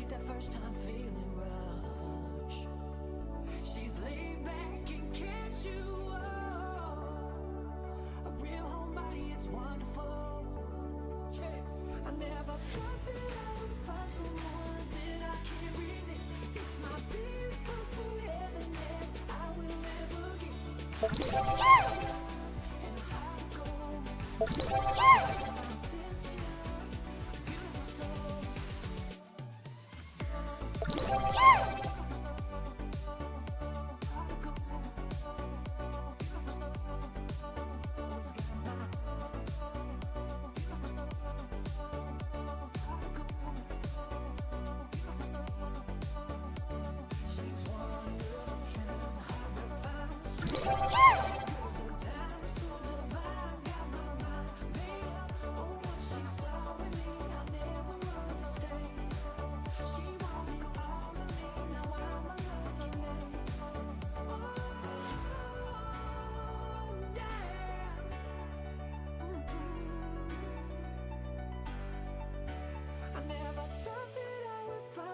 get that first time feeling rush. She's laid back and casual, a real homebody, it's wonderful. I never thought that I would find someone that I can't resist. This might be as close to heaven as I will ever get. And how to go, attention, beautiful soul.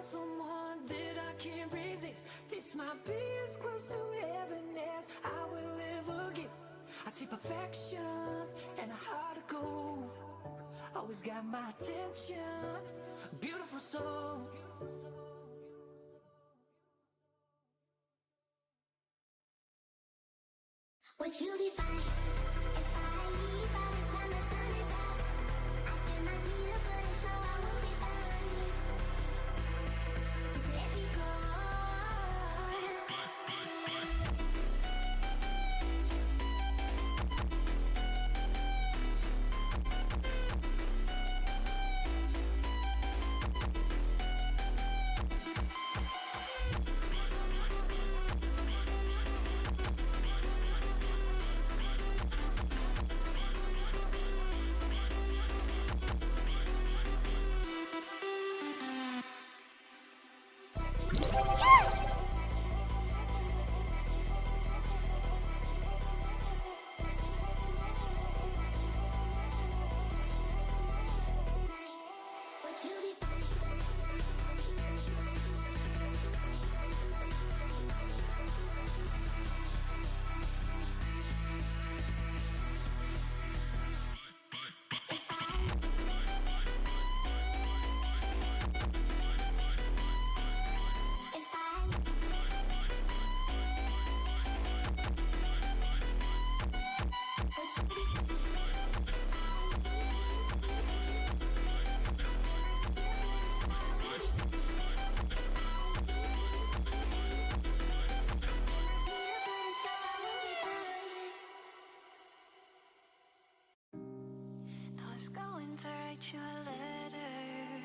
Someone that I can't resist. This might be as close to heaven as I will ever get. I see perfection and a heart of gold. Always got my attention, beautiful soul. Would you be fine if I leave by the time the sun is out? I do not need a better show, I will be fine. Just let me go. Would you be fine? I was going to write you a letter.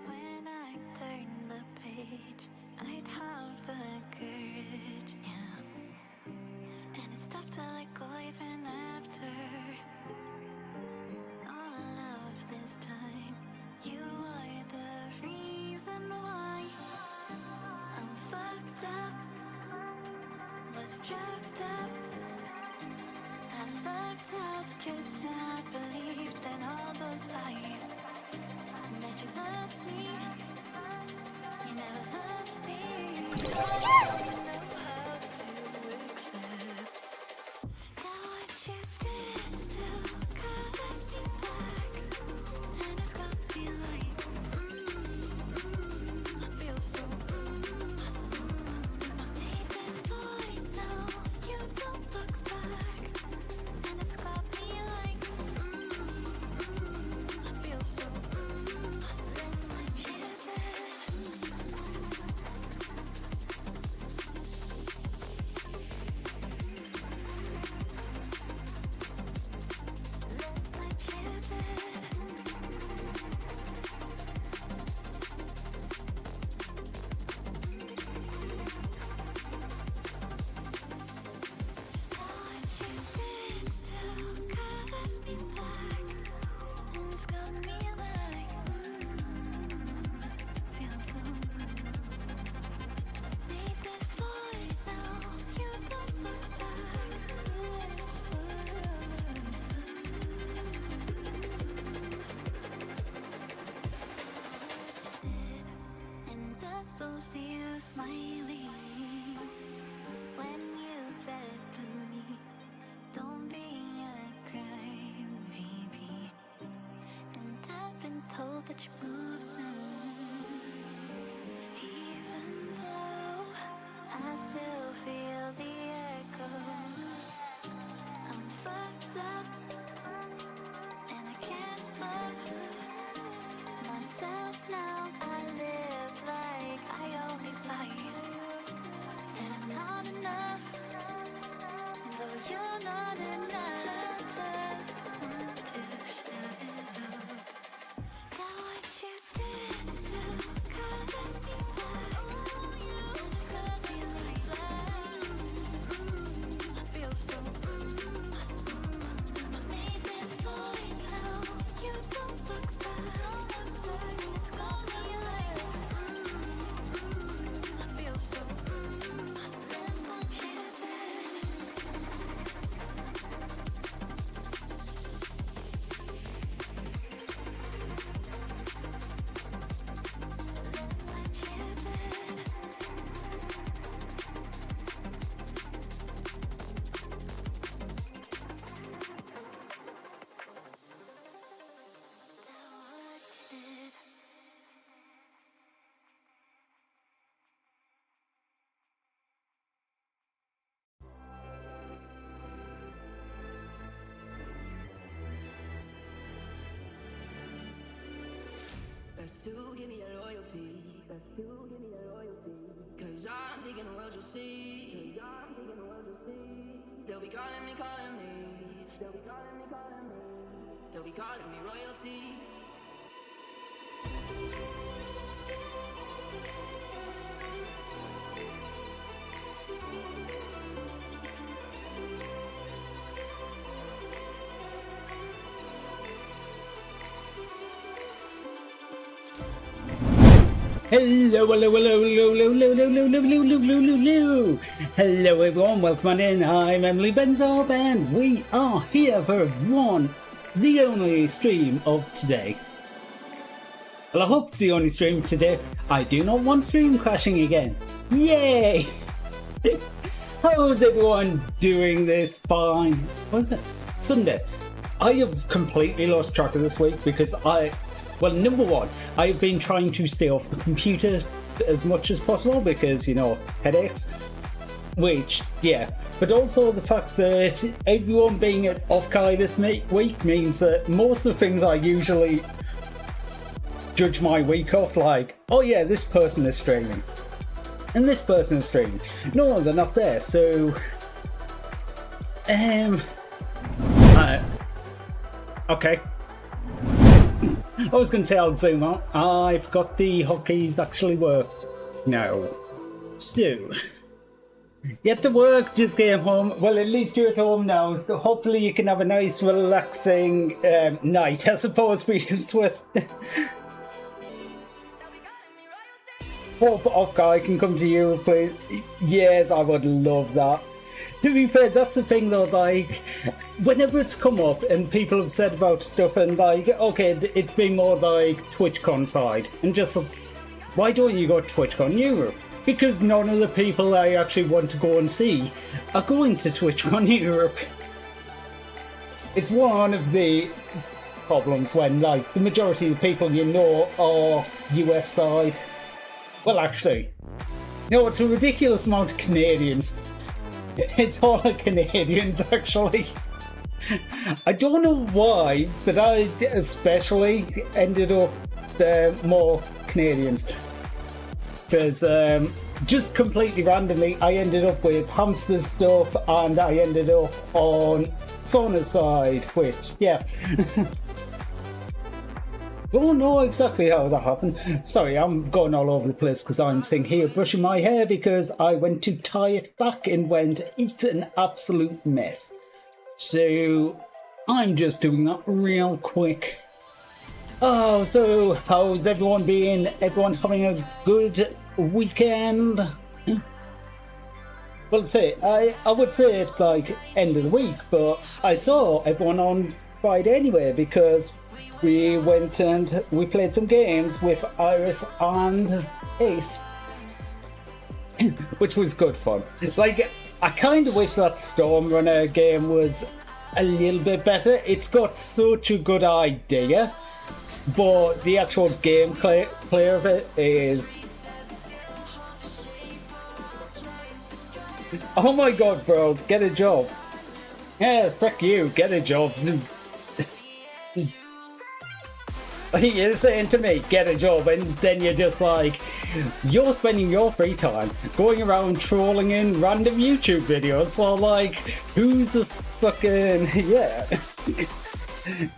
When I turned the page, I'd have the courage, yeah. And it's tough to let go even after all of this time. You are the reason why I'm fucked up, was drugged up. I lucked out 'cause I believed in all those lies. That you loved me, you never loved me. I don't know how to accept that what you did still colors me black. And it's got me like, I feel so, I made this void now, you don't look back. And it's got me like, I feel so, let's let you smiling when you said to me, don't be a crybaby. And I've been told that you're moving, even though I still feel the echoes. I'm fucked up and I can't love myself now. I live like I own these lies, and I'm not enough, though you're not enough. Just want to shout it out. Now what you did still colors me back. And it's gonna be like that. I feel so I made this point now. You don't look back. It's gonna be like that. I feel so that's what you did. That's what you did. Now what you did. Best to give me your loyalty. Best to give me your loyalty. Cause I'm taking the world, you'll see. Cause I'm taking the world, you'll see. They'll be calling me, calling me. They'll be calling me, calling me. They'll be calling me royalty. Hello, hello, hello, hello, hello, hello, hello, hello, hello, hello, hello, hello. Hello everyone, welcome on in. I'm Emily Benzorb and we are here for the only stream of today. Well, I hope it's the only stream today. I do not want stream crashing again. Yay! How's everyone doing this fine? What is it? Sunday. I have completely lost track of this week because well, number one, I've been trying to stay off the computer as much as possible because, you know, headaches. Which, yeah. But also the fact that everyone being at off-Kai this week means that most of the things I usually judge my week off, like, oh yeah, this person is streaming. And this person is streaming. No, they're not there, so... Okay. I was going to say I'll zoom out. I forgot the hotkeys actually work now. So, you have to work, just came home. Well, at least you're at home now, so hopefully you can have a nice, relaxing night, as opposed to being Swiss. Hope off-Guy can come to you, please. Yes, I would love that. To be fair, that's the thing though, like, whenever it's come up and people have said about stuff and like, okay, it's been more like TwitchCon side, and just, why don't you go to TwitchCon Europe? Because none of the people I actually want to go and see are going to TwitchCon Europe. It's one of the problems when, like, the majority of the people you know are US side. Well, actually, no, it's a ridiculous amount of Canadians. It's all the Canadians, actually. I don't know why, but I especially ended up more Canadians. Because just completely randomly, I ended up with Hamster stuff and I ended up on Sona's side, which, yeah. Don't know exactly how that happened. Sorry, I'm going all over the place because I'm sitting here brushing my hair because I went to tie it back and went, it's an absolute mess. So, I'm just doing that real quick. Oh, so how's everyone been? Everyone having a good weekend? Well, I would say it's like end of the week, but I saw everyone on Friday anyway because we went and we played some games with Iris and Ace. which was good fun. Like, I kind of wish that Storm Runner game was a little bit better. It's got such a good idea, but the actual gameplay of it is... Oh my god, bro, get a job. Yeah, frick you, get a job. You're saying to me, get a job, and then you're just like, you're spending your free time going around trolling in random YouTube videos, so like, who's the fucking... yeah.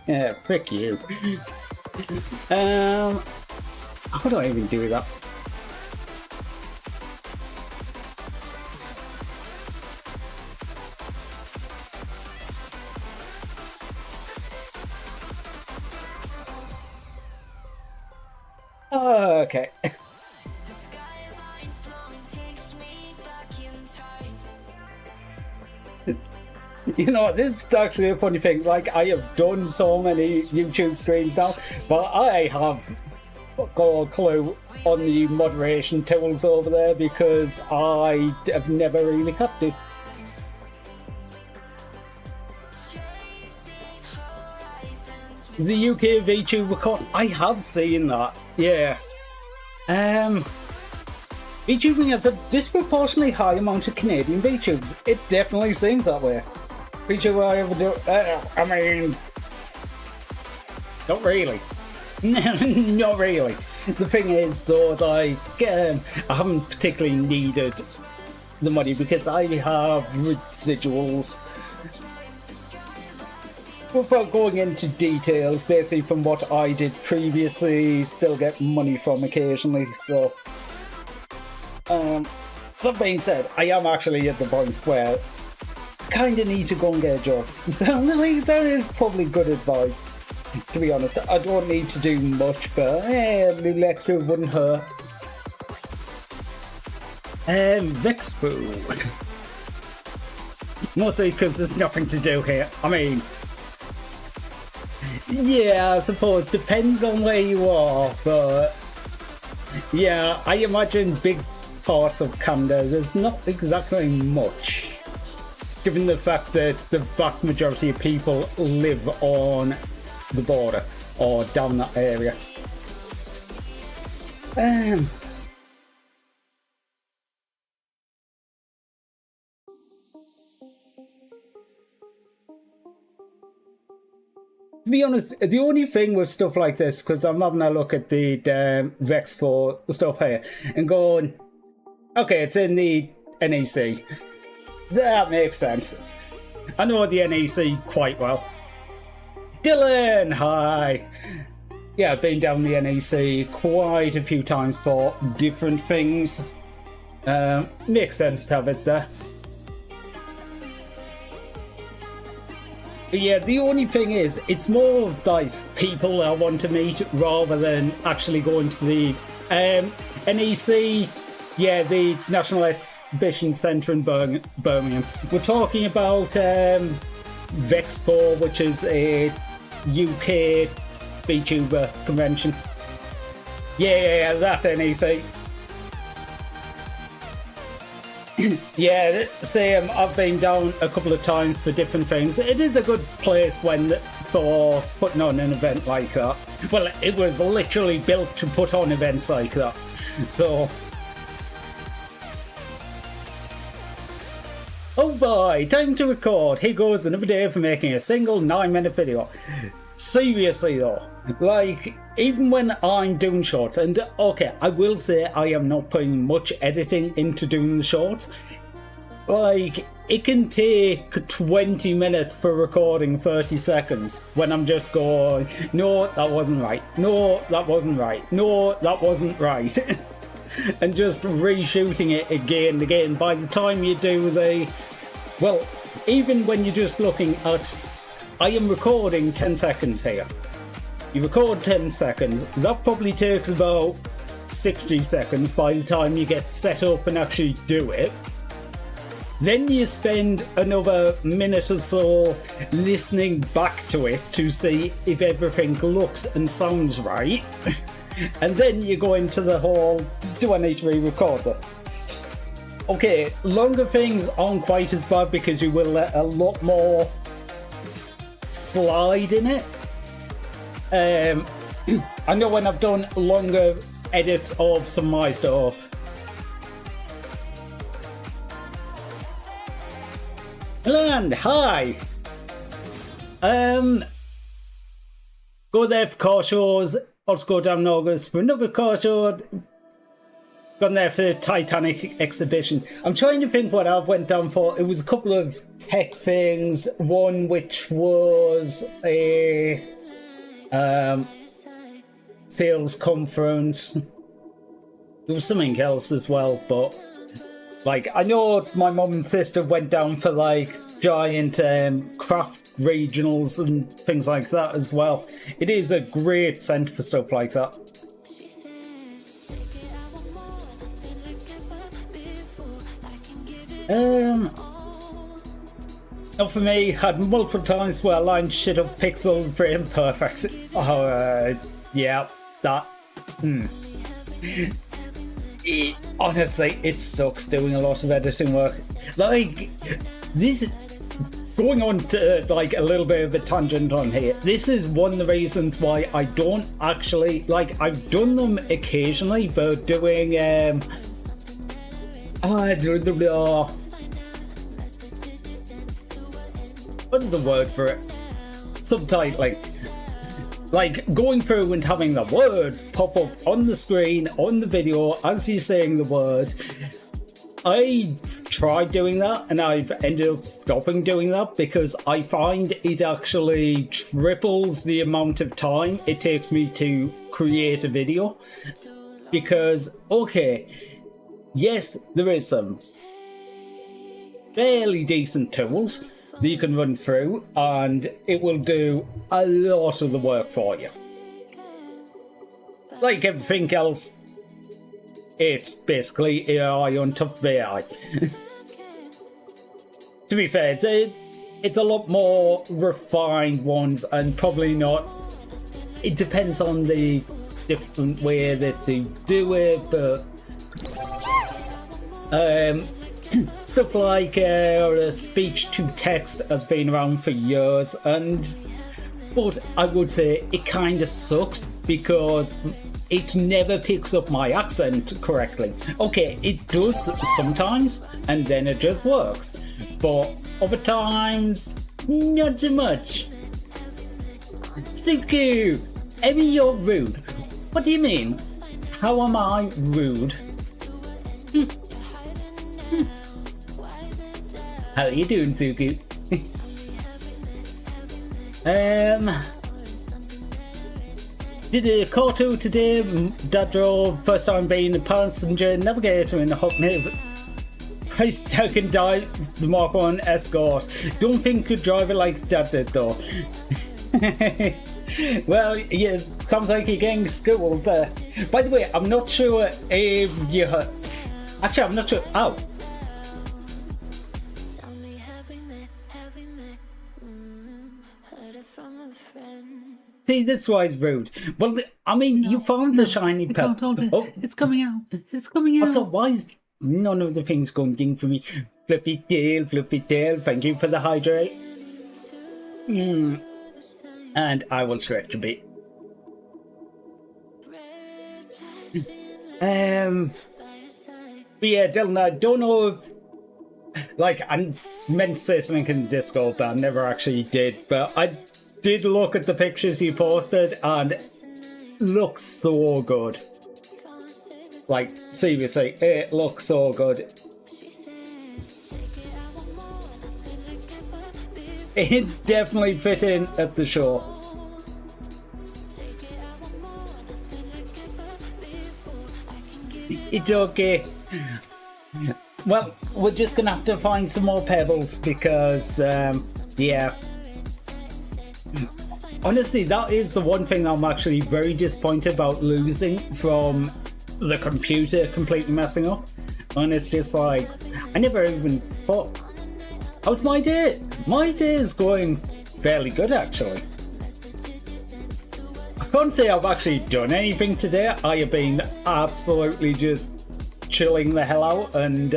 Yeah, frick you. How do I even do that? Okay. You know, this is actually a funny thing. Like, I have done so many YouTube streams now, but I have fuck all clue on the moderation tools over there because I have never really had to. The UK VTuber Con, I have seen that, yeah. VTubing has a disproportionately high amount of Canadian VTubers. It definitely seems that way. VTuber I ever do, I mean, not really. Not really. The thing is, though, like, I haven't particularly needed the money because I have residuals. Without going into details, basically from what I did previously, still get money from occasionally, so... that being said, I am actually at the point where I kind of need to go and get a job. So like, that is probably good advice, to be honest. I don't need to do much, but a little extra wouldn't hurt. Vexpo. Mostly because there's nothing to do here. I mean... yeah, I suppose. Depends on where you are, but... yeah, I imagine big parts of Canada, there's not exactly much. Given the fact that the vast majority of people live on the border, or down that area. To be honest, the only thing with stuff like this, because I'm having a look at the Vexpo stuff here, and going, okay, it's in the NEC. That makes sense. I know the NEC quite well. Dylan, hi! Yeah, I've been down the NEC quite a few times for different things. Makes sense to have it there. Yeah, the only thing is, it's more like people I want to meet rather than actually going to the NEC, yeah, the National Exhibition Centre in Birmingham. We're talking about Vexpo, which is a UK VTuber convention. Yeah, that NEC. Yeah, same. I've been down a couple of times for different things. It is a good place for putting on an event like that. Well, it was literally built to put on events like that. So... oh boy, time to record. Here goes another day for making a single 9-minute video. Seriously though, like, even when I'm doing shorts, and okay, I will say I am not putting much editing into doing the shorts, like, it can take 20 minutes for recording 30 seconds when I'm just going, no, that wasn't right, no, that wasn't right, no, that wasn't right, and just reshooting it again and again. By the time you do the, well, even when you're just looking at, I am recording 10 seconds here. You record 10 seconds, that probably takes about 60 seconds by the time you get set up and actually do it. Then you spend another minute or so listening back to it to see if everything looks and sounds right. And then you go into the whole, do I need to re-record this? okay, longer things aren't quite as bad because you will let a lot more slide in it. I know when I've done longer edits of some of my stuff. And hi! Go there for car shows, also go down in August for another car show. Gone there for the Titanic exhibition. I'm trying to think what I went down for. It was a couple of tech things, one which was a sales conference. There was something else as well, but like I know my mum and sister went down for like giant craft regionals and things like that as well. It is a great centre for stuff like that. Not for me, had multiple times where I lined shit up pixel frame perfect. Oh, yeah, that. Honestly, it sucks doing a lot of editing work. Like, this going on to like a little bit of a tangent on here. This is one of the reasons why I don't actually, like, I've done them occasionally, but doing, what is the word for it? Subtitling. Like going through and having the words pop up on the screen, on the video, as you're saying the word. I've tried doing that and I've ended up stopping doing that because I find it actually triples the amount of time it takes me to create a video. Because, okay, yes, there is some fairly decent tools that you can run through and it will do a lot of the work for you. Like everything else, it's basically AI on top of AI. To be fair, it's a lot more refined ones and probably not. It depends on the different way that they do it, but stuff like speech to text has been around for years, but I would say it kind of sucks because it never picks up my accent correctly. Okay, it does sometimes, and then it just works, but other times, not so much. Suku, Emmy, you're rude. What do you mean? How am I rude? How are you doing, Suku? Did a car tour today. Dad drove, first time being a passenger navigator in the hot move. Price tag and dive the Mark 1 Escort. Don't think could drive it like Dad did though. Well, yeah, sounds like you're getting schooled there. By the way, I'm not sure if you heard. Actually, I'm not sure. Ow. See, this was rude. Well, I mean, you found the shiny pet. Can't hold it. Oh. It's coming out. It's coming out. So why is none of the things going ding for me? Fluffy tail, thank you for the hydrate. And I will stretch a bit. But yeah, Dylan, I don't know if... Like, I meant to say something in the Discord, but I never actually did. But I did look at the pictures you posted, and it looks so good. Like, seriously, it looks so good. It definitely fit in at the show. It's okay. Well, we're just gonna have to find some more pebbles because, yeah. Honestly, that is the one thing I'm actually very disappointed about losing from the computer completely messing up. And it's just like, I never even thought. How's my day? My day is going fairly good, actually. I can't say I've actually done anything today. I have been absolutely just chilling the hell out, and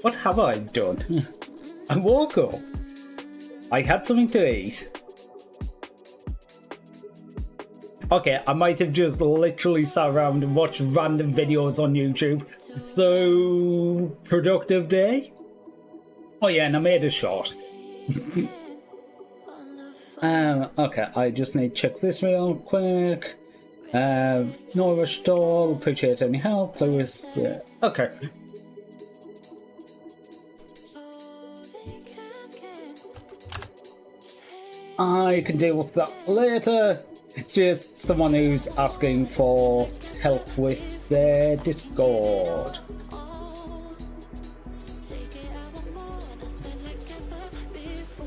what have I done? I woke up. I had something to eat. Okay, I might have just literally sat around and watched random videos on YouTube. So, productive day? Oh yeah, and I made a shot. Okay, I just need to check this real quick. No rush at all, appreciate any help. Lewis, okay. I can deal with that later. It's just someone who's asking for help with their Discord.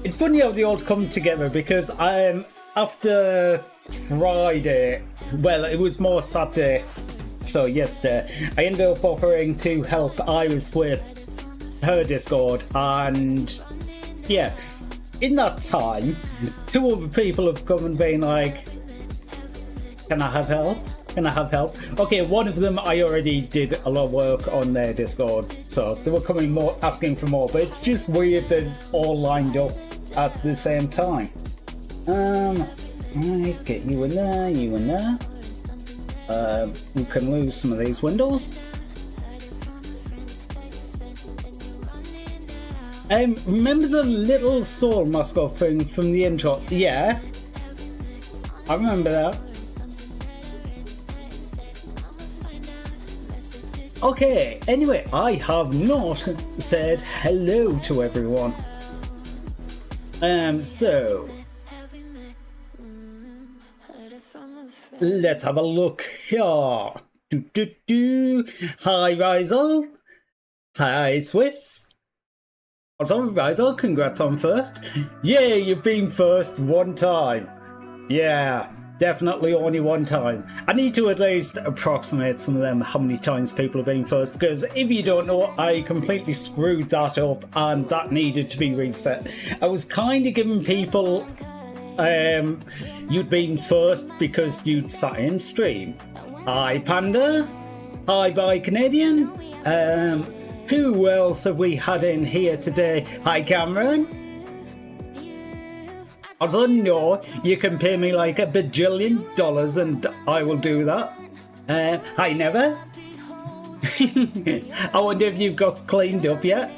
It's funny how they all come together because after Friday, well, it was more Saturday, so yesterday, I ended up offering to help Iris with her Discord, and yeah, in that time, 2 other people have come and been like, can I have help? Can I have help? Okay, one of them I already did a lot of work on their Discord, so they were coming more, asking for more, but it's just weird that it's all lined up at the same time. Right, get you in there, you in there. We can lose some of these windows. Remember the little soul mascot thing from the intro? Yeah, I remember that. Okay, anyway, I have not said hello to everyone. So let's have a look here. Hi, Rizal. Hi, Swifts. What's up, Rizal? Congrats on first. Yeah, you've been first one time. Yeah. Definitely only one time. I need to at least approximate some of them, how many times people have been first, because if you don't know, I completely screwed that up and that needed to be reset. I was kind of giving people you'd been first because you'd sat in stream. Hi Panda. Hi Bye Canadian. Who else have we had in here today? Hi Cameron. Also, no, you can pay me like $1 bajillion and I will do that. I never. I wonder if you've got cleaned up yet.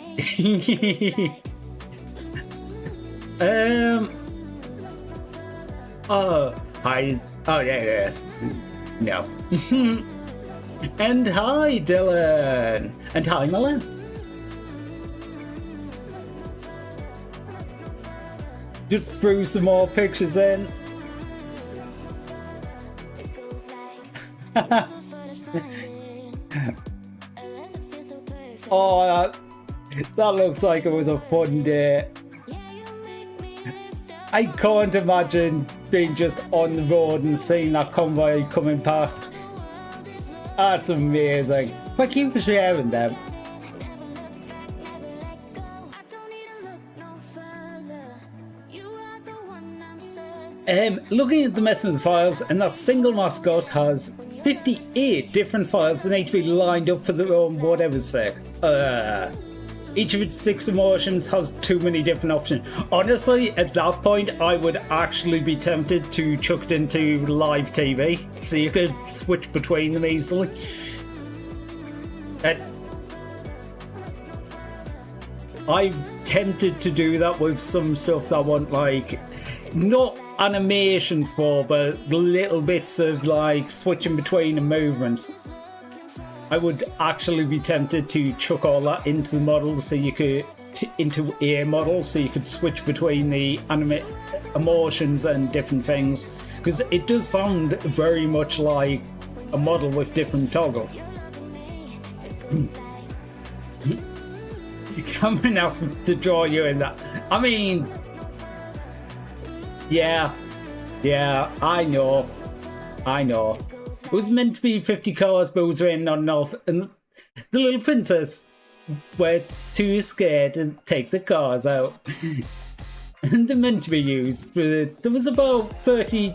Oh, hi. Oh, yeah. No. And hi, Dylan. And hi, Milan. Just threw some more pictures in. Oh, that looks like it was a fun day. I can't imagine being just on the road and seeing that convoy coming past. That's amazing. Thank you for sharing them. Looking at the Messenger files, and that single mascot has 58 different files that need to be lined up for their own whatever's sake. Each of its 6 emotions has too many different options. Honestly, at that point, I would actually be tempted to chuck it into live TV, so you could switch between them easily. I've tempted to do that with some stuff that I want, like, not animations for, but little bits of like switching between the movements. I would actually be tempted to chuck all that into the model, so you could into a model, so you could switch between the emotions and different things, because it does sound very much like a model with different toggles. Cameron asked me to draw you in that. I mean, yeah, I know. It was meant to be 50 cars, but it was raining on and off, and the little princess were too scared to take the cars out. And they're meant to be used, but there was about 30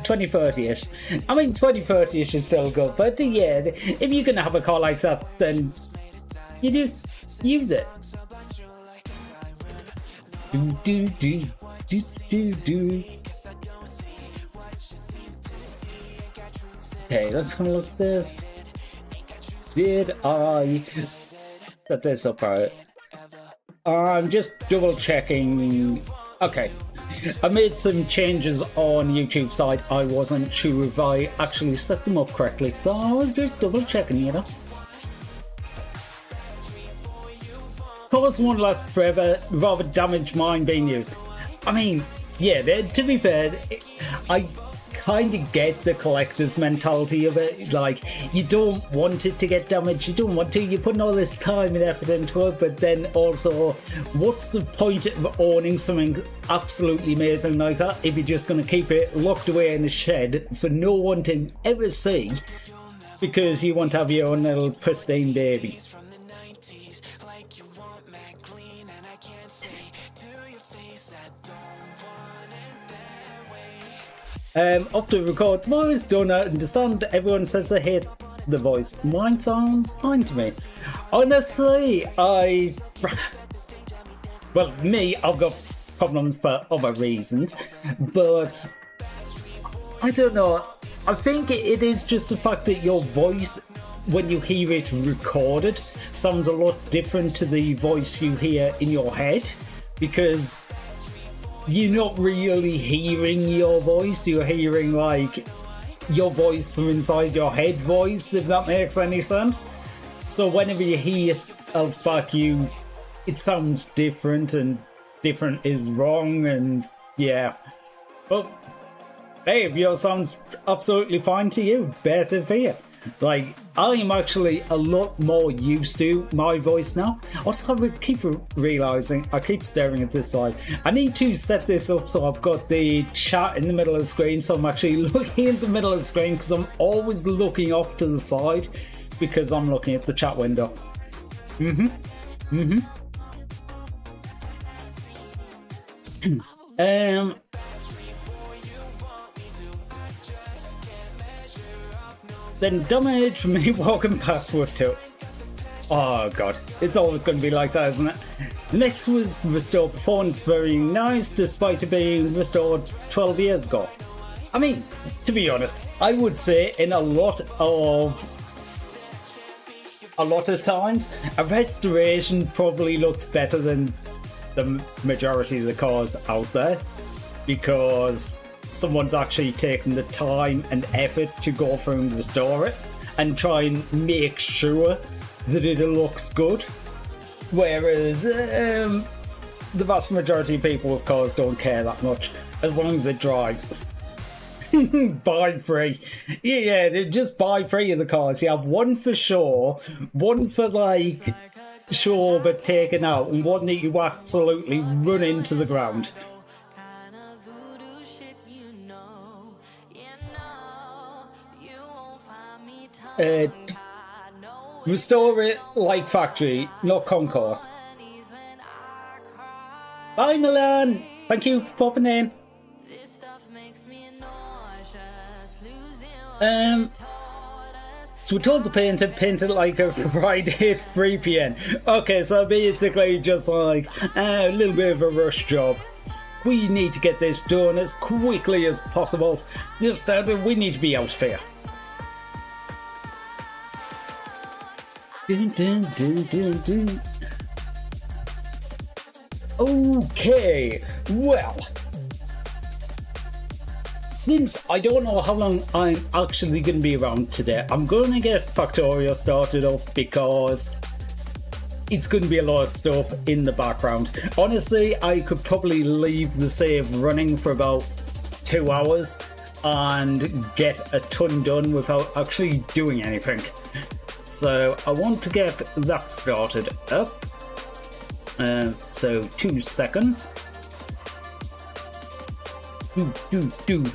2030-ish. I mean, 2030-ish is still good, but yeah, if you're gonna have a car like that, then you just use it. Do do do do do do. Okay, let's have a look at this. Did I set this up right? I'm just double checking. Okay, I made some changes on YouTube side. I wasn't sure if I actually set them up correctly, so I was just double checking, you know. Cause one lasts forever, rather damage mine being used. I mean, yeah, to be fair, I kind of get the collector's mentality of it. Like, you don't want it to get damaged, you don't want to, you're putting all this time and effort into it, but then also, what's the point of owning something absolutely amazing like that if you're just going to keep it locked away in a shed for no one to ever see because you want to have your own little pristine baby? Off the record, tomorrow's done. I understand everyone says they hate the voice. Mine sounds fine to me. Honestly, well, I've got problems for other reasons, but I don't know. I think it is just the fact that your voice, when you hear it recorded, sounds a lot different to the voice you hear in your head, because you're not really hearing your voice, you're hearing like your voice from inside your head voice, if that makes any sense. So whenever you hear yourself back, it sounds different, and different is wrong, and yeah. But hey, if yours sounds absolutely fine to you, better for you. Like, I am actually a lot more used to my voice now. Also, I keep realising, I keep staring at this side. I need to set this up so I've got the chat in the middle of the screen, so I'm actually looking at the middle of the screen, because I'm always looking off to the side because I'm looking at the chat window. Then damage from me walking past with two. Oh god, it's always going to be like that, isn't it? The next was restored performance, very nice, despite it being restored 12 years ago. I mean, to be honest, I would say in a lot of times, a restoration probably looks better than the majority of the cars out there, because someone's actually taken the time and effort to go through and restore it and try and make sure that it looks good. Whereas the vast majority of people with cars don't care that much, as long as it drives. Buy free. Yeah, just buy free of the cars. You have one for sure, one for like sure but taken out, and one that you absolutely run into the ground. Restore it like factory, not concourse. Bye, Milan. Thank you for popping in. So we told the painter, paint it like a Friday at 3 PM. Okay, so basically just like a little bit of a rush job. We need to get this done as quickly as possible. Just we need to be out of here. Dun, dun, dun, dun, dun. Okay, well, since I don't know how long I'm actually going to be around today, I'm going to get Factorio started up because it's going to be a lot of stuff in the background. Honestly, I could probably leave the save running for about 2 hours and get a ton done without actually doing anything. So I want to get that started up. So 2 seconds. Do.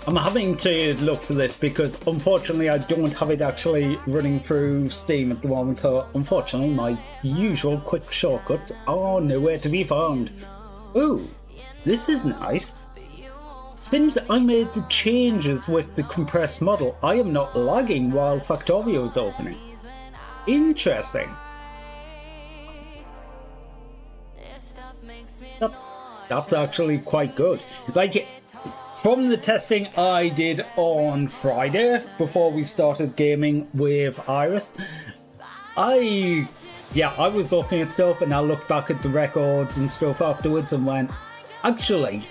I'm having to look for this because unfortunately I don't have it actually running through Steam at the moment, so unfortunately my usual quick shortcuts are nowhere to be found. Ooh, this is nice. Since I made the changes with the compressed model, I am not lagging while Factorio is opening. Interesting. That's actually quite good. Like, from the testing I did on Friday before we started gaming with Iris, I was looking at stuff and I looked back at the records and stuff afterwards and went, actually,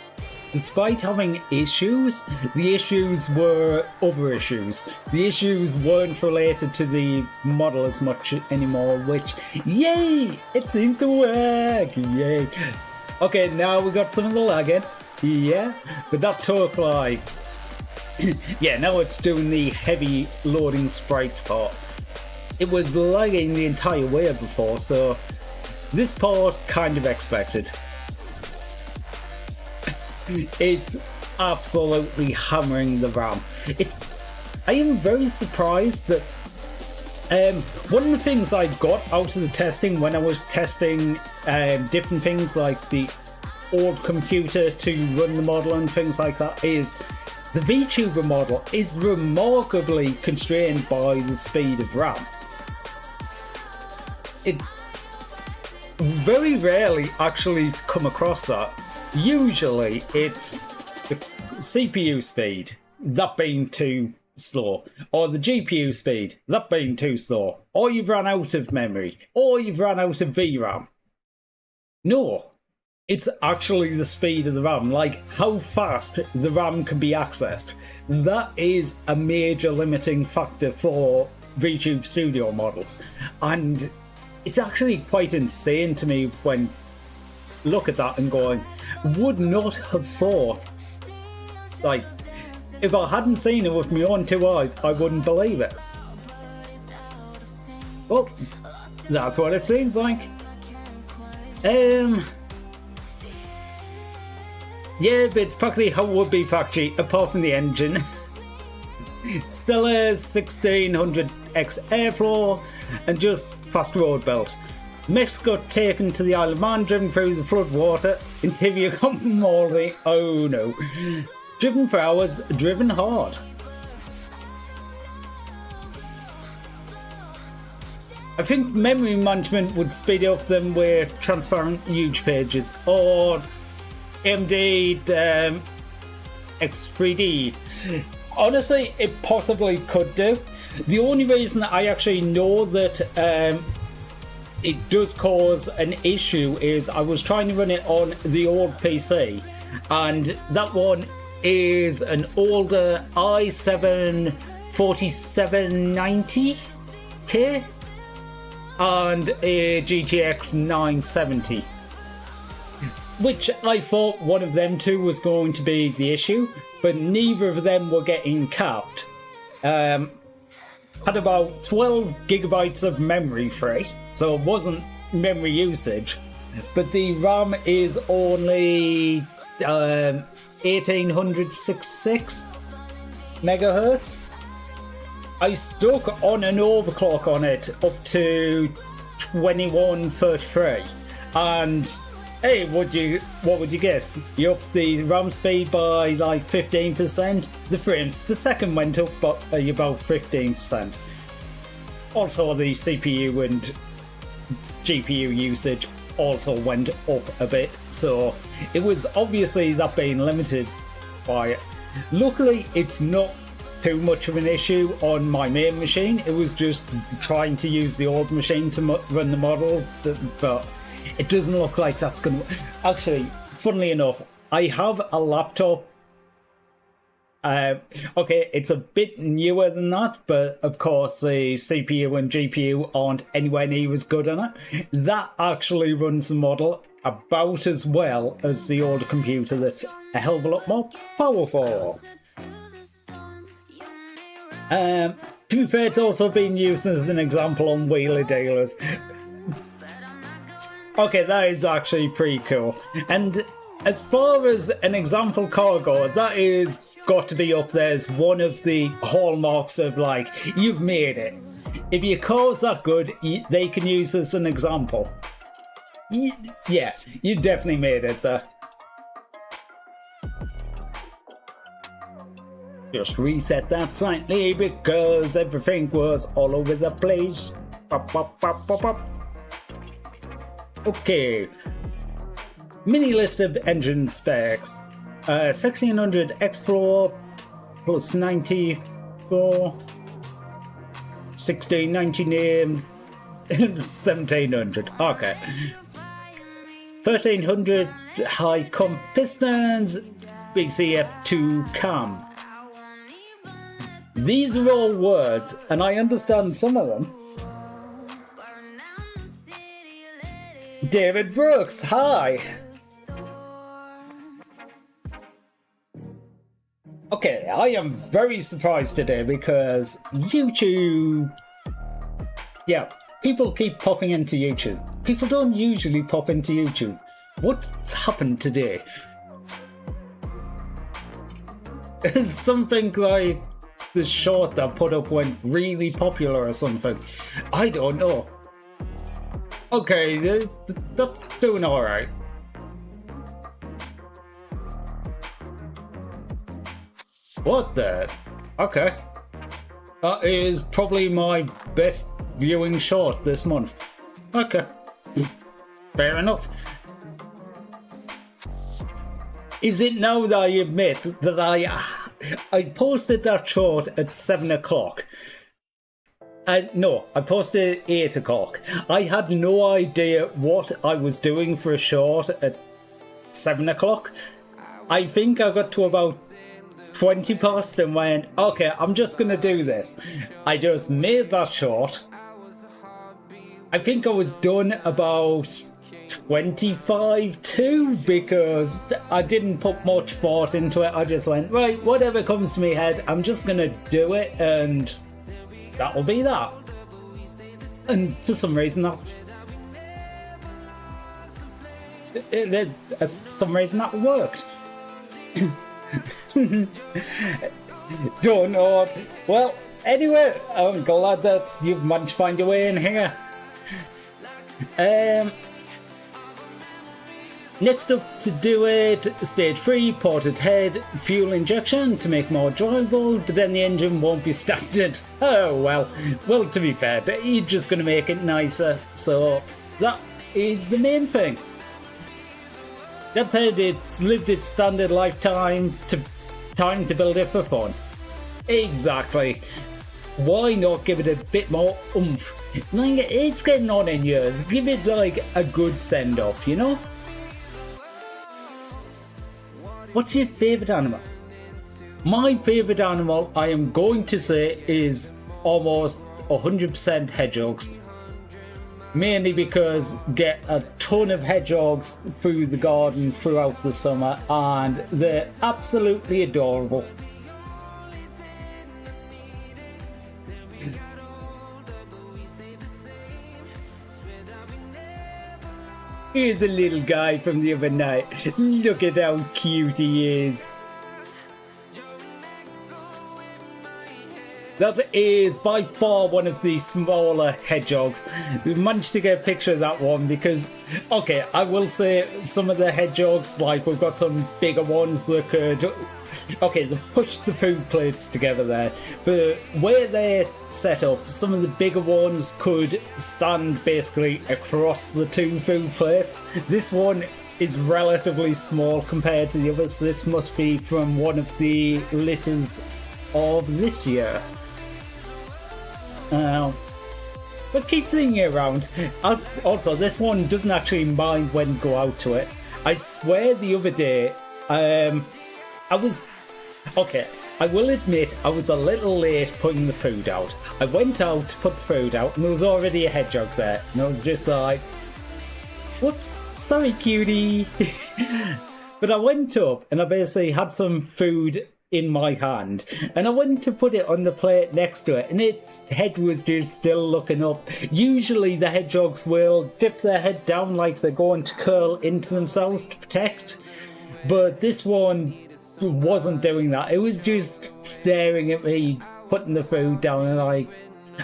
despite having issues, the issues were other issues. The issues weren't related to the model as much anymore, which, yay, it seems to work, yay. Okay, now we got some of the lagging, yeah, but that took like, yeah, now it's doing the heavy loading sprites part. It was lagging the entire way before, so this part kind of expected. It's absolutely hammering the RAM. I am very surprised that one of the things I got out of the testing when I was testing different things like the old computer to run the model and things like that is the VTuber model is remarkably constrained by the speed of RAM. It very rarely actually come across that. Usually it's the CPU speed, that being too slow, or the GPU speed, that being too slow, or you've run out of memory, or you've run out of VRAM. No, it's actually the speed of the RAM, like how fast the RAM can be accessed. That is a major limiting factor for VTube Studio models, and it's actually quite insane to me when look at that and going, would not have thought, like, if I hadn't seen it with my own two eyes, I wouldn't believe it. Well, that's what it seems like. Yeah, but it's practically how it would be factory, apart from the engine. Still has 1600x airflow and just fast road belt. Mechs got taken to the Isle of Man, driven through the flood water, interior come from Morley, oh no. Driven for hours, driven hard. I think memory management would speed up them with transparent huge pages, or AMD X3D. Honestly, it possibly could do. The only reason that I actually know that it does cause an issue is I was trying to run it on the old PC, and that one is an older i7 4790K and a GTX 970, which I thought one of them two was going to be the issue, but neither of them were getting capped. Had about 12 gigabytes of memory free, so it wasn't memory usage, but the RAM is only 1866 megahertz. I stuck on an overclock on it up to 2133, and hey, what would you guess? You upped the RAM speed by like 15%. The frames per second went up by about 15%. Also, the CPU and GPU usage also went up a bit, so it was obviously that being limited by it. Luckily, it's not too much of an issue on my main machine. It was just trying to use the old machine to run the model, but it doesn't look like that's going to... Actually, funnily enough, I have a laptop. Okay, it's a bit newer than that, but of course the CPU and GPU aren't anywhere near as good on it. That actually runs the model about as well as the older computer that's a hell of a lot more powerful. To be fair, it's also been used as an example on wheeler dealers. Okay, that is actually pretty cool. And as far as an example car goes, that is got to be up there as one of the hallmarks of, like, you've made it. If your car's that good, they can use as an example. Yeah, you definitely made it there. Just reset that slightly because everything was all over the place. Pop, pop, pop, pop, pop. Okay. Mini list of engine specs. 1600 X-Floor plus 94. 1699 1700. Okay. 1300 high comp pistons, BCF2 cam. These are all words, and I understand some of them. David Brooks, hi! Okay, I am very surprised today because YouTube... Yeah, people keep popping into YouTube. People don't usually pop into YouTube. What's happened today? Is something like the short that put up went really popular or something? I don't know. Okay, that's doing alright. What the? Okay. That is probably my best viewing short this month. Okay. Fair enough. Is it now that I admit that I posted that short at 7 o'clock? No, I posted at 8 o'clock. I had no idea what I was doing for a short at 7 o'clock. I think I got to about 20 past and went, okay, I'm just gonna do this. I just made that short. I think I was done about 25 to because I didn't put much thought into it. I just went, right, whatever comes to my head, I'm just gonna do it and that'll be that. And for some reason that's... For some reason that worked. Don't know. Well, anyway, I'm glad that you've managed to find your way in here. Next up to do it, stage 3, ported head, fuel injection to make more drivable, but then the engine won't be standard. Oh well, to be fair, but you're just going to make it nicer, so that is the main thing. That said, it's lived its standard lifetime, time to build it for fun. Exactly. Why not give it a bit more oomph? Like, it's getting on in years, give it like a good send off, you know? What's your favourite animal? My favourite animal, I am going to say, is almost 100% hedgehogs. Mainly because get a ton of hedgehogs through the garden throughout the summer and they're absolutely adorable. Here's a little guy from the other night. Look at how cute he is. That is by far one of the smaller hedgehogs. We managed to get a picture of that one because, okay, I will say some of the hedgehogs, like we've got some bigger ones that could, okay, they've pushed the food plates together there, but where they're set up, some of the bigger ones could stand basically across the two food plates. This one is relatively small compared to the others. This must be from one of the litters of this year. But keep seeing it around. Also, this one doesn't actually mind when go out to it. I swear the other day, I will admit I was a little late putting the food out. I went out to put the food out and there was already a hedgehog there. And I was just like, whoops, sorry cutie. But I went up and I basically had some food in my hand and I went to put it on the plate next to it and its head was just still looking up. Usually the hedgehogs will dip their head down like they're going to curl into themselves to protect, but this one wasn't doing that. It was just staring at me putting the food down and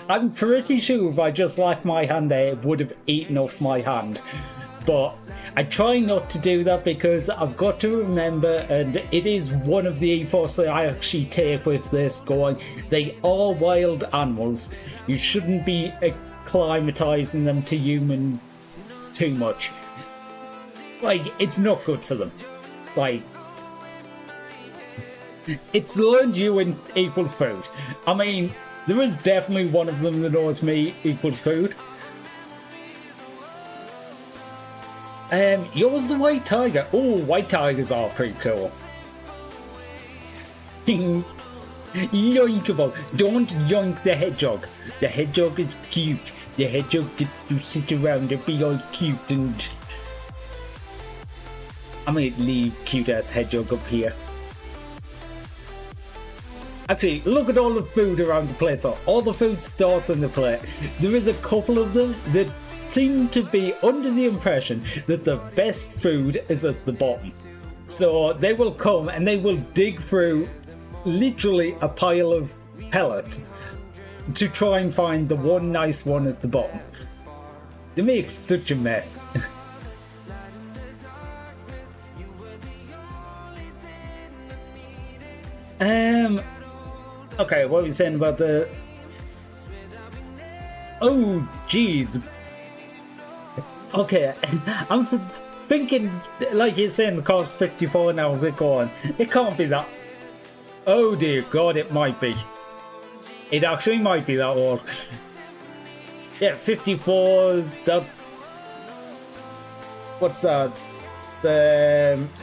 I'm pretty sure if I just left my hand there it would have eaten off my hand. But I try not to do that because I've got to remember, and it is one of the ethos that I actually take with this, going, they are wild animals. You shouldn't be acclimatizing them to humans too much. Like, it's not good for them. Like, it's learned you equals food. I mean, there is definitely one of them that knows me equals food. Yours the white tiger. Oh, white tigers are pretty cool. Yoinkable. Don't yoink the hedgehog. The hedgehog is cute. The hedgehog gets to sit around and be all cute and... I might leave cute-ass hedgehog up here. Actually, look at all the food around the place. So all the food starts on the plate. There is a couple of them that seem to be under the impression that the best food is at the bottom. So they will come and they will dig through literally a pile of pellets to try and find the one nice one at the bottom. They make such a mess. Okay, what were we saying about the... Oh, jeez. Okay, I'm thinking, like you're saying, the car's 54 now, we're going. It can't be that... Oh dear God, it might be. It actually might be that old. Yeah, 54, that... What's that?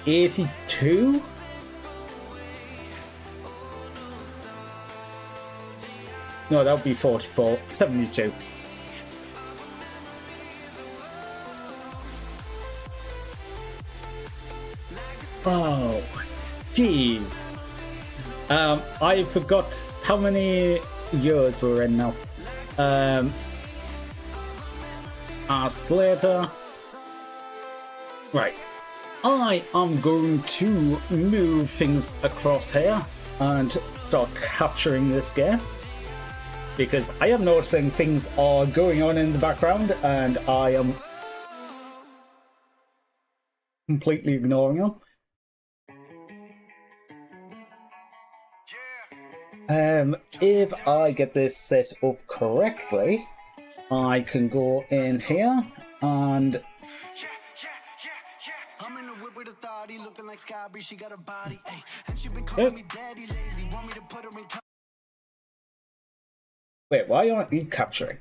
82? No, that would be 44. 72. Oh, jeez. I forgot how many years we're in now. Ask later. Right. I am going to move things across here and start capturing this game, because I am noticing things are going on in the background and I am completely ignoring them. If I get this set up correctly, I can go in here and... Wait, why aren't you capturing?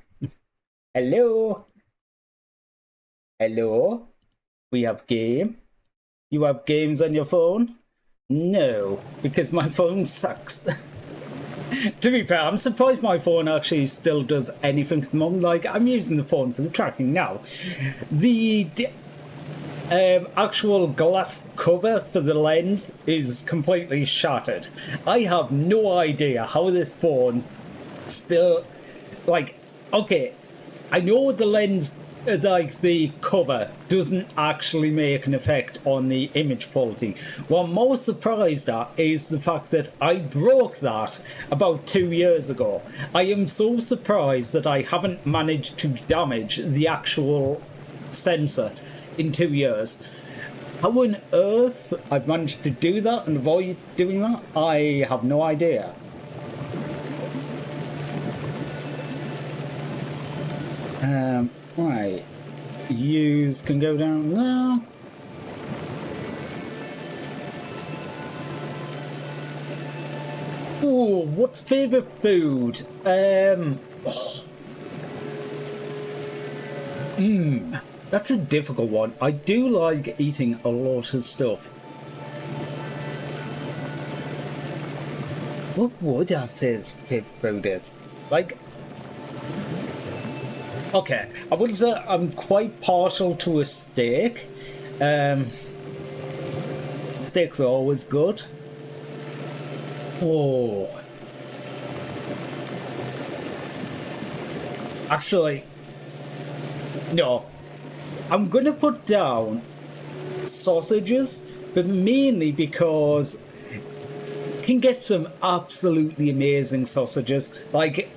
Hello? Hello? We have game? You have games on your phone? No, because my phone sucks. To be fair, I'm surprised my phone actually still does anything at the moment. Like, I'm using the phone for the tracking now. The actual glass cover for the lens is completely shattered. I have no idea how this phone still... Like, okay, I know the lens, like the cover, doesn't actually make an effect on the image quality. What I'm most surprised at is the fact that I broke that about 2 years ago. I am so surprised that I haven't managed to damage the actual sensor in 2 years. How on earth I've managed to do that and avoid doing that, I have no idea. Right. Use can go down there. Ooh, what's favourite food? That's a difficult one. I do like eating a lot of stuff. What would I say his favourite food is? Like, okay, I would say I'm quite partial to a steak. Steaks are always good. Oh. Actually, no. I'm gonna put down sausages, but mainly because you can get some absolutely amazing sausages. Like,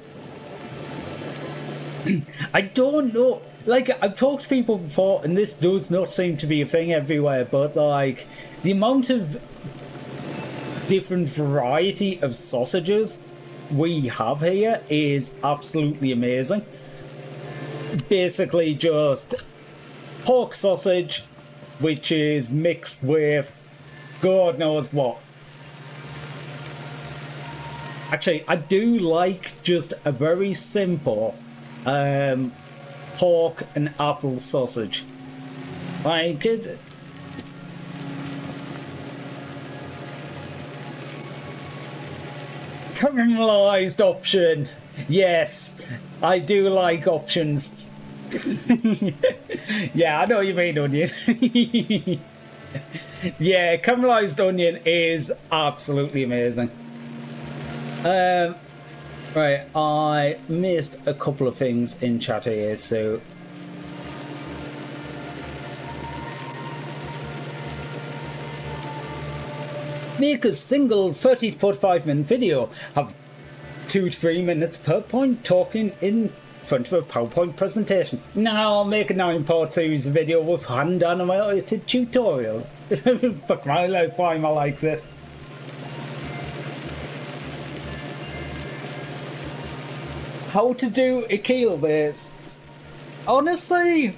I don't know. like, I've talked to people before, and this does not seem to be a thing everywhere, but, like, the amount of different variety of sausages we have here is absolutely amazing. Basically just pork sausage, which is mixed with God knows what. Actually, I do like just a very simple pork and apple sausage. Like it. Caramelized option. Yes, I do like options. Yeah, I know what you mean, onion. Yeah, caramelized onion is absolutely amazing. Right, I missed a couple of things in chat here, so make a single 30 to 45 minute video, have 2 to 3 minutes per point talking in front of a PowerPoint presentation. Now I'll make a 9-part series video with hand animated tutorials. Fuck my life, why am I like this? How to do a keel base? Honestly,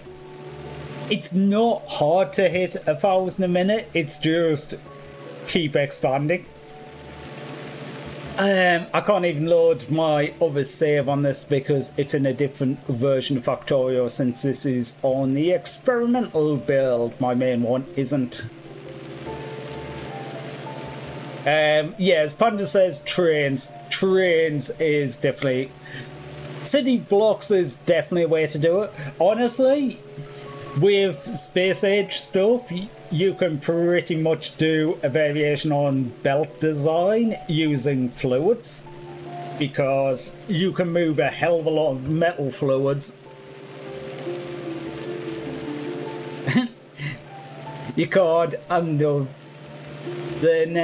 it's not hard to hit 1,000 a minute, it's just keep expanding. I can't even load my other save on this because it's in a different version of Factorio, since this is on the experimental build. My main one isn't. Yes, Panda says trains. Trains is definitely... City blocks is definitely a way to do it. Honestly, with space age stuff, you can pretty much do a variation on belt design using fluids, because you can move a hell of a lot of metal fluids. You can't undo. Then,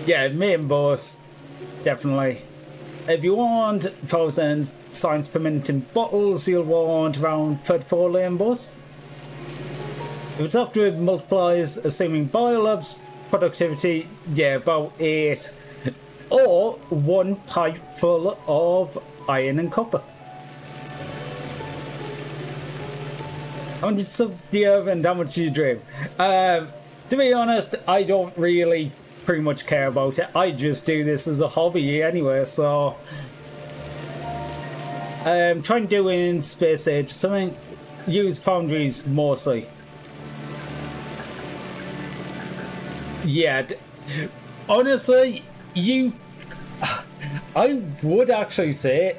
yeah, main boss, definitely. If you want 1,000 science per minute in bottles, you'll want around 34 lane bus. If it's after it multiplies, assuming biolabs productivity, yeah, about 8. Or 1 pipe full of iron and copper. How much subs do you have and how much do you dream? To be honest, I don't really pretty much care about it. I just do this as a hobby anyway, so... trying to do in space age something, use foundries mostly. Yeah, honestly, I would actually say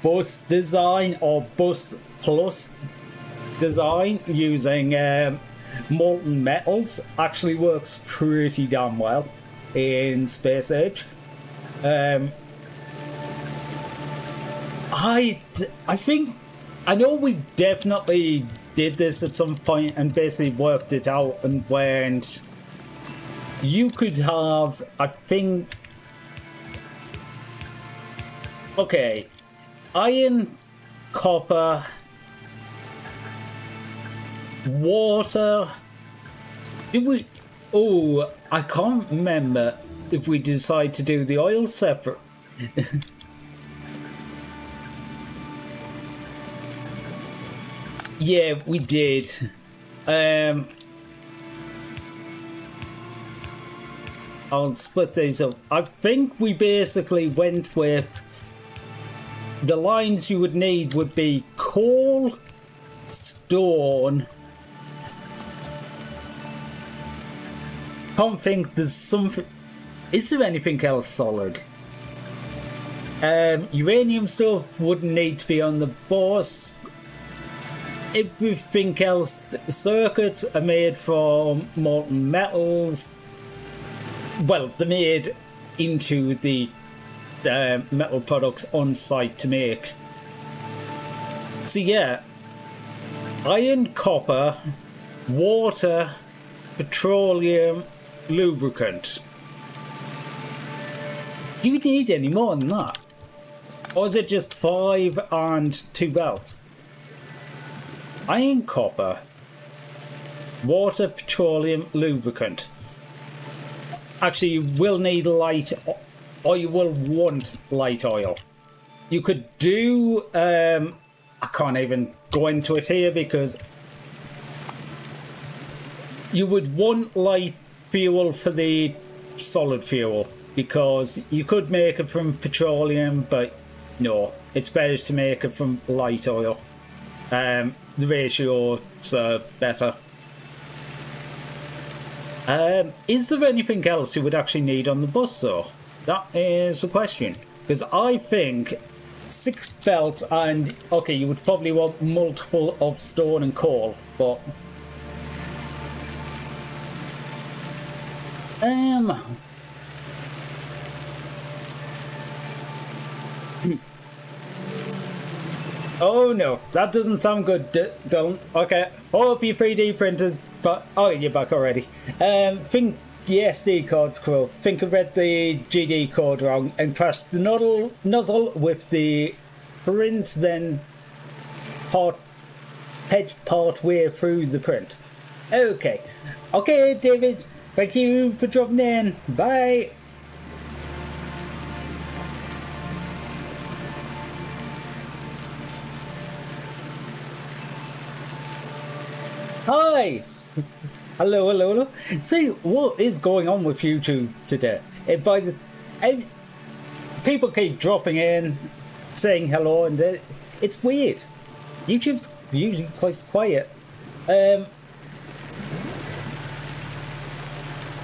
bus design or bus plus design using molten metals actually works pretty damn well in space age. I think, I know we definitely did this at some point and basically worked it out and went, you could have, I think, okay, iron, copper, water. Did we? Oh, I can't remember if we decide to do the oil separate. Yeah, we did. I'll split these up. I think we basically went with the lines you would need would be coal, stone. Can't think there's something. Is there anything else solid? Uranium stuff wouldn't need to be on the boss. Everything else, circuits are made from molten metals. Well, they're made into the metal products on site to make. So yeah, iron, copper, water, petroleum, lubricant. Do you need any more than that? Or is it just 5 and 2 belts? iron, copper, water, petroleum, lubricant. Actually, you will need light, or you will want light oil. You could do, I can't even go into it here because you would want light fuel for the solid fuel, because you could make it from petroleum, but no, it's better to make it from light oil. The ratios are better. Is there anything else you would actually need on the bus though? That is the question, because I think 6 belts and okay, you would probably want multiple of stone and coal, but oh no, that doesn't sound good. Don't. Okay, hope your 3D printers. Oh, you're back already. Think the SD card's cool. Think I read the GD code wrong and crashed the nozzle with the print, then head part way through the print. Okay, David. Thank you for dropping in. Bye. Hi. Hello. See, what is going on with YouTube today? People keep dropping in, saying hello, and it's weird. YouTube's usually quite quiet.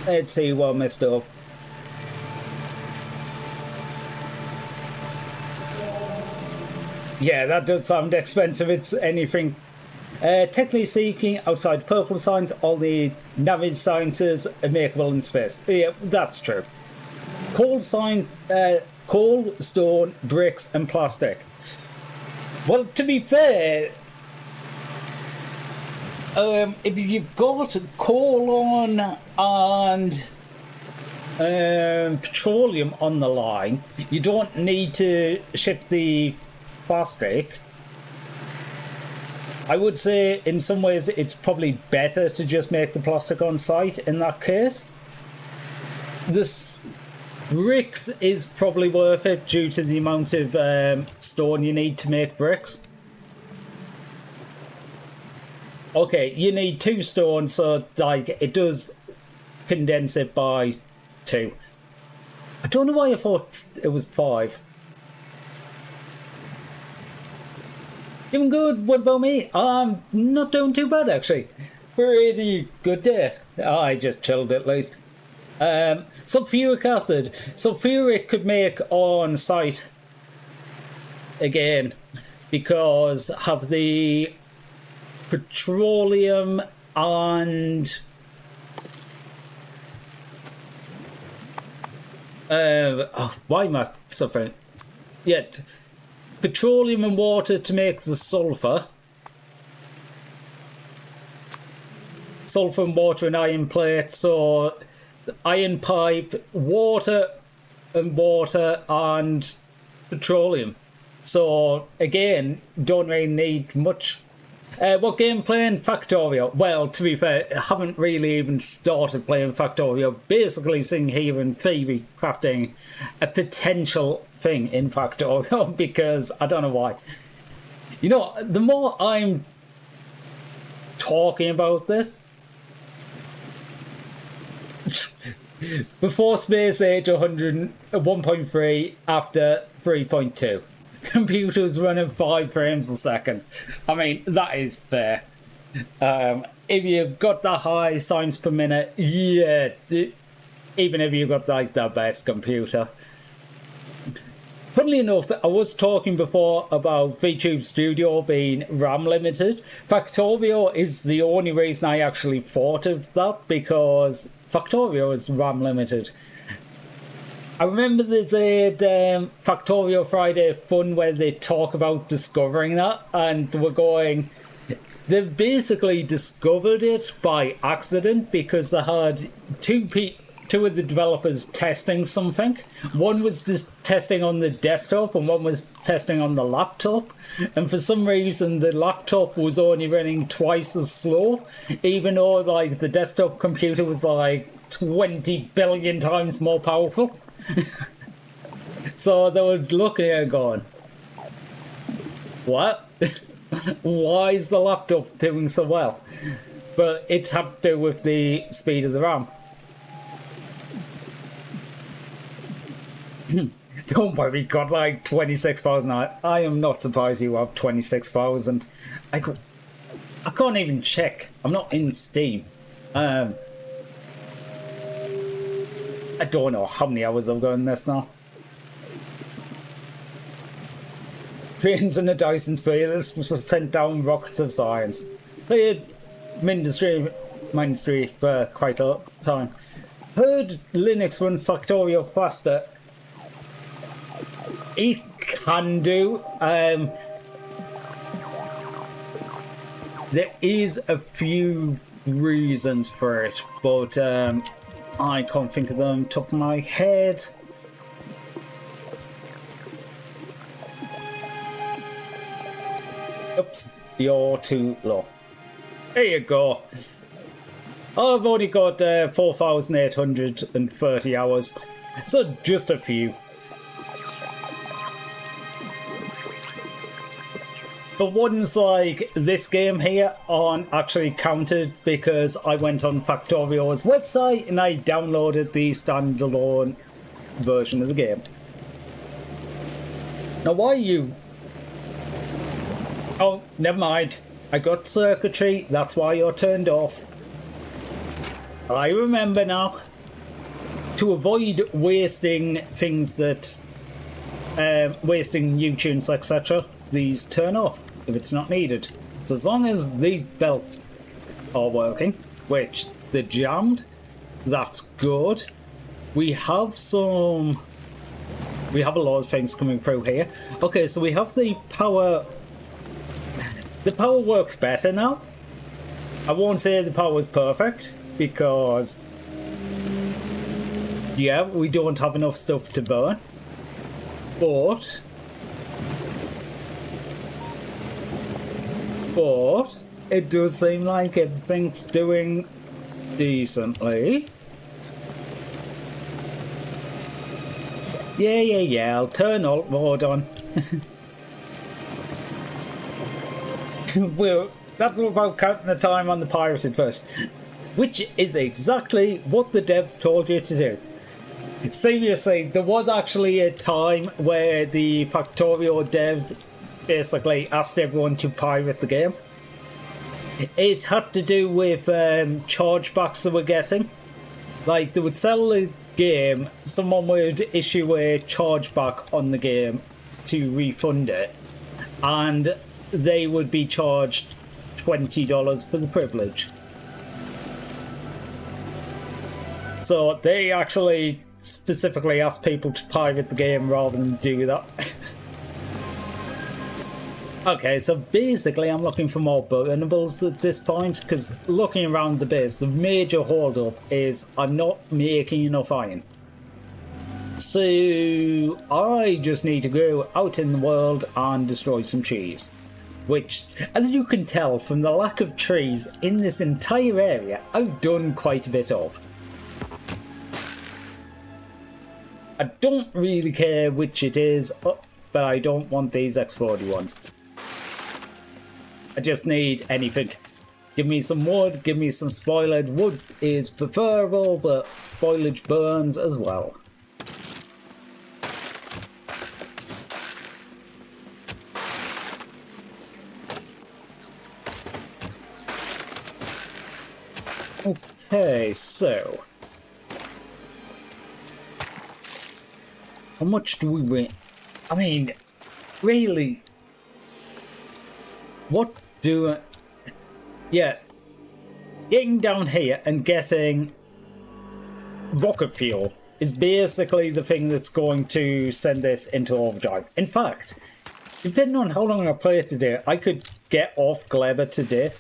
Let's see what I messed up. Yeah, that does sound expensive. It's anything. Technically speaking, outside purple signs, all the navigation sciences are makeable in space. Yeah, that's true. Coal, stone, bricks, and plastic. Well, to be fair, if you've got coal on and petroleum on the line, you don't need to ship the plastic. I would say in some ways it's probably better to just make the plastic on site in that case. This bricks is probably worth it due to the amount of stone you need to make bricks. Okay, you need 2 stone, so like it does condense it by 2. I don't know why I thought it was 5. Doing good. What about me? I'm not doing too bad actually. Pretty good day. I just chilled at least. Sulfuric acid. Sulfuric could make on site again because have the petroleum and why am I suffering? Yet petroleum and water to make the sulfur. Sulfur and water and iron plate, so iron pipe, water and petroleum. So again, don't really need much. What game playing? Factorio. Well, to be fair, I haven't really even started playing Factorio. Basically sitting here in theory crafting a potential thing in Factorio because I don't know why. You know, the more I'm talking about this, before Space Age 1.3, after 3.2. Computers running 5 frames a second. I mean, that is fair. If you've got the high signs per minute, yeah, even if you've got like the best computer. Funnily enough, I was talking before about VTube Studio being RAM limited. Factorio is the only reason I actually thought of that, because Factorio is RAM limited. I remember there's a Factorio Friday Fun where they talk about discovering that, and we're going, they basically discovered it by accident because they had two of the developers testing something. One was just testing on the desktop and one was testing on the laptop. And for some reason, the laptop was only running twice as slow, even though like the desktop computer was like 20 billion times more powerful. So they were looking at it going, what? Why is the laptop doing so well? But it had to do with the speed of the RAM. Don't worry, got like 26,000. I am not surprised you have 26,000. I can't even check. I'm not in Steam. I don't know how many hours I've got in this now. Trains and the Dyson Sphere, this was sent down rockets of science. Played Ministry for quite a long time. Heard Linux runs Factorio faster. It can do. There is a few reasons for it, but I can't think of them top of my head. Oops, you're too low. There you go. I've only got 4,830 hours, so just a few. But ones like this game here aren't actually counted because I went on Factorio's website and I downloaded the standalone version of the game. Now why you... Oh, never mind. I got circuitry, that's why you're turned off. I remember now. To avoid wasting things that... wasting nutrients, etc., these turn off if it's not needed. So as long as these belts are working, which they're jammed, that's good. We have a lot of things coming through here. Okay, so we have the power. The power works better now. I won't say the power is perfect because yeah, we don't have enough stuff to burn, but it does seem like everything's doing decently. Yeah, I'll turn alt mode on. Well, that's all about counting the time on the pirated version, which is exactly what the devs told you to do. Seriously, there was actually a time where the Factorio devs basically asked everyone to pirate the game. It had to do with chargebacks they were getting. Like, they would sell the game, someone would issue a chargeback on the game to refund it, and they would be charged $20 for the privilege. So they actually specifically asked people to pirate the game rather than do that. Okay, so basically I'm looking for more burnables at this point, because looking around the base, the major holdup is I'm not making enough iron. So I just need to go out in the world and destroy some trees. Which, as you can tell from the lack of trees in this entire area, I've done quite a bit of. I don't really care which it is, but I don't want these explodey ones. I just need anything. Give me some wood, give me some spoilage. Wood is preferable, but spoilage burns as well. Okay, so how much do we win? I mean, really, what do I... Yeah, getting down here and getting rocket fuel is basically the thing that's going to send this into overdrive. In fact, depending on how long I play it today, I could get off Gleba today.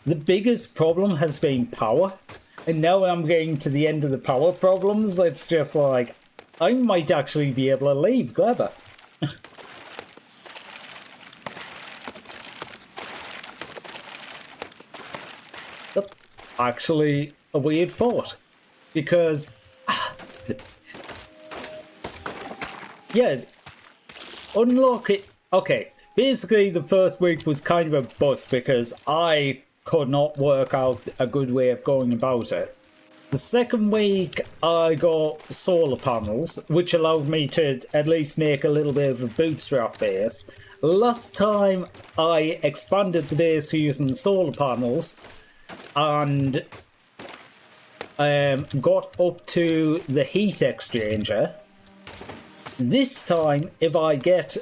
The biggest problem has been power. And now when I'm getting to the end of the power problems, it's just like, I might actually be able to leave Gleba. That's actually a weird thought. Because... yeah. Unlock it. Okay. Basically, the first week was kind of a bust because I could not work out a good way of going about it. The second week, I got solar panels, which allowed me to at least make a little bit of a bootstrap base. Last time, I expanded the base using solar panels and got up to the heat exchanger. This time, if I get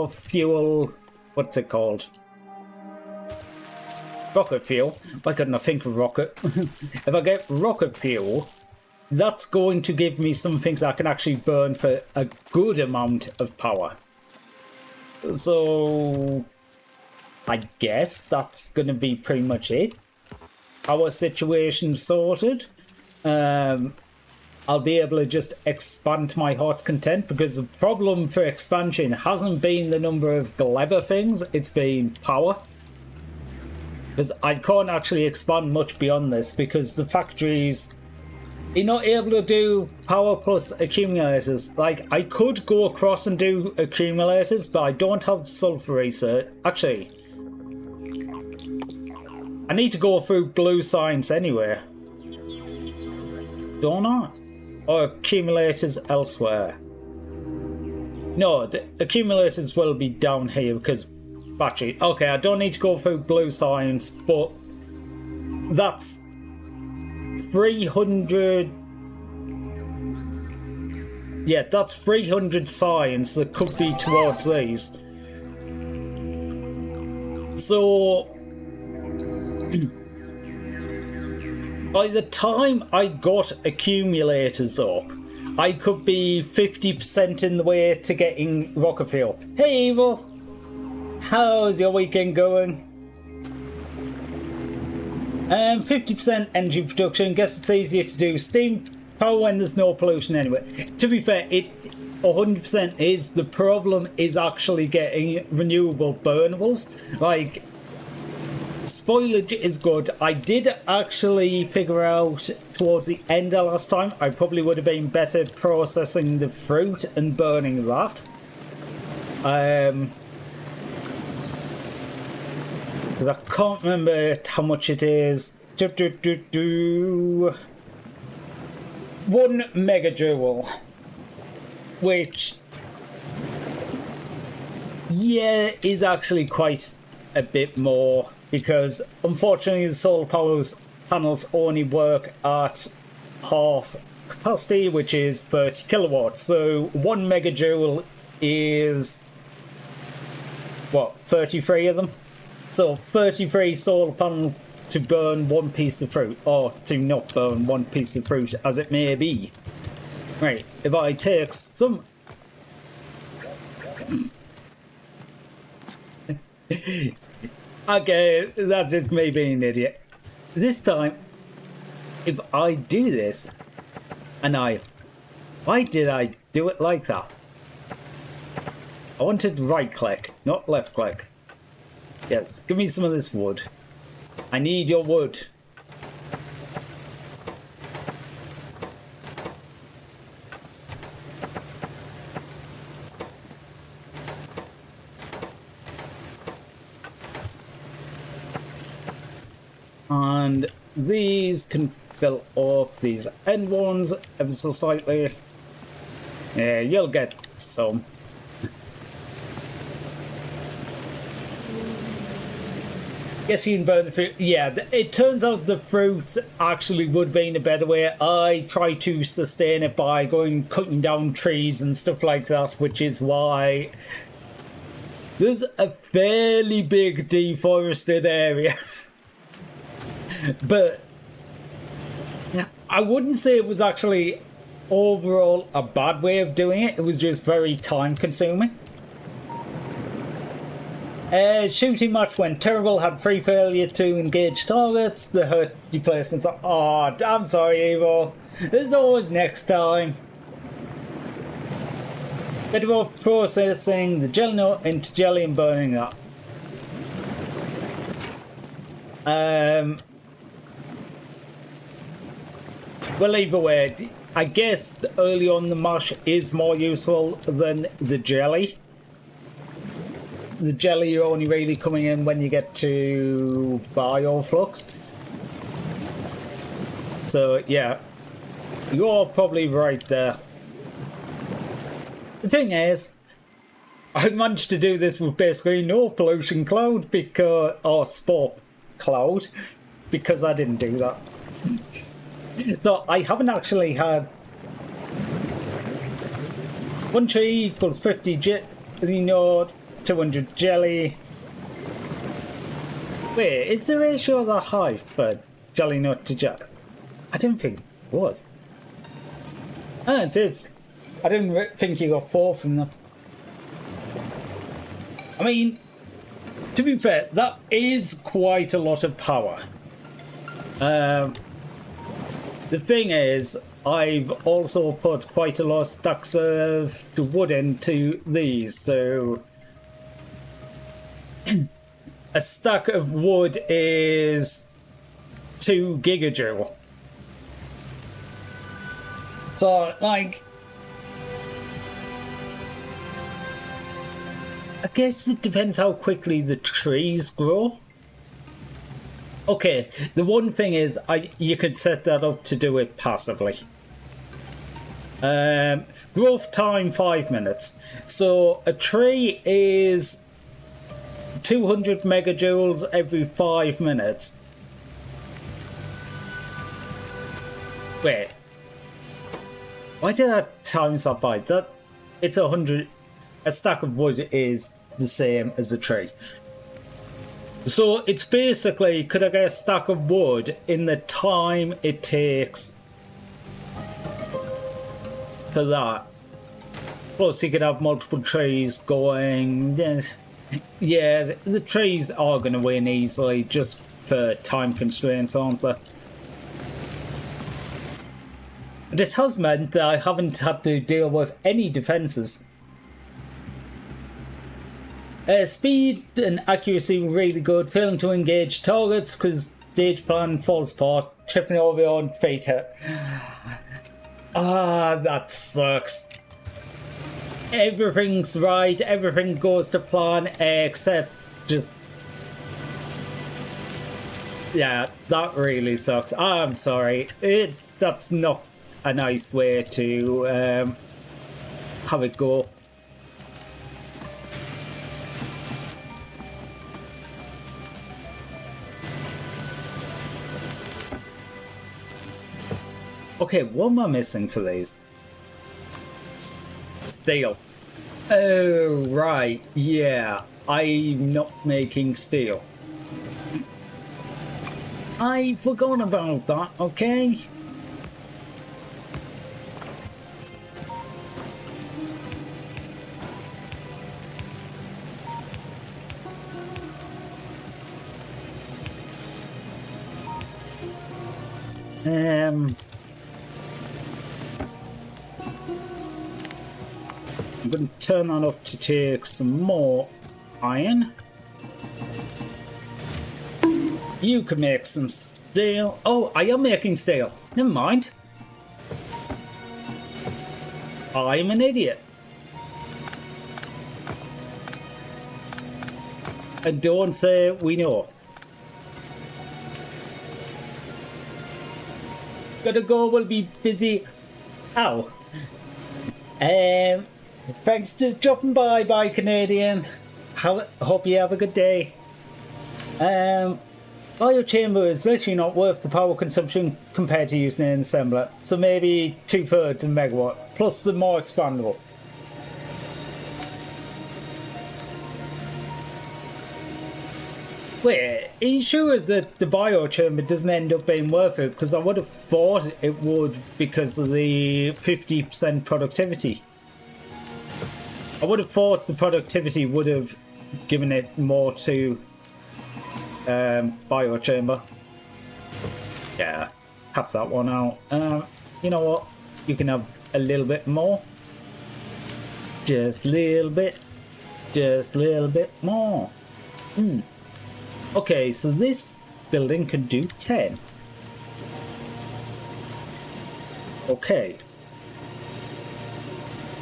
fuel, what's it called? Rocket fuel. Why couldn't I think of rocket? If I get rocket fuel, that's going to give me something that I can actually burn for a good amount of power. So I guess that's going to be pretty much it. Our situation sorted. I'll be able to just expand my heart's content, because the problem for expansion hasn't been the number of Gleba things, it's been power. Because I can't actually expand much beyond this, because the factories, you're not able to do power plus accumulators. Like, I could go across and do accumulators, but I don't have sulfur research. Actually, I need to go through blue science anyway. Don't I? Or accumulators elsewhere? No, the accumulators will be down here because battery. Okay, I don't need to go through blue science, but that's 300. Yeah, that's 300 science that could be towards these. So by the time I got accumulators up, I could be 50% in the way to getting rocket fuel. Hey Evil! How's your weekend going? 50% energy production. Guess it's easier to do steam power when there's no pollution anyway. To be fair, it 100% is. The problem is actually getting renewable burnables. Like, spoilage is good. I did actually figure out towards the end of last time I probably would have been better processing the fruit and burning that. Because I can't remember how much it is. 1 megajoule. Which, yeah, is actually quite a bit more. Because unfortunately the solar panels only work at half capacity, which is 30 kilowatts. So 1 megajoule is, what, 33 of them? So 33 solar panels to burn one piece of fruit, or to not burn one piece of fruit, as it may be. Right, if I take some... Okay, that's just me being an idiot. This time, if I do this, and why did I do it like that? I wanted right click, not left click. Yes, give me some of this wood. I need your wood. And these can fill up these end ones ever so slightly. Yeah, you'll get some. Guess you can burn the fruit. Yeah, it turns out the fruits actually would have been a better way. I try to sustain it by cutting down trees and stuff like that, which is why there's a fairly big deforested area. But I wouldn't say it was actually overall a bad way of doing it. It was just very time consuming. Shooting match went terrible, had 3 failure to engage targets. The hurt replacements are. Oh, I'm sorry, Evo. There's always next time. Better off processing the jelly nut into jelly and burning that. Well, either way, I guess early on the mash is more useful than the jelly. The jelly you're only really coming in when you get to Bioflux. So yeah, you're probably right there. The thing is, I managed to do this with basically no pollution cloud because, or spore cloud, because I didn't do that. So I haven't actually had 1 tree equals 50 jelly node, 200 jelly. Wait, is the ratio that high for jelly nut to jelly? I didn't think it was. Ah, it is. I didn't think you got 4 from them. I mean, to be fair, that is quite a lot of power. The thing is, I've also put quite a lot of stacks of the wood into these, so a stack of wood is 2 gigajoule. So, like, I guess it depends how quickly the trees grow. Okay, the one thing is, you could set that up to do it passively. Growth time 5 minutes. So a tree is 200 megajoules every 5 minutes. Wait, why did I times that by that? It's 100. A stack of wood is the same as a tree. So it's basically, could I get a stack of wood in the time it takes for that? Plus you could have multiple trees going. Yeah, the trees are going to win easily just for time constraints, aren't they? But it has meant that I haven't had to deal with any defences. Speed and accuracy were really good. Failing to engage targets because stage plan falls apart. Tripping over your own feet. Ah, that sucks. Everything's right. Everything goes to plan except just... Yeah, that really sucks. I'm sorry. That's not a nice way to have it go. Okay, what am I missing for these? Steel. Oh, right. Yeah, I'm not making steel. I forgot about that, okay? I'm going to turn that off to take some more iron. You can make some steel. Oh, I am making steel. Never mind. I'm an idiot. And don't say we know. Gotta go, we'll be busy. Ow. Thanks for dropping by Canadian. Hope you have a good day. Biochamber is literally not worth the power consumption compared to using an assembler. So maybe 2/3 of megawatt, plus the more expandable. Wait, are you sure that the biochamber doesn't end up being worth it? Because I would have thought it would because of the 50% productivity. I would have thought the productivity would have giving it more to biochamber. Yeah, cap that one out. You know what? You can have a little bit more. Just a little bit. Just a little bit more. Okay, so this building can do 10. Okay.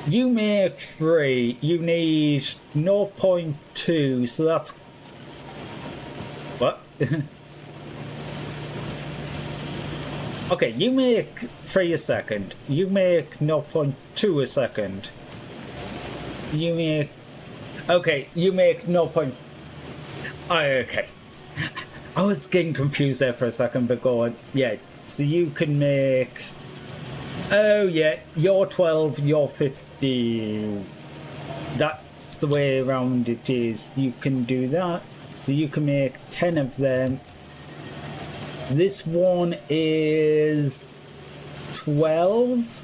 You make 3. You need 0.2, so that's... What? Okay, you make 3 a second. You make 0.2 a second. You make... Okay, you make 0. Okay. I was getting confused there for a second, but go on. Yeah, so you can make... Oh, yeah, you're 12, you're 50. That's the way around it is. You can do that. So you can make 10 of them. This one is 12.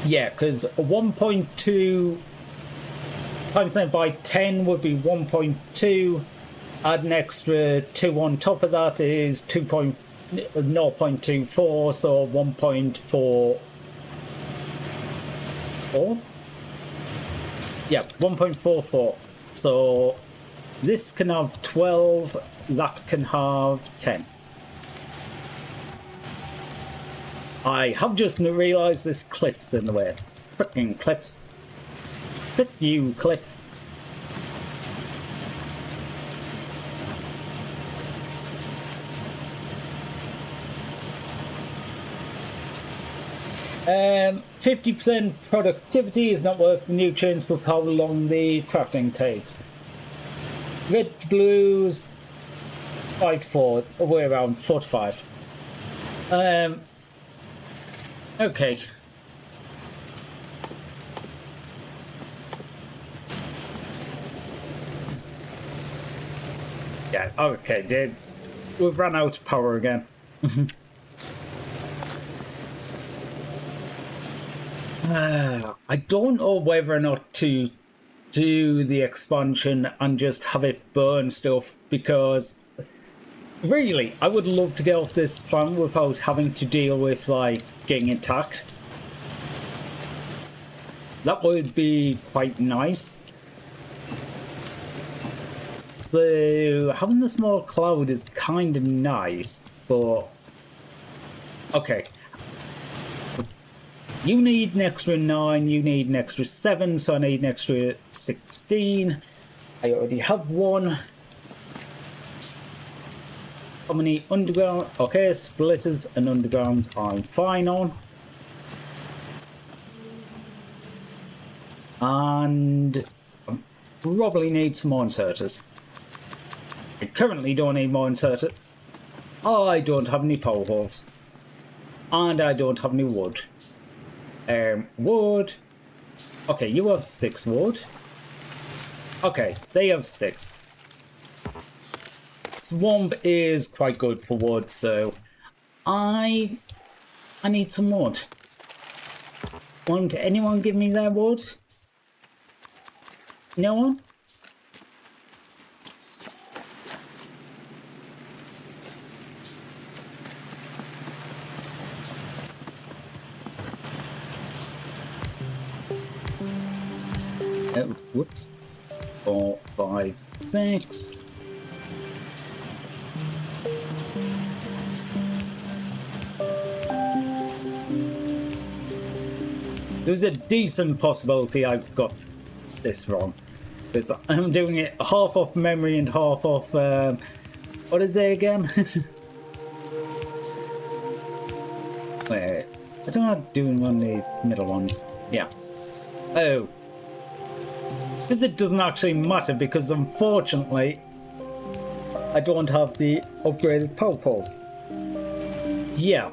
Yeah, because 1.2 times that by 10 would be 1.2. Add an extra 2 on top of that is 0.24, so 1.44. Yeah, 1.44. So this can have 12, that can have 10. I have just realised this cliff's in the way. Frickin' cliffs. Frick you, cliff. Um, 50% productivity is not worth the nutrients with how long the crafting takes. Red blues 5 to 4, way around 4 to 5. Okay. Yeah, okay, dude. We've run out of power again. I don't know whether or not to do the expansion and just have it burn stuff, because really, I would love to get off this planet without having to deal with, like, getting attacked. That would be quite nice. So, having the small cloud is kind of nice, but... Okay. You need an extra 9, you need an extra 7, so I need an extra 16. I already have 1. How many underground? Okay, splitters and undergrounds I'm fine on. And I probably need some more inserters. I currently don't need more inserters. I don't have any power holes. And I don't have any wood. Wood. Okay, you have 6 wood. Okay, they have 6. Swamp is quite good for wood, so I need some wood. Won't anyone give me their wood? No one? Oh, whoops. 4, 5, 6. There's a decent possibility I've got this wrong, because I'm doing it half off memory and half off, what is it again? Wait, I don't know, doing one of the middle ones. Yeah. Oh. Because it doesn't actually matter, because unfortunately I don't have the upgraded power poles. Yeah.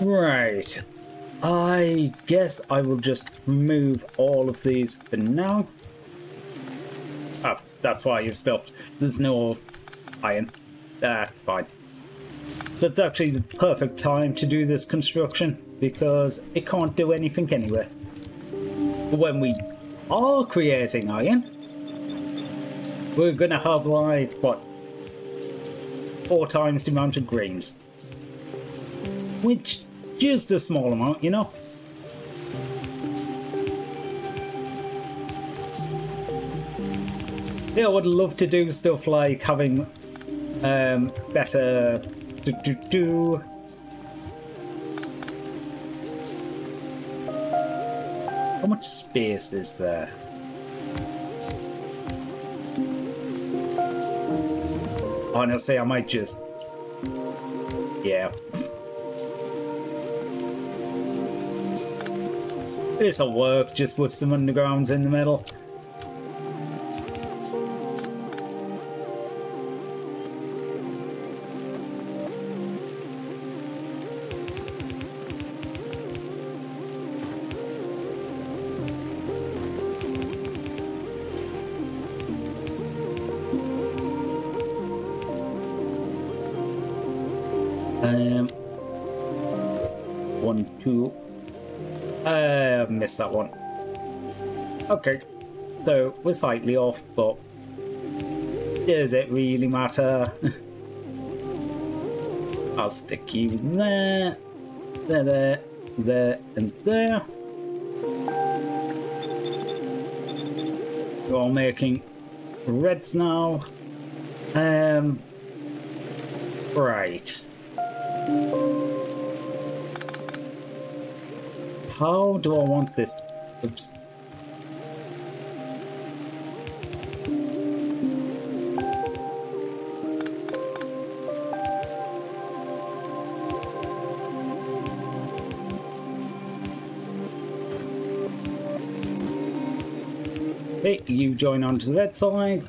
Right. I guess I will just remove all of these for now. that's why you've stopped. There's no iron. That's fine. So it's actually the perfect time to do this construction because it can't do anything anyway. But when we are creating iron, we're gonna have like, what, 4 times the amount of greens. Which, just a small amount, you know? Yeah, I would love to do stuff like having better How much space is there? Honestly, I might just... Yeah. This'll work, just with some undergrounds in the middle. One, two. Missed that one. Okay, so we're slightly off, but does it really matter? I'll stick you there, there, and there. We're all making reds now. Right. How do I want this? Oops. Hey, you join onto the red side.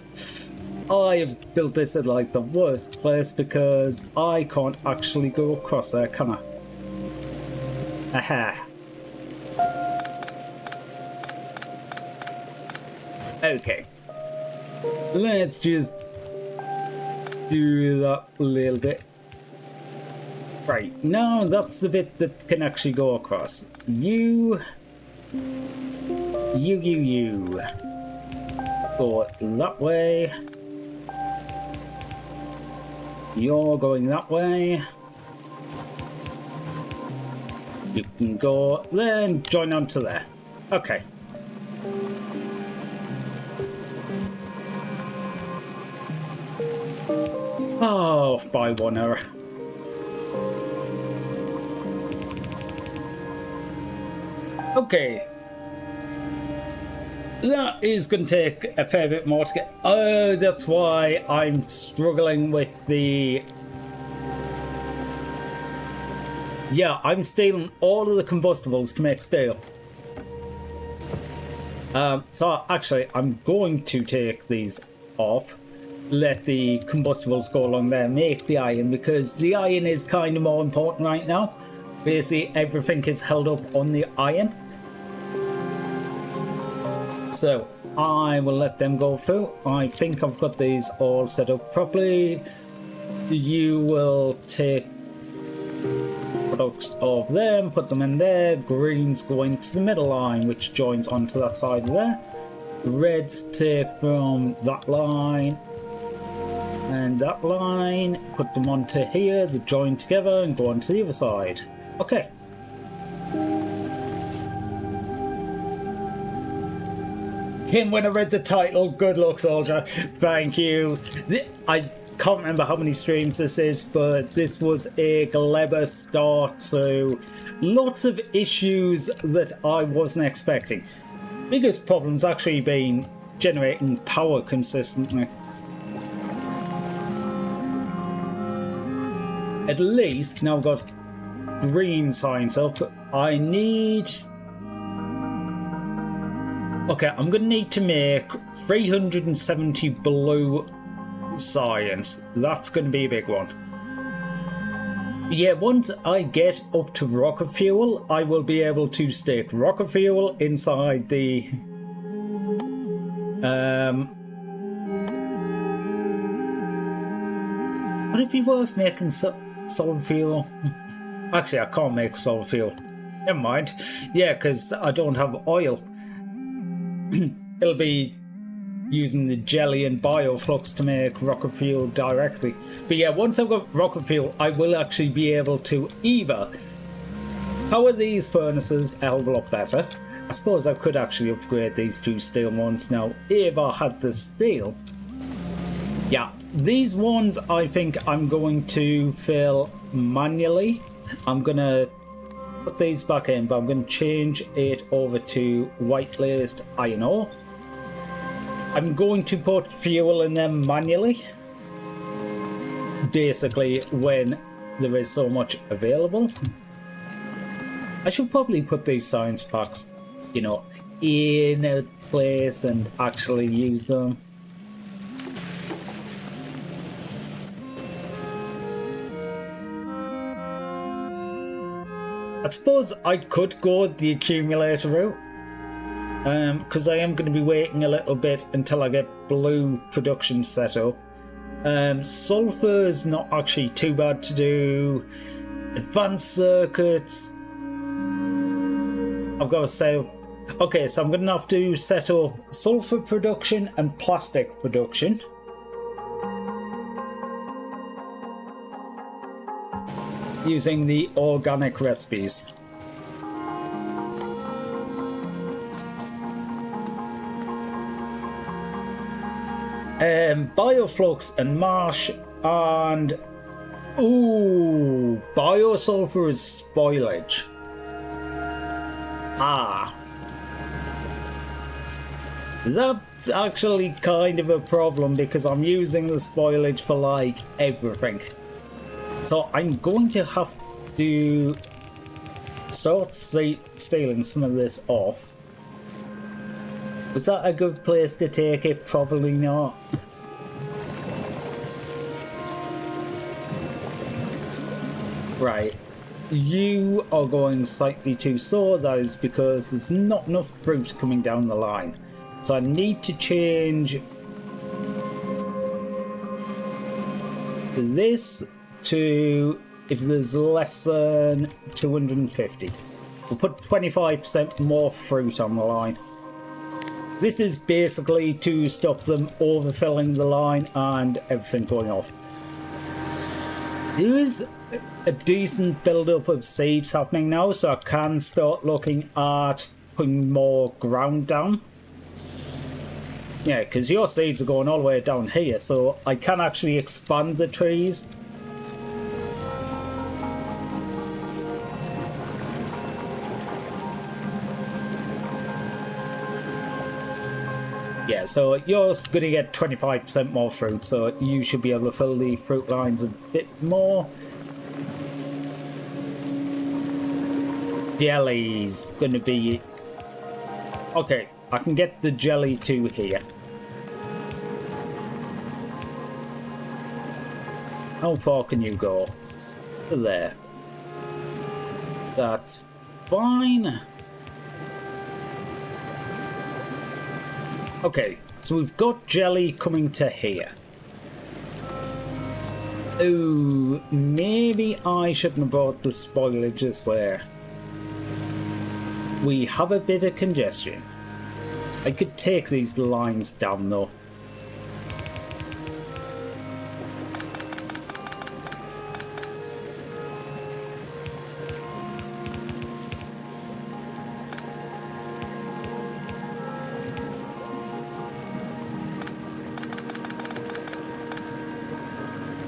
I have built this at like the worst place because I can't actually go across there, can I? Aha. Okay. Let's just do that a little bit. Right, now that's the bit that can actually go across. You. Go that way. You're going that way. You can go there and join onto there. Okay. Oh, off by 1 error. Okay. That is going to take a fair bit more to get... Oh, that's why I'm struggling with the... Yeah, I'm stealing all of the combustibles to make steel. So actually, I'm going to take these off. Let the combustibles go along there, make the iron, because the iron is kind of more important right now. Basically, everything is held up on the iron. So, I will let them go through. I think I've got these all set up properly. You will take products of them, put them in there. Greens go into the middle line, which joins onto that side there. Reds take from that line and that line, put them onto here, they join together and go onto the other side. Okay. Him when I read the title, good luck soldier, thank you. I can't remember how many streams this is, but this was a Gleba start, so lots of issues that I wasn't expecting. Biggest problem's actually been generating power consistently. At least now I've got green signs up. I need... Okay, I'm going to need to make 370 blue science. That's going to be a big one. Yeah, once I get up to rocket fuel, I will be able to stick rocket fuel inside the Would it be worth making solid fuel? Actually, I can't make solid fuel. Never mind. Yeah, because I don't have oil. It'll be using the jelly and bioflux to make rocket fuel directly. But yeah, once I've got rocket fuel, I will actually be able to either power these furnaces a hell of a lot better. I suppose I could actually upgrade these 2 steel ones now if I had the steel. Yeah, these ones I think I'm going to fill manually. I'm going to put these back in, but I'm going to change it over to white glazed iron ore. I'm going to put fuel in them manually, basically when there is so much available. I should probably put these science packs, you know, in a place and actually use them. I suppose I could go the accumulator route. Because I am going to be waiting a little bit until I get blue production set up. Sulfur is not actually too bad to do. Advanced circuits, I've got to say, okay, so I'm going to have to set up sulfur production and plastic production. Using the organic recipes. Bioflux and marsh and biosulfur is spoilage. That's actually kind of a problem because I'm using the spoilage for like everything. So I'm going to have to start stealing some of this off. Was that a good place to take it? Probably not. Right. You are going slightly too slow. That is because there's not enough fruit coming down the line. So I need to change this to if there's less than 250. We'll put 25% more fruit on the line. This is basically to stop them overfilling the line and everything going off. There is a decent build-up of seeds happening now, so I can start looking at putting more ground down. Yeah, because your seeds are going all the way down here, so I can actually expand the trees. Yeah, so you're going to get 25% more fruit, so you should be able to fill the fruit lines a bit more. Jelly's going to be... Okay, I can get the jelly to here. How far can you go? There. That's fine. Okay, so we've got jelly coming to here. Oh, maybe I shouldn't have brought the spoilage this way. We have a bit of congestion. I could take these lines down though.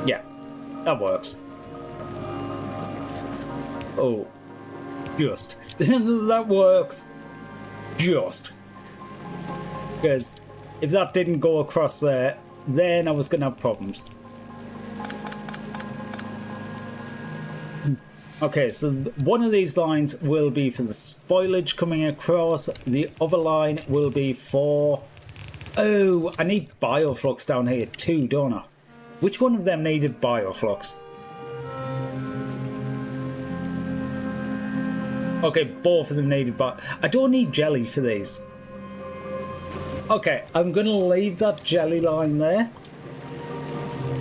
Yeah, that works. Oh, just. That works. Just. Because if that didn't go across there, then I was going to have problems. Okay, so one of these lines will be for the spoilage coming across. The other line will be for... Oh, I need bioflux down here too, don't I? Which one of them needed bioflux? Okay, both of them needed I don't need jelly for these. Okay, I'm going to leave that jelly line there.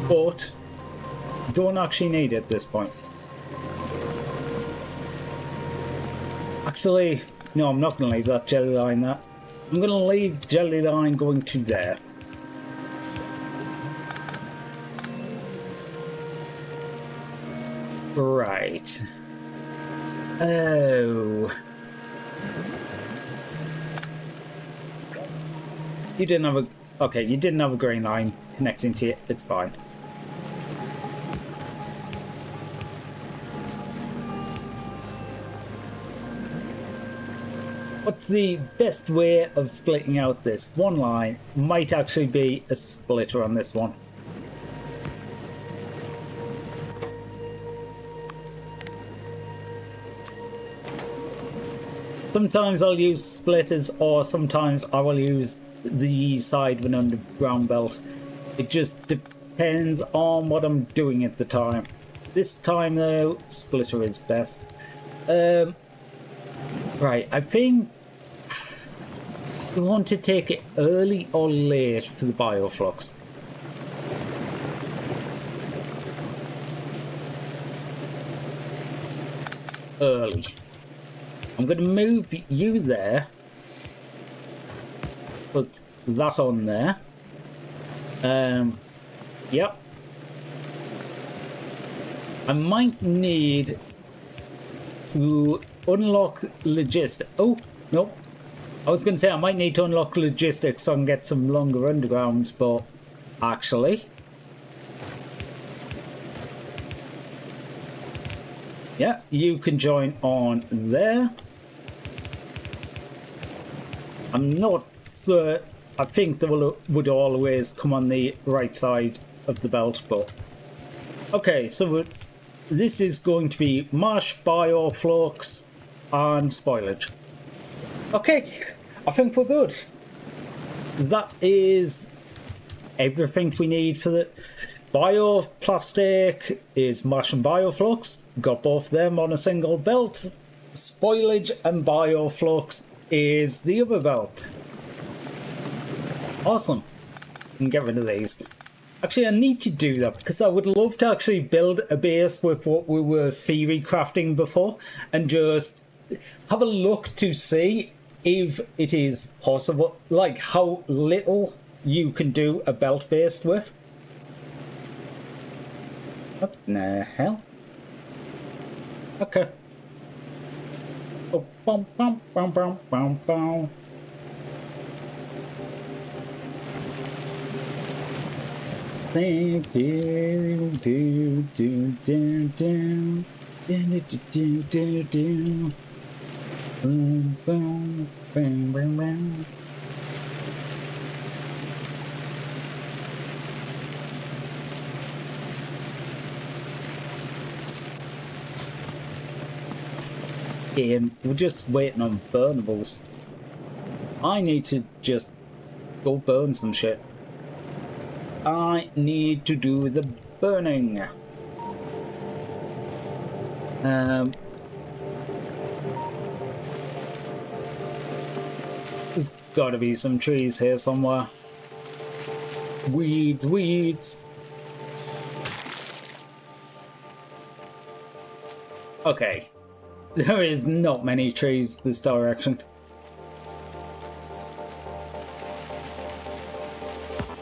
But don't actually need it at this point. Actually, no, I'm not going to leave that jelly line there. I'm going to leave jelly line going to there. Right. Oh. You didn't have a... Okay, you didn't have a green line connecting to it. It's fine. What's the best way of splitting out this? One line might actually be a splitter on this one. Sometimes I'll use splitters, or sometimes I will use the side of an underground belt. It just depends on what I'm doing at the time. This time though, splitter is best. Right, I think we want to take it early or late for the bioflux. Early. I'm going to move you there. Put that on there. Yep. I might need to unlock logistics. Oh, no. I was going to say I might need to unlock logistics so I can get some longer undergrounds, but actually... Yeah, you can join on there. I'm not certain. I think they would always come on the right side of the belt, but... Okay, so this is going to be marsh, bioflux, and spoilage. Okay, I think we're good. That is everything we need for the... Bioplastic is marsh and bioflux. Got both of them on a single belt. Spoilage and bioflux is the other belt. Awesome. I can get rid of these. Actually, I need to do that because I would love to actually build a base with what we were theory crafting before and just have a look to see if it is possible, like how little you can do a belt based with. What the hell? Okay. Oh, bum, bum, bum, bum, bum, bum. Do do do do do do do do do do. Boom boom bam bam bam. We're just waiting on burnables. I need to just go burn some shit. I need to do the burning. There's gotta be some trees here somewhere. Weeds, weeds. Okay. There is not many trees this direction.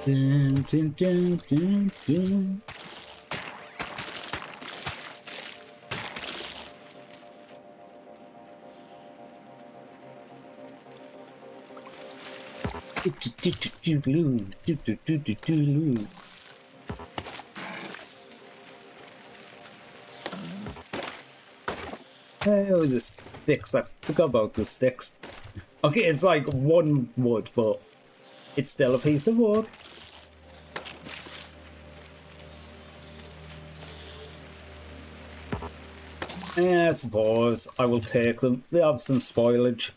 Dun, dun, dun, dun, dun. Oh, the sticks. I forgot about the sticks. Okay, it's like one wood, but it's still a piece of wood. I suppose I will take them. They have some spoilage.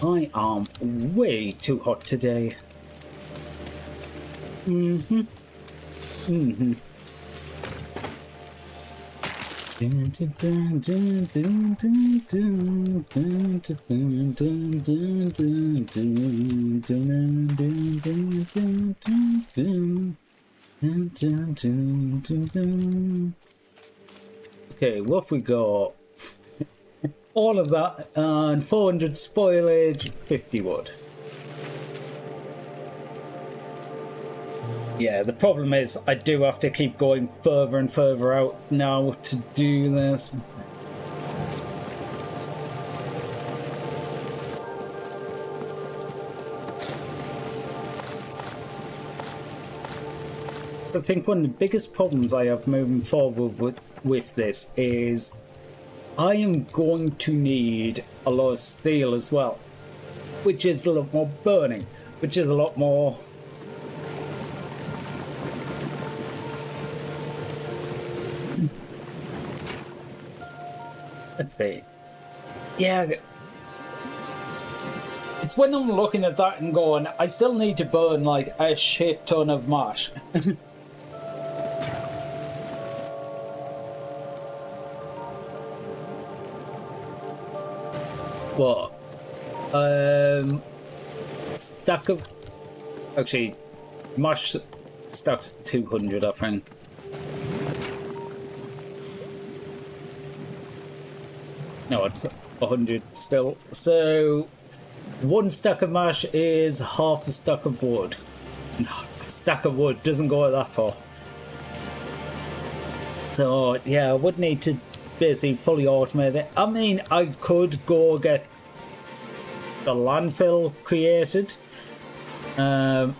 I am way too hot today. Okay, what have we got? All of that and 400 spoilage, 50 wood. Yeah, the problem is I do have to keep going further and further out now to do this. I think one of the biggest problems I have moving forward with this is I am going to need a lot of steel as well, which is a lot more burning, which is a lot more... Let's see. Yeah. It's when I'm looking at that and going, I still need to burn like a shit ton of mash. What? Stack of... Actually, mash stacks 200, I think. No, it's 100 still. So, one stack of mash is half a stack of wood. No, a stack of wood doesn't go that far. So, yeah, I would need to basically fully automate it. I mean, I could go get the landfill created. You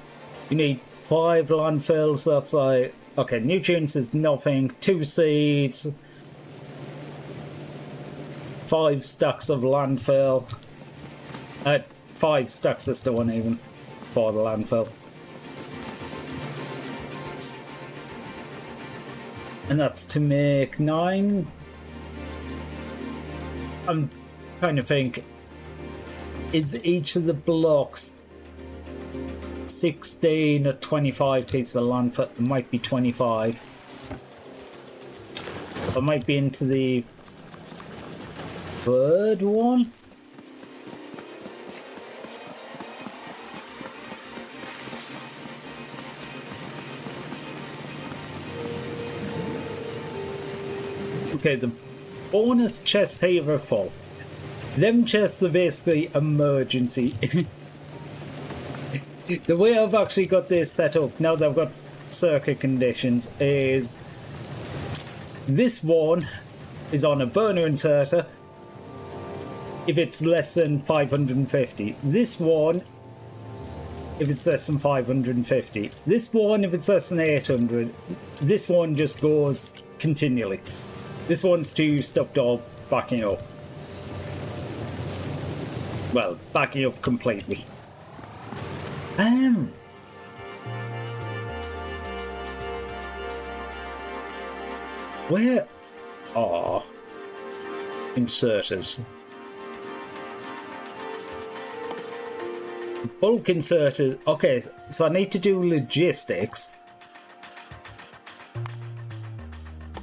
need 5 landfills. That's like, okay, nutrients is nothing. 2 seeds. 5 stacks of landfill. 5 stacks is the one even for the landfill. And that's to make 9. I'm trying to think, is each of the blocks 16 or 25 pieces of landfill? It might be 25. I might be into the 3rd one. Okay, the bonus chests here are full. Them chests are basically emergency. The way I've actually got this set up, now that I've got circuit conditions, is this one is on a burner inserter if it's less than 550. This one, if it's less than 550. This one, if it's less than 800. This one just goes continually. This one's to stop dog backing up. Well, backing up completely. Where are inserters? Bulk inserters. Okay, so I need to do logistics.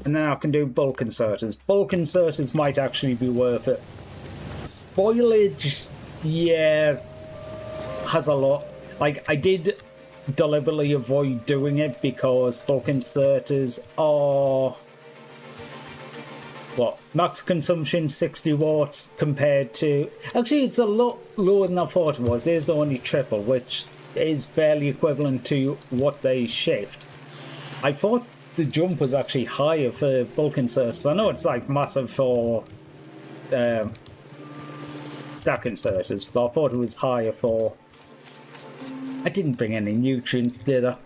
And then I can do bulk inserters. Bulk inserters might actually be worth it. Spoilage, yeah, has a lot. Like, I did deliberately avoid doing it because bulk inserters are... What? Max consumption 60 watts compared to... Actually, it's a lot lower than I thought it was. It is only triple, which is fairly equivalent to what they shift. I thought the jump was actually higher for bulk inserters. I know it's like massive for stack inserters, but I thought it was higher for... I didn't bring any nutrients, did I?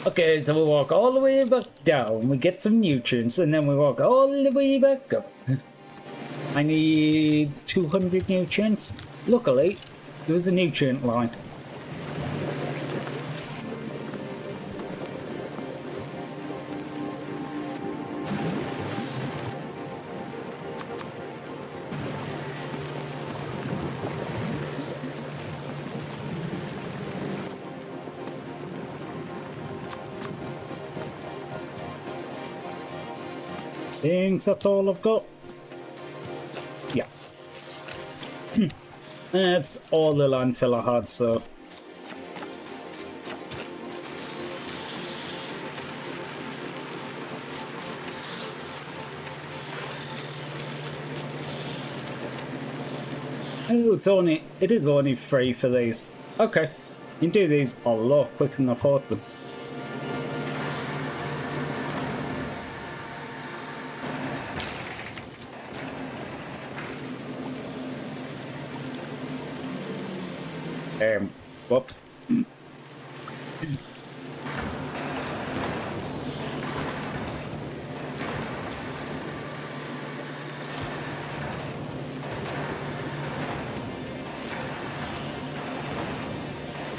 Okay, so we walk all the way back down, we get some nutrients, and then we walk all the way back up. I need 200 nutrients. Luckily, there was a nutrient line. think that's all I've got. Yeah. That's all the landfill I had, so... Oh, it is only 3 for these. Okay. You can do these a lot quicker than I thought them. Whoops.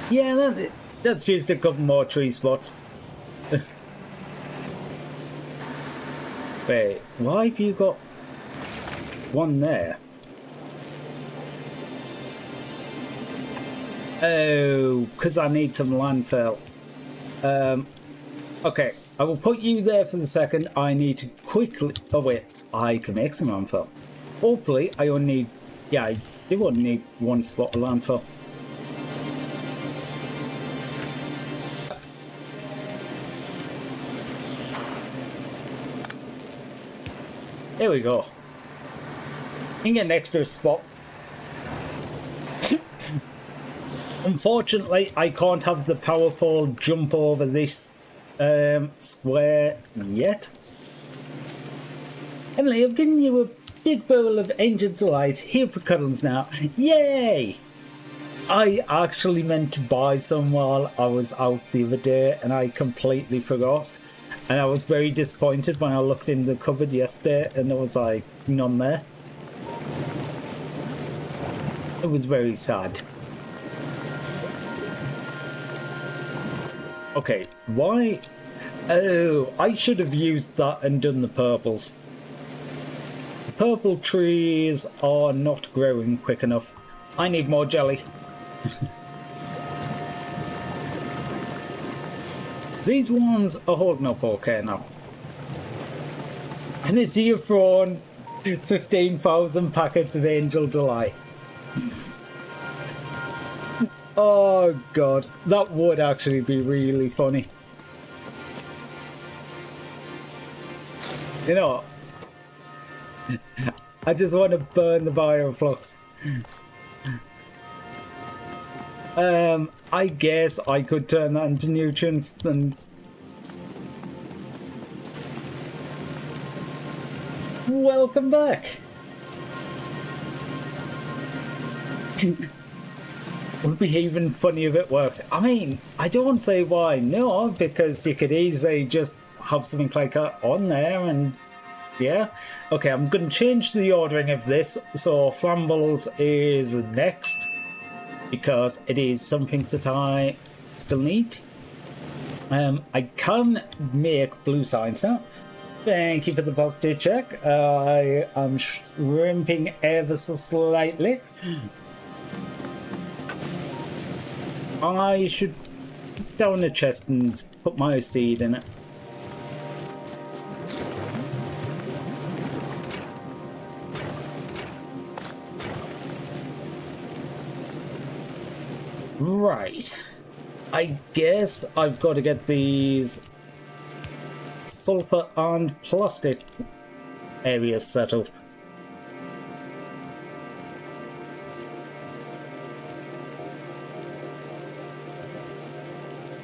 Yeah, that's just a couple more tree spots. Wait, why have you got one there? Oh, because I need some landfill. Okay, I will put you there for the second. I need to quickly... Oh, wait, I can make some landfill. Hopefully, I only need... Yeah, I do only need 1 spot of landfill. There we go. You can get an extra spot. Unfortunately, I can't have the power pole jump over this square yet. Emily, I've given you a big bowl of Angel Delight here for cuddles now. Yay! I actually meant to buy some while I was out the other day and I completely forgot. And I was very disappointed when I looked in the cupboard yesterday and there was like none there. It was very sad. Okay, why? Oh, I should have used that and done the purples. The purple trees are not growing quick enough. I need more jelly. These ones are holding up okay now. And it's you've thrown 15,000 packets of Angel Delight. Oh god, that would actually be really funny. You know, I just want to burn the bioflux. I guess I could turn that into nutrients and... Welcome back! Would be even funny if it worked. I mean, I don't say why no, because you could easily just have something like that on there and... Yeah. Okay, I'm going to change the ordering of this, so Flambles is next. Because it is something that I still need. I can make blue signs now. Thank you for the positive check. I am shrimping ever so slightly. I should put down a chest and put my seed in it. Right, I guess I've got to get these sulfur and plastic areas settled.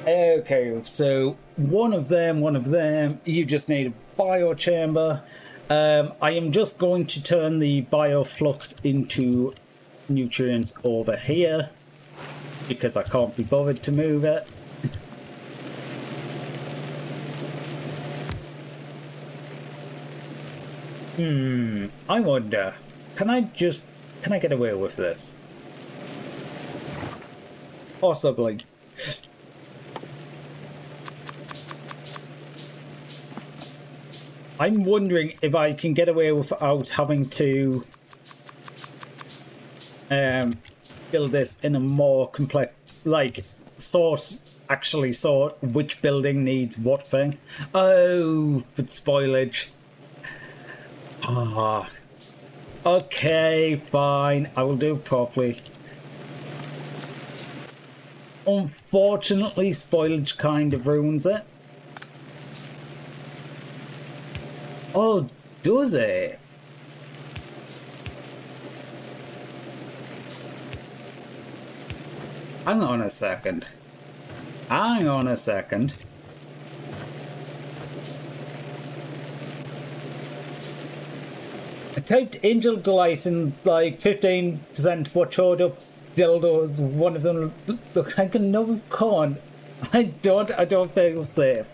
Okay, so one of them, you just need a biochamber. I am just going to turn the bioflux into nutrients over here. Because I can't be bothered to move it. I wonder, can I get away with this? Possibly. I'm wondering if I can get away without having to build this in a more complex, like, actually sort which building needs what thing. Oh, but spoilage. Ah. Okay, fine. I will do it properly. Unfortunately, spoilage kind of ruins it. Oh, does it? Hang on a second. Hang on a second. I typed Angel Delight and like 15% what showed up dildos. One of them looked like another corn. I don't feel safe.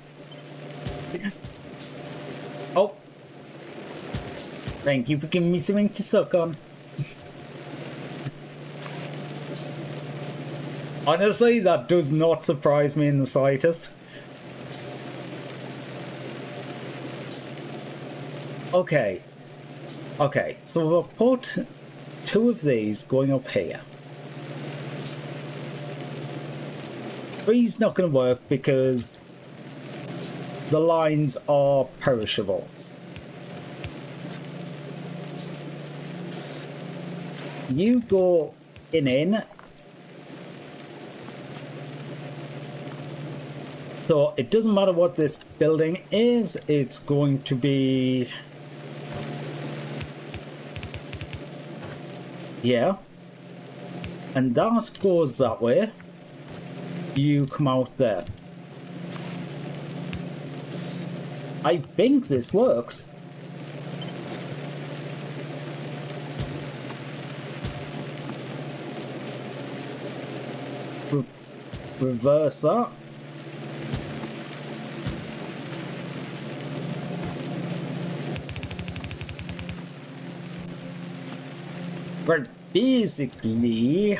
Oh. Thank you for giving me something to suck on. Honestly, that does not surprise me in the slightest. Okay. Okay, so we'll put 2 of these going up here. 3's not going to work because the lines are perishable. You go in. So it doesn't matter what this building is, it's going to be... Yeah. And that goes that way. You come out there. I think this works. Reverse that. But basically,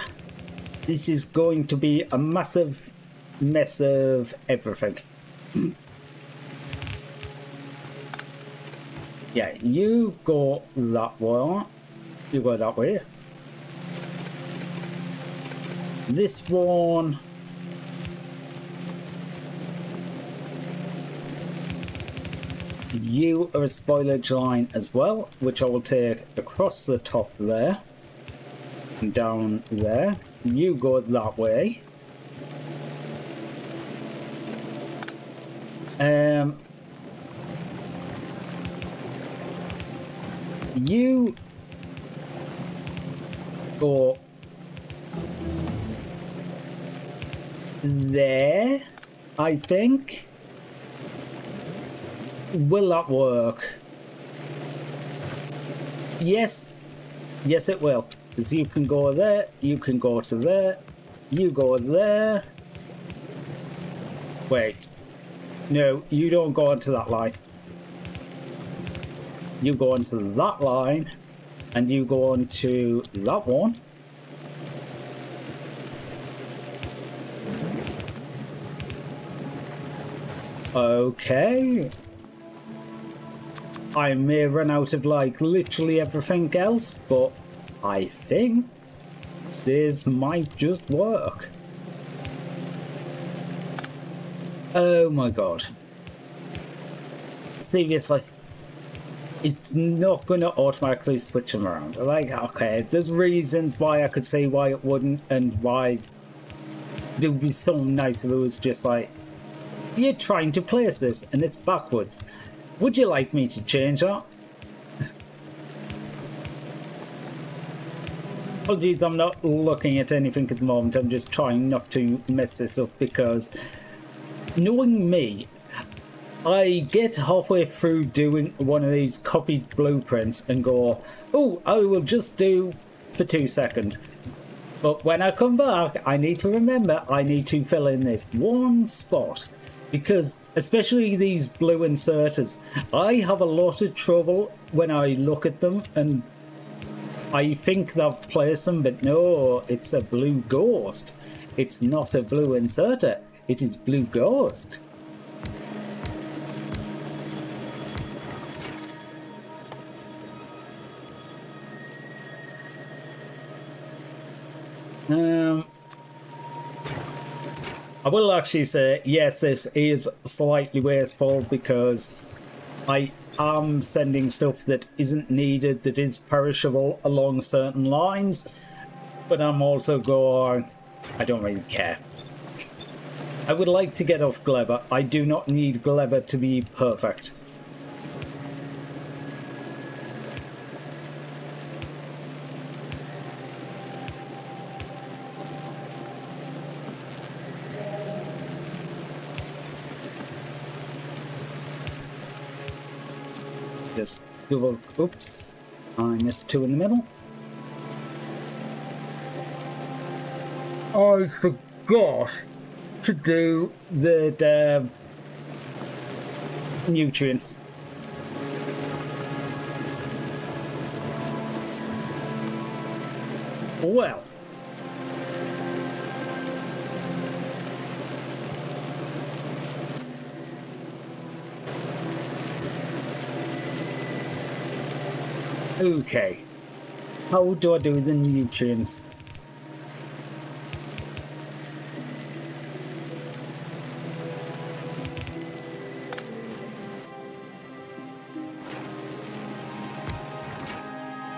this is going to be a massive mess of everything. Yeah, you go that way. You go that way. This one... You are a spoilage line as well, which I will take across the top there. And down there. You go that way. You go there, I think. Will that work? Yes. Yes, it will. Because you can go there, you can go to there, you go there. Wait. No, you don't go onto that line. You go onto that line, and you go onto that one. Okay. I may run out of, like, literally everything else, but I think this might just work. Oh my god. Seriously. It's not going to automatically switch them around. Like, okay, there's reasons why I could see why it wouldn't, and why it would be so nice if it was just like, you're trying to place this and it's backwards. Would you like me to change that? Apologies, I'm not looking at anything at the moment. I'm just trying not to mess this up because, knowing me, I get halfway through doing one of these copied blueprints and go, oh, I will just do for 2 seconds. But when I come back, I need to remember I need to fill in this one spot. Because, especially these blue inserters, I have a lot of trouble when I look at them and I think they've placed them, but no, it's a blue ghost. It's not a blue inserter, it is blue ghost. I will actually say, yes, this is slightly wasteful because I am sending stuff that isn't needed, that is perishable along certain lines, but I'm also going, I don't really care. I would like to get off Gleba. I do not need Gleba to be perfect. Just double, oops, I missed 2 in the middle. I forgot to do the nutrients. Well. Okay. How do I do the nutrients?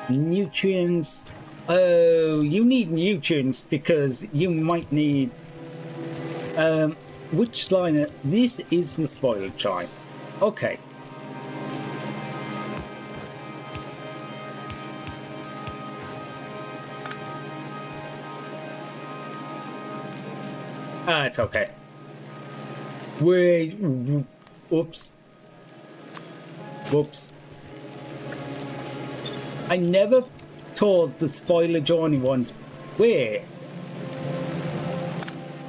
Nutrients. Oh, you need nutrients because you might need. Which line? This is the spoilage line. Okay. Ah, it's okay. Wait. Whoops. Whoops. I never told the spoilage only ones. Wait.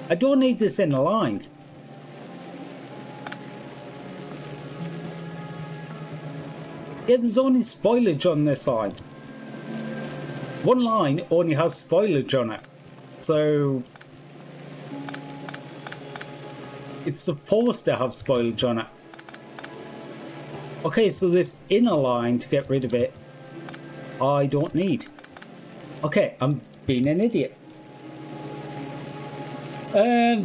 I don't need this in a line. Yeah, there's only spoilage on this line. One line only has spoilage on it. So it's supposed to have spoilage on it. Okay, so this inner line, to get rid of it, I don't need. Okay, I'm being an idiot. And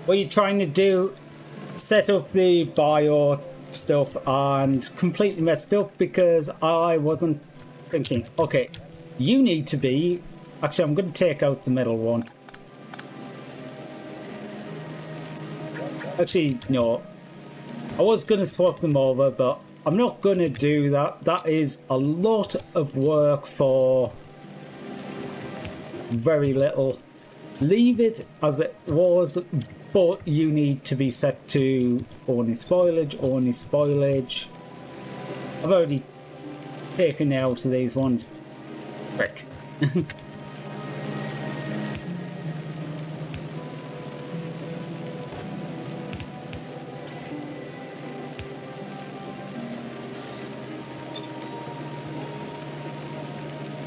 what you're trying to do, set up the bio stuff and completely messed up because I wasn't thinking. Okay, you need to be... Actually, I'm going to take out the middle one. Actually, no. I was going to swap them over, but I'm not going to do that. That is a lot of work for very little. Leave it as it was, but you need to be set to only spoilage, only spoilage. I've already taken out these ones. Frick.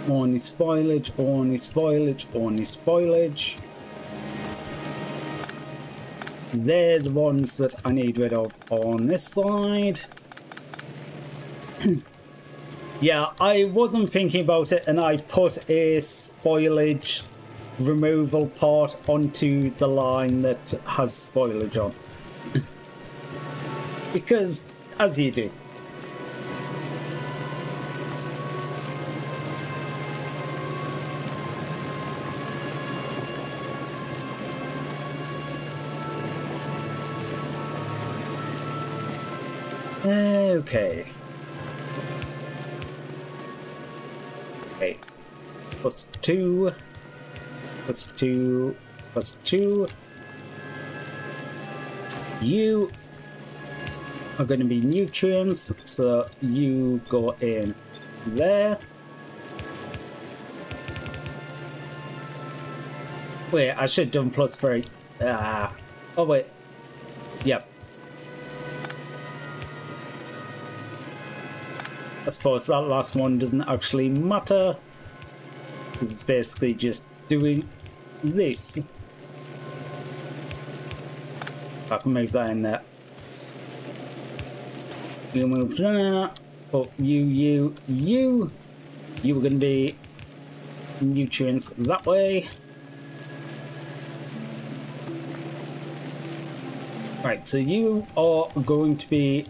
Only spoilage, only spoilage, only spoilage. They're the ones that I need rid of on this side. Yeah, I wasn't thinking about it and I put a spoilage removal part onto the line that has spoilage on. Because, as you do. Okay. Okay. Plus 2. Plus 2. Plus 2. You are going to be nutrients, so you go in there. Wait, I should have done plus 3. Oh, wait. Yep. I suppose that last one doesn't actually matter, because it's basically just doing this. I can move that in there. You move that. Oh, you were going to be nutrients that way. Right, so you are going to be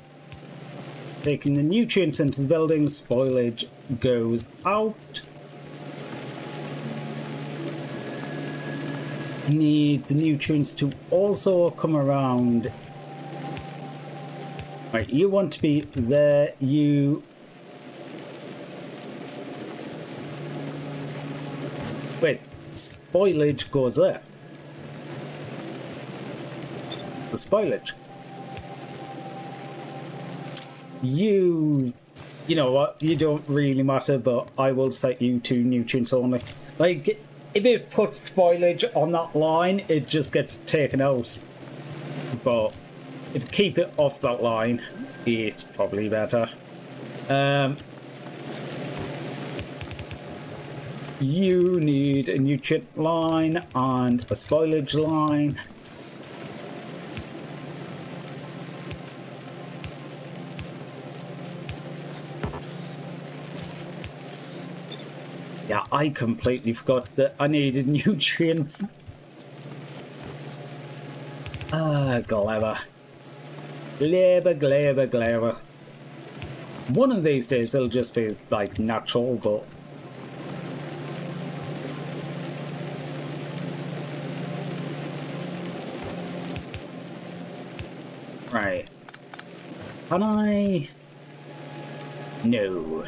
taking the nutrients into the building, spoilage goes out. Need the nutrients to also come around. Right, you want to be there, you... Wait, spoilage goes there. The spoilage. You know what, you don't really matter, but I will set you to nutrients only. Like, if it puts spoilage on that line, it just gets taken out. But if you keep it off that line, it's probably better. You need a nutrient line and a spoilage line. Yeah, I completely forgot that I needed nutrients. Gleba. Gleba. One of these days it'll just be like natural, but... Right. Can I... No.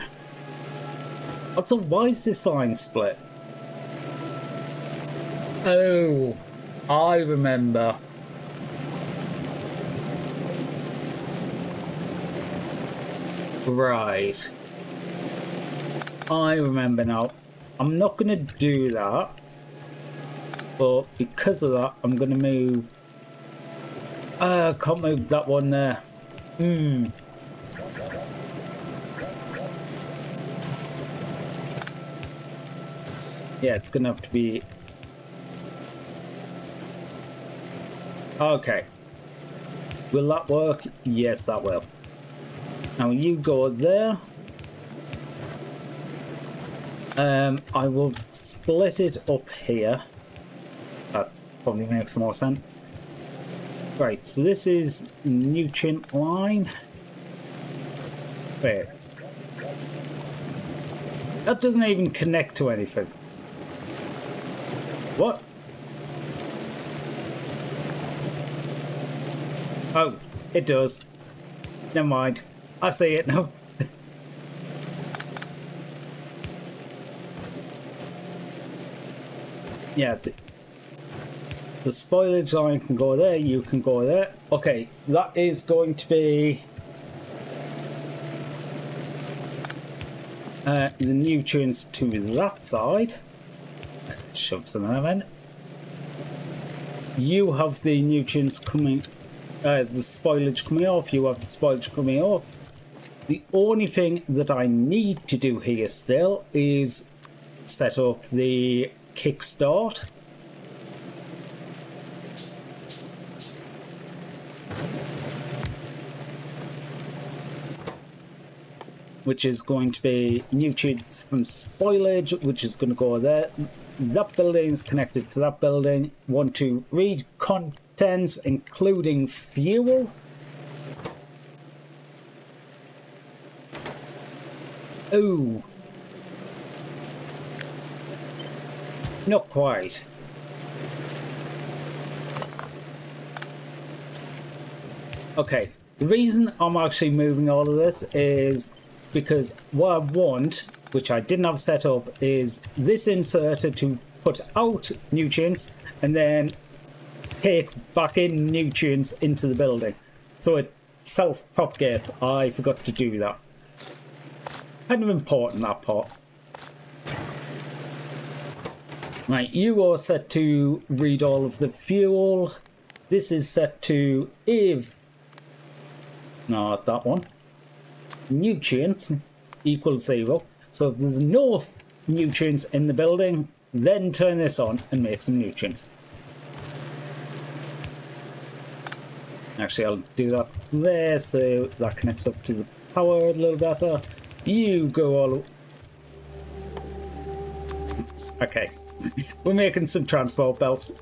Also, why is this line split? Oh, I remember. Right. I remember now. I'm not going to do that. But because of that, I'm going to move... I can't move that one there. Yeah, it's gonna have to be... Okay. Will that work? Yes, that will. Now you go there. I will split it up here. That probably makes more sense. Right, so this is nutrient line. Wait. That doesn't even connect to anything. What? Oh, it does. Never mind. I see it now. Yeah, the spoilage line can go there, you can go there. Okay, that is going to be the nutrients to that side. Shove some of them in. You have the nutrients coming, the spoilage coming off, you have the spoilage coming off. The only thing that I need to do here still is set up the kickstart. Which is going to be nutrients from spoilage, which is going to go there. That building is connected to that building. Want to read contents, including fuel. Oh. Not quite. Okay, the reason I'm actually moving all of this is because what I want, which I didn't have set up, is this inserter to put out nutrients and then take back in nutrients into the building. So it self-propagates. I forgot to do that. Kind of important, that part. Right, you are set to read all of the fuel. This is set to if... Not that one. Nutrients equals 0. So if there's no nutrients in the building, then turn this on and make some nutrients. Actually, I'll do that there, so that connects up to the power a little better. You go all... Okay. We're making some transport belts.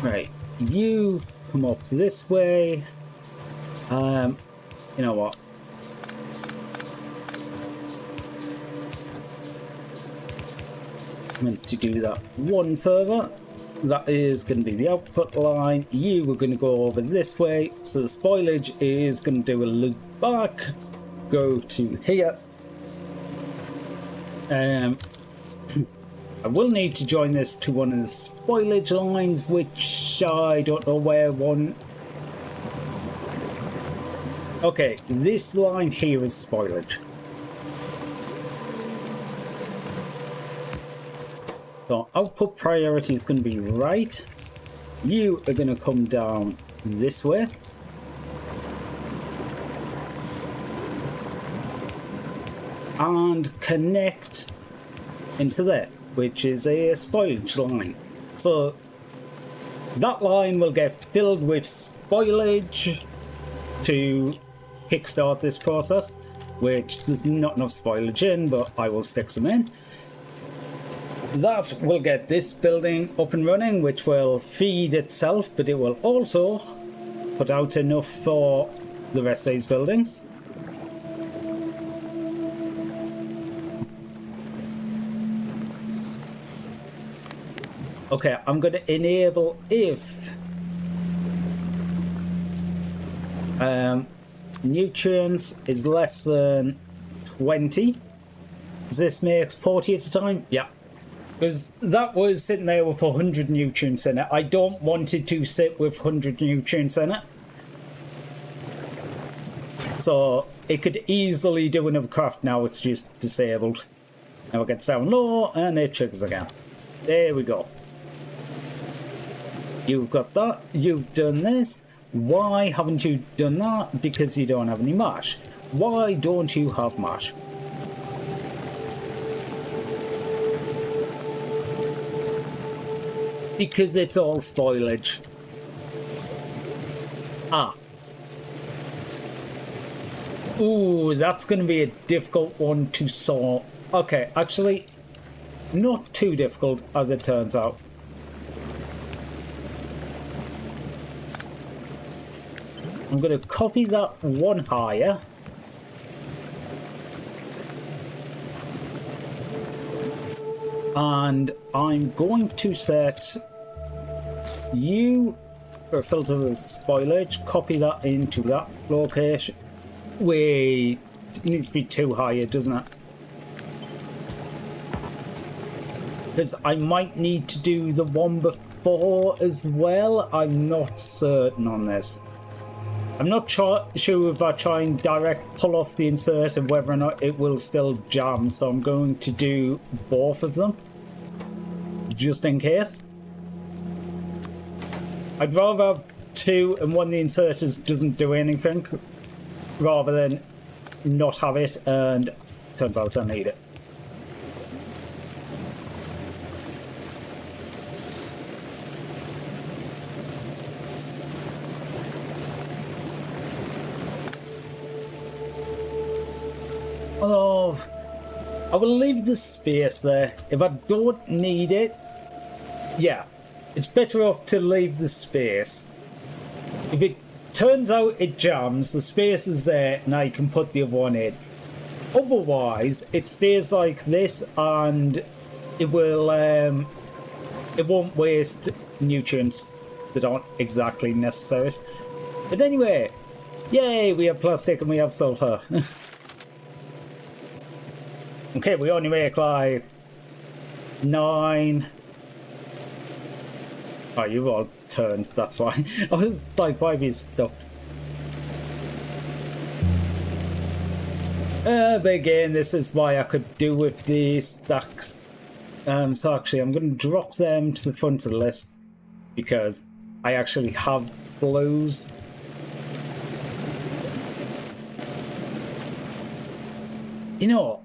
Right, you come up this way. You know what? I'm meant to do that one further. That is going to be the output line. You are going to go over this way, so the spoilage is going to do a loop back, go to here. I will need to join this to one of the spoilage lines, which I don't know where one. Okay, this line here is spoilage. So output priority is going to be right. You are going to come down this way. And connect into there, which is a spoilage line. So that line will get filled with spoilage to kickstart this process, which there's not enough spoilage in, but I will stick some in. That will get this building up and running, which will feed itself, but it will also put out enough for the rest of these buildings. Okay, I'm going to enable if nutrients is less than 20. This makes 40 at a time? Yeah. Because that was sitting there with 100 nutrients in it. I don't want it to sit with 100 nutrients in it. So it could easily do another craft now, it's just disabled. Now it gets down low and it triggers again. There we go. You've got that, you've done this. Why haven't you done that? Because you don't have any mash. Why don't you have mash? Because it's all spoilage. Ah. Ooh, that's going to be a difficult one to solve. Okay, actually, not too difficult as it turns out. I'm going to copy that one higher. And I'm going to set you for a filter of spoilage, copy that into that location. Wait, it needs to be too high, doesn't it? Because I might need to do the one before as well. I'm not certain on this. I'm not sure if I try and direct pull off the insert and whether or not it will still jam, so I'm going to do both of them, just in case. I'd rather have two and one of the inserters doesn't do anything, rather than not have it and turns out I need it. Although, I will leave the space there. If I don't need it, yeah, it's better off to leave the space. If it turns out it jams, the space is there and I can put the other one in. Otherwise, it stays like this and it will, it won't waste nutrients that aren't exactly necessary. But anyway, yay, we have plastic and we have sulfur. Okay, we only make like 9. Oh, you've all turned, that's why. I was like, why have you stopped? But again, this is why I could do with the stacks. So actually, I'm going to drop them to the front of the list because I actually have blues. You know,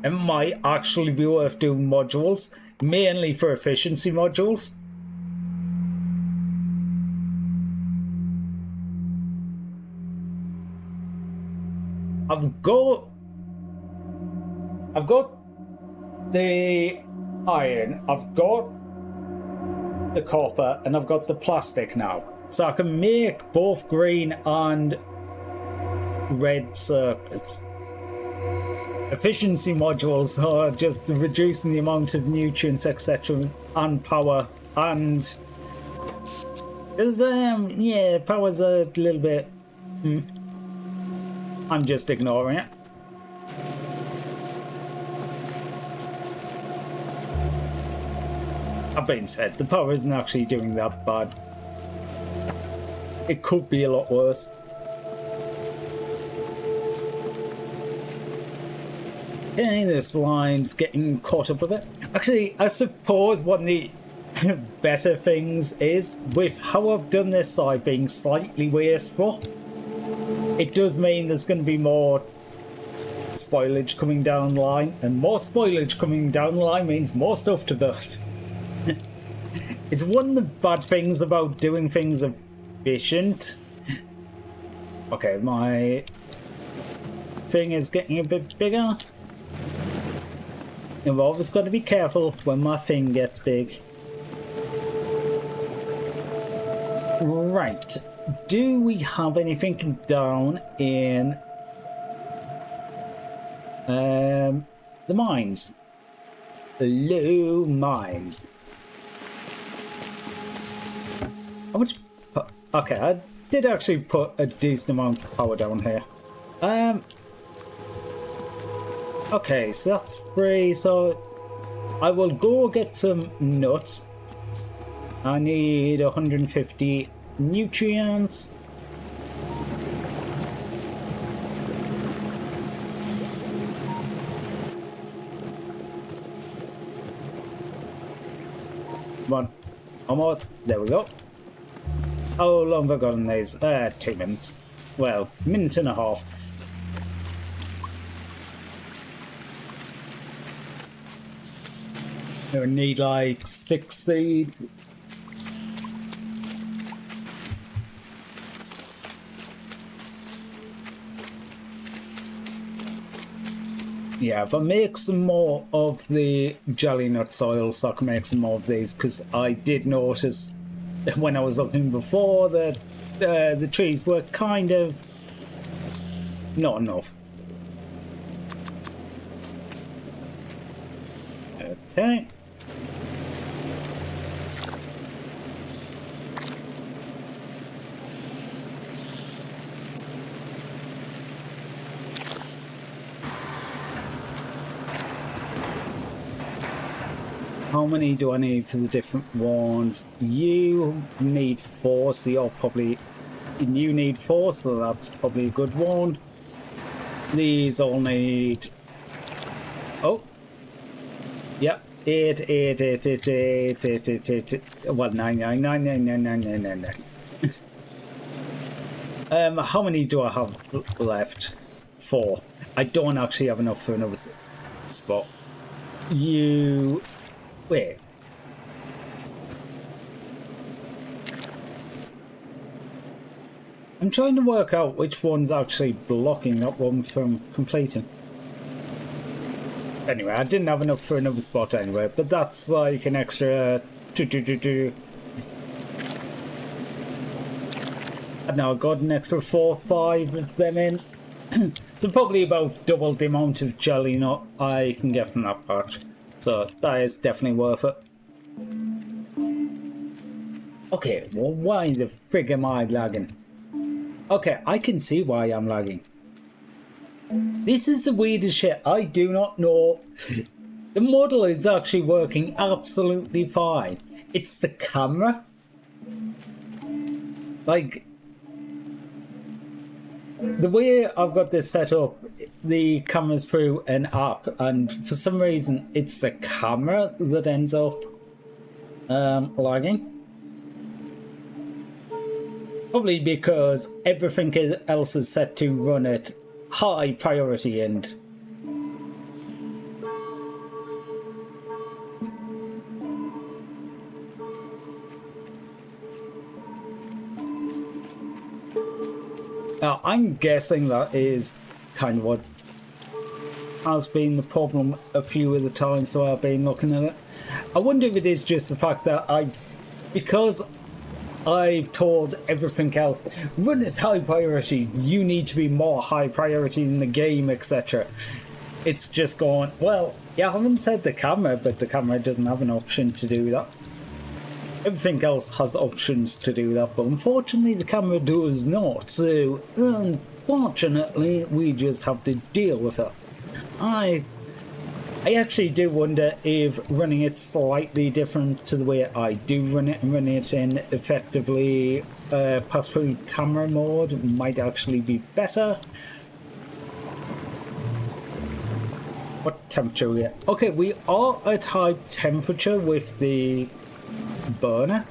it might actually be worth doing modules, mainly for efficiency modules. I've got I've got the iron, I've got the copper, and I've got the plastic now. So I can make both green and red circuits. Efficiency modules are just reducing the amount of nutrients, etc., and power, and yeah, power's a little bit. I'm just ignoring it. That being said, the power isn't actually doing that bad. It could be a lot worse. Okay, this line's getting caught up with it. Actually, I suppose one of the better things is, with how I've done this side being slightly wasteful, it does mean there's going to be more spoilage coming down the line, and more spoilage coming down the line means more stuff to build. It's one of the bad things about doing things efficient. Okay, my thing is getting a bit bigger. I've always got to be careful when my thing gets big. Right, do we have anything down in the mines? The low mines. How much? Okay, I did actually put a decent amount of power down here. Okay, so that's free, so I will go get some nuts. I need 150 nutrients. Come on, almost, there we go. How long have I got on these? 2 minutes. Well, minute and a half. I need like 6 seeds. Yeah, if I make some more of the jelly nut soil, so I can make some more of these, because I did notice when I was looking before that the trees were kind of not enough. Okay. How many do I need for the different ones? You need 4, so you're probably... You need 4, so that's probably a good one. These all need... Oh. Yep. 8, 8, 8, 8, 8, 8, 8, 8, 8. Well, 9, 9, 9, 9, 9, 9, 9, 9, 9. How many do I have left? 4. I don't actually have enough for another spot. You... Wait. I'm trying to work out which one's actually blocking that one from completing. Anyway, I didn't have enough for another spot anyway, but that's like an extra... And now I've got an extra 4 or 5 of them in. So probably about double the amount of jelly nut I can get from that patch. So that is definitely worth it. Okay, well, why the frig am I lagging? Okay, I can see why I'm lagging. This is the weirdest shit. I do not know. The model is actually working absolutely fine. It's the camera. Like, the way I've got this set up, the camera's through an app, and for some reason it's the camera that ends up lagging. Probably because everything else is set to run at high priority and I'm guessing that is kind of what has been the problem a few of the times so I've been looking at it. I wonder if it is just the fact that because I've told everything else, run at high priority, you need to be more high priority in the game, etc. It's just going, well, yeah, I haven't said the camera, but the camera doesn't have an option to do that. Everything else has options to do that, but unfortunately the camera does not, so unfortunately we just have to deal with it. I actually do wonder if running it slightly different to the way I do run it and running it in effectively pass-through camera mode might actually be better. What temperature are we at? Okay, we are at high temperature with the burner.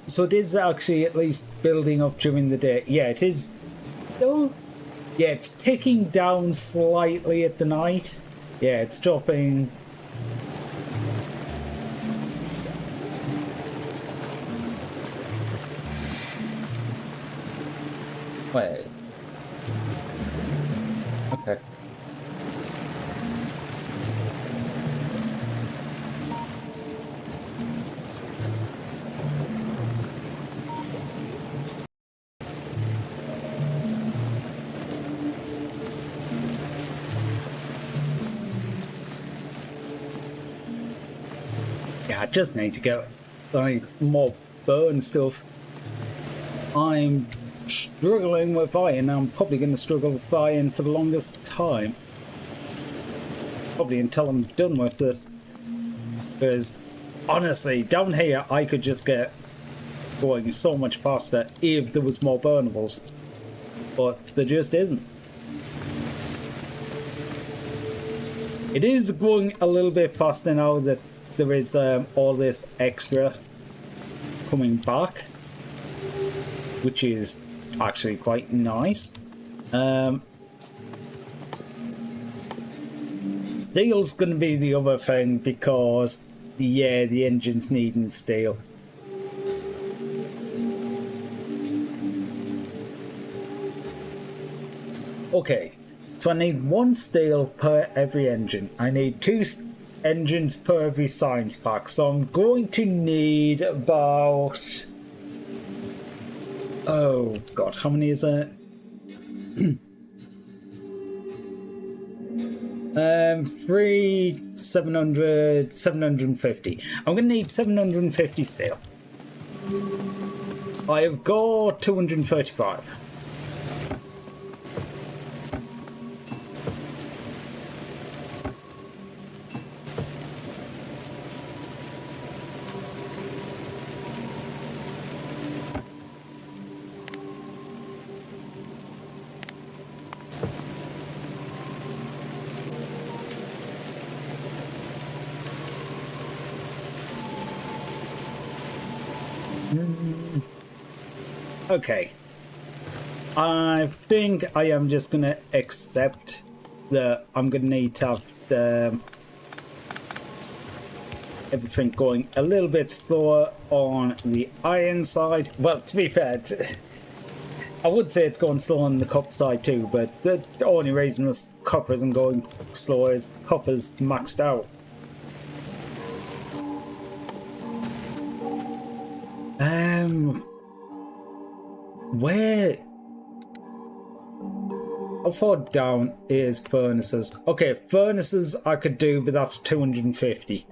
So it is actually at least building up during the day. Yeah, it is. Though, yeah, it's ticking down slightly at the night. Yeah, it's dropping. Wait. Okay. Yeah, I just need to get like more burn stuff. I'm struggling with iron. I'm probably going to struggle with iron for the longest time. Probably until I'm done with this. Because honestly, down here I could just get going so much faster if there was more burnables. But there just isn't. It is going a little bit faster now that there is all this extra coming back, which is actually quite nice. Steel's going to be the other thing because, yeah, the engine's needing steel. Okay, so I need 1 steel per every engine. I need 2 engines per every science pack, so I'm going to need about, oh god, how many is it? 750. I'm gonna need 750 steel. I have got 235. Okay, I think I am just going to accept that I'm going to need to have everything going a little bit slower on the iron side. Well, to be fair, I would say it's going slow on the copper side too, but the only reason this copper isn't going slower is the copper's maxed out. Where? How far down is furnaces? Okay, furnaces I could do, but that's 250.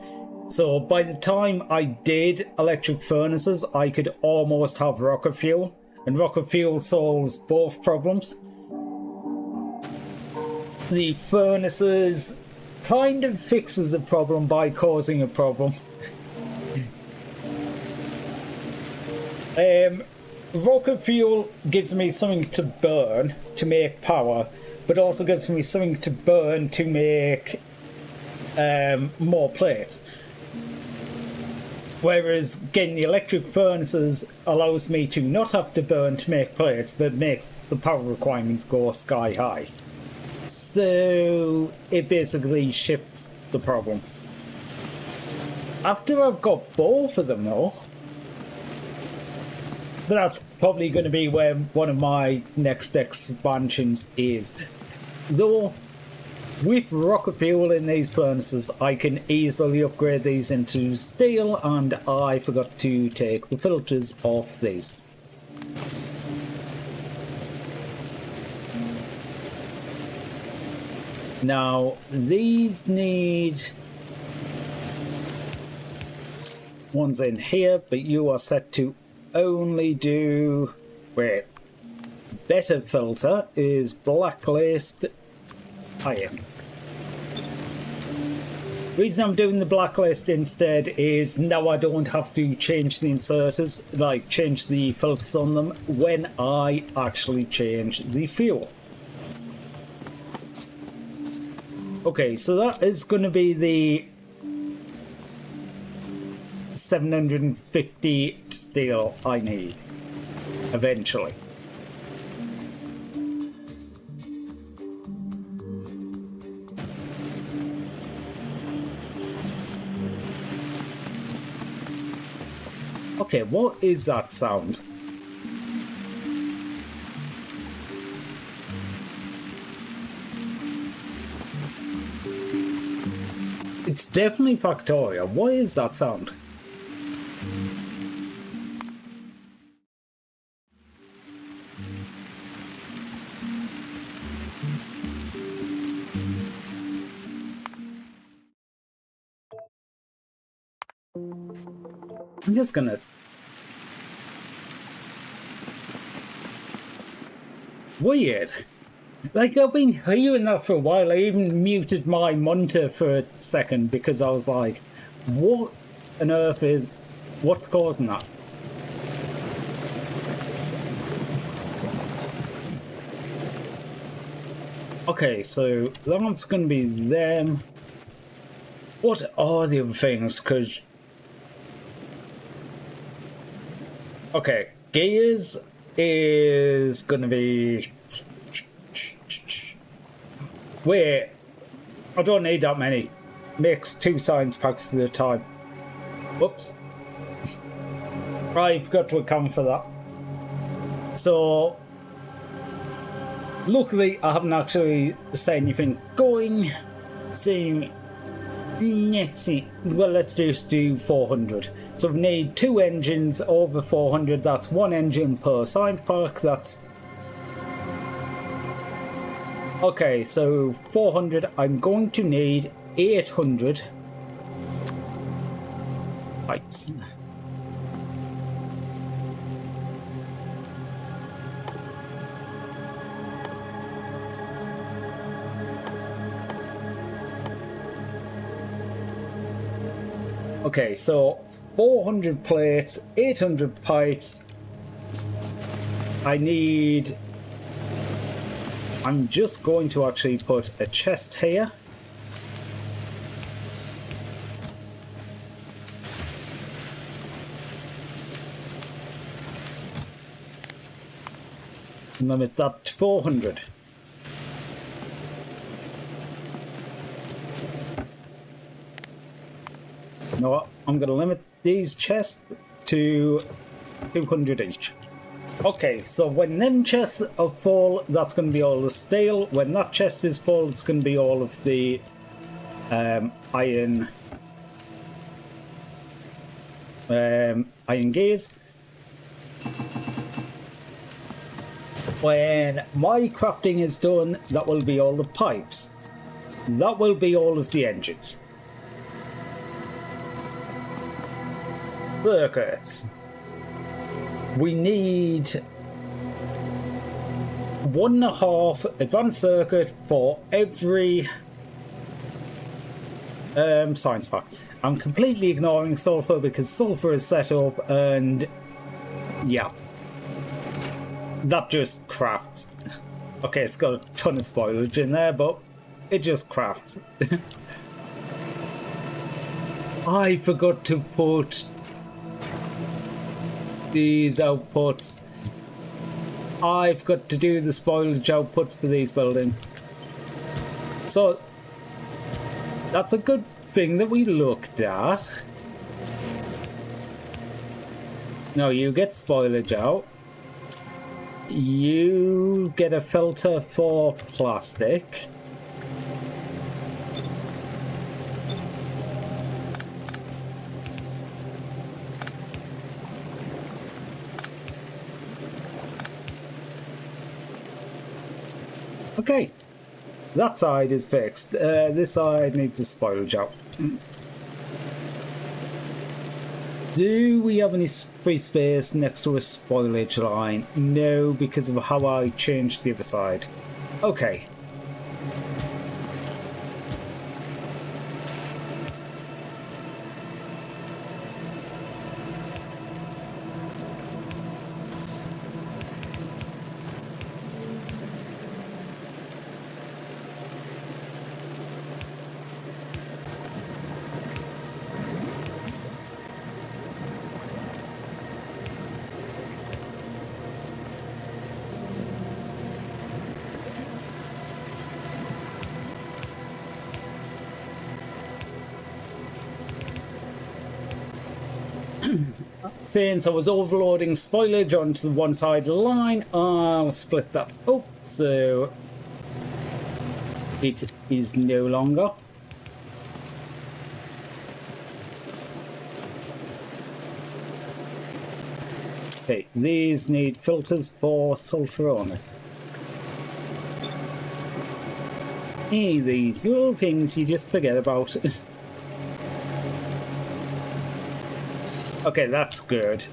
So by the time I did electric furnaces, I could almost have rocket fuel. And rocket fuel solves both problems. The furnaces kind of fixes a problem by causing a problem. Rocket fuel gives me something to burn to make power, but also gives me something to burn to make more plates. Whereas getting the electric furnaces allows me to not have to burn to make plates, but makes the power requirements go sky high. So it basically shifts the problem. After I've got both of them though, But that's probably going to be where one of my next expansions is. Though, with rocket fuel in these furnaces, I can easily upgrade these into steel, and I forgot to take the filters off these. Now, these need ones in here, but you are set to only do... Wait. Better filter is blacklist iron. Reason I'm doing the blacklist instead is now I don't have to change the inserters, like change the filters on them when I actually change the fuel. Okay, so that is going to be the 750 steel I need eventually. Okay, what is that sound? It's definitely Factorio. What is that sound? I'm just gonna... Weird. Like, I've been hearing that for a while. I even muted my monitor for a second because I was like, what on earth is... What's causing that? Okay, so that's going to be them. What are the other things? Because... Okay, gears is going to be... Wait, I don't need that many. Makes 2 science packs at a time. Whoops. I forgot to account for that. So, luckily I haven't actually set anything going. So, let's see. Well, let's just do 400. So we need 2 engines over 400. That's 1 engine per science pack. That's... Okay, so 400, I'm going to need 800 pipes. Okay, so 400 plates, 800 pipes. I need... I'm just going to actually put a chest here. Limit that to 400. You know what? I'm going to limit these chests to 200 each. Okay, so when them chests are full, that's going to be all the steel. When that chest is full, it's going to be all of the iron gears. When my crafting is done, that will be all the pipes. That will be all of the engines. Circuits. We need 1.5 advanced circuit for every science pack. I'm completely ignoring sulfur because sulfur is set up and yeah, that just crafts. Okay, it's got a ton of spoilage in there, but it just crafts. I forgot to put these outputs. I've got to do the spoilage outputs for these buildings. So that's a good thing that we looked at. No, you get spoilage out. You get a filter for plastic. Okay, that side is fixed. This side needs a spoilage out. Do we have any free space next to a spoilage line? No, because of how I changed the other side. Okay. Since I was overloading spoilage onto the one side of the line, I'll split that up so it is no longer. Okay, these need filters for sulfur only. Hey, these little things you just forget about. Okay, that's good.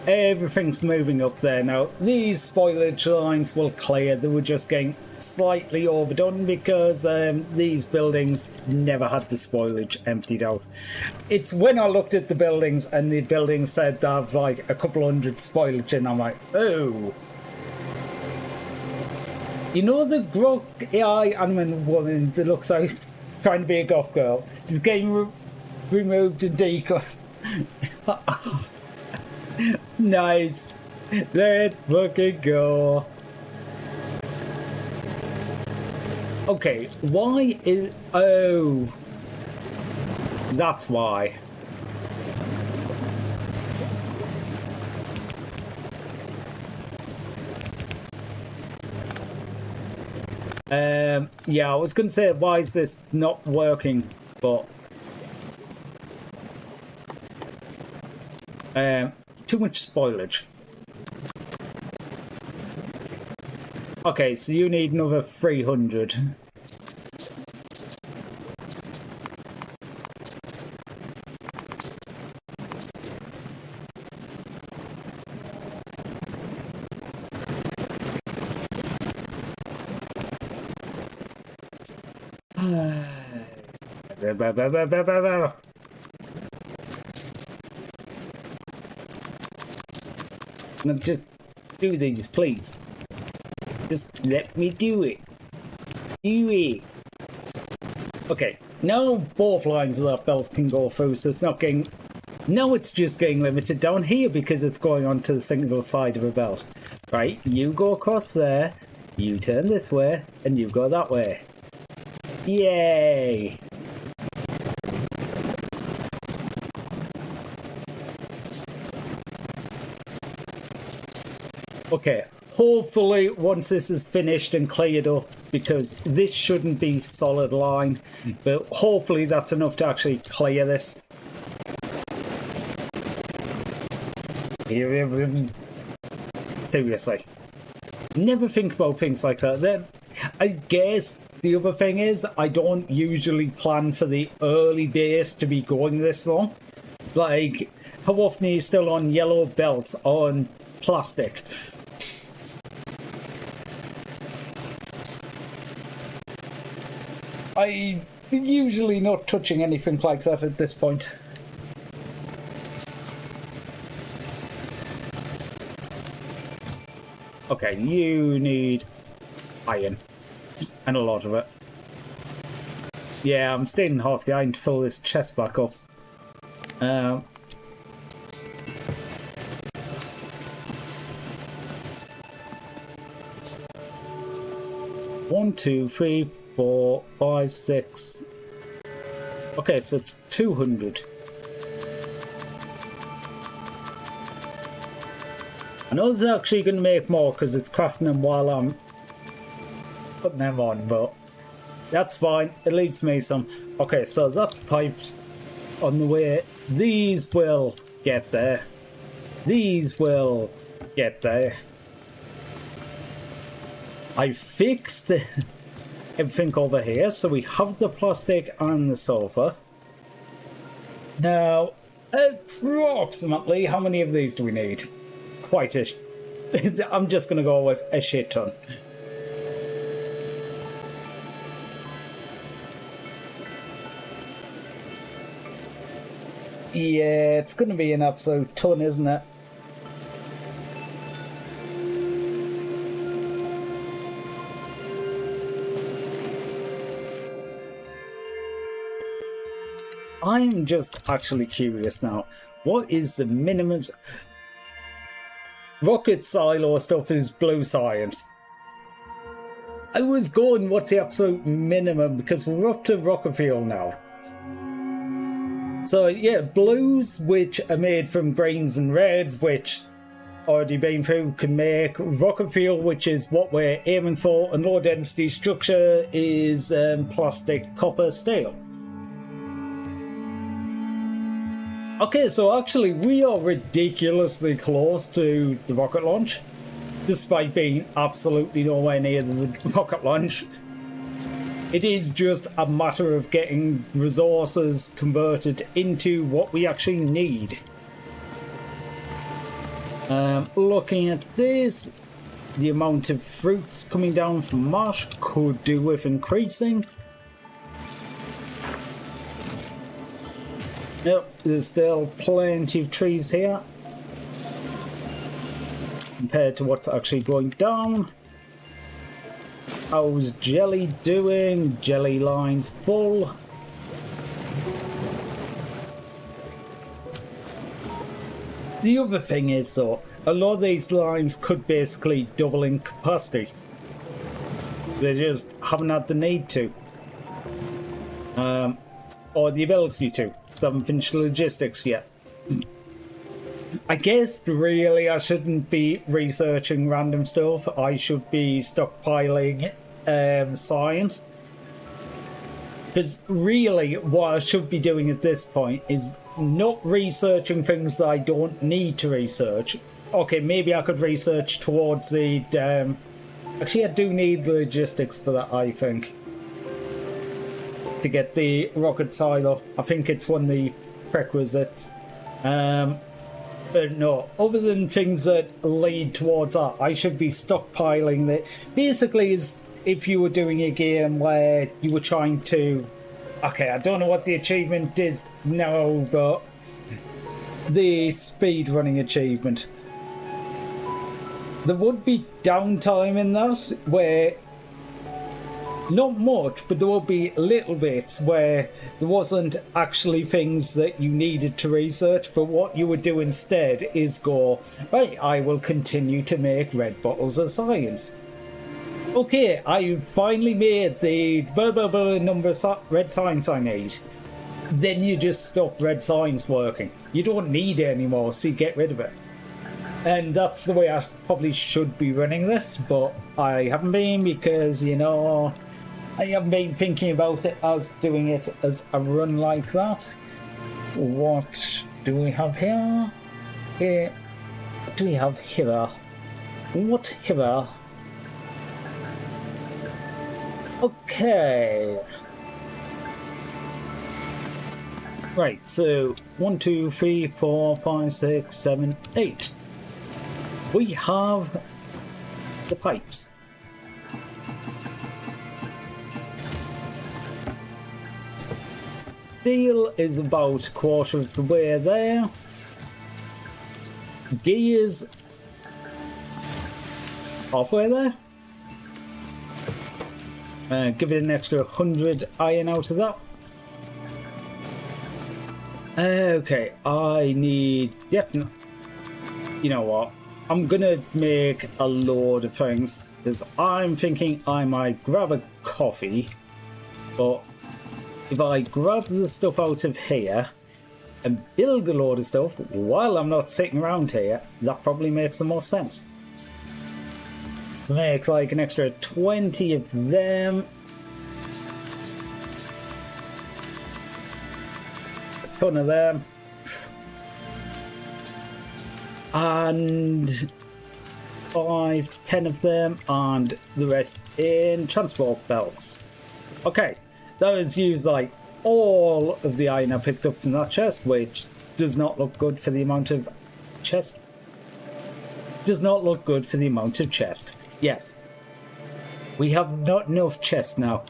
Everything's moving up there now. These spoilage lines will clear. They were just getting slightly overdone because these buildings never had the spoilage emptied out. It's when I looked at the buildings and the buildings said they have like a couple hundred spoilage and I'm like, oh. You know the grok AI animal woman that looks like trying to be a goth girl? She's getting removed and decut. Nice. Let's fucking go. Okay, why is... Oh. That's why. Yeah, I was gonna say, why is this not working, but... too much spoilage. Okay, so you need another 300. No, just do these, please. Just let me do it. Do it. Okay, now both lines of that belt can go through, so it's not getting... Now it's just getting limited down here because it's going onto the single side of a belt. Right, you go across there, you turn this way, and you go that way. Yay! Okay, hopefully once this is finished and cleared up, because this shouldn't be solid line, but hopefully that's enough to actually clear this. Seriously. Never think about things like that. Then I guess the other thing is I don't usually plan for the early base to be going this long. Like, how often are you still on yellow belts on plastic? I'm usually not touching anything like that at this point. Okay, you need iron. And a lot of it. Yeah, I'm staying half the iron to fill this chest back up. 1, 2, 3, 4, 5, 6. Okay, so it's 200. I know it's actually going to make more because it's crafting them while I'm putting them on, but that's fine. It leaves me some. Okay, so that's pipes on the way. These will get there. These will get there. I fixed everything over here, so we have the plastic and the sofa. Now, approximately how many of these do we need? Quite a... I'm just going to go with a shit ton. Yeah, it's going to be an absolute ton, isn't it? I'm just actually curious now. What is the minimum? Rocket silo stuff is blue science. I was going, what's the absolute minimum? Because we're up to rocket fuel now. So yeah, blues, which are made from greens and reds, which already been through, can make rocket fuel, which is what we're aiming for, and low density structure is plastic, copper, steel. Okay, so actually we are ridiculously close to the rocket launch, despite being absolutely nowhere near the rocket launch. It is just a matter of getting resources converted into what we actually need. Looking at this, the amount of fruits coming down from marsh could do with increasing. Yep, there's still plenty of trees here compared to what's actually going down. How's Jelly doing? Jelly line's full. The other thing is though, a lot of these lines could basically double in capacity. They just haven't had the need to. Or the ability to, because I haven't finished the logistics yet. I guess really I shouldn't be researching random stuff. I should be stockpiling science. Because really what I should be doing at this point is not researching things that I don't need to research. Okay, maybe I could research towards the... actually, I do need the logistics for that, I think. To get the rocket silo. I think it's one of the prerequisites. But no, other than things that lead towards that, I should be stockpiling that. Basically, is if you were doing a game where you were trying to... Okay, I don't know what the achievement is now, but... the speedrunning achievement. There would be downtime in that, where... not much, but there will be little bits where there wasn't actually things that you needed to research, but what you would do instead is go, right, I will continue to make red bottles of science. Okay, I finally made the number of red science I need. Then you just stop red science working. You don't need it anymore, so you get rid of it. And that's the way I probably should be running this, but I haven't been because, you know... I haven't been thinking about it as doing it as a run like that. What do we have here? What do we have here? What here? Okay. Right, so 1, 2, 3, 4, 5, 6, 7, 8. We have the pipes. Steel is about a quarter of the way there. Gears halfway there. Give it an extra 100 iron out of that. Okay, I need definitely... You know what? I'm gonna make a load of things because I'm thinking I might grab a coffee, but if I grab the stuff out of here, and build a load of stuff while I'm not sitting around here, that probably makes the most sense. So make like an extra 20 of them. A ton of them. And 5, 10 of them, and the rest in transport belts. Okay, that was used like all of the iron I picked up from that chest, which does not look good for the amount of chest. Does not look good for the amount of chest. Yes, we have not enough chest now.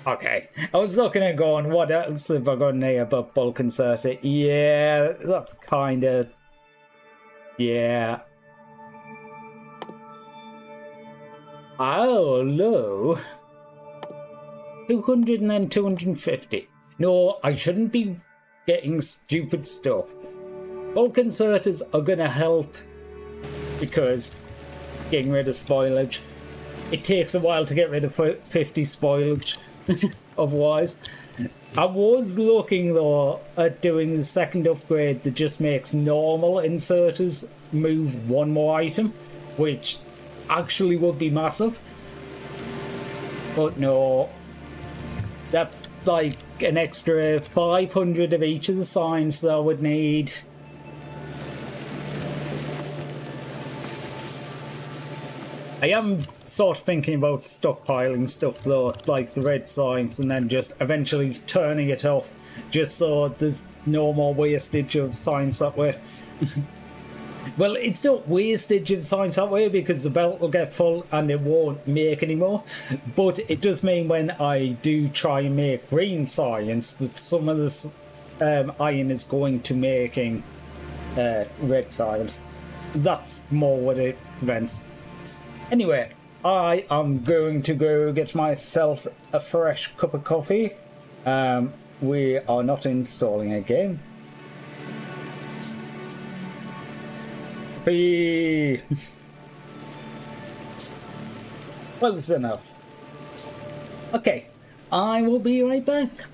Okay, I was looking at going, what else have I got in here but bulk inserter? Yeah, that's kind of... Yeah. Oh, low. 200 and then 250. No, I shouldn't be getting stupid stuff. Bulk inserters are going to help because getting rid of spoilage. It takes a while to get rid of 50 spoilage. Otherwise, I was looking though at doing the second upgrade that just makes normal inserters move one more item, which actually would be massive. But no, that's like an extra 500 of each of the signs that I would need. I am sort of thinking about stockpiling stuff though, like the red signs, and then just eventually turning it off, just so there's no more wastage of signs that way. Well, it's not wastage of signs that way because the belt will get full and it won't make any more, but it does mean when I do try and make green signs that some of this iron is going to making red signs. That's more what it prevents. Anyway, I am going to go get myself a fresh cup of coffee. We are not installing a game. Close enough. Okay, I will be right back.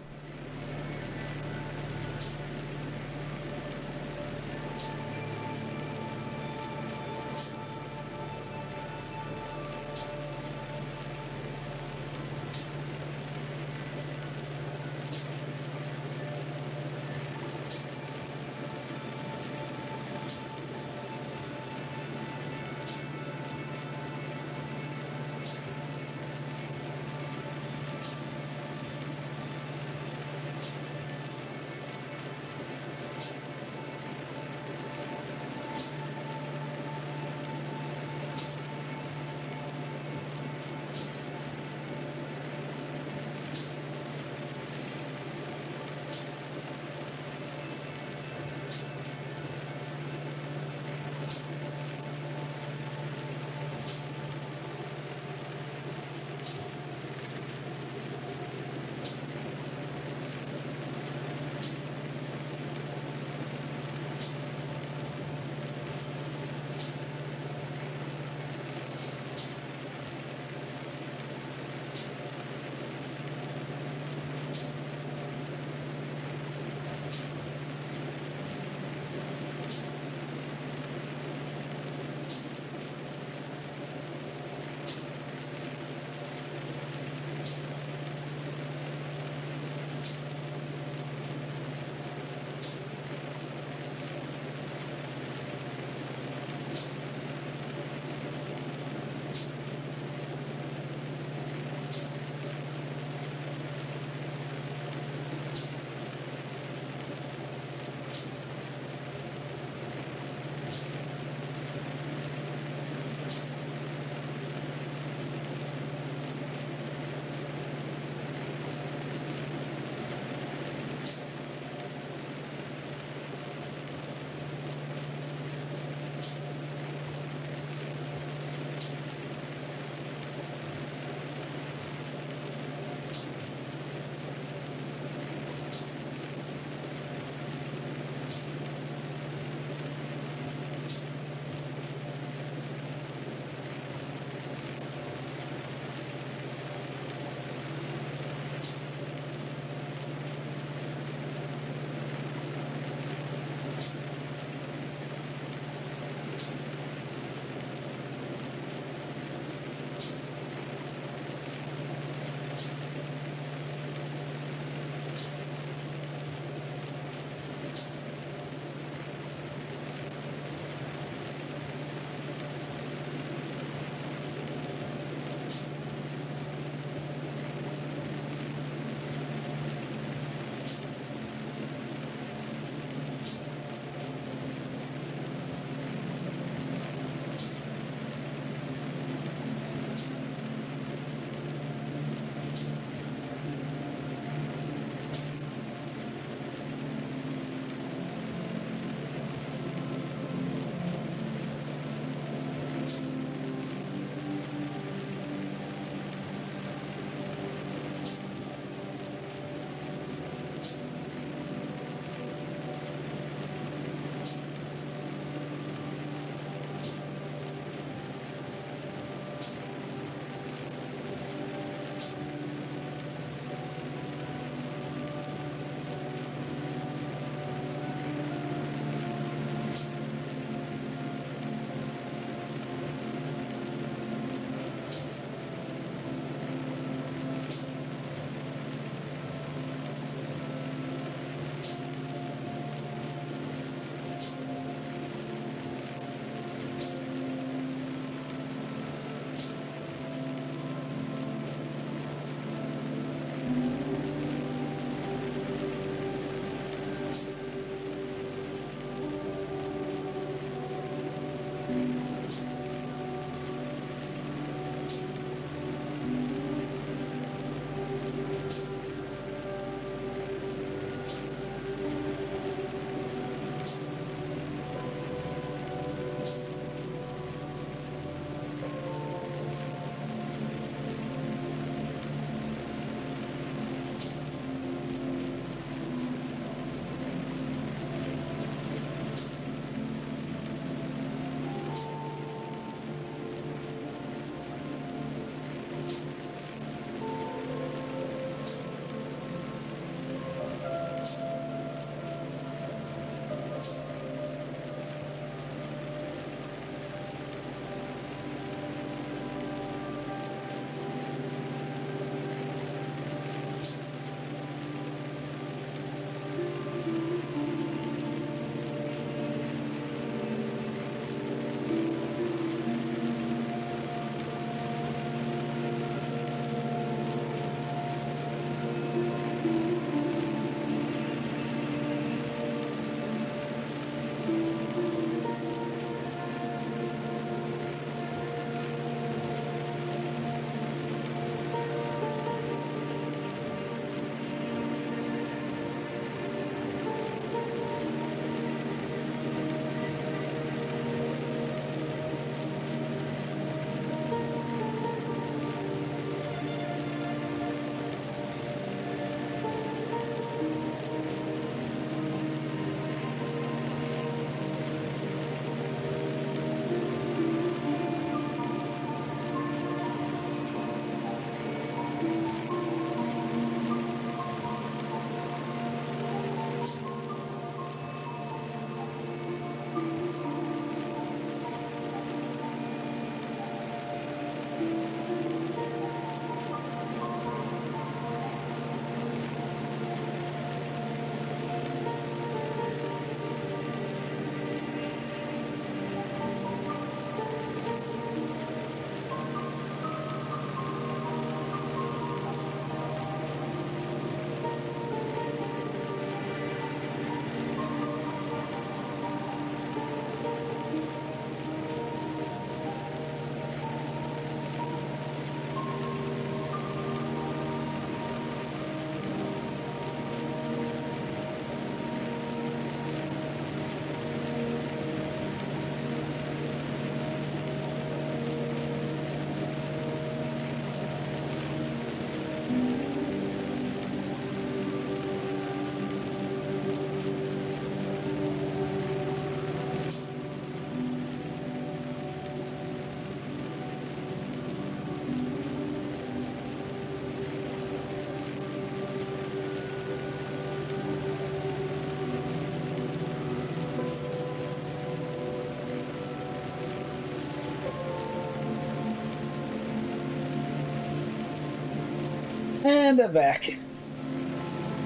And I'm back.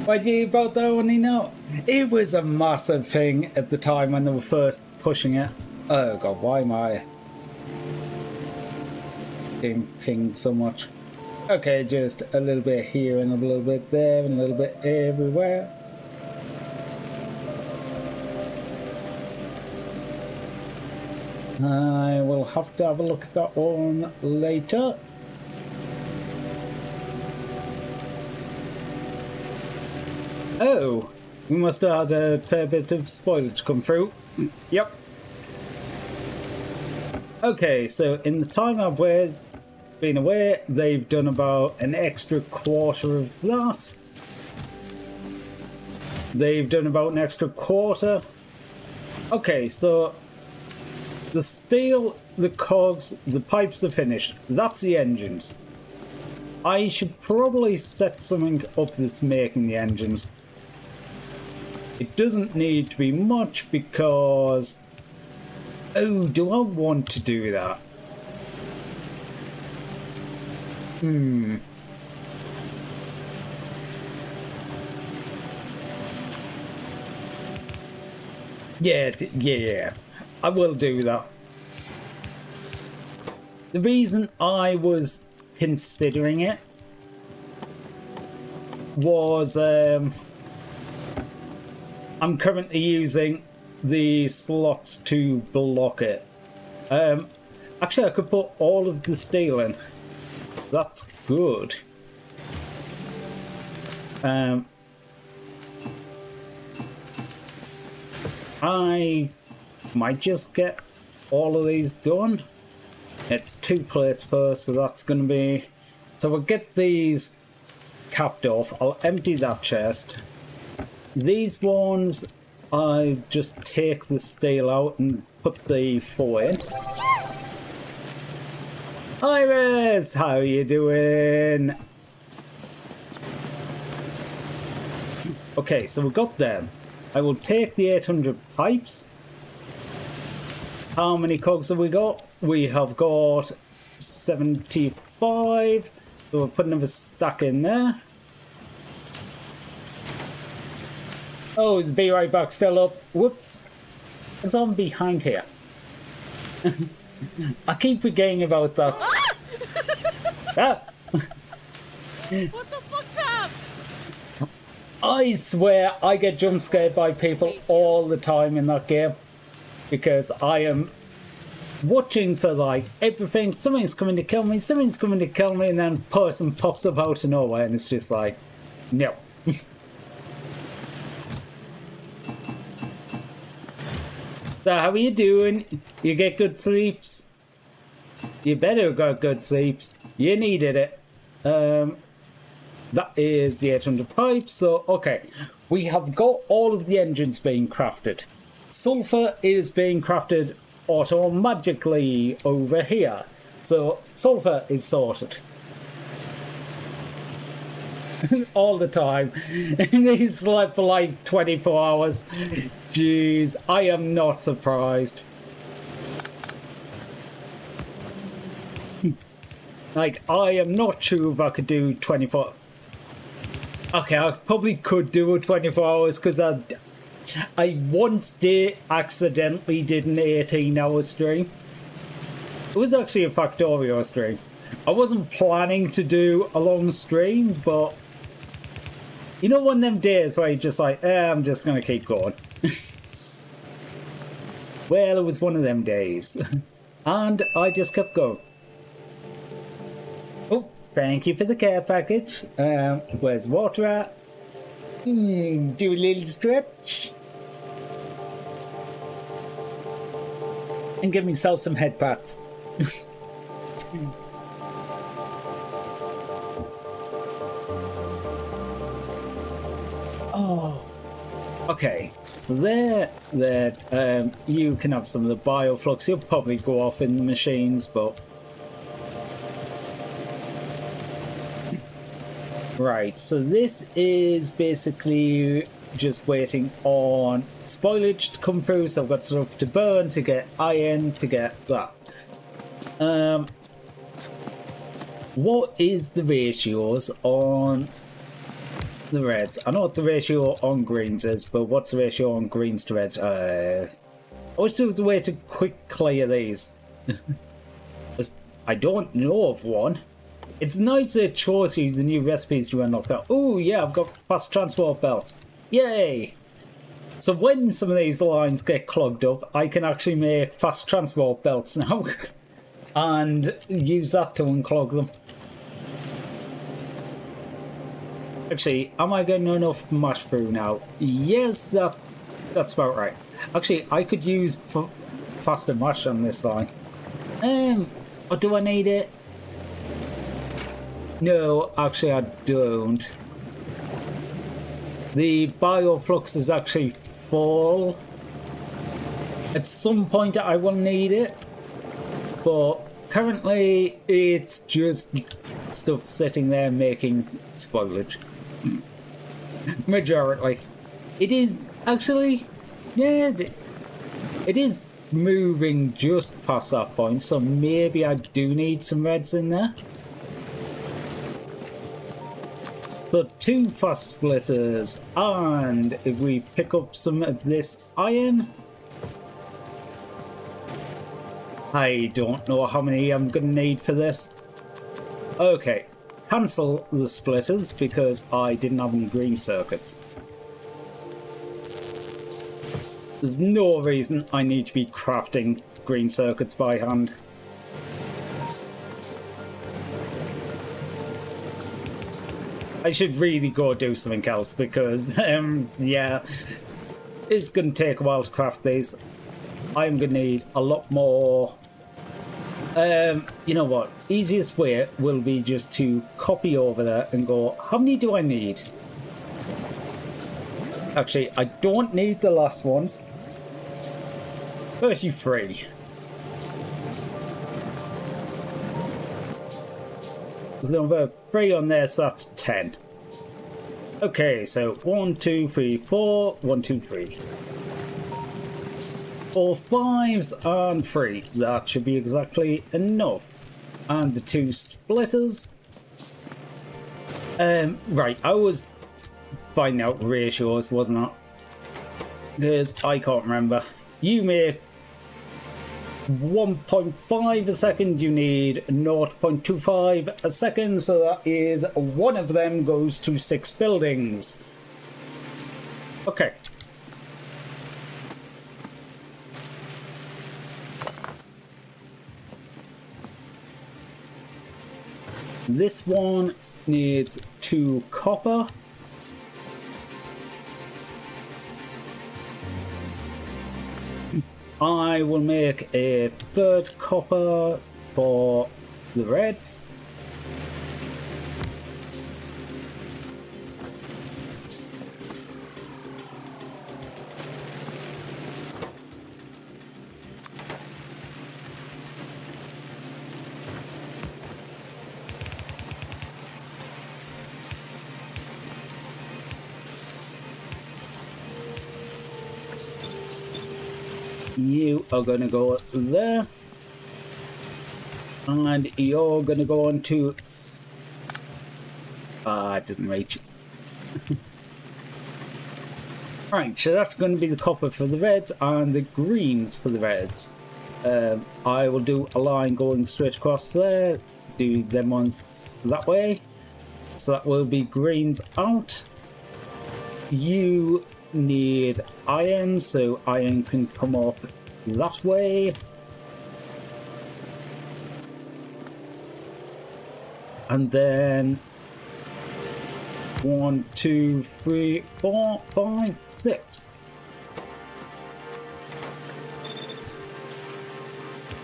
Why do you about that one, you know? It was a massive thing at the time when they were first pushing it. Oh god, why am I being pinged so much? Okay, just a little bit here and a little bit there and a little bit everywhere. I will have to have a look at that one later. Oh, we must have had a fair bit of spoilage come through. Yep. Okay, so in the time I've been away, they've done about an extra quarter of that. They've done about an extra quarter. Okay, so the steel, the cogs, the pipes are finished. That's the engines. I should probably set something up that's making the engines. It doesn't need to be much because... Oh, do I want to do that? Yeah, I will do that. The reason I was considering it was I'm currently using the slots to block it. Actually, I could put all of the steel in. That's good. I might just get all of these done. It's 2 plates first, so that's going to be... So we'll get these capped off. I'll empty that chest. These ones, I just take the steel out and put the 4 in. Iris, how you doing? Okay, so we got them. I will take the 800 pipes. How many cogs have we got? We have got 75. So we'll put another stack in there. Oh, the Be Right Back still up. Whoops. There's someone behind here. I keep forgetting about that. Ah. What the fuck, Tom? I swear I get jump scared by people all the time in that game. Because I am watching for like everything. Something's coming to kill me, something's coming to kill me, and then a person pops up out of nowhere and it's just like, no. So how are you doing? You get good sleeps? You better got good sleeps. You needed it. That is the 800 pipes. So, okay. We have got all of the engines being crafted. Sulfur is being crafted automatically over here. So, sulfur is sorted. All the time. He slept for like 24 hours. Jeez, I am not surprised. Like, I am not sure if I could do 24... Okay, I probably could do a 24 hours because I once accidentally did an 18-hour stream. It was actually a Factorio stream. I wasn't planning to do a long stream, but... You know, one of them days where you're just like, I'm just going to keep going. Well, it was one of them days. And I just kept going. Oh, thank you for the care package. Where's water at? Do a little stretch. And give myself some head pats. Oh, okay. So there, you can have some of the bioflux. You'll probably go off in the machines, but right. So this is basically just waiting on spoilage to come through. So I've got stuff to burn, to get iron, to get that. What is the ratios on the reds. I know what the ratio on greens is, but what's the ratio on greens to reds? I wish there was a way to quick clear these. I don't know of one. It's nice that it shows you the new recipes you unlock. Oh yeah, I've got fast transport belts. Yay! So when some of these lines get clogged up, I can actually make fast transport belts now. And use that to unclog them. Actually, am I getting enough mash through now? Yes, that's about right. Actually, I could use faster mash on this line. Or do I need it? No, actually I don't. The bioflux is actually full. At some point I will need it, but currently it's just stuff sitting there making spoilage. Majority. It is actually, yeah, it is moving just past that point, so maybe I do need some reds in there. So 2 fast splitters, and if we pick up some of this iron, I don't know how many I'm gonna need for this. Okay, cancel the splitters because I didn't have any green circuits. There's no reason I need to be crafting green circuits by hand. I should really go do something else because, yeah, it's going to take a while to craft these. I'm going to need a lot more. You know what? Easiest way will be just to copy over there and go, how many do I need? Actually, I don't need the last ones. 33. There's another 3 on there, so that's 10. Okay, so 1, 2, 3, 4. 1, 2, 3. 4 5s and 3. That should be exactly enough. And the 2 splitters. Right, I was finding out ratios, wasn't I? Because I can't remember. You make 1.5 a second, you need 0.25 a second, so that is one of them goes to 6 buildings. Okay. This one needs 2 copper. I will make a 3rd copper for the reds. You are going to go there. And you're going to go on to... it doesn't reach. Right, so that's going to be the copper for the reds and the greens for the reds. I will do a line going straight across there. Do them ones that way. So that will be greens out. You need iron, so iron can come up that way. And then 1, 2, 3, 4, 5, 6.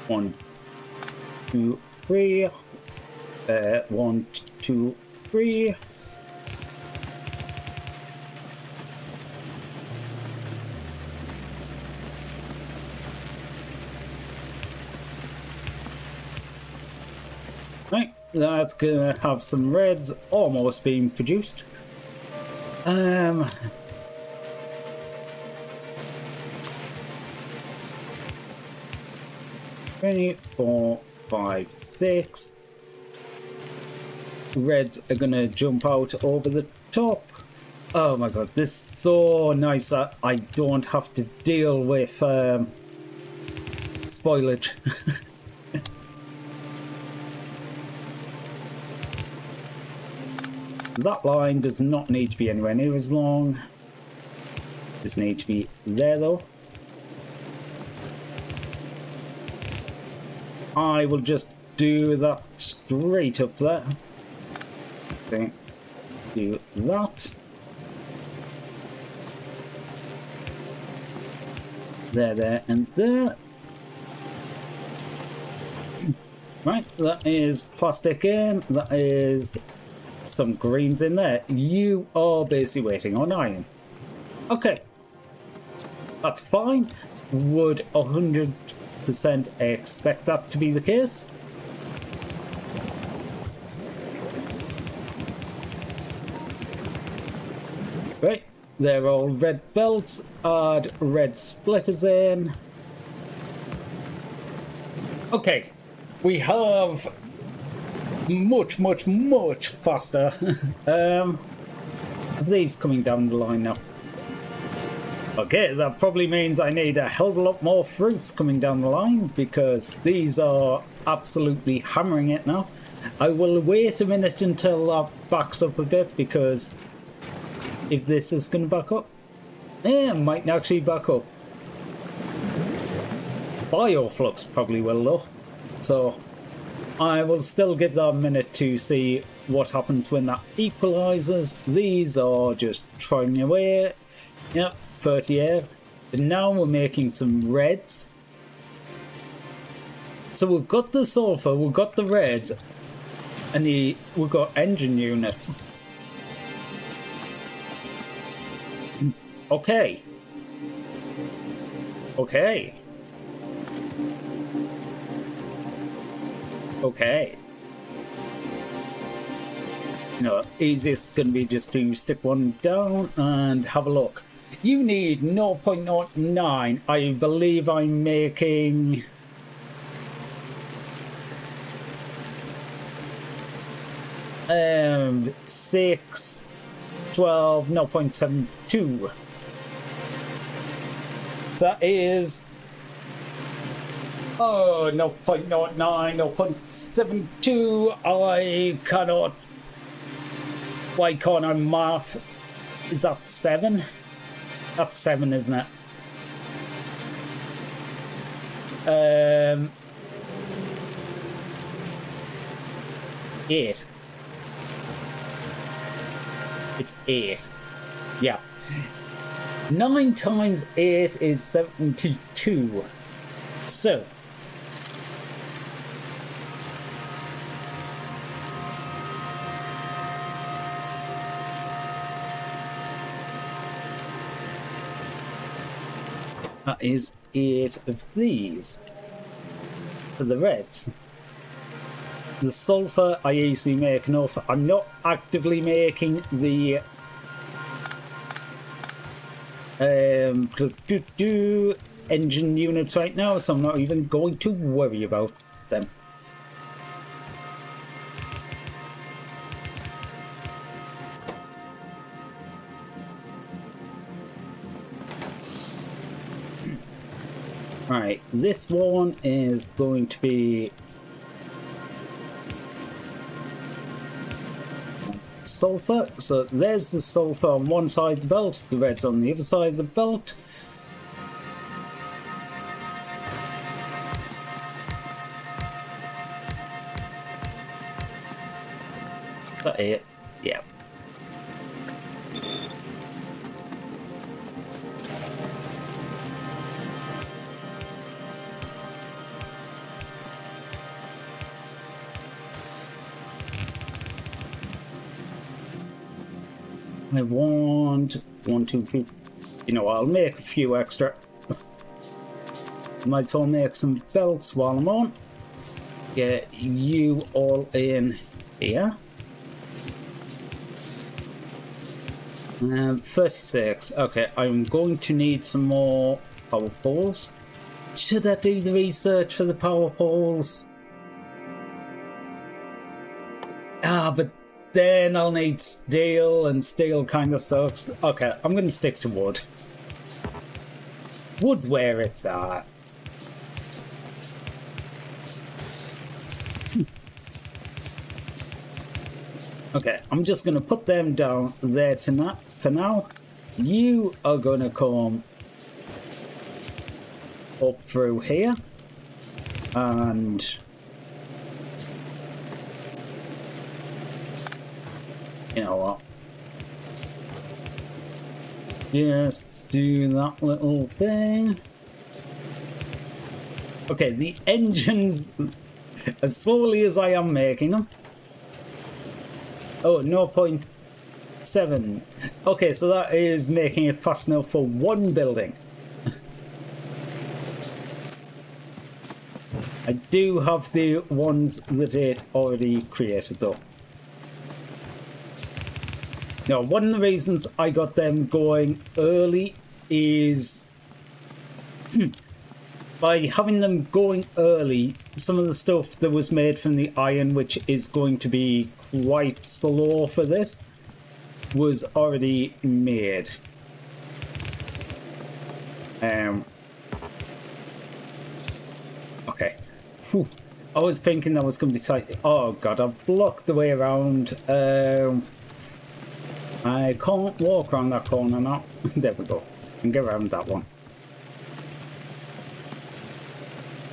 1, 2, 3. 1, 2, 3. Right, that's gonna have some reds almost being produced. 3, 4, 5, 6. Reds are gonna jump out over the top. Oh my god, this is so nice that I don't have to deal with spoilage. That line does not need to be anywhere near as long. Just need to be there though. I will just do that straight up there. Okay, do that. There, and there. Right, that is plastic in. That is some greens in there. You are basically waiting on iron. Okay. That's fine. Would 100% expect that to be the case. Right. They're all red belts. Add red splitters in. Okay. We have much faster of these coming down the line now. Okay, that probably means I need a hell of a lot more fruits coming down the line because these are absolutely hammering it now. I will wait a minute until that backs up a bit because if this is going to back up, it might actually back up. Bioflux probably will though. So I will still give that a minute to see what happens when that equalizes. These are just trying away. Yep, 30 air. But now we're making some reds. So we've got the sulfur, we've got the reds, and we've got engine units. Okay. Okay. Okay. No, easiest going to be just to stick one down and have a look. You need 0.09. I believe I'm making... Um, 6, 12, 0.72. That is... Oh, 0.09, 0.72. I cannot... Why can't I math? Is that 7? That's 7, isn't it? 8. It's 8. Yeah. 9 times 8 is 72. So... that is 8 of these. For the reds. The sulfur I easily make enough. I'm not actively making the engine units right now, so I'm not even going to worry about them. Right, this one is going to be sulfur. So there's the sulfur on one side of the belt, the red's on the other side of the belt. That it, yeah. I want 1, 2, 3. You know, I'll make a few extra. Might as well make some belts while I'm on. Get you all in here. And 36. Okay, I'm going to need some more power poles. Should I do the research for the power poles? Ah, but then I'll need steel, and steel kind of sucks. Okay, I'm going to stick to wood. Wood's where it's at. Okay, I'm just going to put them down there tonight for now. You are going to come up through here. And you know what? Just do that little thing. Okay, the engines, as slowly as I am making them. Oh, 0.7. Okay, so that is making it fast enough for one building. I do have the ones that it already created though. Now, one of the reasons I got them going early is by having them going early, some of the stuff that was made from the iron, which is going to be quite slow for this, was already made. Okay. Whew. I was thinking that was going to be tight. Oh god, I've blocked the way around. I can't walk around that corner now. There we go. I can get around that one.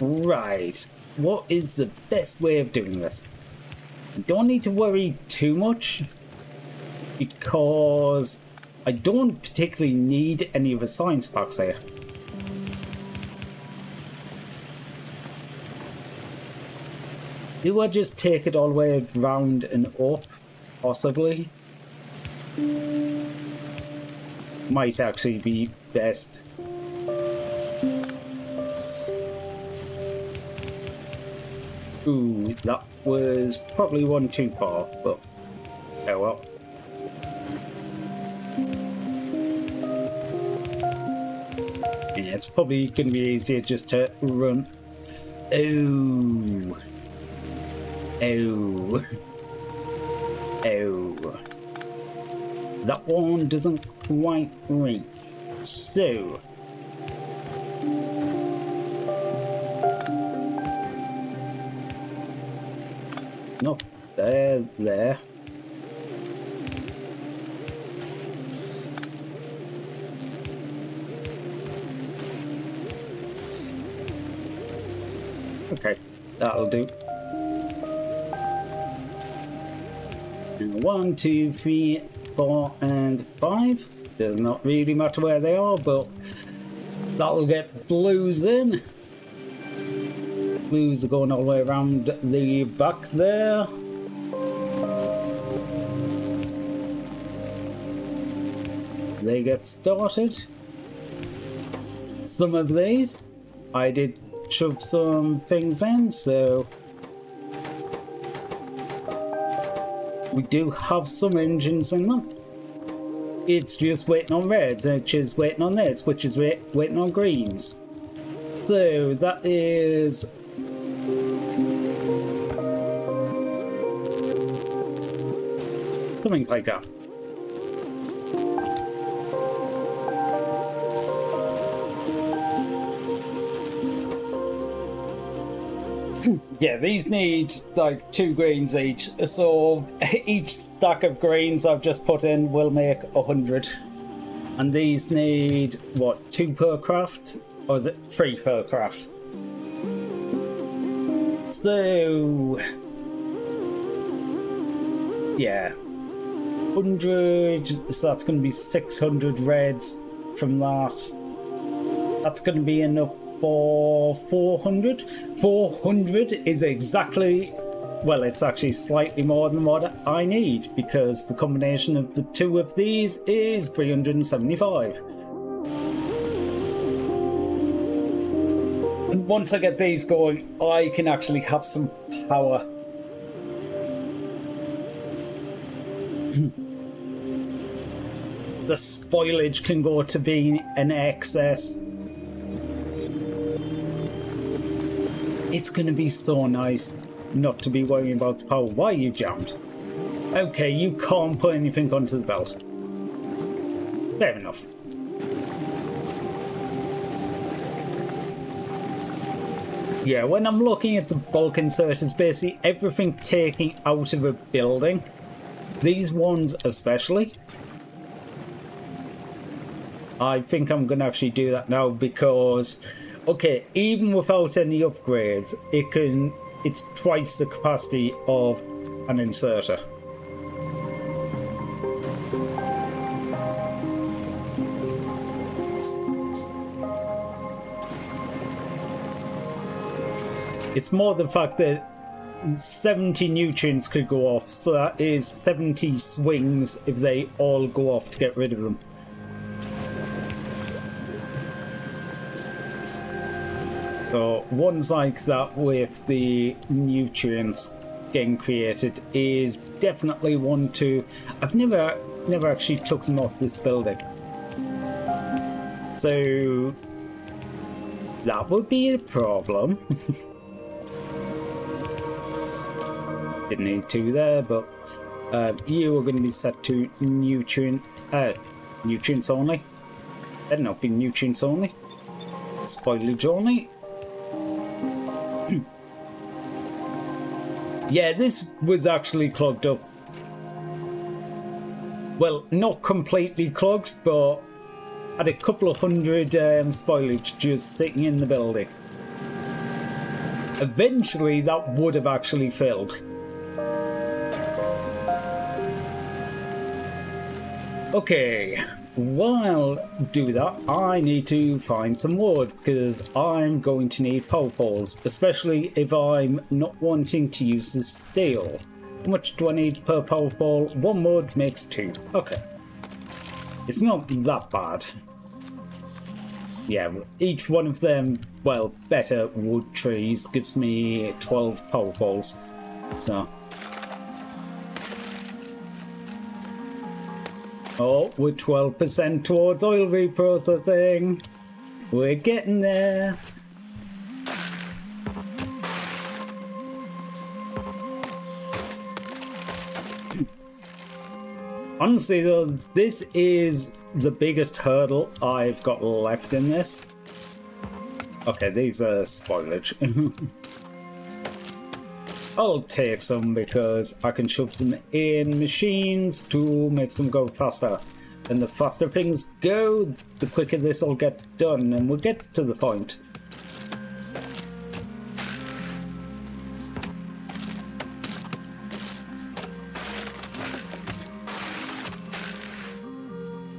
Right. What is the best way of doing this? I don't need to worry too much because I don't particularly need any of the science packs here. Do I just take it all the way round and up? Possibly. Might actually be best. Ooh, that was probably one too far, but oh well. Yeah, it's probably going to be easier just to run. Oh. Oh. Oh. That one doesn't quite reach. So. Nope. There. Okay, that'll do. 1, 2, 3, 4, and 5. Does not really matter where they are, but that'll get blues in. Blues are going all the way around the back there. They get started. Some of these I did shove some things in, so we do have some engines in them. It's just waiting on reds, which is waiting on this, which is waiting on greens. So that is something like that. Yeah, these need like 2 greens each, so each stack of greens I've just put in will make 100. And these need, what, 2 per craft? Or is it 3 per craft? So, yeah, 100, so that's going to be 600 reds from that. That's going to be enough for 400. 400 is exactly, well, it's actually slightly more than what I need, because the combination of the 2 of these is 375. And once I get these going, I can actually have some power. The spoilage can go to being an excess. It's going to be so nice not to be worrying about the power. Why are you jammed? Okay, you can't put anything onto the belt. Fair enough. Yeah, when I'm looking at the bulk inserters, basically everything taking out of a building, these ones especially, I think I'm going to actually do that now because, okay, even without any upgrades, it's twice the capacity of an inserter. It's more the fact that 70 nutrients could go off, so that is 70 swings if they all go off to get rid of them. So ones like that with the nutrients getting created is definitely one to... I've never actually took them off this building. So that would be a problem. Didn't need to there, but you are going to be set to nutrients only. That'd not be nutrients only. Spoilage only. Yeah, this was actually clogged up. Well, not completely clogged, but had a couple of hundred spoilage just sitting in the building. Eventually, that would have actually filled. Okay, while I do that, I need to find some wood because I'm going to need power poles, especially if I'm not wanting to use the steel. How much do I need per power pole? 1 wood makes 2. Okay. It's not that bad. Yeah, each one of them, well, better wood trees gives me 12 power poles. So... oh, we're 12% towards oil reprocessing. We're getting there. Honestly though, this is the biggest hurdle I've got left in this. Okay, these are spoilage. I'll take some because I can shove them in machines to make them go faster. And the faster things go, the quicker this will get done, and we'll get to the point.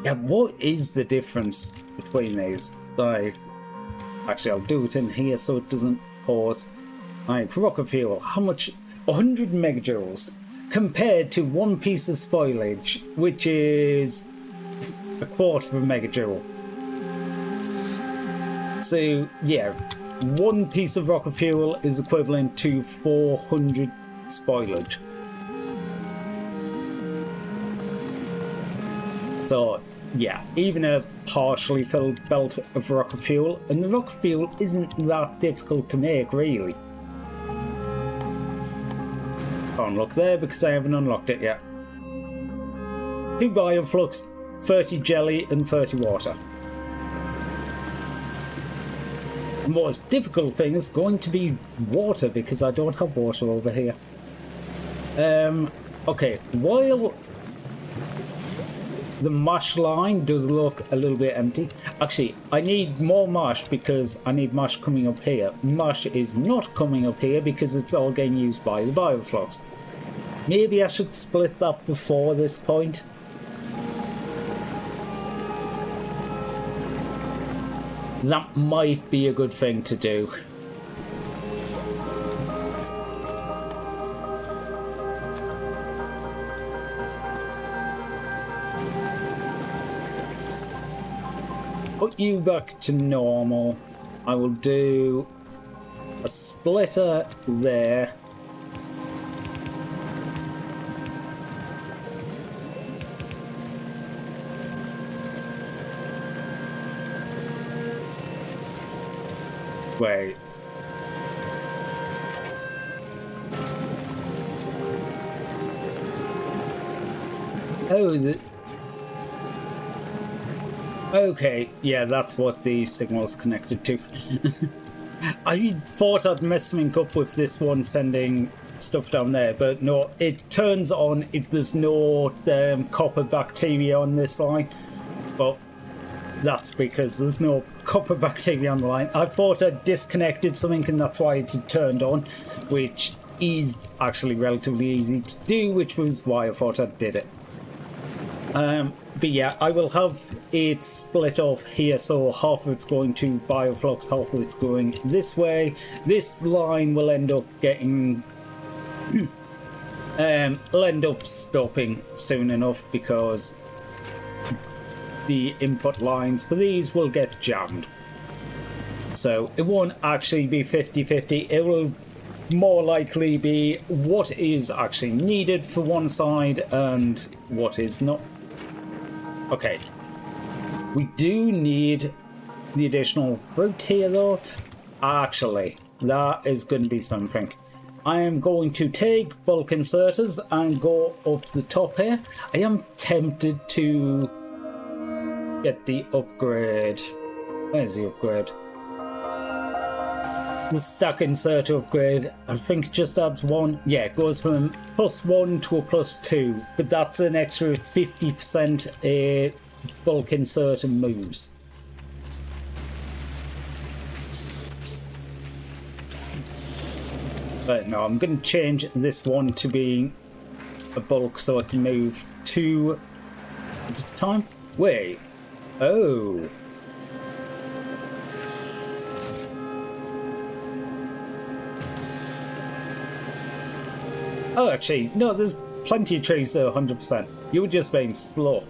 Yeah, what is the difference between these? Like, actually, I'll do it in here so it doesn't pause. Like, rocket fuel, how much? 100 megajoules compared to 1 piece of spoilage, which is a quarter of a megajoule. So, yeah, 1 piece of rocket fuel is equivalent to 400 spoilage. So, yeah, even a partially filled belt of rocket fuel, and the rocket fuel isn't that difficult to make, really. Can't look there because I haven't unlocked it yet. 2 bioflux, 30 jelly, and 30 water. The most difficult thing is going to be water because I don't have water over here. Okay, while the mash line does look a little bit empty. Actually, I need more mash because I need mash coming up here. Mash is not coming up here because it's all getting used by the bioflux. Maybe I should split that before this point. That might be a good thing to do. Put you back to normal. I will do a splitter there. Wait. Oh, okay, yeah, that's what the signal's connected to. I thought I'd mess something up with this one sending stuff down there, but no, it turns on if there's no copper bacteria on this line. But that's because there's no copper bacteria on the line. I thought I'd disconnected something and that's why it turned on, which is actually relatively easy to do, which was why I thought I did it. But yeah, I will have it split off here, so half of it's going to Bioflux, half of it's going this way. This line will end up getting... will end up stopping soon enough because the input lines for these will get jammed. So it won't actually be 50-50, it will more likely be what is actually needed for one side and what is not. Okay, we do need the additional fruit here though. Actually, that is going to be something. I am going to take bulk inserters and go up the top here. I am tempted to get the upgrade. Where's the upgrade? The stack inserter upgrade, I think it just adds one. Yeah, it goes from +1 to a +2, but that's an extra 50% bulk inserter moves. But no, I'm going to change this one to be a bulk so I can move 2 at a time. Wait. Oh. Oh, actually, no, there's plenty of trees there, 100%. You were just being slow.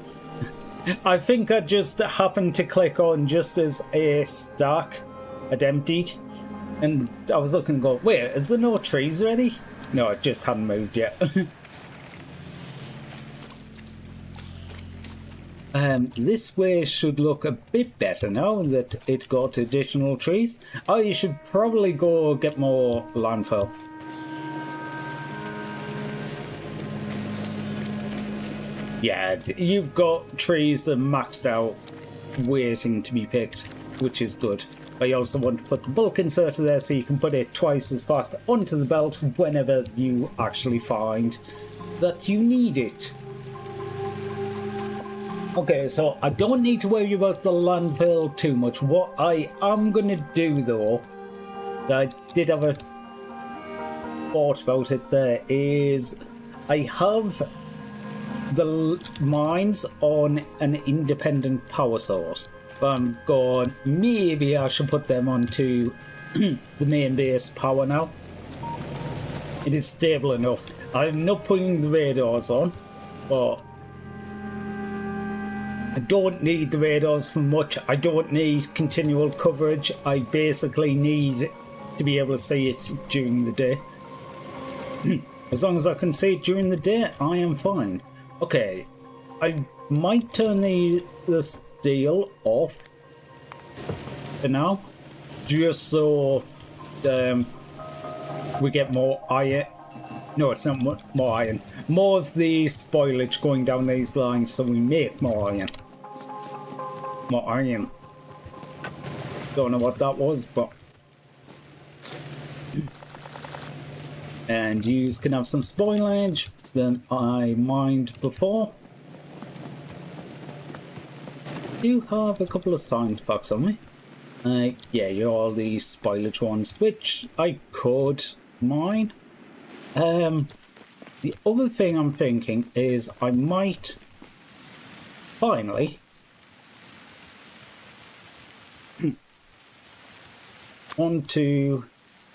I think I just happened to click on just as a stack had emptied. And I was looking and go, wait, is there no trees already? No, it just hadn't moved yet. This way should look a bit better now that it got additional trees. Oh, you should probably go get more landfill. Yeah, you've got trees that are maxed out waiting to be picked, which is good. But you also want to put the bulk inserter there so you can put it twice as fast onto the belt whenever you actually find that you need it. Okay, so I don't need to worry about the landfill too much. What I am going to do though, I did have a thought about it there, is I have the mines on an independent power source. But I'm going, maybe I should put them onto the main base power now. It is stable enough. I'm not putting the radars on, but I don't need the radars for much. I don't need continual coverage. I basically need to be able to see it during the day. As long as I can see it during the day, I am fine. Okay, I might turn the steel off for now, just so we get more iron. No, it's not more iron. More of the spoilage going down these lines, so we make more iron. More iron. Don't know what that was, but... And you can have some spoilage than I mined before. Do have a couple of science packs on me. Yeah, you're all the spoilage ones, which I could mine. The other thing I'm thinking is I might finally 1, 2,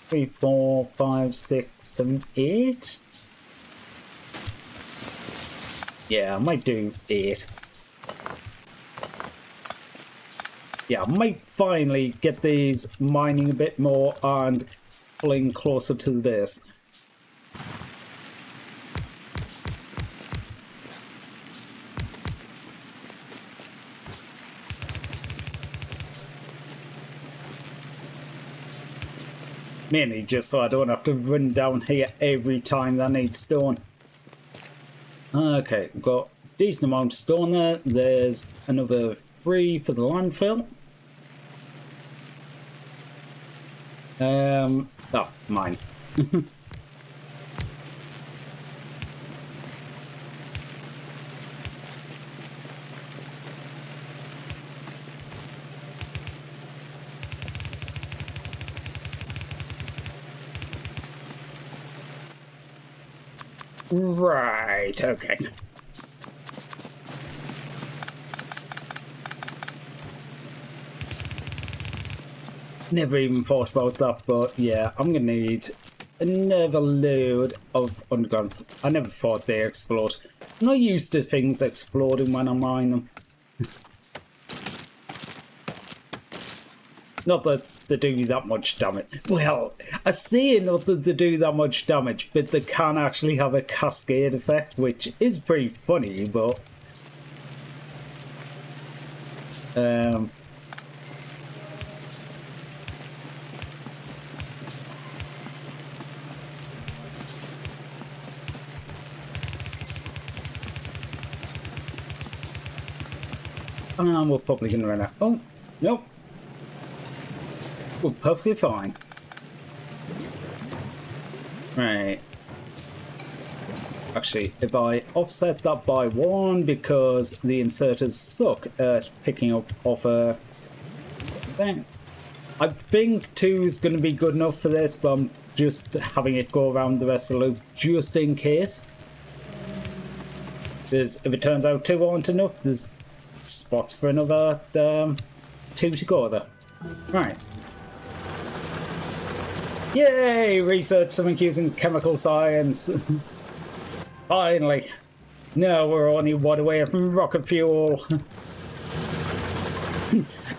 3, 4, 5, 6, 7, 8. Yeah, I might do 8. Yeah, I might finally get these mining a bit more and pulling closer to the base. Mainly just so I don't have to run down here every time that I need stone. Okay, we've got decent amount of stone there. There's another 3 for the landfill. Oh, mines. Right, okay. Never even thought about that, but yeah, I'm gonna need another load of undergrounds. I never thought they explode. I'm not used to things exploding when I mine them. Not that they do that much damage. Well, I say not that they do that much damage, but they can actually have a cascade effect, which is pretty funny, but... And we're probably going to run out. Oh, nope. We're perfectly fine. Right. Actually, if I offset that by 1 because the inserters suck at picking up off a thing. I think 2 is going to be good enough for this, but I'm just having it go around the rest of the loop just in case. Because if it turns out 2 aren't enough, there's spots for another 2 to go there. Right. Yay! Research something using chemical science. Finally. No, we're only 1 away from rocket fuel.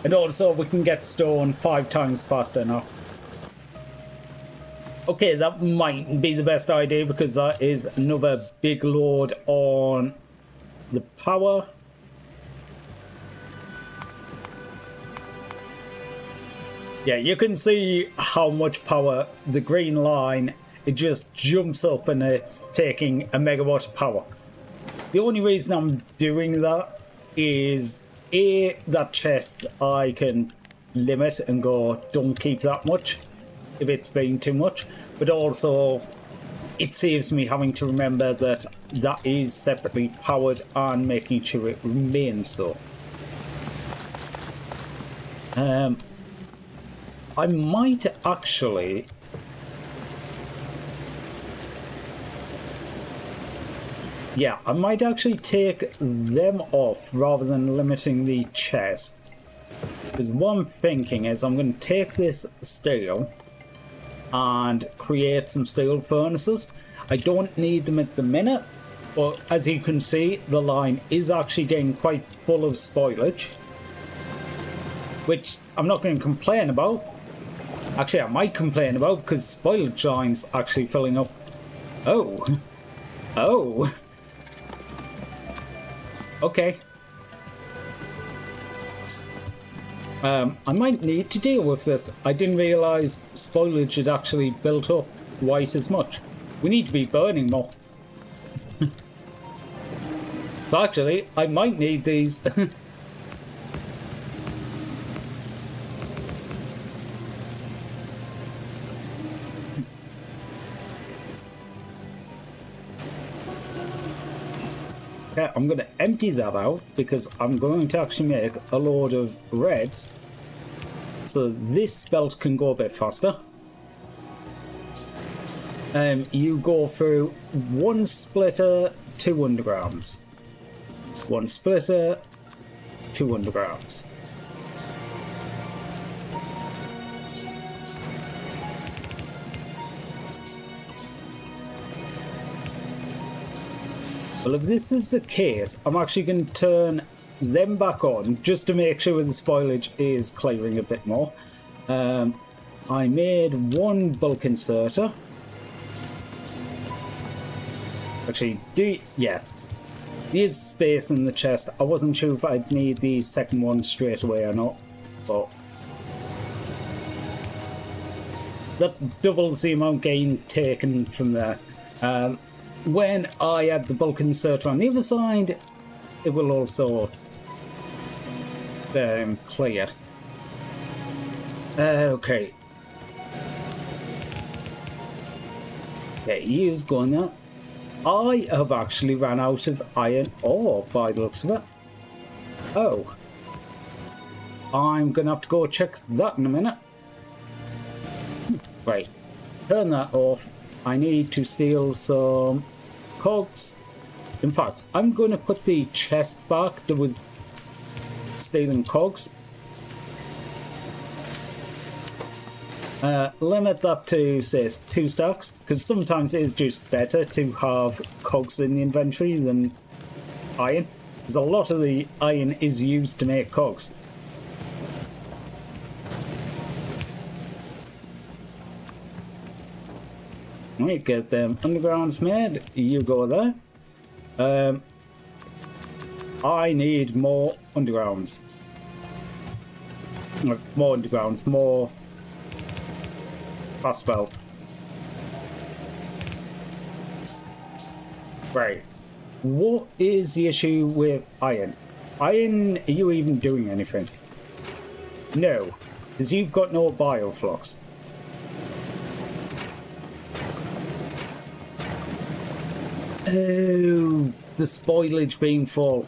And also we can get stone 5 times faster now. Okay, that might be the best idea because that is another big load on the power. Yeah, you can see how much power the green line, it just jumps up and it's taking a megawatt of power. The only reason I'm doing that is A, that chest I can limit and go, don't keep that much if it's being too much, but also it saves me having to remember that that is separately powered and making sure it remains so. I might actually... Yeah, I might actually take them off rather than limiting the chest. Because what I'm thinking is I'm going to take this steel and create some steel furnaces. I don't need them at the minute, but as you can see, the line is actually getting quite full of spoilage. Which I'm not going to complain about. Actually, I might complain about because spoilage line's actually filling up. Oh. Oh. Okay. I might need to deal with this. I didn't realise spoilage had actually built up quite as much. We need to be burning more. So actually, I might need these. Okay, I'm going to empty that out because I'm going to actually make a load of reds so this belt can go a bit faster. You go through 1 splitter, 2 undergrounds. 1 splitter, 2 undergrounds. Well, if this is the case, I'm actually going to turn them back on just to make sure the spoilage is clearing a bit more. I made 1 bulk inserter. Actually, yeah. There's space in the chest. I wasn't sure if I'd need the second one straight away or not, but that doubles the amount gain taken from there. When I had the bulk inserter on the other side, it will also clear. Okay. Yeah, use going there. I have actually ran out of iron ore by the looks of it. Oh. I'm gonna have to go check that in a minute. Right. Turn that off. I need to steal some cogs. In fact, I'm going to put the chest back that was stealing cogs. Limit that to, say, 2 stacks, because sometimes it is just better to have cogs in the inventory than iron, because a lot of the iron is used to make cogs. Right, get them undergrounds made. You go there. I need more undergrounds. More undergrounds, more asphalt. Right. What is the issue with iron? Iron, are you even doing anything? No, because you've got no bioflux. Oh, the spoilage being full.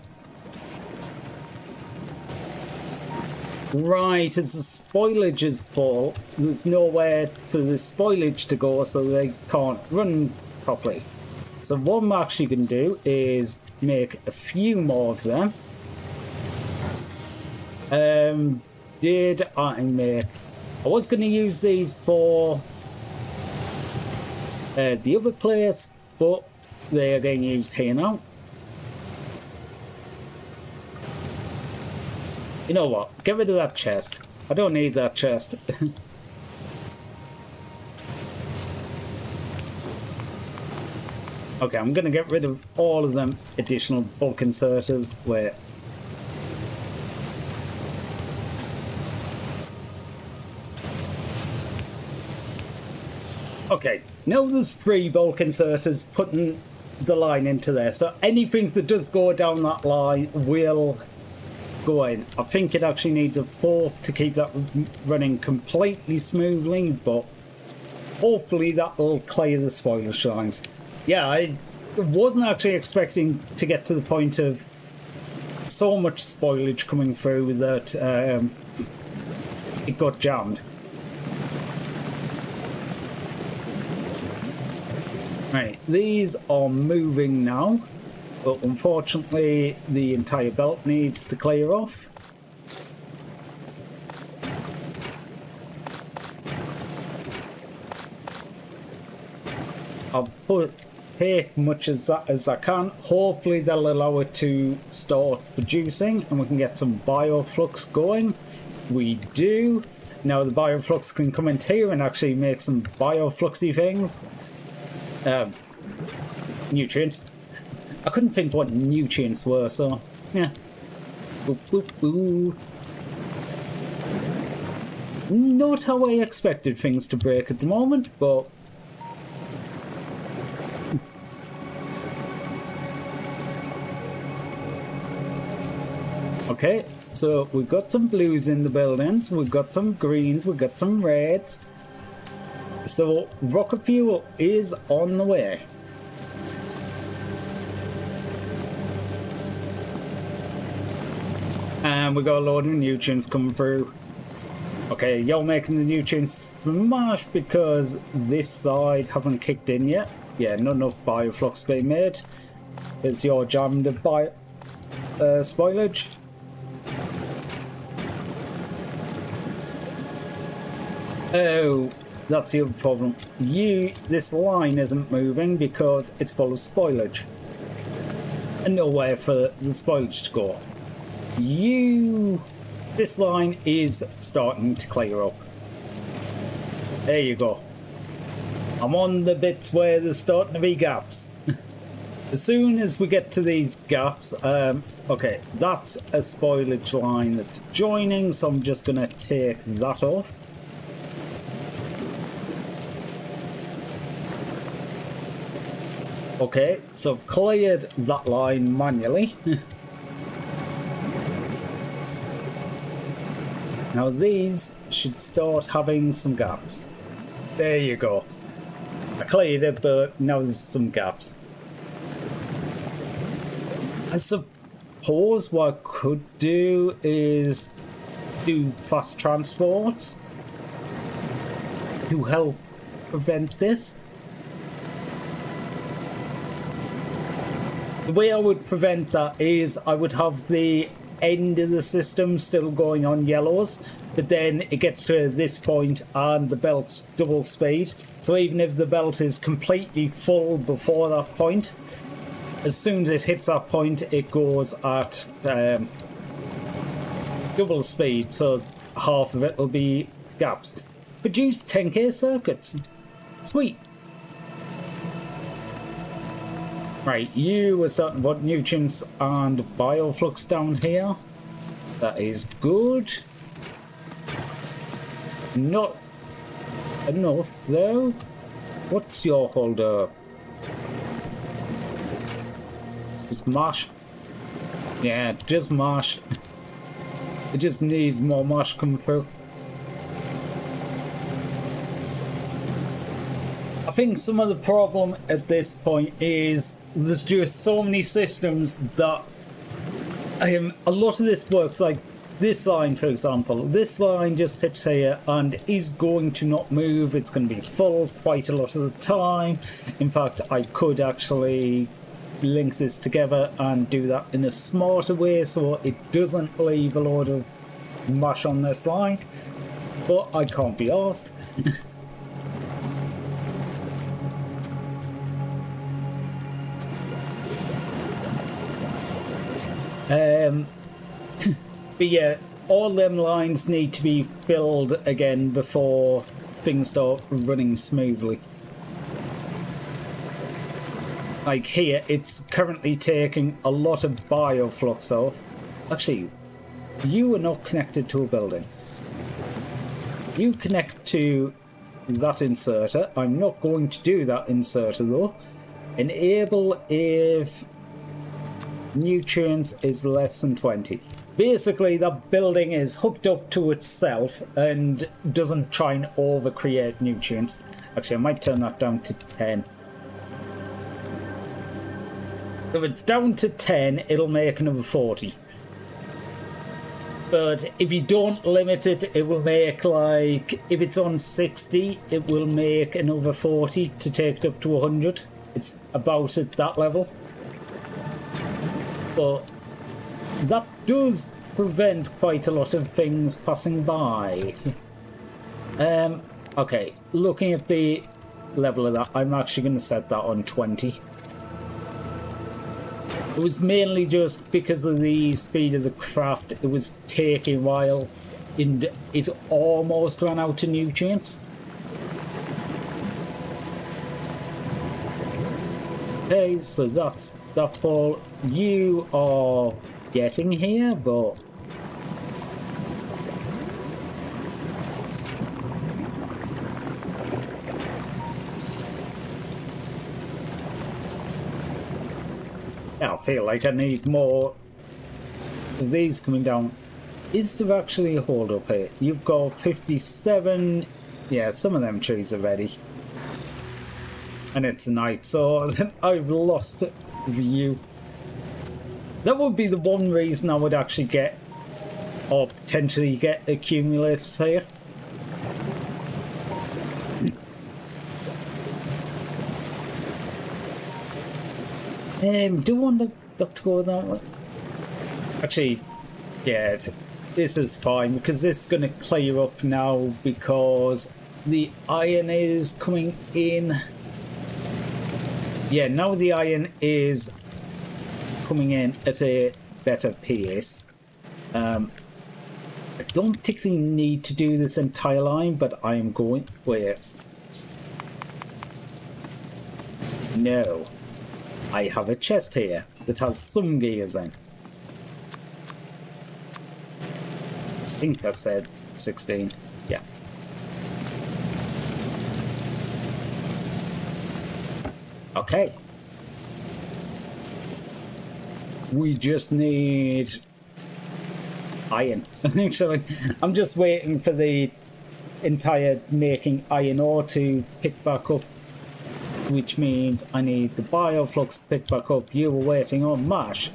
Right, as the spoilage is full, there's nowhere for the spoilage to go, so they can't run properly. So what I'm actually going to do is make a few more of them. Did I make... I was going to use these for the other place, but they are getting used here now. You know what? Get rid of that chest. I don't need that chest. Okay, I'm going to get rid of all of them additional bulk inserters. Wait. Okay, now there's 3 bulk inserters putting the line into there, so anything that does go down that line will go in. I think it actually needs a 4th to keep that running completely smoothly, but hopefully that will clear the spoilage lines. Yeah, I wasn't actually expecting to get to the point of so much spoilage coming through that it got jammed. Right, these are moving now, but unfortunately the entire belt needs to clear off. I'll take much as I can. Hopefully they'll allow it to start producing and we can get some bioflux going. We do. Now the bioflux can come in here and actually make some biofluxy things. Nutrients. I couldn't think what nutrients were, so yeah. Boop, boop, boop. Not how I expected things to break at the moment, but okay, so we've got some blues in the buildings, we've got some greens, we've got some reds. So rocket fuel is on the way. And we got a load of nutrients coming through. Okay, you're making the nutrients smash because this side hasn't kicked in yet. Yeah, not enough bioflux being made. It's your jammed spoilage. Oh, that's the other problem. This line isn't moving because it's full of spoilage. And nowhere for the spoilage to go. This line is starting to clear up. There you go. I'm on the bits where there's starting to be gaps. As soon as we get to these gaps, okay, that's a spoilage line that's joining, so I'm just going to take that off. Okay, so I've cleared that line manually. Now these should start having some gaps. There you go. I cleared it, but now there's some gaps. I suppose what I could do is do fast transports to help prevent this. The way I would prevent that is I would have the end of the system still going on yellows, but then it gets to this point and the belt's double speed. So even if the belt is completely full before that point, as soon as it hits that point, it goes at double speed, so half of it will be gaps. Produce 10k circuits. Sweet. Right, you were starting to put nutrients and bioflux down here. That is good. Not enough, though. What's your holder? Just mash. Yeah, just mash. It just needs more mash coming through. I think some of the problem at this point is there's just so many systems that a lot of this works. Like this line, for example, this line just sits here and is going to not move. It's going to be full quite a lot of the time. In fact, I could actually link this together and do that in a smarter way so it doesn't leave a load of mash on this line, but I can't be asked. But yeah, all them lines need to be filled again before things start running smoothly. Like here, it's currently taking a lot of bioflux off. Actually, you are not connected to a building. You connect to that inserter. I'm not going to do that inserter though. Enable if nutrients is less than 20. Basically, that building is hooked up to itself and doesn't try and over-create nutrients. Actually, I might turn that down to 10. If it's down to 10, it'll make another 40. But if you don't limit it, it will make, like, if it's on 60, it will make another 40 to take it up to 100. It's about at that level. But that does prevent quite a lot of things passing by. Okay, looking at the level of that, I'm actually going to set that on 20. It was mainly just because of the speed of the craft. It was taking a while, and it almost ran out of nutrients. Okay, so that's that ball you are getting here, but I feel like I need more of these coming down. Is there actually a hold up here? You've got 57. Yeah, some of them trees are ready. And it's night, so I've lost view. That would be the one reason I would actually get, or potentially get, accumulators here. Do I want that to go that way? Actually, yeah, this is fine because this is going to clear up now because the iron is coming in. Yeah, now the iron is coming in at a better pace. I don't particularly need to do this entire line, but I am going... Wait. No. I have a chest here that has some gears in. I think I said 16. Yeah. Okay. We just need iron. Actually, I'm just waiting for the entire making iron ore to pick back up, which means I need the bioflux to pick back up. You were waiting on mash.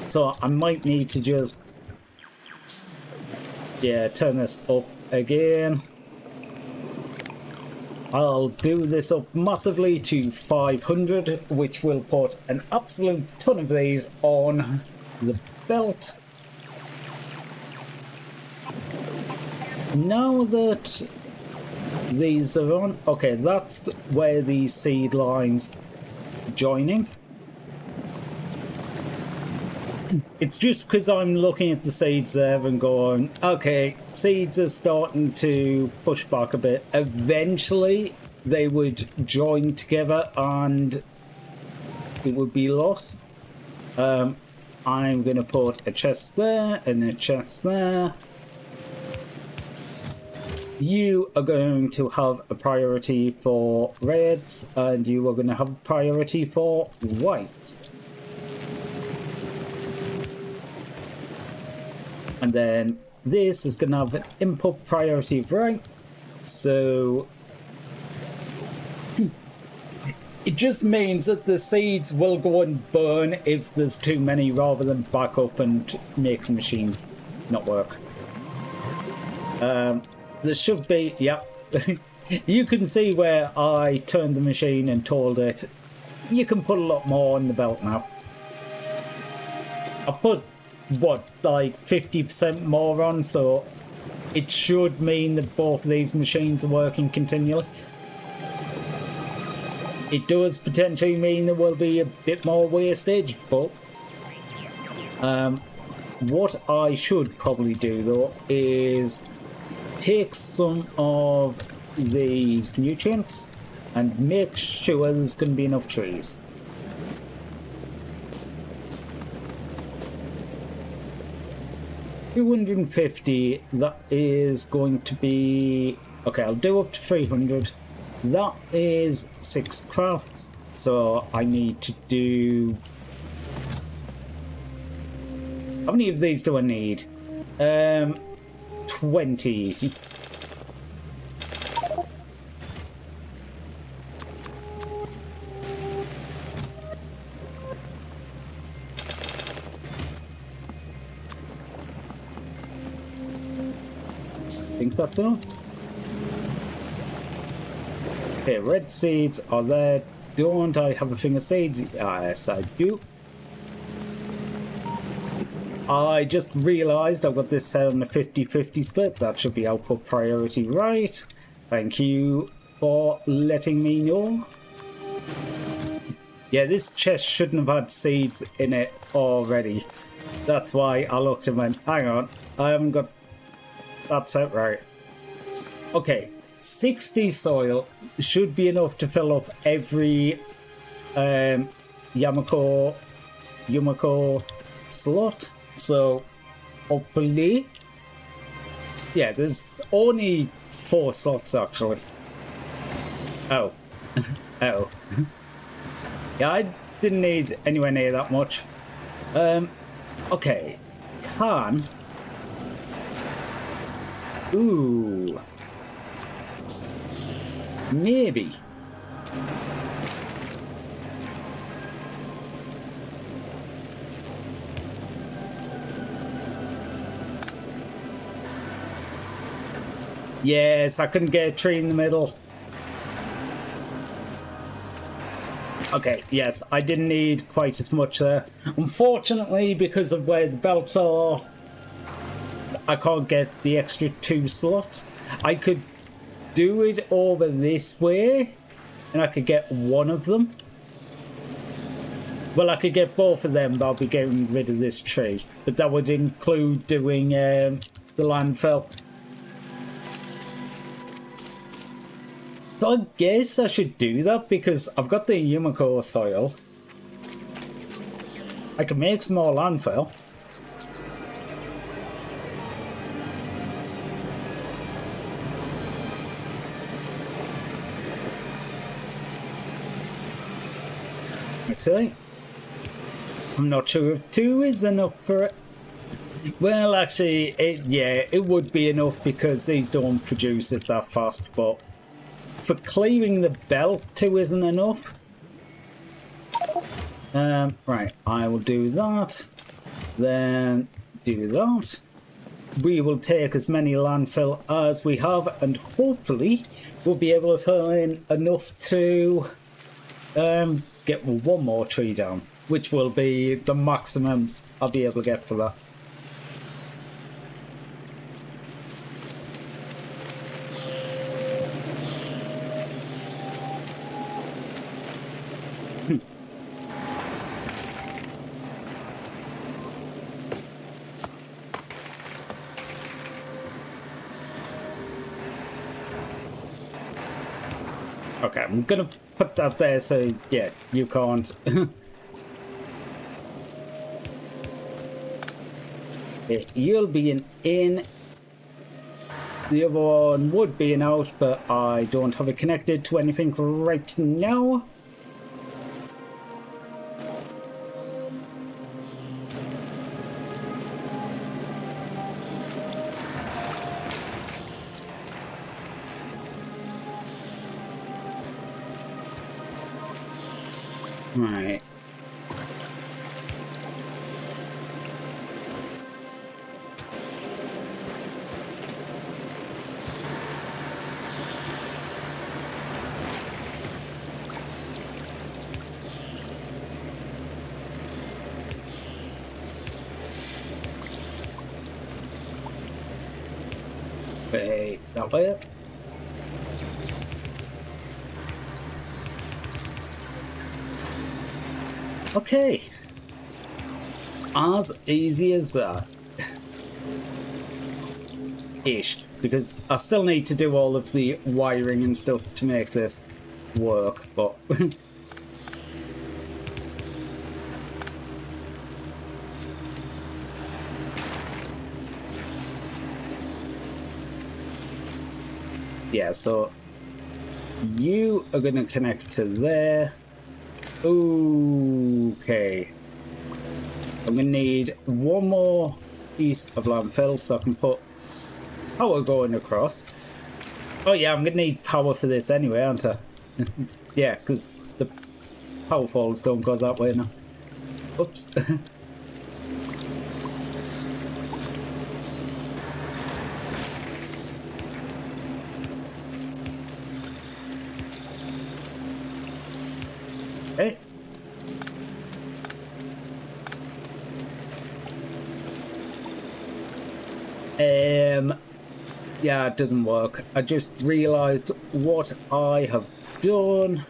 So I might need to just, yeah, turn this up again. I'll do this up massively to 500, which will put an absolute ton of these on the belt. Now that these are on, okay, that's where these seed lines are joining. It's just because I'm looking at the seeds there and going, okay, seeds are starting to push back a bit. Eventually, they would join together and it would be lost. I'm going to put a chest there and a chest there. You are going to have a priority for reds and you are going to have a priority for whites. And then this is going to have an input priority of right. So it just means that the seeds will go and burn if there's too many rather than back up and make the machines not work. There should be, yep. You can see where I turned the machine and told it, you can put a lot more on the belt now. I put, what, like 50% more on, so it should mean that both of these machines are working continually. It does potentially mean there will be a bit more wastage, but what I should probably do though is take some of these nutrients and make sure there's going to be enough trees. $250, that is going to be, okay, I'll do up to 300. That is 6 crafts, so I need to do, how many of these do I need? 20. Think that's all. Okay, red seeds are there. Don't I have a thing of seeds? Yes, I do. I just realised I've got this set on a 50-50 split. That should be output priority right. Thank you for letting me know. Yeah, this chest shouldn't have had seeds in it already. That's why I looked and went, hang on, I haven't got that set right. Okay, 60 soil should be enough to fill up every Yumiko slot. So hopefully, yeah, there's only 4 slots actually. Oh, oh, yeah, I didn't need anywhere near that much. Okay, can. Ooh, maybe. Yes, I couldn't get a tree in the middle. Okay, yes, I didn't need quite as much there. Unfortunately, because of where the belts are, I can't get the extra 2 slots. I could do it over this way, and I could get one of them. Well, I could get both of them, but I'll be getting rid of this tree. But that would include doing the landfill. So I guess I should do that because I've got the Yumiko soil. I can make some more landfill. Okay. I'm not sure if 2 is enough for Well, actually, it would be enough because these don't produce it that fast, but for clearing the belt too isn't enough. Right, I will do that. Then do that. We will take as many landfill as we have, and hopefully we'll be able to fill in enough to get one more tree down, which will be the maximum I'll be able to get for that. Okay, I'm gonna put that there so, yeah, you can't. You'll be an in. The other one would be an out, but I don't have it connected to anything right now. Right. Wait, that way. Okay. As easy as that. Ish. Because I still need to do all of the wiring and stuff to make this work, but... yeah, so... you are going to connect to there. Okay. I'm going to need one more piece of landfill so I can put power going across. Oh yeah, I'm going to need power for this anyway, aren't I? Yeah, because the power falls don't go that way now. Oops. Okay. Yeah, it doesn't work. I just realised what I have done.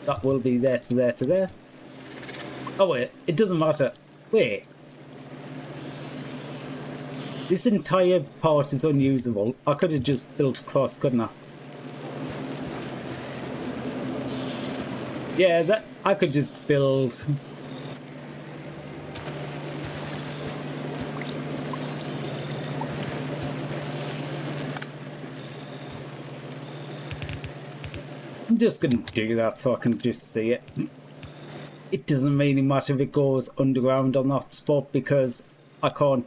That will be there to there to there. Oh wait, it doesn't matter. Wait. This entire part is unusable. I could have just built across, couldn't I? Yeah, that I could just build. I'm just gonna do that so I can just see it. It doesn't really matter if it goes underground on that spot because I can't.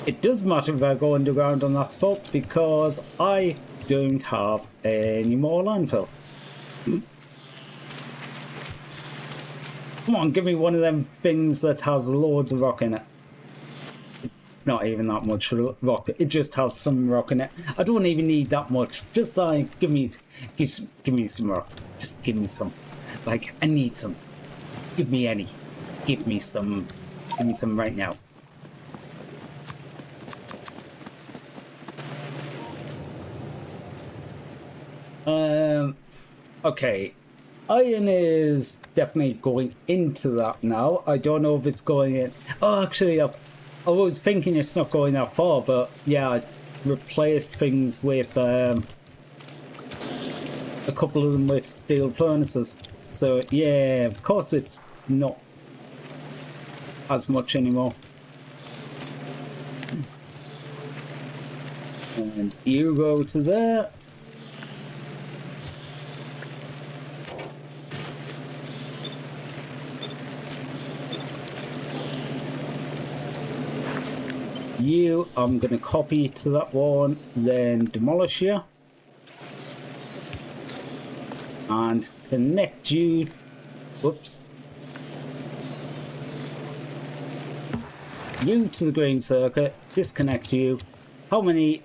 It does matter if I go underground on that spot because I don't have any more landfill. Come on, give me one of them things that has loads of rock in it. It's not even that much rock. It just has some rock in it. I don't even need that much. Just like, give me some rock. Just give me some. Like, I need some. Give me any. Give me some. Give me some right now. Okay. Iron is definitely going into that now. I don't know if it's going in. Oh, actually, I was thinking it's not going that far, but yeah, I replaced things with a couple of them with steel furnaces. So yeah, of course it's not as much anymore. And you go to there. You, I'm going to copy to that one, then demolish you. And connect you. Whoops. You to the green circuit, disconnect you. How many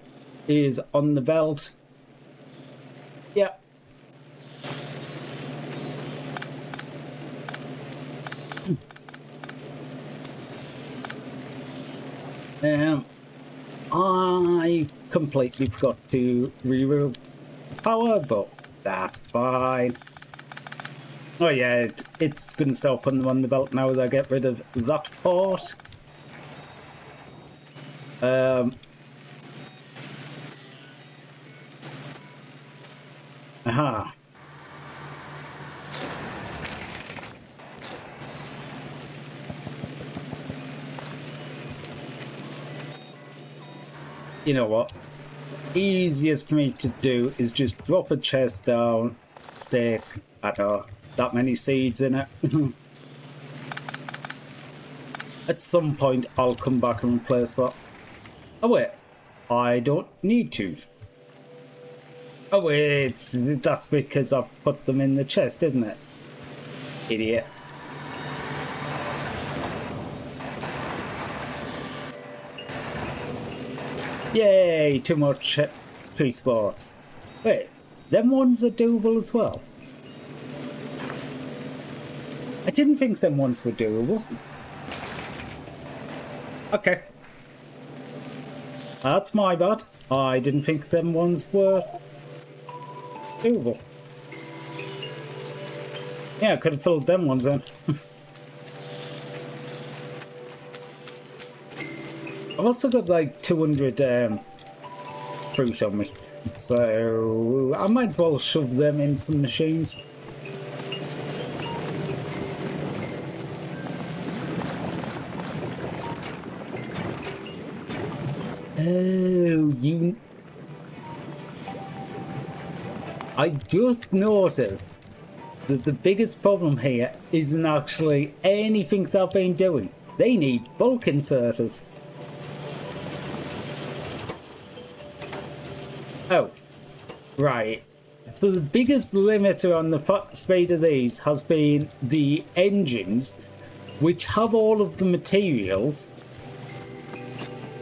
is on the belt? Yep. I completely forgot to reroute power, but that's fine. Oh yeah, it's going to start putting them on the belt now that I get rid of that part. Aha. You know what? Easiest for me to do is just drop a chest down, stick, I don't know, that many seeds in it. At some point I'll come back and replace that. Oh wait, I don't need to. Oh wait, that's because I've put them in the chest, isn't it? Idiot. Yay, too much 3 spots. Wait, them ones are doable as well. I didn't think them ones were doable. Okay. That's my bad. I didn't think them ones were doable. Yeah, I could have filled them ones in. I've also got like 200 fruit on me, so I might as well shove them in some machines. Oh, you... I just noticed that the biggest problem here isn't actually anything that I've been doing. They need bulk inserters. Oh, right. So the biggest limiter on the speed of these has been the engines, which have all of the materials,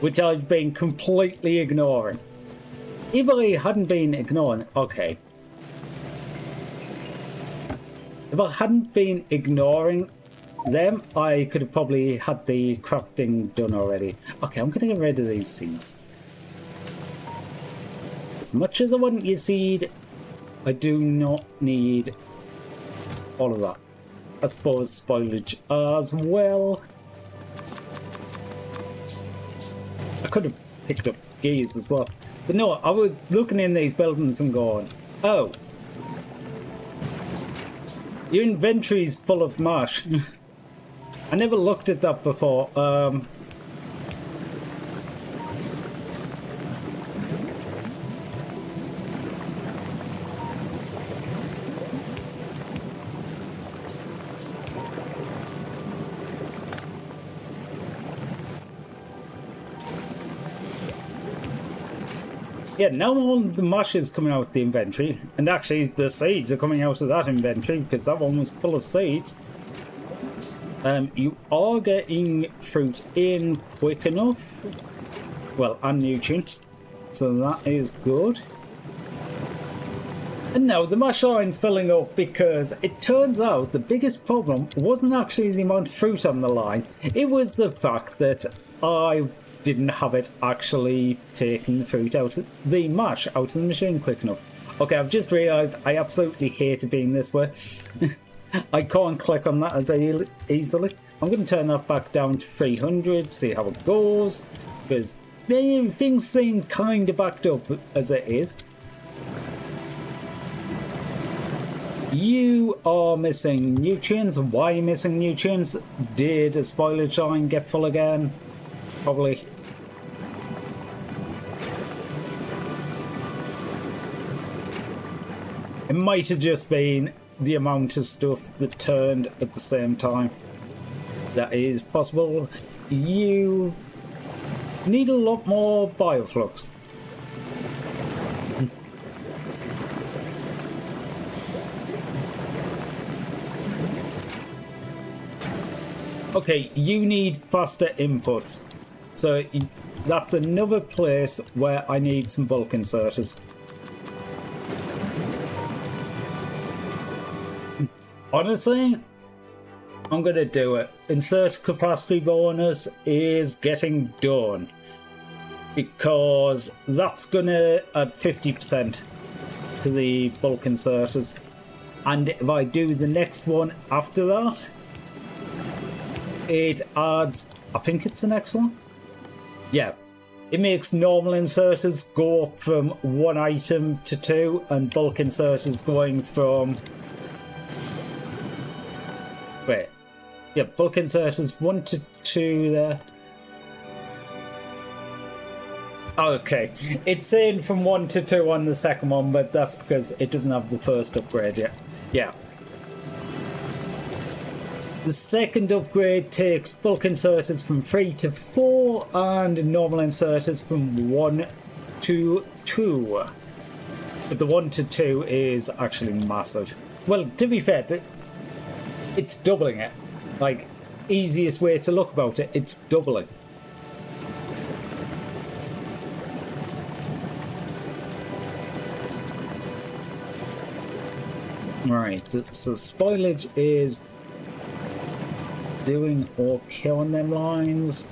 which I've been completely ignoring. If I hadn't been ignoring... Okay. If I hadn't been ignoring them, I could have probably had the crafting done already. Okay, I'm going to get rid of these seeds. As much as I want your seed, I do not need all of that. I suppose spoilage as well. I could have picked up geese as well. But no, I was looking in these buildings and going, oh, your inventory's full of mash. I never looked at that before. Yeah, now all the mash is coming out of the inventory, and actually the seeds are coming out of that inventory because that one was full of seeds. You are getting fruit in quick enough, well, and nutrients, so that is good. And now the mash line's filling up because it turns out the biggest problem wasn't actually the amount of fruit on the line, it was the fact that I didn't have it actually taking the fruit out, the mash out of the machine quick enough. Okay, I've just realised I absolutely hate it being this way. I can't click on that as easily. I'm going to turn that back down to 300, see how it goes, because things seem kind of backed up as it is. You are missing nutrients. Why are you missing nutrients? Did a spoilage line get full again? Probably. It might have just been the amount of stuff that turned at the same time. That is possible. You Need a lot more bioflux. Okay, you need faster inputs. So that's another place where I need some bulk inserters. Honestly, I'm gonna do it. Insert capacity bonus is getting done. Because that's gonna add 50% to the bulk inserters. And if I do the next one after that, it adds, I think it's the next one. Yeah, it makes normal inserters go up from 1 item to 2, and bulk inserters going from, wait, yeah, bulk inserters 1 to 2 there. Okay, it's saying from 1 to 2 on the second one, but that's because it doesn't have the first upgrade yet. Yeah. The second upgrade takes bulk inserters from 3 to 4 and normal inserters from 1 to 2. But the 1 to 2 is actually massive. Well, to be fair, it's doubling it. Like, easiest way to look about it, it's doubling. Right, so spoilage is doing okay on them lines.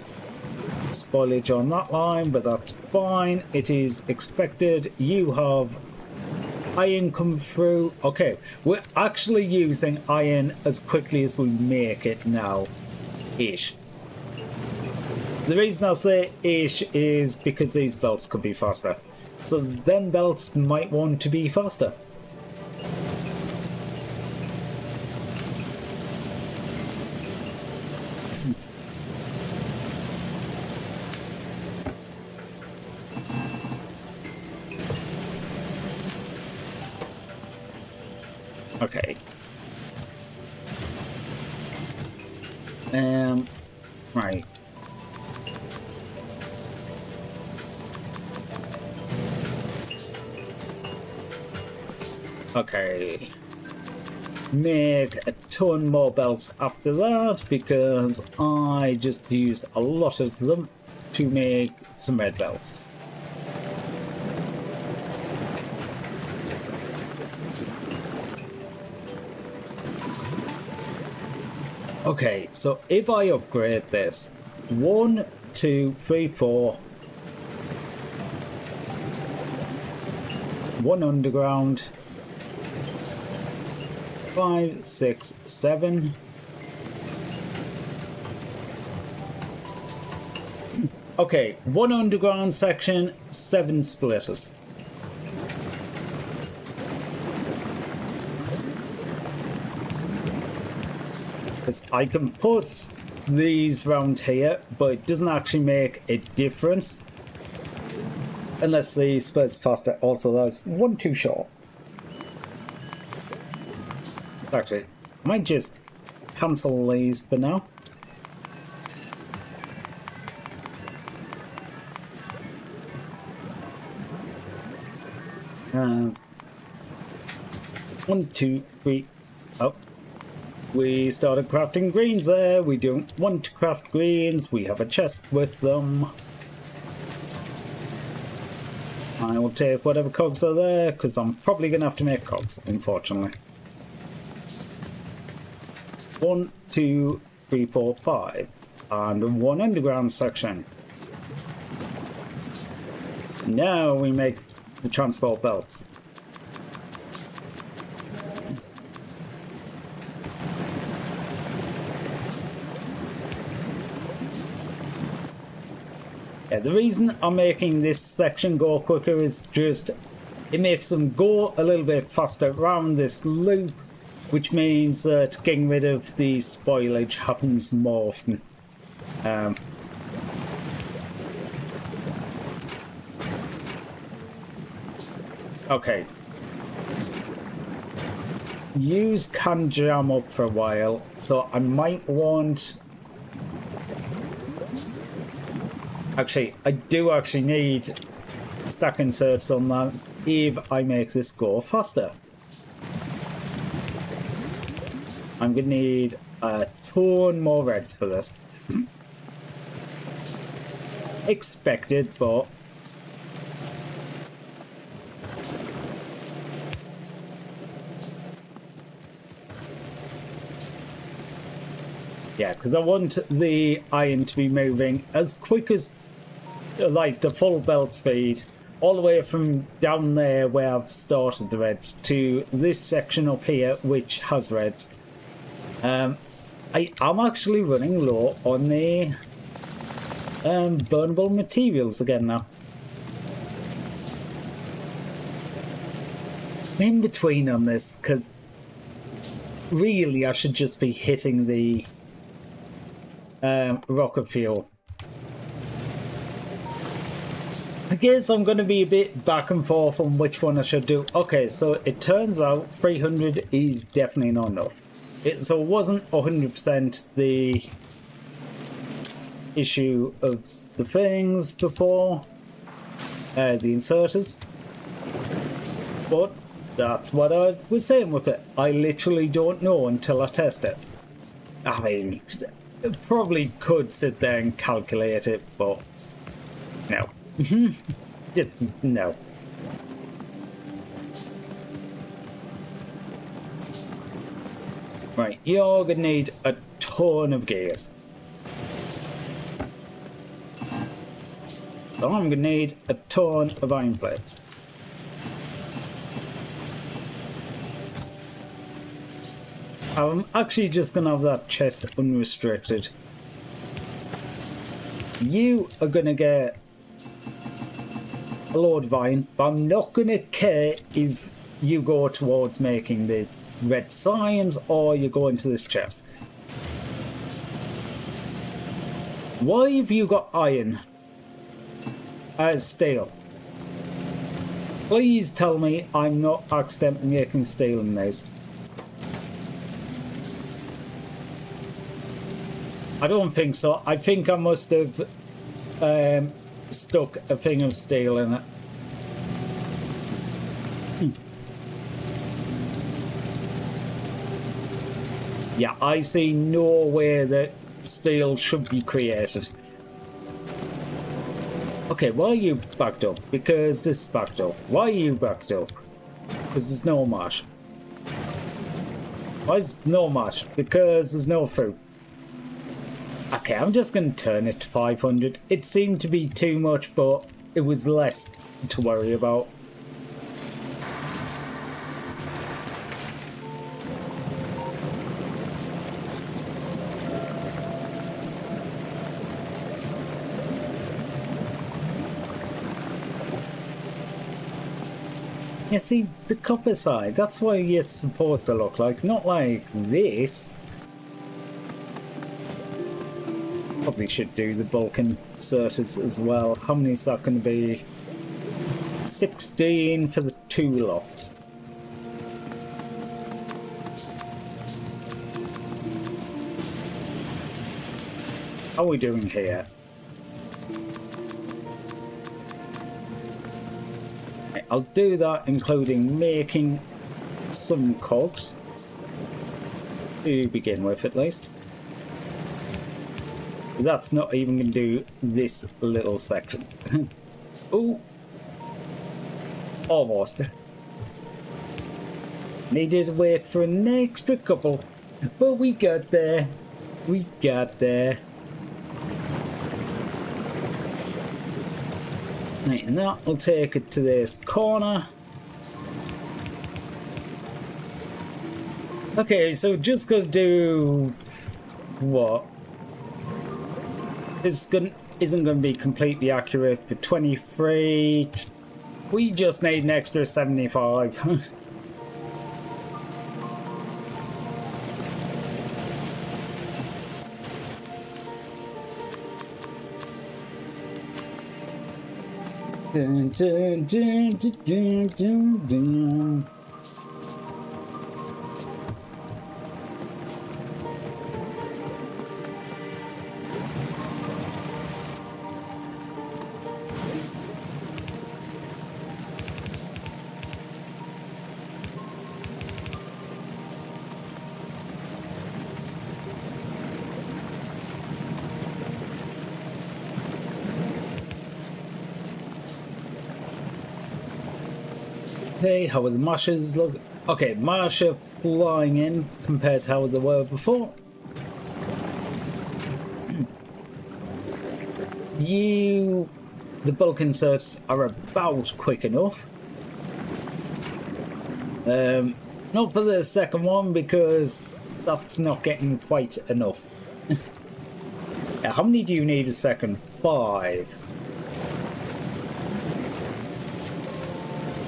Spoilage on that line, but that's fine. It is expected. You have iron come through. Okay, we're actually using iron as quickly as we make it now. Ish. The reason I say ish is because these belts could be faster. So them belts might want to be faster. Okay. Right. Okay. Make a ton more belts after that because I just used a lot of them to make some red belts. Okay, so if I upgrade this, 1, 2, 3, 4, 1 underground, 5, 6, 7. Okay, 1 underground section, 7 splitters. I can put these round here, but it doesn't actually make a difference unless the split's faster. Also, that's 1 too short. Actually, I might just cancel these for now. One, two, three. Oh. We started crafting greens there. We don't want to craft greens. We have a chest with them. I will take whatever cogs are there because I'm probably going to have to make cogs, unfortunately. 1, 2, 3, 4, 5. And 1 underground section. Now we make the transport belts. Yeah, the reason I'm making this section go quicker is just it makes them go a little bit faster around this loop, which means that getting rid of the spoilage happens more often. Okay. Use can jam up for a while, so I might want Actually, I do actually need stack inserts on that if I make this go faster. I'm gonna need a ton more reds for this. Expected, but yeah, because I want the iron to be moving as quick as, like, the full belt speed, all the way from down there where I've started the reds to this section up here, which has reds. I am actually running low on the burnable materials again now. I'm in between on this, because really I should just be hitting the rocket fuel. I guess I'm going to be a bit back and forth on which one I should do. Okay, so it turns out 300 is definitely not enough. So it wasn't 100% the issue of the things before, the inserters. But that's what I was saying with it. I literally don't know until I test it. I mean, I probably could sit there and calculate it, but no. Just no. Right, you're gonna need a ton of gears. So I'm gonna need a ton of iron plates. I'm actually just gonna have that chest unrestricted. You are gonna get a load of iron, but I'm not gonna care if you go towards making the red signs or you go into this chest. Why have you got iron as steel? Please tell me I'm not accidentally making steel in these. I don't think so. I think I must have stuck a thing of steel in it. Yeah, I see no way that steel should be created. Okay, why are you backed up? Because this is backed up. Why are you backed up? Because there's no match. Why is no match? Because there's no fruit. Okay, I'm just going to turn it to 500. It seemed to be too much, but it was less to worry about. You see, the copper side, that's what you're supposed to look like, not like this. Probably should do the bulk inserters as well. How many is that going to be? 16 for the 2 lots. How are we doing here? I'll do that, including making some cogs to begin with, at least. But that's not even going to do this little section. Ooh, almost. Needed to wait for an extra couple, but we got there. We got there. Right, and that will take it to this corner. Okay, so just gonna do what? This isn't gonna be completely accurate, but 23. We just need an extra 75. Dun, dun, dun, dun, dun, dun. Hey, how are the marshes look? Okay, marsh are flying in compared to how they were before. The bulk inserts are about quick enough. Not for the second one because that's not getting quite enough. Yeah, how many do you need a second? 5.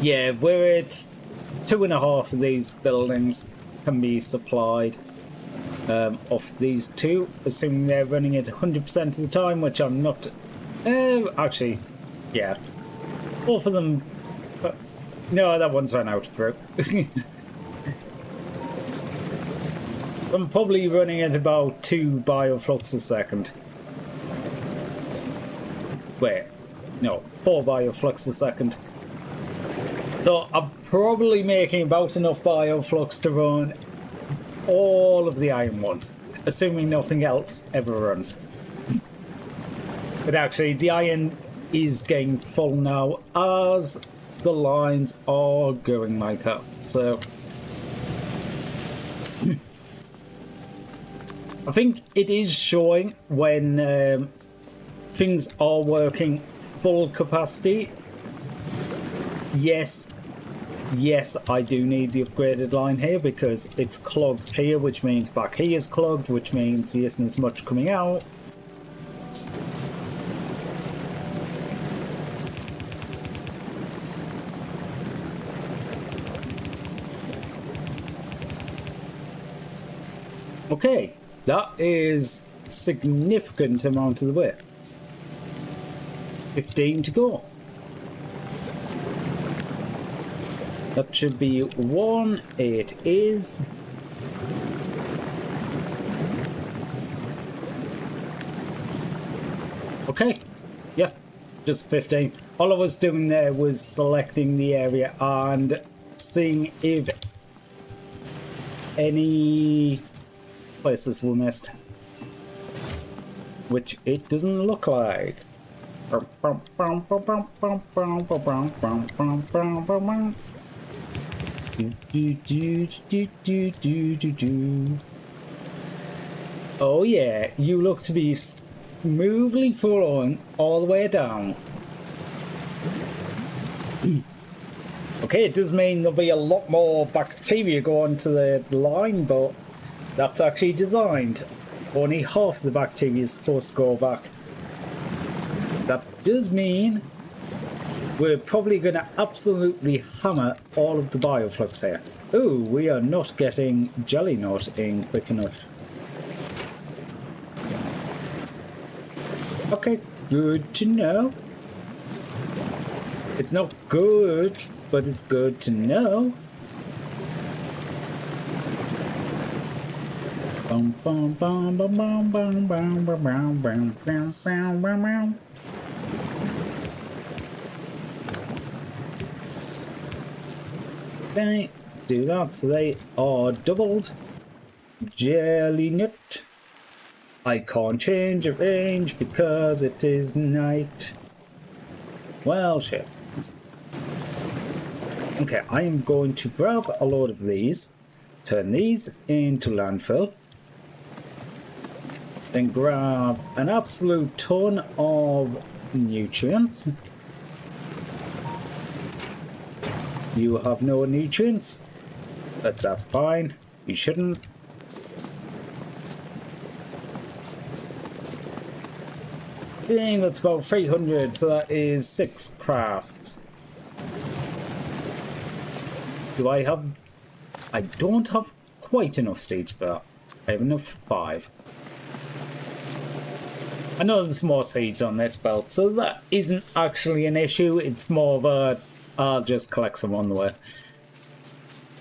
Yeah, we're at 2.5 of these buildings can be supplied off these 2, assuming they're running at 100% of the time, which I'm not. Actually, yeah, both of them. No, that one's run out of fruit. I'm probably running at about 2 bioflux a second. Wait, no, 4 bioflux a second. So I'm probably making about enough bioflux to run all of the iron ones, assuming nothing else ever runs. But actually, the iron is getting full now as the lines are going like that. So I think it is showing when things are working full capacity. Yes, I do need the upgraded line here because it's clogged here, which means back here is clogged, which means there isn't as much coming out. Okay, that is a significant amount of the way. 15 to go. That should be 1. It is. Okay. Yeah, just 15. All I was doing there was selecting the area and seeing if any places were missed. Which it doesn't look like. Oh yeah, you look to be smoothly flowing all the way down. Okay, it does mean there'll be a lot more bacteria going to the line, but that's actually designed. Only half the bacteria is supposed to go back. That does mean we're probably going to absolutely hammer all of the bioflux here. Ooh, we are not getting jelly nut in quick enough. Okay, good to know. It's not good, but it's good to know. Bum bum bum bum bum bum bum bum bum bum bum bum bum. Okay, do that so they are doubled. Jelly nut. I can't change the range because it is night. Well, shit. Okay, I am going to grab a load of these, turn these into landfill, then grab an absolute ton of nutrients. You have no nutrients, but that's fine. You shouldn't. Dang, that's about 300, so that is 6 crafts. Do I have... I don't have quite enough seeds for that. I have enough for 5. I know there's more seeds on this belt, so that isn't actually an issue. It's more of a... I'll just collect some on the way.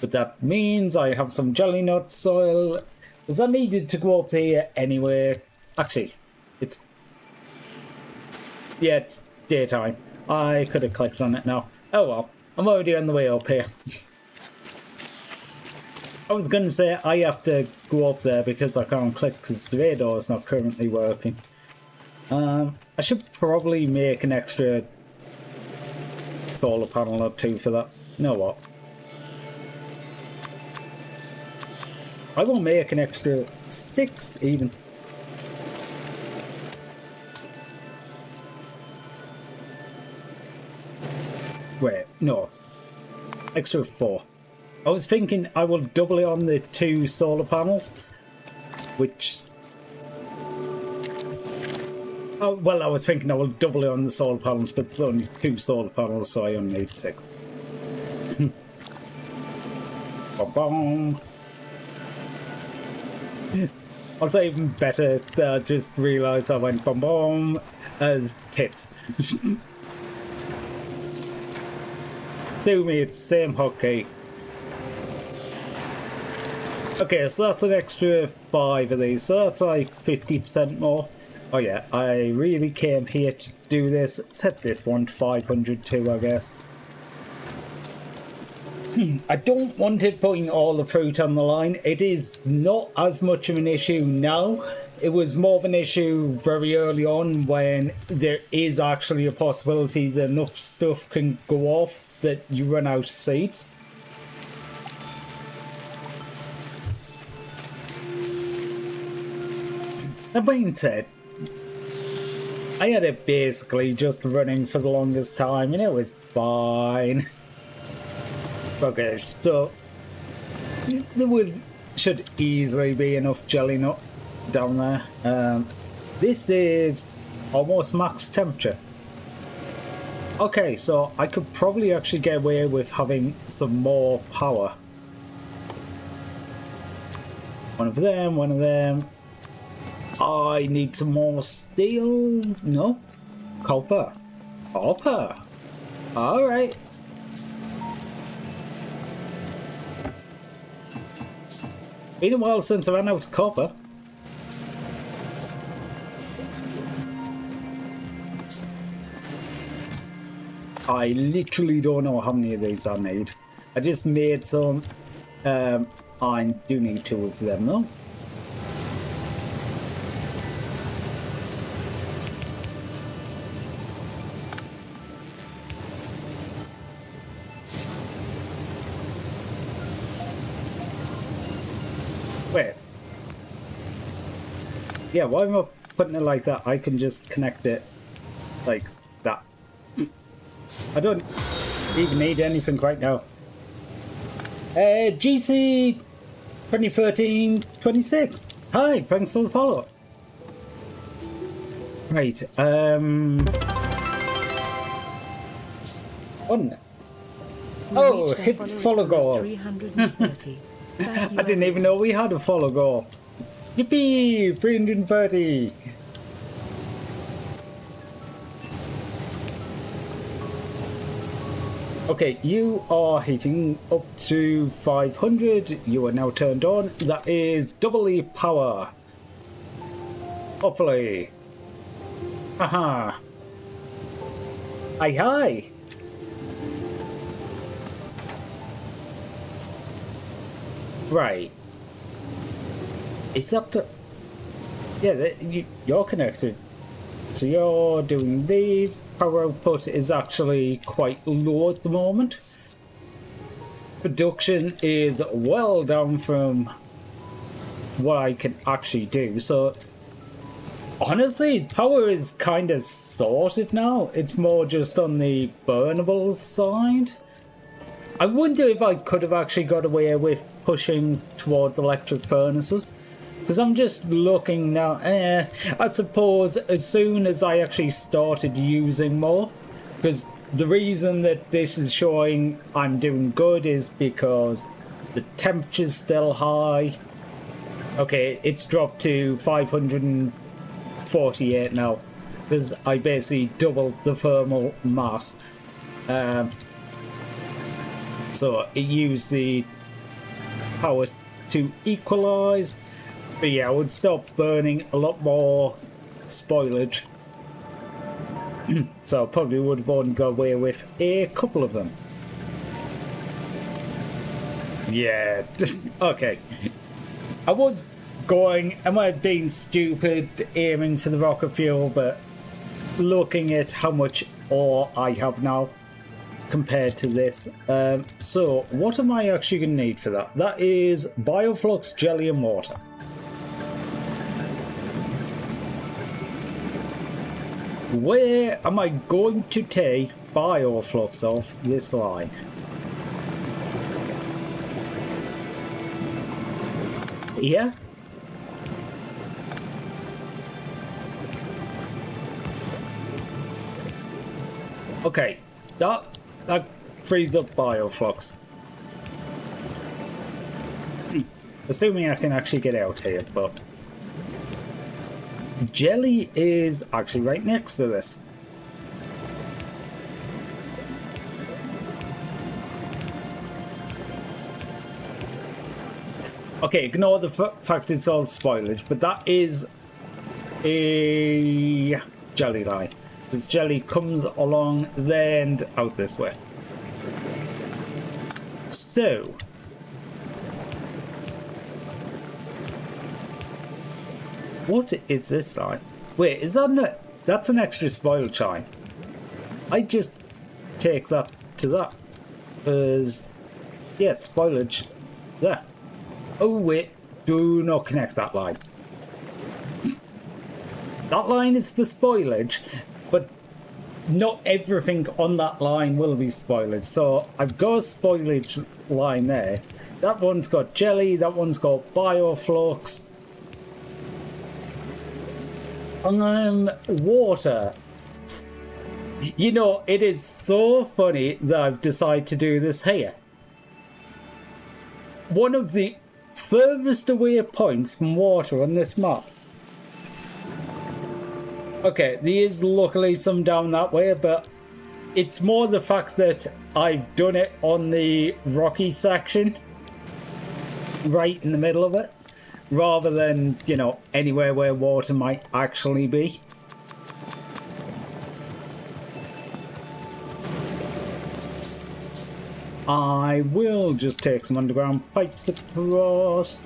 But that means I have some jelly nut soil. Because I needed to go up here anyway. Actually, it's... Yeah, it's daytime. I could have clicked on it now. Oh well, I'm already on the way up here. I was going to say I have to go up there because I can't click because the radar is not currently working. I should probably make an extra solar panel or 2 for that. You know what? I will make an extra 6 even. Wait, no. Extra 4. I was thinking I will double it on the 2 solar panels, which... Oh, well, I was thinking I will double it on the solar panels, but it's only 2 solar panels, so I only need 6. Ba-bong. Also, even better that I just realised I went bom-bom as tits. To me, it's the same hotkey. Okay, so that's an extra 5 of these, so that's like 50% more. Oh yeah, I really came here to do this. Set this one to 500 too, I guess. I don't want it putting all the fruit on the line. It is not as much of an issue now. It was more of an issue very early on when there is actually a possibility that enough stuff can go off that you run out of seeds. That being said, I had it basically just running for the longest time and it was fine. Okay, so there should easily be enough jelly nut down there. This is almost max temperature. Okay, so I could probably actually get away with having some more power. One of them. I need some more steel. No? Copper. Alright. Been a while since I ran out of copper. I literally don't know how many of these I need. I just made some. I do need 2 of them though. Wait. Yeah, why am I putting it like that? I can just connect it like that. I don't even need anything right now. GC 2013-26. Hi, thanks for the follow-up. Right, on. Oh, hit follow goal. 330. I didn't even know we had a follow goal. Yippee! 330! Okay, you are heating up to 500. You are now turned on. That is double E power. Hopefully. Haha. Hi. Right. It's up to... Yeah, you're connected. So you're doing these. Power output is actually quite low at the moment. Production is well down from what I can actually do. So honestly, power is kind of sorted now. It's more just on the burnables side. I wonder if I could have actually got away with pushing towards electric furnaces. Because I'm just looking now, I suppose as soon as I actually started using more, because the reason that this is showing I'm doing good is because the temperature's still high. Okay, it's dropped to 548 now, because I basically doubled the thermal mass. So it used the power to equalise. But yeah, I would stop burning a lot more spoilage. So I probably would have only got away with a couple of them. Yeah, okay. I was going, I might have been stupid aiming for the rocket fuel, but looking at how much ore I have now, compared to this. So what am I actually going to need for that? That is bioflux, jelly and water. Where am I going to take bioflux off this line? Here? Okay, that frees up bioflux. Assuming I can actually get out here, but jelly is actually right next to this. Okay, ignore the fact it's all spoilage, but that is a jelly line. This jelly comes along there and out this way. So what is this line? Wait, is that that's an extra spoilage line? I just take that to that. Because yeah, spoilage there. Oh wait, do not connect that line. That line is for spoilage, but not everything on that line will be spoilage. So I've got a spoilage line there. That one's got jelly, that one's got bioflux. Water. You know, it is so funny that I've decided to do this here. One of the furthest away points from water on this map. Okay, there is luckily some down that way, but it's more the fact that I've done it on the rocky section, right in the middle of it, rather than, you know, anywhere where water might actually be. I will just take some underground pipes across.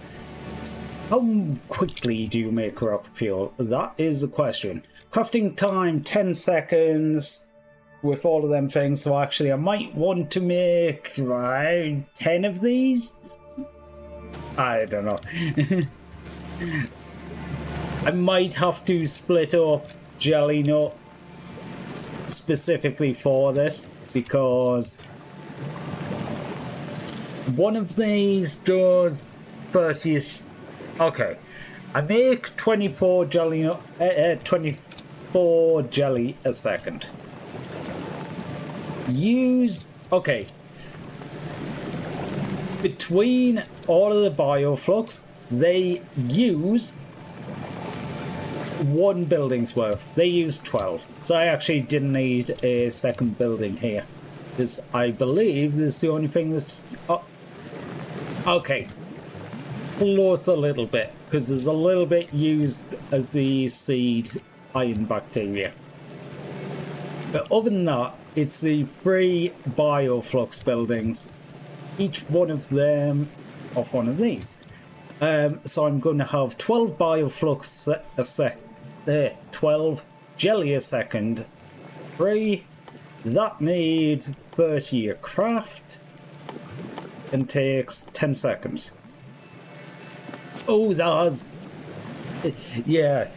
How quickly do you make rock fuel? That is the question. Crafting time 10 seconds with all of them things, so actually I might want to make 10 of these? I don't know. I might have to split off jelly nut specifically for this, because one of these does 30. Okay, I make 24 jelly 24 jelly a second. Use okay. Between all of the bioflux, they use 1 building's worth. They use 12. So I actually didn't need a second building here, because I believe this is the only thing that's okay. Plus a little bit, because there's a little bit used as the seed iron bacteria. But other than that, it's the 3 bioflux buildings, each one of them of one of these. So I'm going to have 12 bioflux a sec. 12 jelly a second. 3. That needs 30 a craft and takes 10 seconds. Oh, that was... yeah.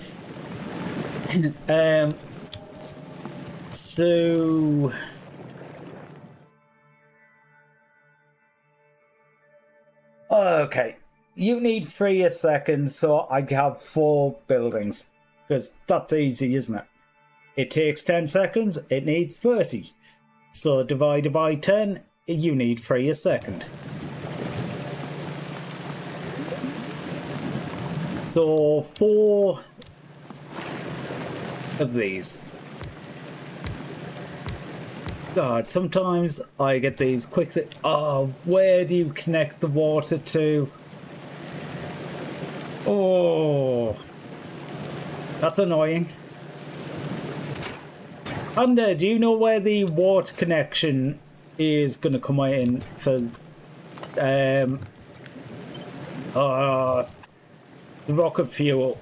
So... okay. You need 3 a second, so I have 4 buildings. Because that's easy, isn't it? It takes 10 seconds, it needs 30. So divided by 10, you need 3 a second. So 4 of these. God, sometimes I get these quickly. Oh, where do you connect the water to? Oh, that's annoying. Panda, do you know where the water connection is going to come in for the rocket fuel?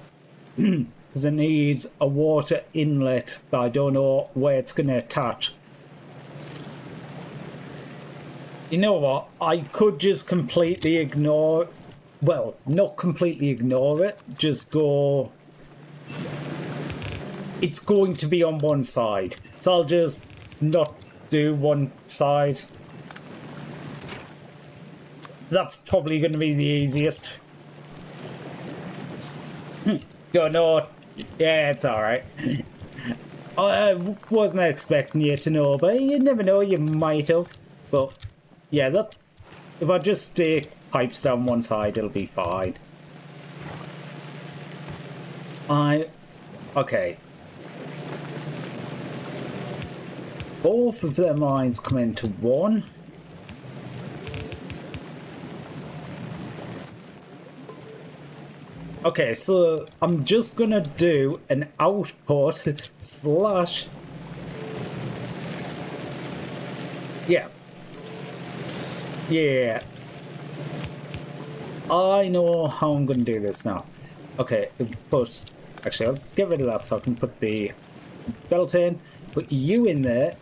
Because it needs a water inlet, but I don't know where it's going to attach. You know what? I could just completely ignore... Well, not completely ignore it. Just go... It's going to be on one side. So I'll just not do one side. That's probably going to be the easiest. Go no. Yeah, it's alright. I wasn't expecting you to know, but you never know, you might have. But yeah, that if I just stick pipes down one side, it'll be fine. Okay. Both of their lines come into one. Okay, so I'm just gonna do an output slash... Yeah. Yeah. I know how I'm gonna do this now. Okay, but... Actually, I'll get rid of that so I can put the belt in. Put you in there.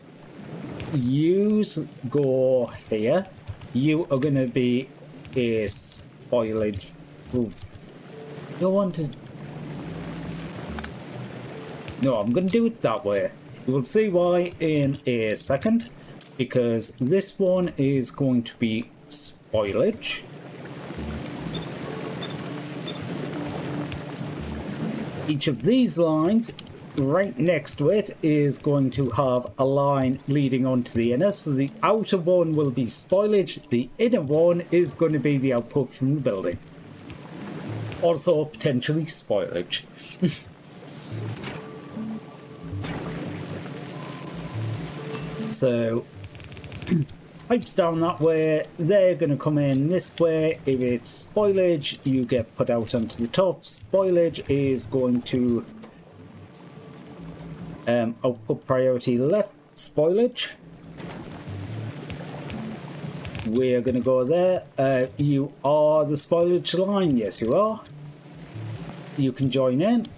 You go here. You are gonna be a spoilage. Oof. Don't want to... No, I'm going to do it that way. You will see why in a second. Because this one is going to be spoilage. Each of these lines right next to it is going to have a line leading onto the inner. So the outer one will be spoilage. The inner one is going to be the output from the building. Also, potentially spoilage. So, pipes down that way, they're going to come in this way. If it's spoilage, you get put out onto the top. Spoilage is going to output priority left, spoilage. We're going to go there. You are the spoilage line. Yes, you are. You can join in.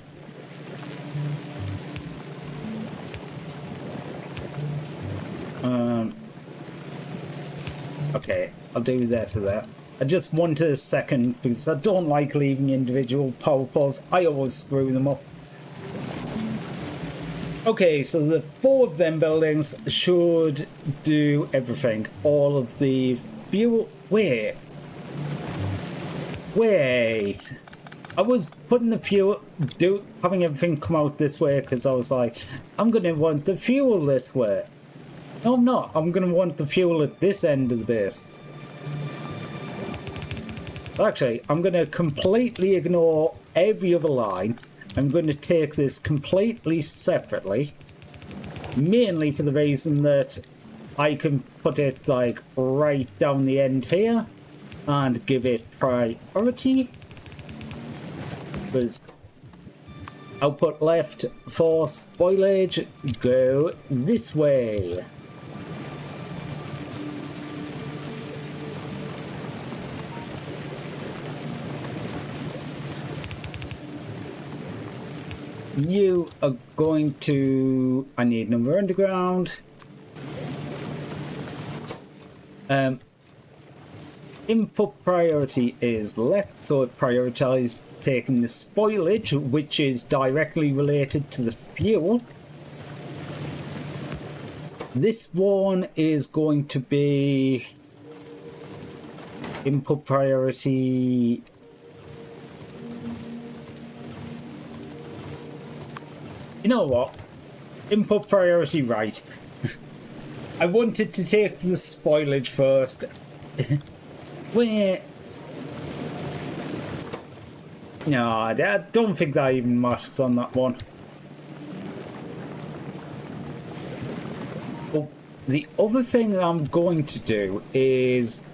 Okay, I'll do that to that. I just want a second because I don't like leaving individual power poles. I always screw them up. Okay, so the 4 of them buildings should do everything. All of the fuel... Wait. I was putting the fuel... having everything come out this way because I was like, I'm going to want the fuel this way. No, I'm not. I'm going to want the fuel at this end of the base. Actually, I'm going to completely ignore every other line. I'm going to take this completely separately, mainly for the reason that I can put it like right down the end here and give it priority. Because output left for spoilage, go this way. You are going to... I need another underground. Input priority is left, so it prioritizes taking the spoilage, which is directly related to the fuel. This one is going to be input priority... You know what? Input priority right. I wanted to take the spoilage first. Wait. No, I don't think that even matters on that one. But the other thing that I'm going to do is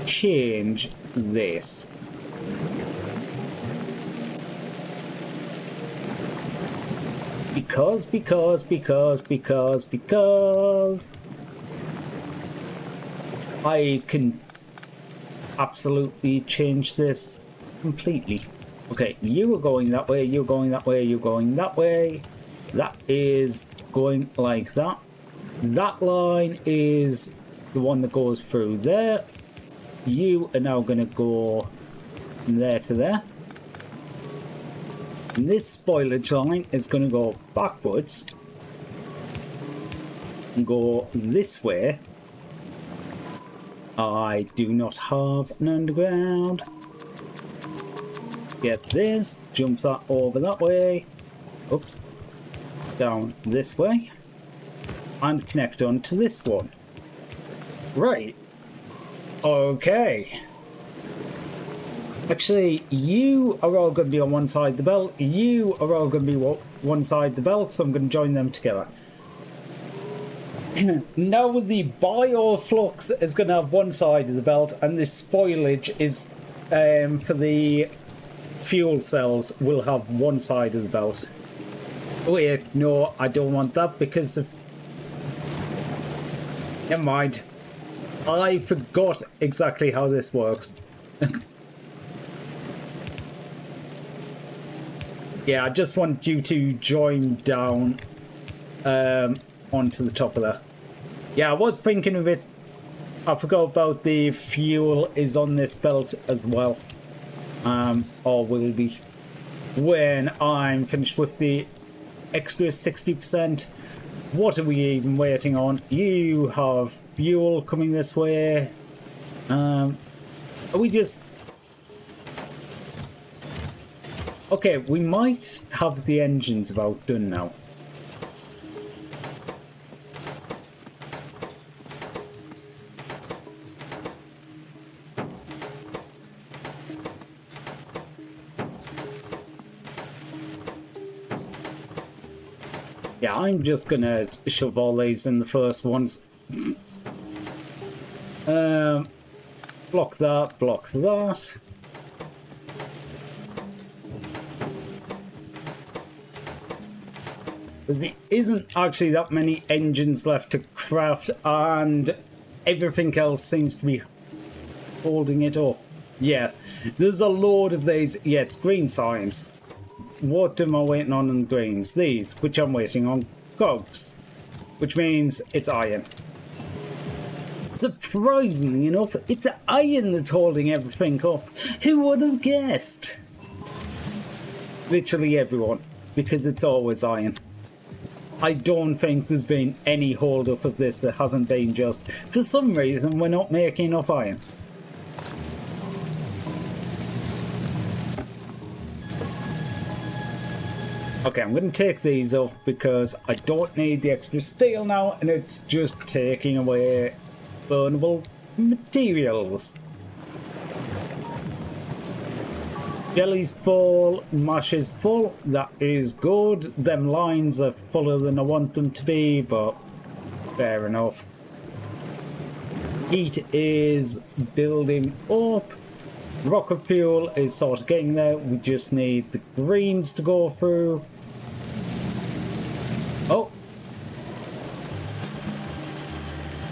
change this. Because I can absolutely change this completely. Okay, you are going that way, you're going that way, you're going that way. That is going like that. That line is the one that goes through there. You are now going to go from there to there. And this spoilage line is going to go backwards and go this way. I do not have an underground. Get this, jump that over that way. Oops. Down this way. And connect on to this one. Right. Okay. Actually, you are all going to be on one side of the belt. You are all going to be one side of the belt, so I'm going to join them together. Now the bioflux is going to have one side of the belt, and this spoilage is for the fuel cells will have one side of the belt. Wait, no, I don't want that because of... Never mind. I forgot exactly how this works. Yeah, I just want you to join down onto the top of that. Yeah, I was thinking of it. I forgot about the fuel is on this belt as well. Or will be. When I'm finished with the extra 60%. What are we even waiting on? You have fuel coming this way. Are we just... Okay, we might have the engines about done now. Yeah, I'm just gonna shove all these in the first ones. Block that, block that. There isn't actually that many engines left to craft, and everything else seems to be holding it up. Yeah, there's a load of these. Yeah, it's green science. What am I waiting on in the greens? These, which I'm waiting on cogs, which means it's iron. Surprisingly enough, it's iron that's holding everything up. Who would have guessed? Literally everyone, because it's always iron. I don't think there's been any hold up of this that hasn't been just, for some reason, we're not making enough iron. Okay, I'm going to take these off because I don't need the extra steel now, and it's just taking away burnable materials. Jelly's full, mash is full, that is good. Them lines are fuller than I want them to be, but fair enough. Heat is building up. Rocket fuel is sort of getting there. We just need the greens to go through. Oh.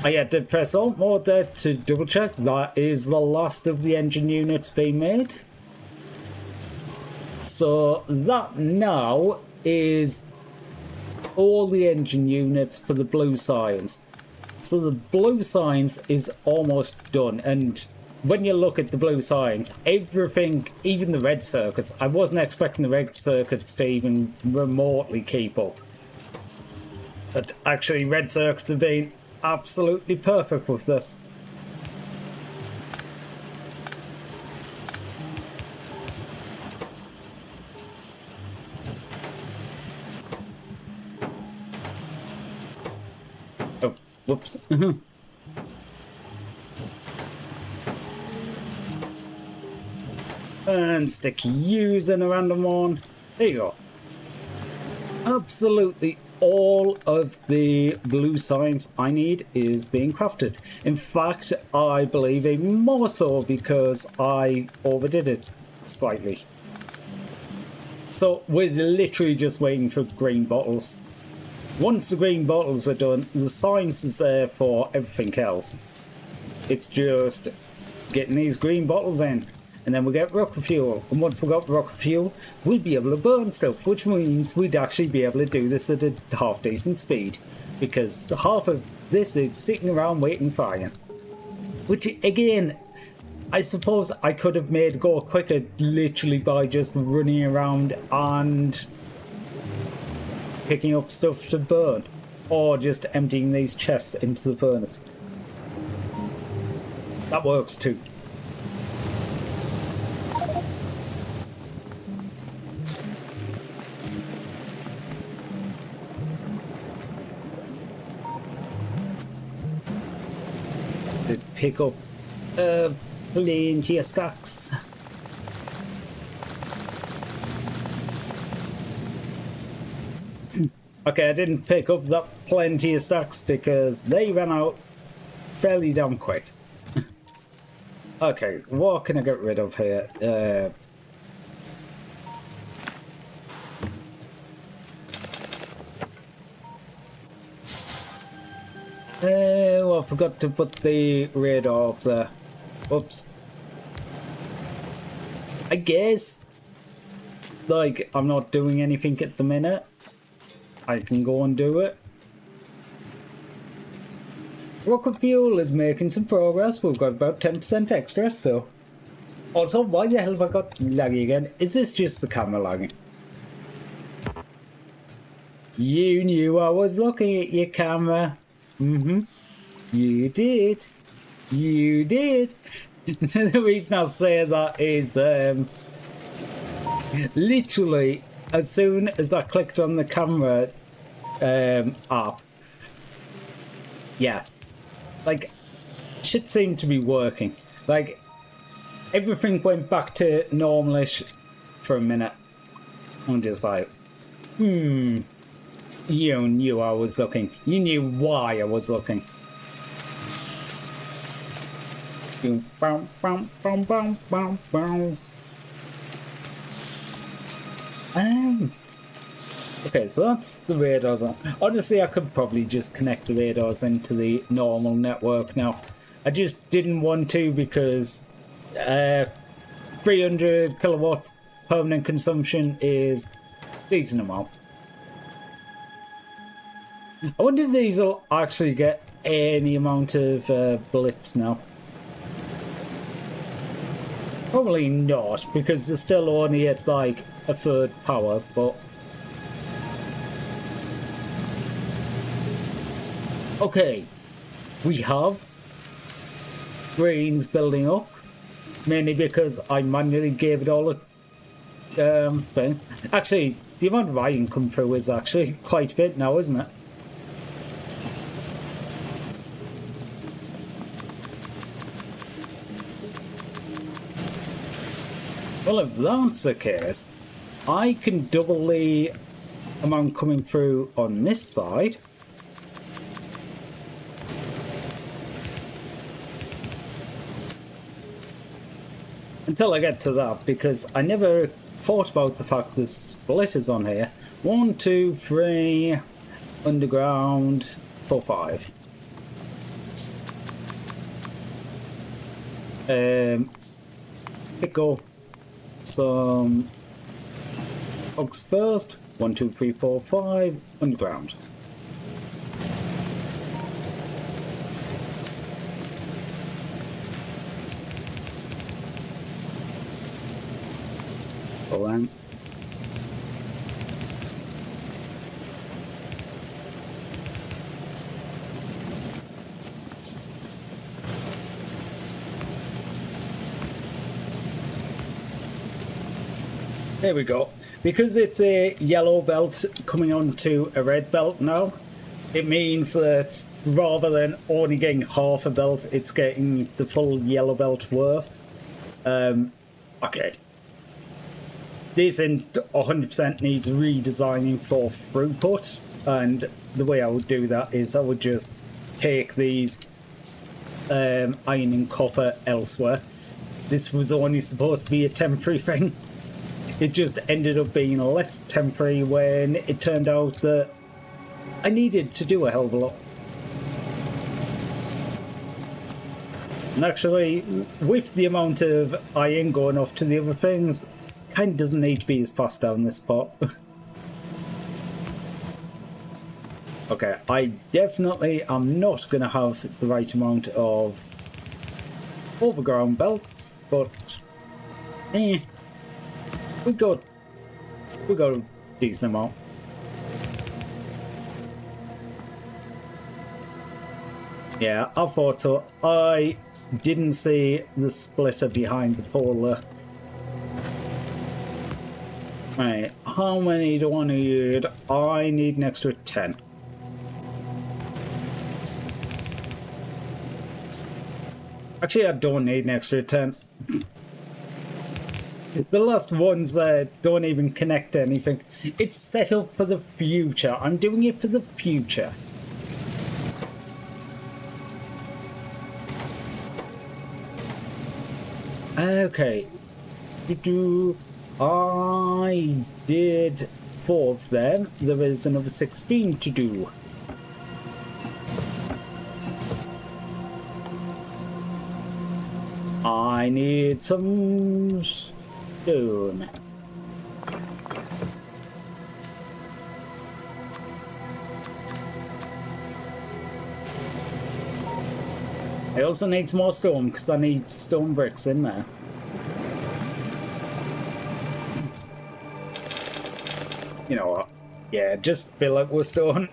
I had to press Alt mode there to double check. That is the last of the engine units being made. So that now is all the engine units for the blue signs. So the blue signs is almost done, and when you look at the blue signs, everything, even the red circuits, I wasn't expecting the red circuits to even remotely keep up. But actually, red circuits have been absolutely perfect with this. Oh, whoops. And stick using a random one. There you go. Absolutely all of the blue signs I need is being crafted. In fact, I believe even more so because I overdid it slightly. So we're literally just waiting for green bottles. Once the green bottles are done, the science is there for everything else. It's just getting these green bottles in. And then we get rocket fuel, and once we got rocket fuel, we'll be able to burn stuff, which means we'd actually be able to do this at a half decent speed. because half of this is sitting around waiting for iron. Which, again, I suppose I could have made go quicker literally by just running around and picking up stuff to burn, or just emptying these chests into the furnace. That works too. Pick up plenty of stacks. Okay, I didn't pick up that plenty of stacks because they ran out fairly damn quick. Okay, what can I get rid of here? Well, I forgot to put the radar up there. Oops. I guess, like, I'm not doing anything at the minute. I can go and do it. Rocket fuel is making some progress. We've got about 10% extra, so... Also, why the hell have I got laggy again? Is this just the camera lagging? You knew I was looking at your camera. Mm-hmm. You did. You did. The reason I say that is literally as soon as I clicked on the camera app, yeah, like shit seemed to be working. Like everything went back to normalish for a minute. I'm just like, you knew I was looking. You knew why I was looking. Okay, so that's the radars on. Honestly, I could probably just connect the radars into the normal network now. I just didn't want to because 300 kilowatts permanent consumption is a decent amount. I wonder if these will actually get any amount of blips now. Probably not, because they're still only at like a third power, but... Okay, we have greens building up, mainly because I manually gave it all a thing. Actually, the amount of iron come through is actually quite a bit now, isn't it? Well, if that's the case, I can double the amount coming through on this side. Until I get to that, because I never thought about the fact there's splitters on here. 1, 2, 3, underground, 4, 5. Pick up some logs first. 1, 2, 3, 4, 5, underground. Alright. There we go. Because it's a yellow belt coming on to a red belt now, it means that rather than only getting half a belt, it's getting the full yellow belt worth. Okay. This 100% needs redesigning for throughput, and the way I would do that is I would just take these iron and copper elsewhere. This was only supposed to be a temporary thing. It just ended up being less temporary when it turned out that I needed to do a hell of a lot. And actually, with the amount of iron going off to the other things, kind of doesn't need to be as fast down this spot. Okay, I definitely am not going to have the right amount of overground belts, but we got a decent amount. Yeah, I thought so. I didn't see the splitter behind the pole there. Right, how many do I need? I need an extra 10. Actually, I don't need an extra 10. The last ones don't even connect to anything. It's set up for the future. I'm doing it for the future. Okay. I did 4 of them. There is another 16 to do. I need some stone. I also need some more stone because I need stone bricks in there. You know what? Yeah, just fill it with stone.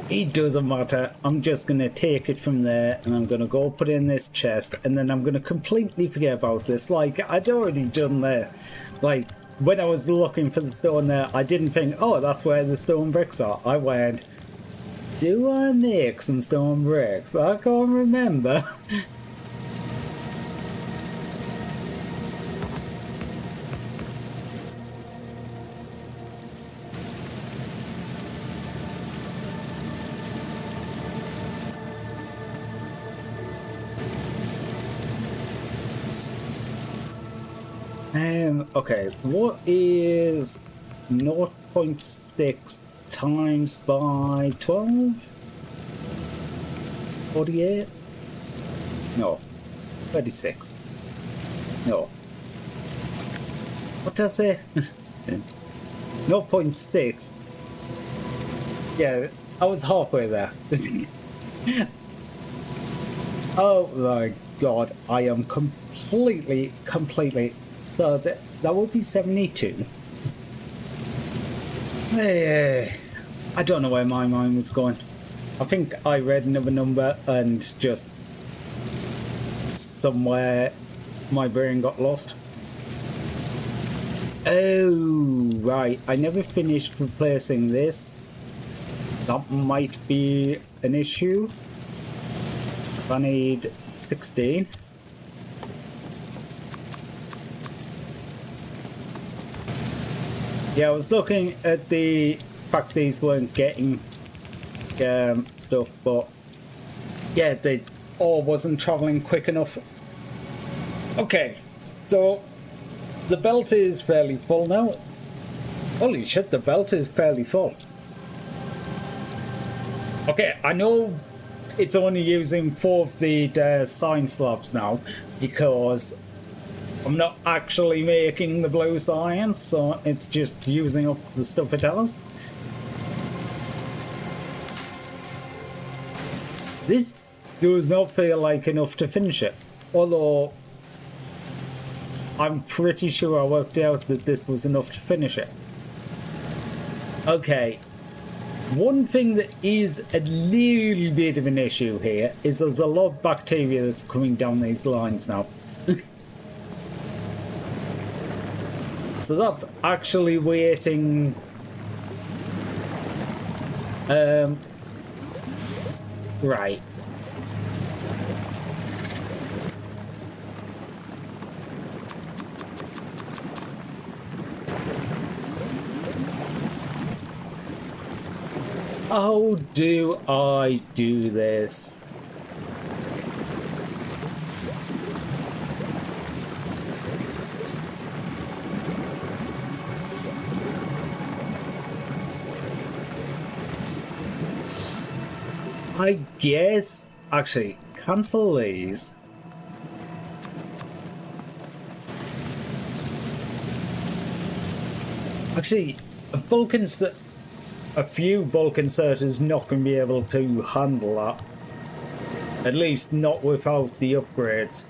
It doesn't matter. I'm just going to take it from there and I'm going to go put it in this chest and then I'm going to completely forget about this. Like, I'd already done there. Like, when I was looking for the stone there, I didn't think, oh, that's where the stone bricks are. I went, do I make some stone bricks? I can't remember. Okay, what is 0.6 times by 12? 48? No. 36. No. What did I say? 0.6. Yeah, I was halfway there. Oh my god, I am completely so that would be 72. I don't know where my mind was going. I think I read another number and just somewhere my brain got lost. Oh, right. I never finished replacing this. That might be an issue. I need 16. Yeah, I was looking at the fact these weren't getting stuff, but yeah, they all wasn't traveling quick enough. Okay, so the belt is fairly full now. Holy shit, the belt is fairly full. Okay, I know it's only using 4 of the sign slabs now because I'm not actually making the blue science, so it's just using up the stuff it has. This does not feel like enough to finish it, although I'm pretty sure I worked out that this was enough to finish it. Okay, one thing that is a little bit of an issue here is there's a lot of bacteria that's coming down these lines now. So that's actually waiting. Right. How do I do this? I guess, actually, cancel these. Actually, Vulcans that... a few bulk inserters not going to be able to handle that. At least not without the upgrades.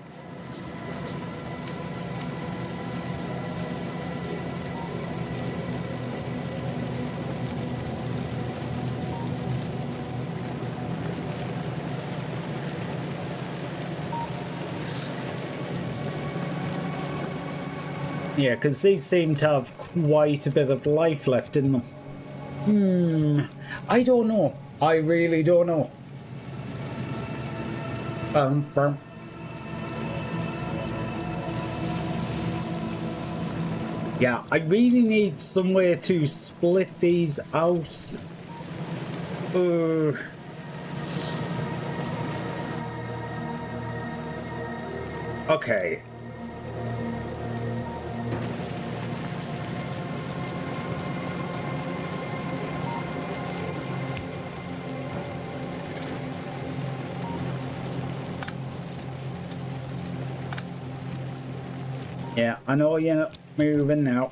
Yeah, because these seem to have quite a bit of life left in them. I don't know. I really don't know. Yeah, I really need somewhere to split these out. Okay. Yeah, I know you're not moving now.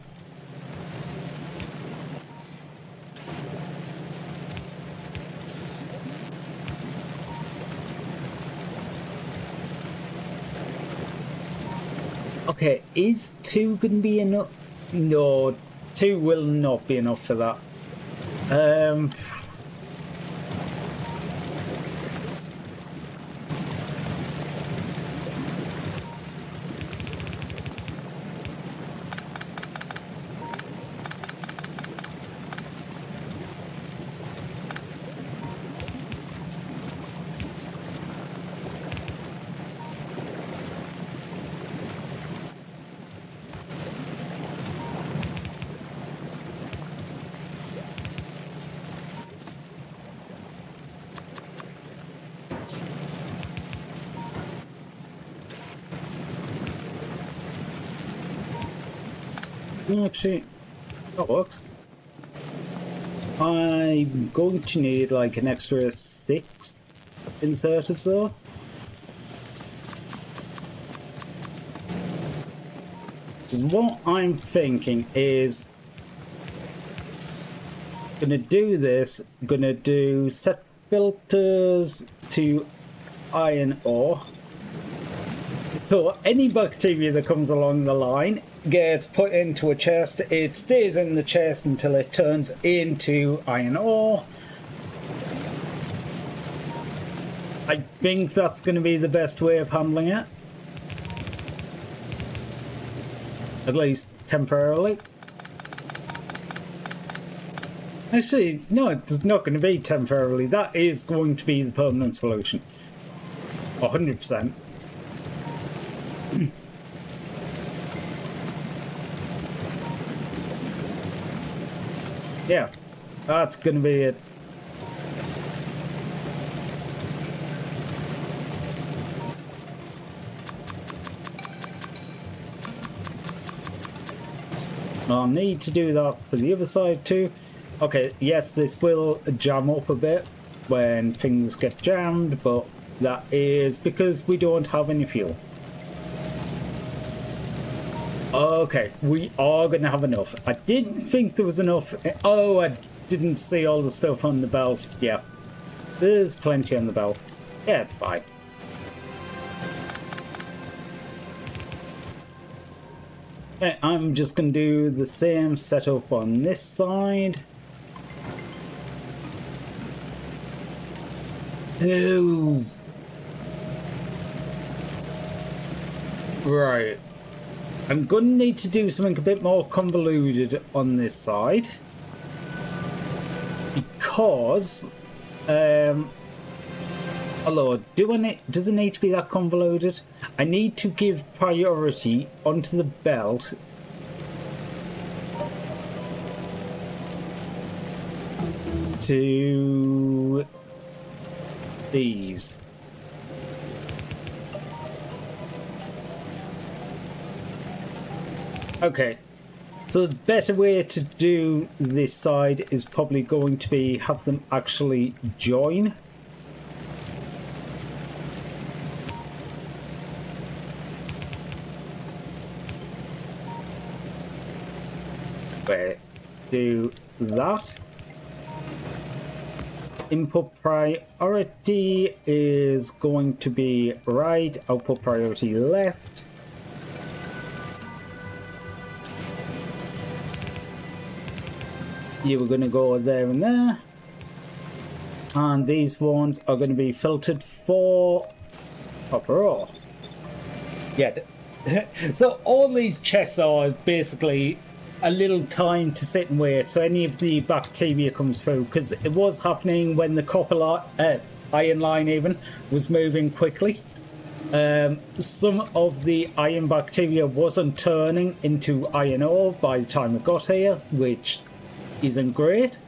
Okay, is 2 gonna be enough? No, 2 will not be enough for that. Actually, that works. I'm going to need like an extra 6 inserters though. Because what I'm thinking is gonna do this, gonna do set filters to iron ore. So any bacteria that comes along the line gets put into a chest. It stays in the chest until it turns into iron ore. I think that's going to be the best way of handling it. At least temporarily. Actually, no, it's not going to be temporarily. That is going to be the permanent solution. 100%. Yeah, that's gonna be it. I'll need to do that for the other side too. Okay, yes, this will jam up a bit when things get jammed, but that is because we don't have any fuel. Okay, we are going to have enough. I didn't think there was enough. Oh, I didn't see all the stuff on the belt. Yeah, there's plenty on the belt. Yeah, it's fine. Okay, I'm just going to do the same setup on this side. Oh. Right. I'm going to need to do something a bit more convoluted on this side. Because, although, does it need to be that convoluted? I need to give priority onto the belt to these. Okay, so the better way to do this side is probably going to be have them actually join. Wait, do that. input priority is going to be right, output priority left. You were going to go there and there. And these ones are going to be filtered for copper ore. Yeah. So all these chests are basically a little time to sit and wait so any of the bacteria comes through, because it was happening when the iron line even was moving quickly. Some of the iron bacteria wasn't turning into iron ore by the time it got here, which isn't great.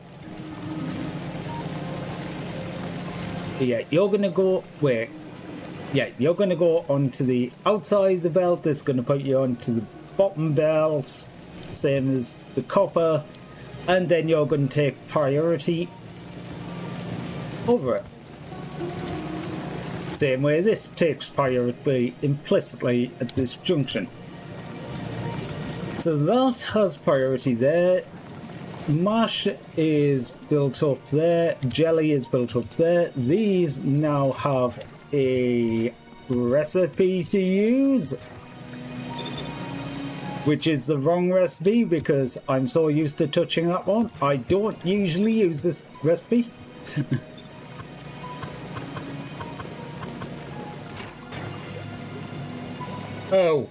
Yeah, you're gonna go you're gonna go onto the outside of the belt. That's gonna put you onto the bottom belt, same as the copper, and then you're gonna take priority over it. Same way this takes priority implicitly at this junction. So that has priority there. Mash is built up there. Jelly is built up there. These now have a recipe to use, which is the wrong recipe because I'm so used to touching that one. I don't usually use this recipe. Oh.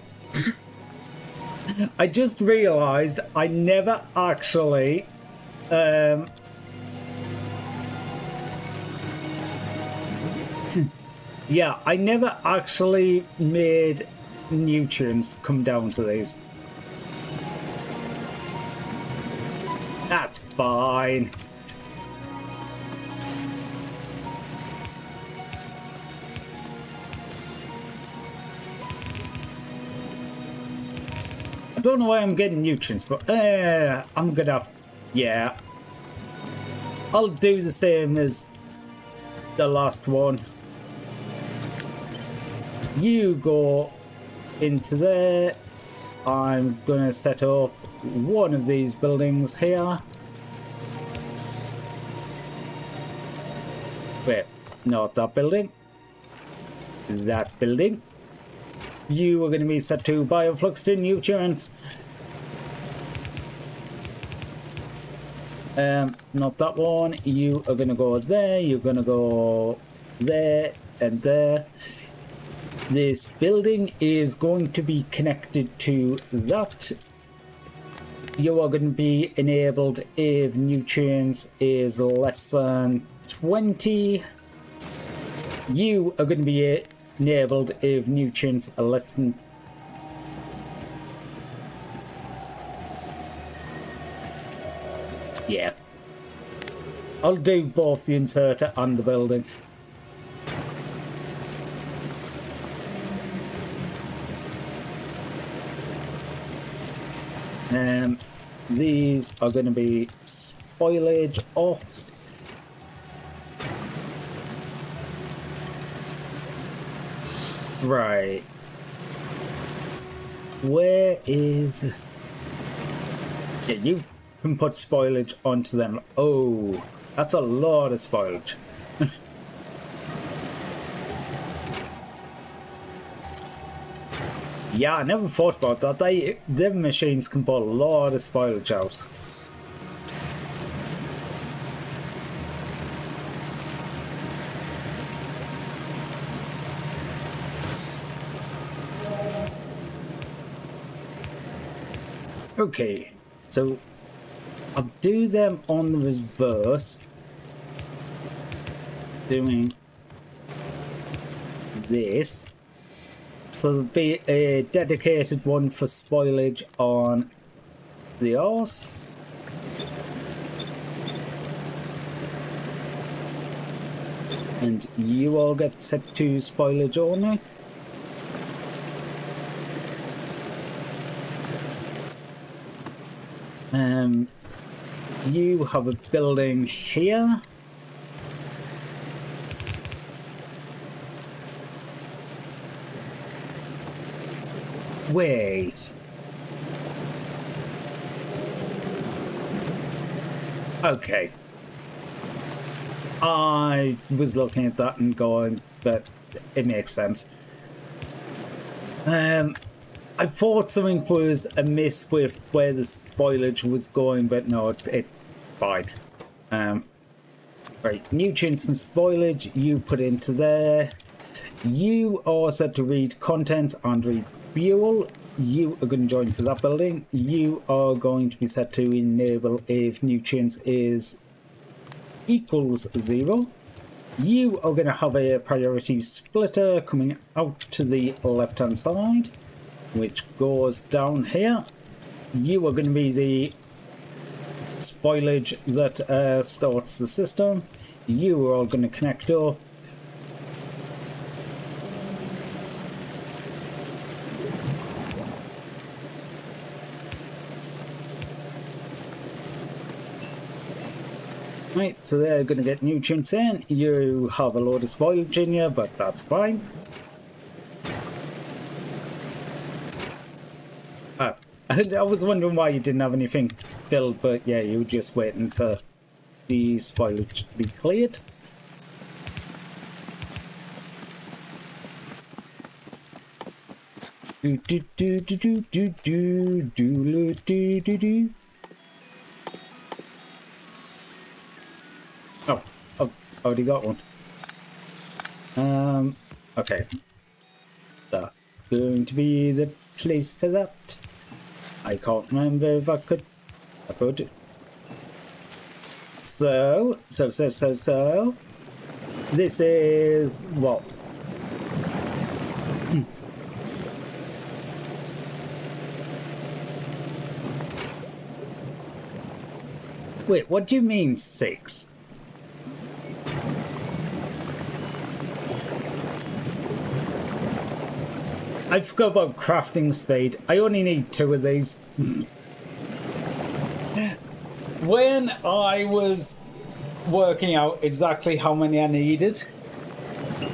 I just realised I never actually yeah, I never actually made nutrients come down to these. That's fine. I don't know why I'm getting nutrients, but I'm gonna have, yeah. I'll do the same as the last one. You go into there. I'm gonna set up one of these buildings here. Wait, not that building. That building. You are going to be set to biofluxed nutrients. Not that one. You are going to go there. You're going to go there and there. This building is going to be connected to that. You are going to be enabled if nutrients is less than 20. You are going to be enabled if nutrients are less than yeah. I'll do both the inserter and the building. These are going to be spoilage offs. Right. Where is... Yeah, you can put spoilage onto them. Oh, that's a lot of spoilage. Yeah, I never thought about that. Them machines can put a lot of spoilage out. Okay, so I'll do them on the reverse, doing this. So there'll be a dedicated one for spoilage on the arse. And you all get set to spoilage only. You have a building here. Wait. Okay. I was looking at that and going, but it makes sense. I thought something was amiss with where the spoilage was going, but no, it's fine. Right, nutrients from spoilage, you put into there. You are set to read contents and read fuel. You are going to join to that building. You are going to be set to enable if nutrients is equals 0. You are going to have a priority splitter coming out to the left hand side, which goes down here. You are going to be the spoilage that starts the system. You are all going to connect up. Right, so they're going to get nutrients in. You have a load of spoilage in you, but that's fine. I was wondering why you didn't have anything filled, but yeah, you were just waiting for the spoilage to be cleared. Do do do do do do do do do do do. Oh, I've already got one. Okay. That's going to be the place for that. I can't remember if I could. I could. So. This is what? Wait, what do you mean 6? I forgot about crafting speed. I only need 2 of these. When I was working out exactly how many I needed,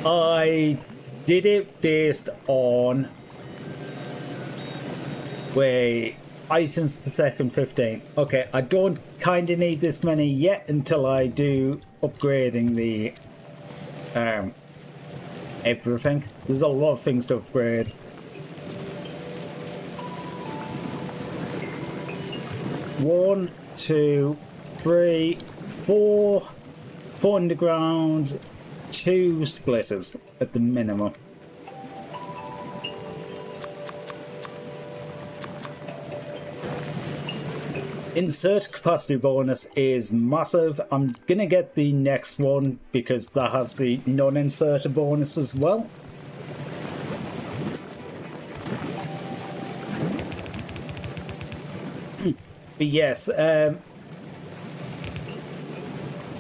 I did it based on items per second 15. Okay, I don't kind of need this many yet until I do upgrading the everything. There's a lot of things to upgrade. One, 2, 3, 4 undergrounds, 2 splitters at the minimum. Insert capacity bonus is massive. I'm gonna get the next one because that has the non-inserter bonus as well. But yes,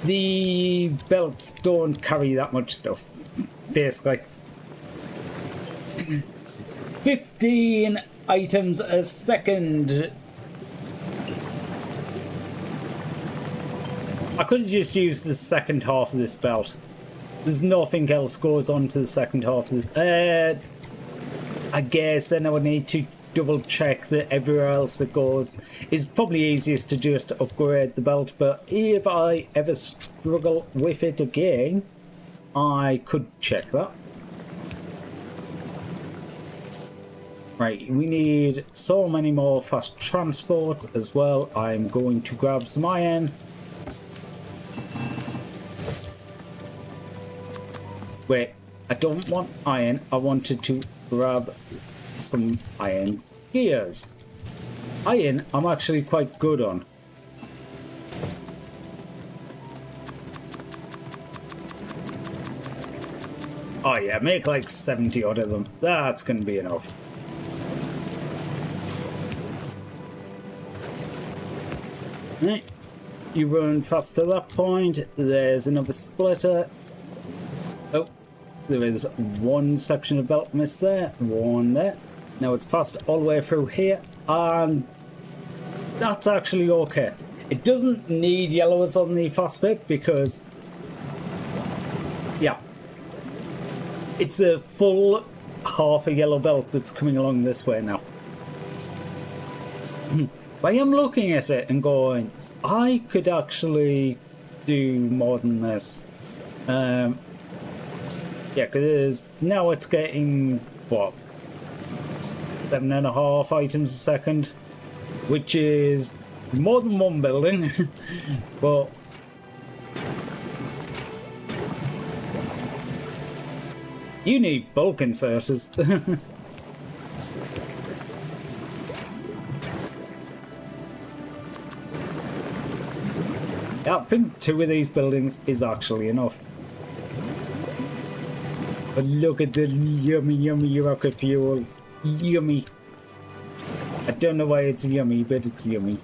the belts don't carry that much stuff. Basically, 15 items a second. I could have just used the second half of this belt. There's nothing else goes on to the second half of the... I guess then I would need to double check that everywhere else that goes. It's probably easiest to just upgrade the belt, but if I ever struggle with it again, I could check that. Right, we need so many more fast transports as well. I'm going to grab some iron. Wait, I don't want iron. I wanted to grab some iron gears. Iron, I'm actually quite good on. Oh yeah, make like 70 odd of them. That's gonna be enough. Right, you run fast to that point. There's another splitter. Oh, there is one section of belt missed there, one there. Now it's fast all the way through here, and that's actually okay. It doesn't need yellows on the fast bit because, yeah, it's a full half a yellow belt that's coming along this way now. But I am looking at it and going, I could actually do more than this. Yeah, because now it's getting, what, 7.5 items a second, which is more than one building, but you need bulk inserters. I think 2 of these buildings is actually enough. But look at the yummy, yummy rocket fuel. Yummy. I don't know why it's yummy, but it's yummy.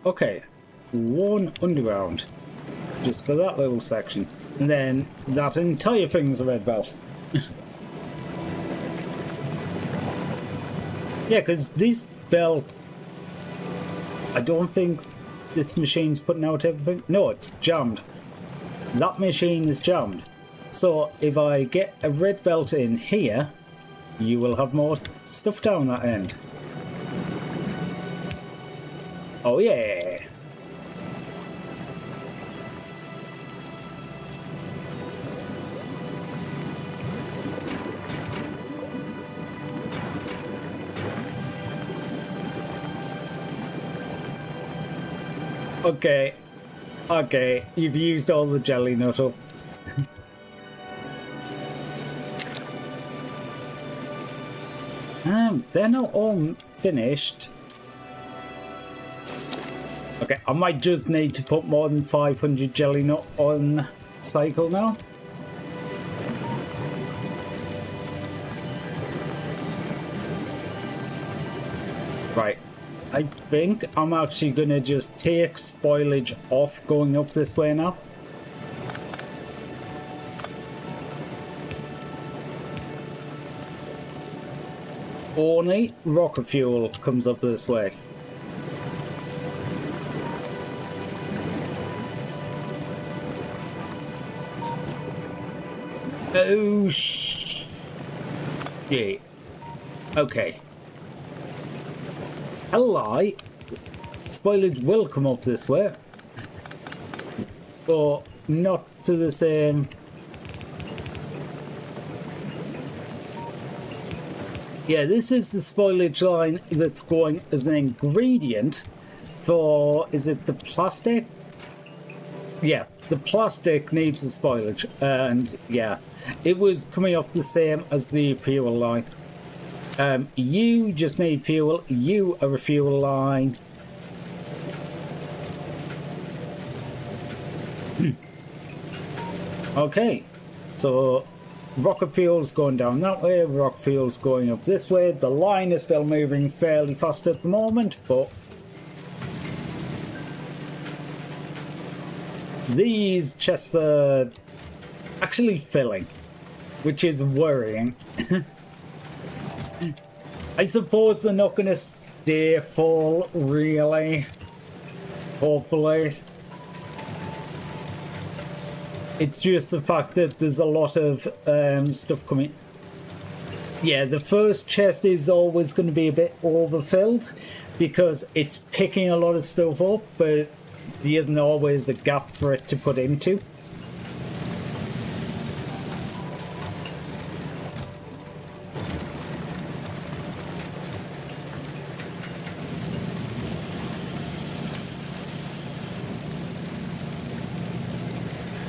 Okay. 1 underground. Just for that little section. And then that entire thing's a red belt. Yeah, because this belt, I don't think this machine's putting out everything. No, it's jammed. That machine is jammed. So if I get a red belt in here, you will have more stuff down that end. Oh yeah. Okay. Okay, you've used all the jelly nut up. They're not all finished. Okay, I might just need to put more than 500 jelly nut on cycle now. Right. I think I'm actually going to just take spoilage off going up this way now. Only rocket fuel comes up this way. Oh, shit. Okay. A lie. Spoilage will come up this way. But not to the same. Yeah, this is the spoilage line that's going as an ingredient for, is it the plastic? Yeah, the plastic needs the spoilage. And yeah, it was coming off the same as the fuel line. You just need fuel. You are a fuel line. Okay, so rocket fuel's going down that way, rocket fuel's going up this way. The line is still moving fairly fast at the moment, but these chests are actually filling, which is worrying. I suppose they're not going to stay full, really. Hopefully. It's just the fact that there's a lot of stuff coming. Yeah, the first chest is always going to be a bit overfilled because it's picking a lot of stuff up, but there isn't always a gap for it to put into.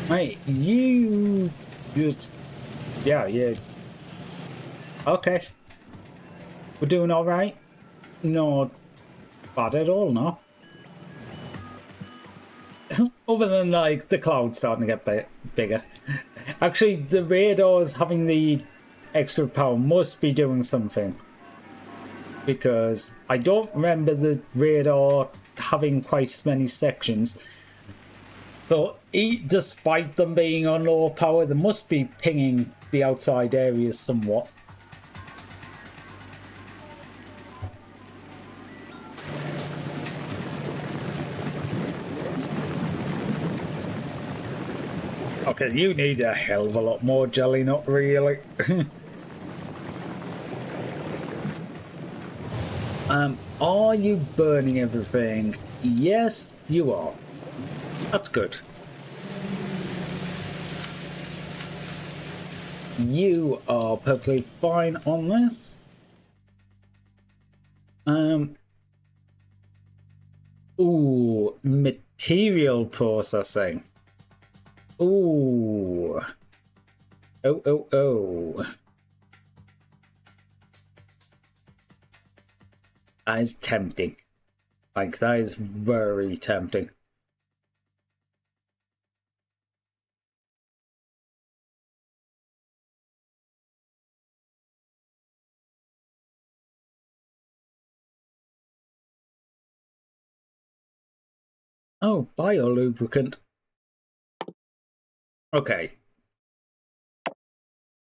Right, you just, yeah. Okay. We're doing all right. Not bad at all, no. Other than, like, the clouds starting to get bigger. Actually, the radars having the extra power must be doing something. Because I don't remember the radar having quite as many sections. So, despite them being on low power, they must be pinging the outside areas somewhat. Okay, you need a hell of a lot more jelly, not really. Are you burning everything? Yes, you are. That's good. You are perfectly fine on this. Ooh, material processing. Ooh. Oh. That is tempting. Like, that is very tempting. Oh, biolubricant. Okay.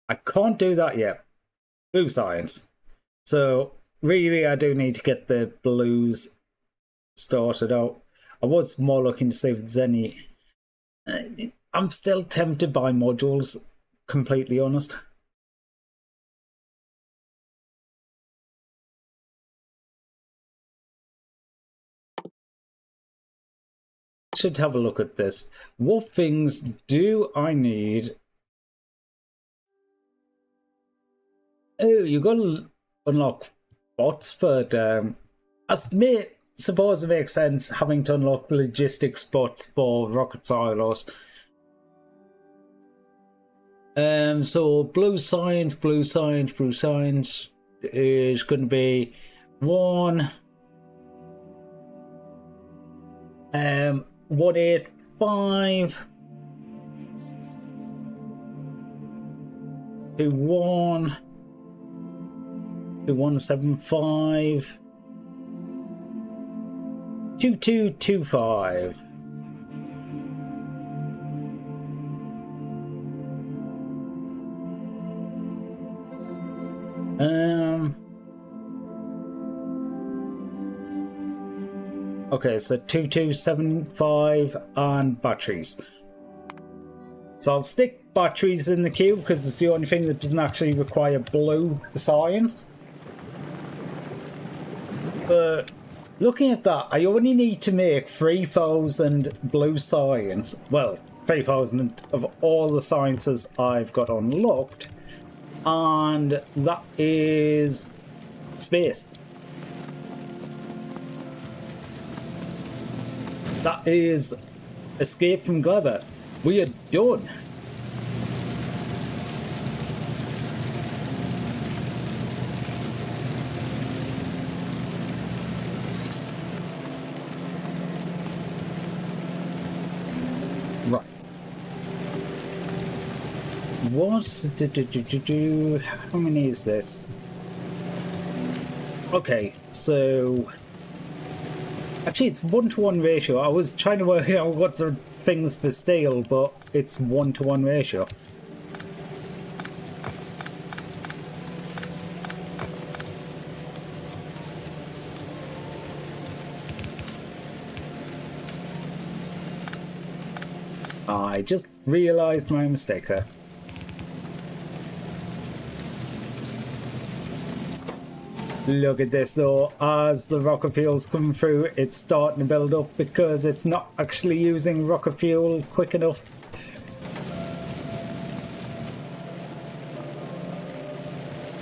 I can't do that yet. Blue science. So, really, I do need to get the blues started out. I was more looking to see if there's any... I'm still tempted by modules, completely honest. Should have a look at this. What things do I need? Oh, you got to unlock bots, but as may suppose it makes sense having to unlock the logistics bots for rocket silos. So blue science is going to be 185 to 175 2225. Okay, so 2275 and batteries. So I'll stick batteries in the queue because it's the only thing that doesn't actually require blue science. But looking at that, I only need to make 3,000 blue science. Well, 3,000 of all the sciences I've got unlocked. And that is space. That is escape from Gleba. We are done. Right. What? How many is this? Okay, so actually it's 1-to-1 ratio. I was trying to work out what the things for steel, but it's 1-to-1 ratio. I just realised my mistake there. Look at this though, as the rocket fuel's coming through, it's starting to build up because it's not actually using rocket fuel quick enough.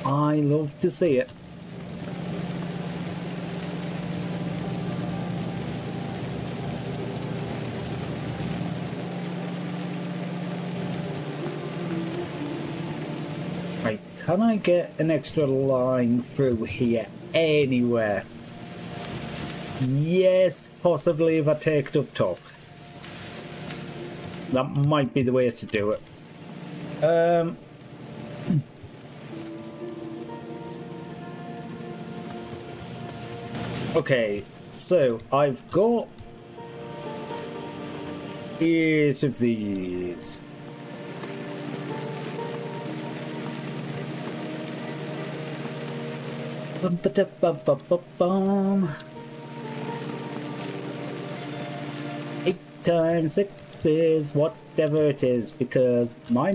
I love to see it. Right, can I get an extra line through here anywhere? Yes, possibly if I take it up top. That might be the way to do it. Okay, so I've got 8 of these. Bum, ba-da, bum, bum, bum, bum. times 6 is whatever it is, because my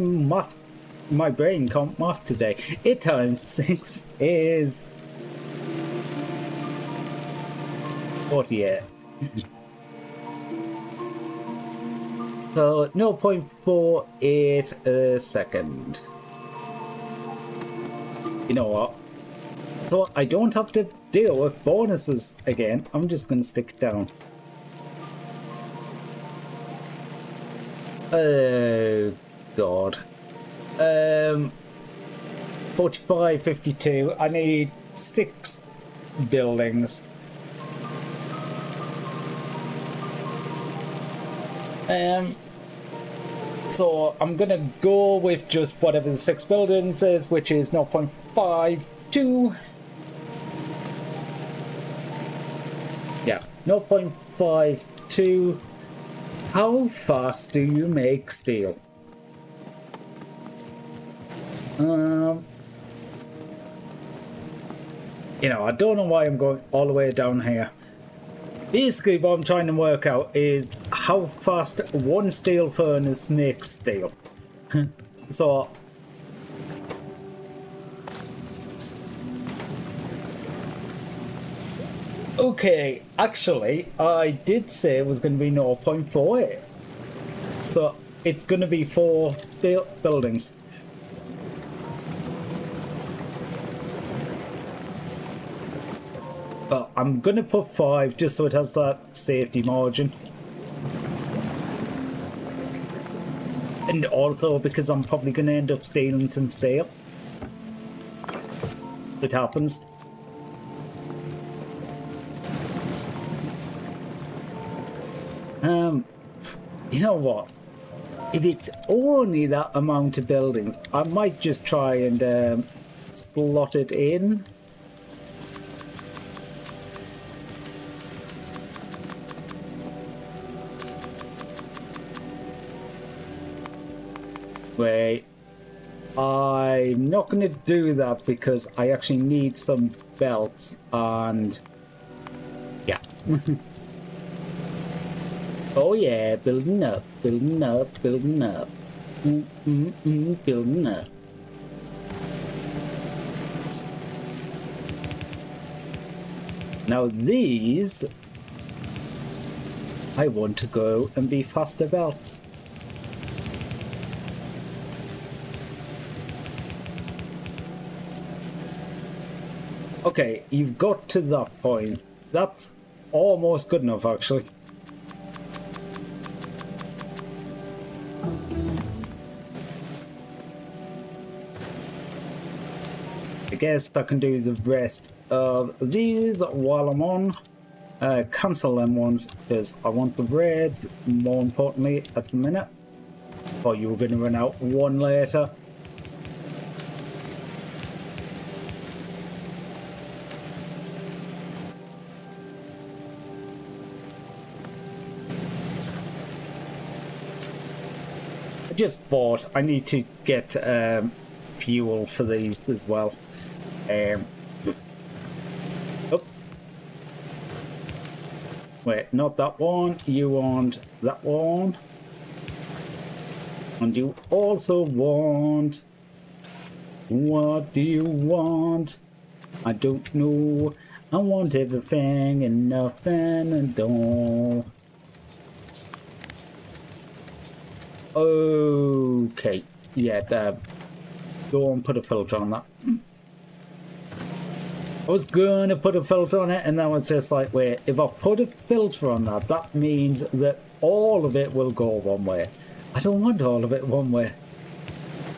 brain can't math today. 8 times 6 is 48. So 0.48 a second. You know what? So I don't have to deal with bonuses again. I'm just gonna stick it down. Oh god. 45, 52. I need 6 buildings. So I'm gonna go with just whatever the 6 buildings is, which is 0.52. Yeah, 0.52. How fast do you make steel? You know, I don't know why I'm going all the way down here. Basically, what I'm trying to work out is how fast one steel furnace makes steel. So, okay, actually, I did say it was going to be 0.48. So, it's going to be 4 buildings. But I'm going to put 5 just so it has that safety margin. And also because I'm probably going to end up stealing some steel. It happens. You know what? If it's only that amount of buildings, I might just try and slot it in. Wait, I'm not going to do that because I actually need some belts and yeah. Oh yeah, building up, building up, building up. Building up. Now these, I want to go and be faster belts. Okay, you've got to that point. That's almost good enough, actually. I guess I can do the rest of these while I'm on. Cancel them ones because I want the reds more importantly at the minute. Or you were going to run out one later. I just thought I need to get fuel for these as well. Oops. Wait, not that one. You want that one. And you also want... What do you want? I don't know. I want everything and nothing and all. Okay. Yeah, go and put a filter on that. I was gonna put a filter on it and then I was just like, wait, if I put a filter on that, that means that all of it will go one way. I don't want all of it one way.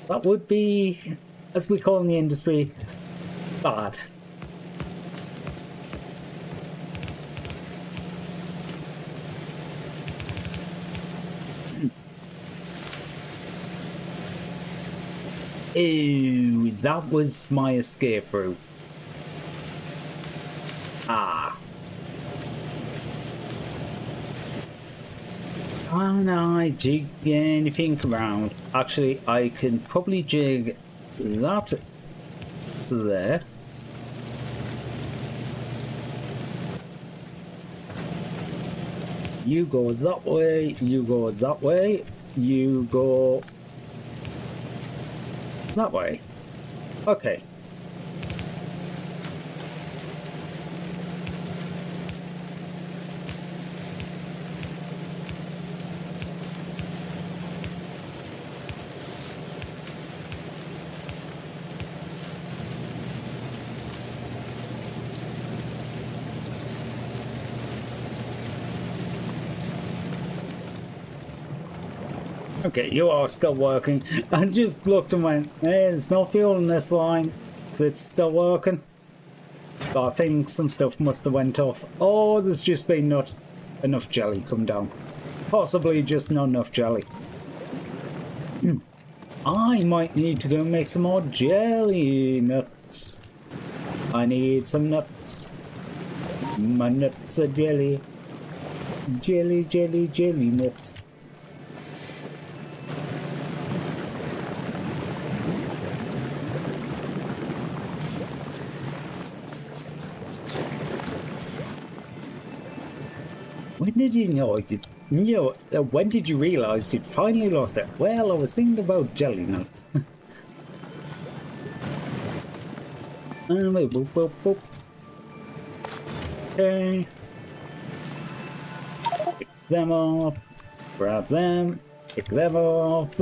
That would be, as we call in the industry, bad. Ooh, that was my escape route. Ah. Can I jig anything around? Actually, I can probably jig that to there. You go that way, you go that way, you go that way. Okay. Okay, you are still working. I just looked and went, hey, there's no fuel in this line. Is it still working? But I think some stuff must have went off. Oh, there's just been not enough jelly come down. Possibly just not enough jelly. I might need to go make some more jelly nuts. I need some nuts. My nuts are jelly. Jelly, jelly, jelly nuts. When did you know it did? When did you realize you'd finally lost it? Well, I was thinking about jelly nuts. Boop, boop, boop. Okay. Pick them up. Grab them. Pick them up.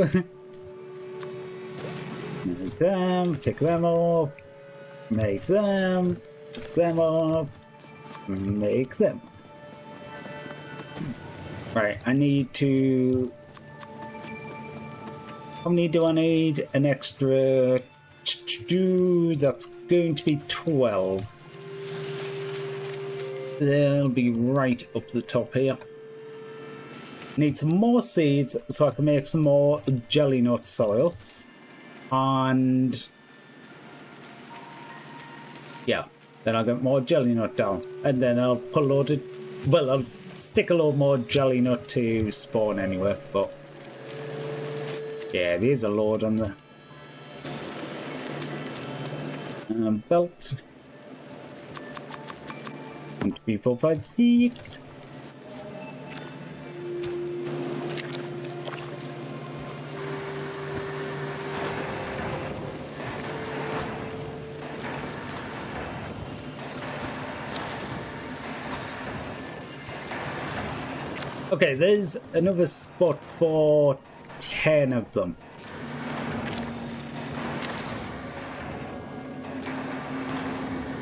Make them. Pick them up. Make them. Pick them up. Make them. Right, I need to... How many do I need? An extra... That's going to be 12. They'll be right up the top here. Need some more seeds so I can make some more jelly nut soil. And... yeah, then I'll get more jelly nut down. And then I'll put a load of... well, I'll stick a lot more jelly nut to spawn anyway, but yeah, there's a load on the belt. 1, 2, 3, 4, 5, 6. Okay, there's another spot for 10 of them.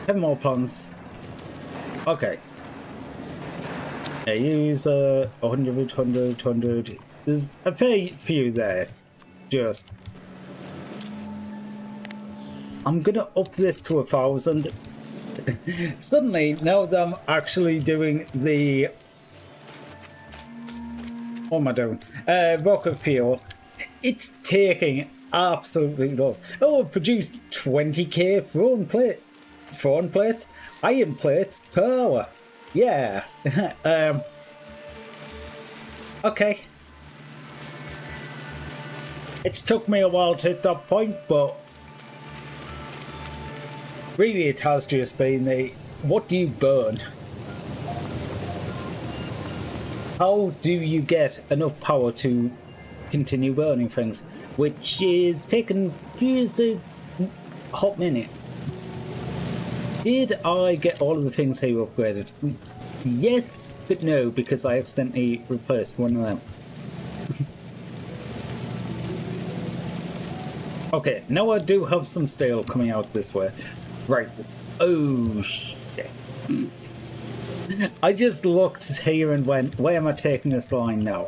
Ten more plants. Okay. Yeah, use 100, 100, 100. There's a fair few there. Just. I'm gonna up this to 1,000. Suddenly, now that I'm actually doing the... what am I doing? Rocket fuel. It's taking absolutely loads. Oh, it produced 20k prawn plates, iron plates per hour. Yeah. Okay. It's took me a while to hit that point, but really it has just been the what do you burn? How do you get enough power to continue burning things? Which is taking just a hot minute. Did I get all of the things here upgraded? Yes, but no, because I accidentally replaced one of them. Okay, now I do have some steel coming out this way. Right. Oh, shit. I just looked here and went, where am I taking this line now?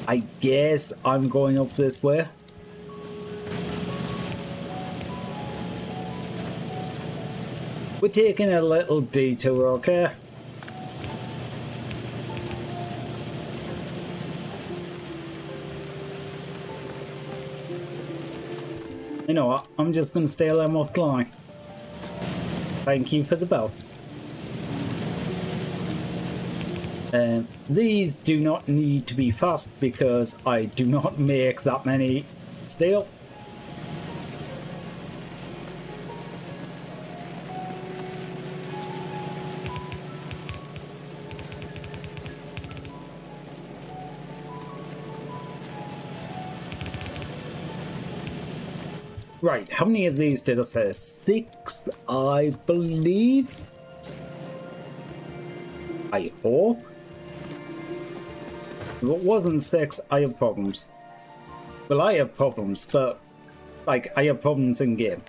I guess I'm going up this way. We're taking a little detour, okay? You know what? I'm just going to steal them off the line. Thank you for the belts. These do not need to be fast because I do not make that many steel. Right, how many of these did I say? 6, I believe. I hope. If it wasn't 6, I have problems. Well, I have problems, but like I have problems in game.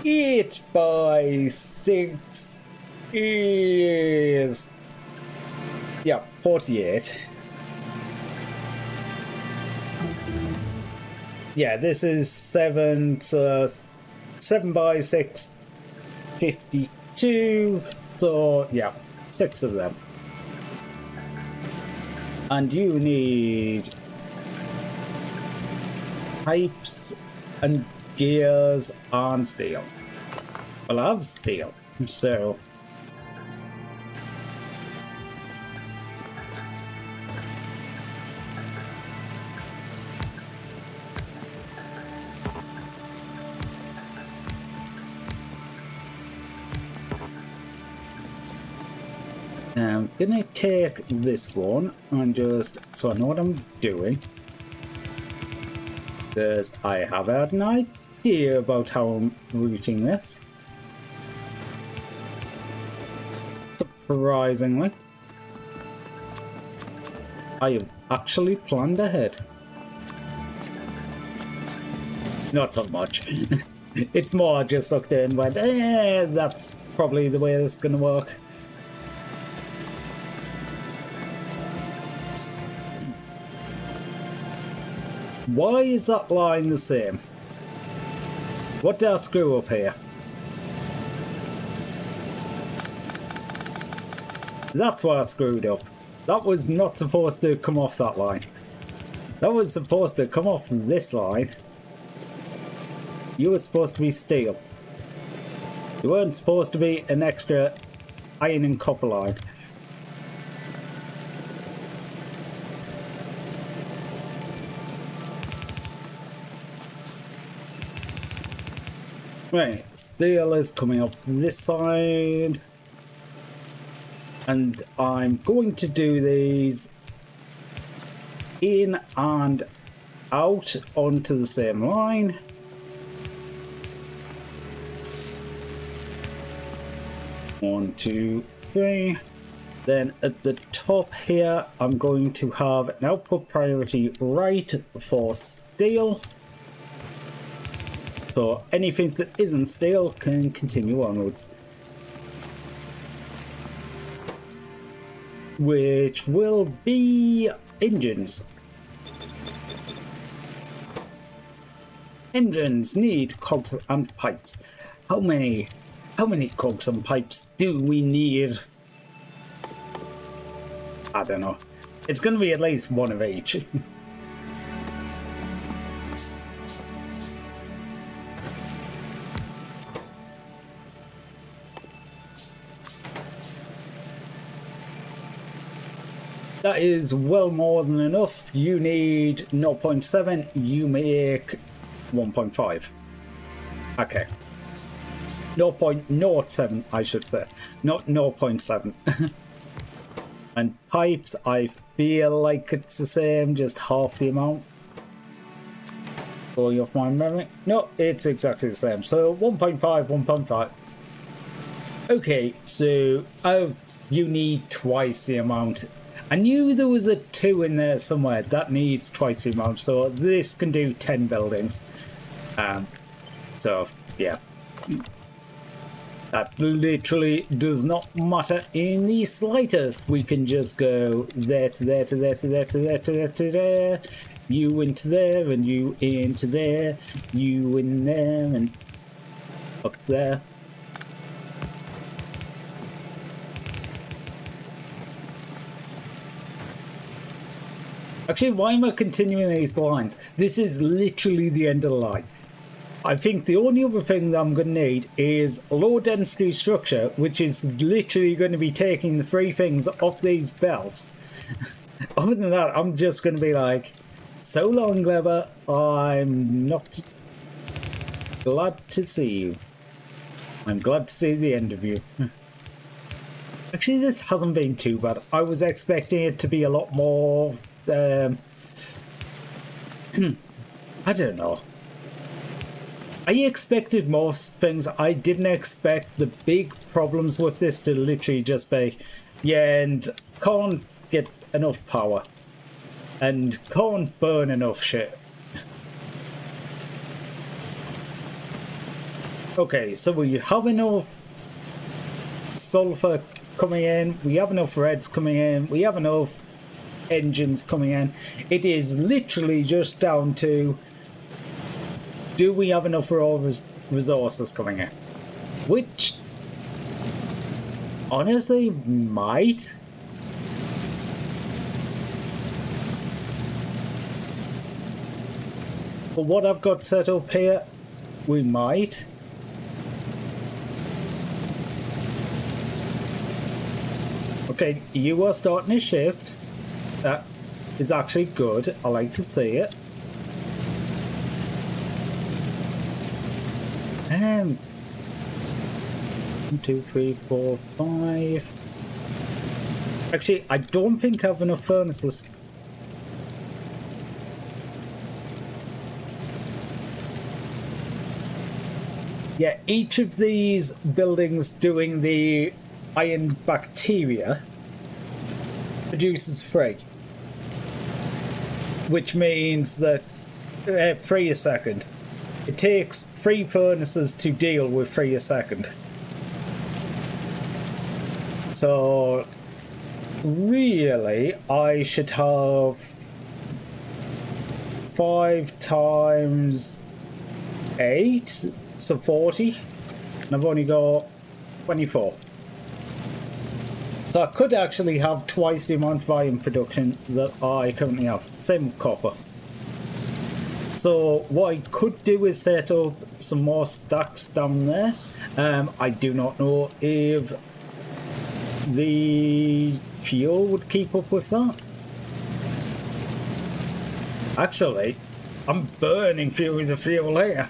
8 by 6 is 48. Yeah, this is 7, so 7 by 6, 52. So yeah, 6 of them. And you need pipes and gears and steel. Well, I have steel, so I'm gonna take this one and just so I know what I'm doing, because I have had an idea about how I'm routing this. Surprisingly, I have actually planned ahead. Not so much. It's more I just looked at it and went, that's probably the way this is gonna work. Why is that line the same? What did I screw up here? That's what I screwed up. That was not supposed to come off that line. That was supposed to come off this line. You were supposed to be steel. You weren't supposed to be an extra iron and copper line. Right, steel is coming up this side. And I'm going to do these in and out onto the same line. One, two, three. Then at the top here, I'm going to have an output priority right for steel. So anything that isn't steel can continue onwards. Which will be engines. Engines need cogs and pipes. How many cogs and pipes do we need? I don't know. It's going to be at least one of each. That is well more than enough. You need 0.7, you make 1.5. Okay. 0.07, I should say. Not 0.7. And pipes, I feel like it's the same, just half the amount. Going off my memory. No, it's exactly the same. So 1.5, 1.5. Okay, so you need twice the amount. I knew there was a 2 in there somewhere that needs twice the amount, so this can do 10 buildings. So yeah, that literally does not matter in the slightest. We can just go there to there to there to there to there to there to there, you into there and you into there, you in there and up there. Actually, why am I continuing these lines? This is literally the end of the line. I think the only other thing that I'm going to need is a low density structure, which is literally going to be taking the 3 things off these belts. Other than that, I'm just going to be like, so long, Gleba. I'm not glad to see you. I'm glad to see the end of you. Actually, this hasn't been too bad. I was expecting it to be a lot more... I don't know. I expected most things. I didn't expect the big problems with this to literally just be, yeah, and can't get enough power. And can't burn enough shit. Okay, so we have enough sulfur coming in, we have enough reds coming in, we have enough engines coming in. It is literally just down to, do we have enough raw resources coming in? Which, honestly, might. But what I've got set up here, we might. Okay, you are starting a shift. That is actually good. I like to see it. 1, 2, 3, 4, 5. Actually, I don't think I have enough furnaces. Yeah, each of these buildings doing the iron bacteria produces 3. Which means that 3 a second. It takes 3 furnaces to deal with 3 a second. So really, I should have 5 times 8, so 40, and I've only got 24. So I could actually have twice the amount of iron production that I currently have. Same with copper. So what I could do is set up some more stacks down there. I do not know if the fuel would keep up with that. Actually, I'm burning through the fuel here.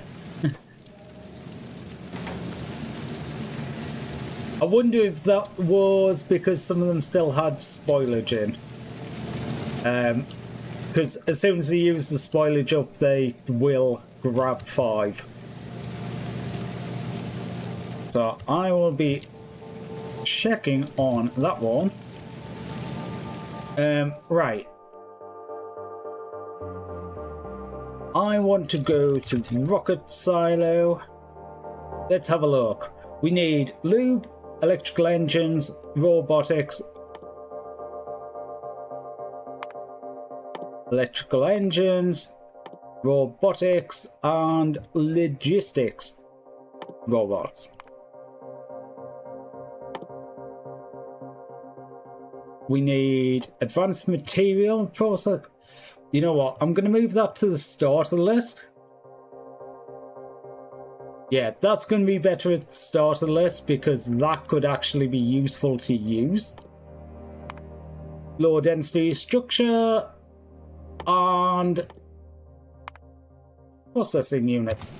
I wonder if that was because some of them still had spoilage in. Because as soon as they use the spoilage up, they will grab 5. So I will be checking on that one. Right. I want to go to rocket silo. Let's have a look. We need lube, electrical engines, robotics, robotics, and logistics robots. We need advanced material process. You know what? I'm going to move that to the start of the list. Yeah, that's going to be better at the start of the list because that could actually be useful to use. Low density structure and processing units.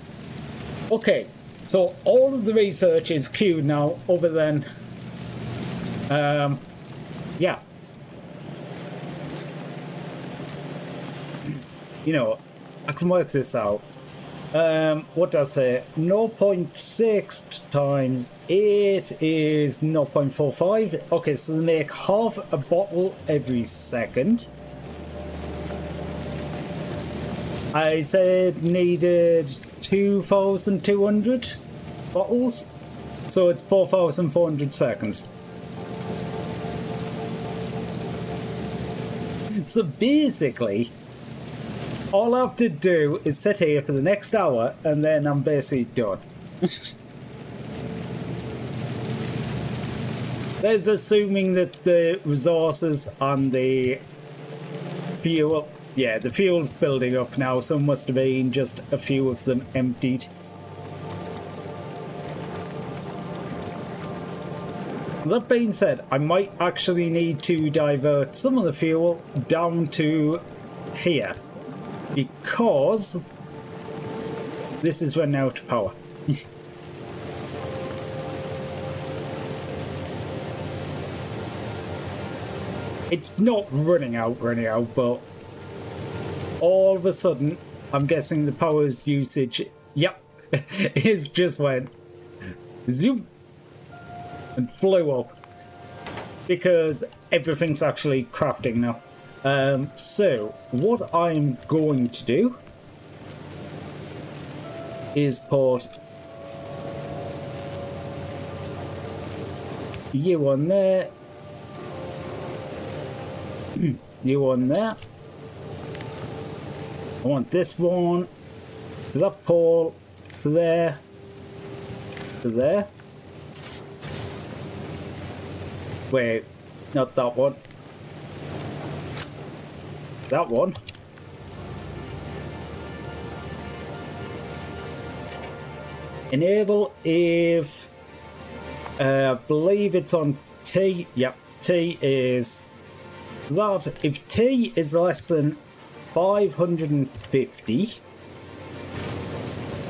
Okay, so all of the research is queued now other than yeah. You know, I can work this out. What does it say? 0.6 times 8 is 0.45. Okay, so they make half a bottle every second. I said needed 2,200 bottles. So it's 4,400 seconds. So basically, all I have to do is sit here for the next hour and then I'm basically done. There's assuming that the resources and the fuel, yeah, the fuel's building up now, so must have been just a few of them emptied. That being said, I might actually need to divert some of the fuel down to here. Because this is running out of power. It's not running out, but all of a sudden, I'm guessing the power usage, yep, is just went zoom and flew up because everything's actually crafting now. So what I'm going to do is put you on there, you on there. I want this one to that pole, to there, to there. Wait, not that one. That one. Enable if I believe it's on T. Yep, T is that. If T is less than 550,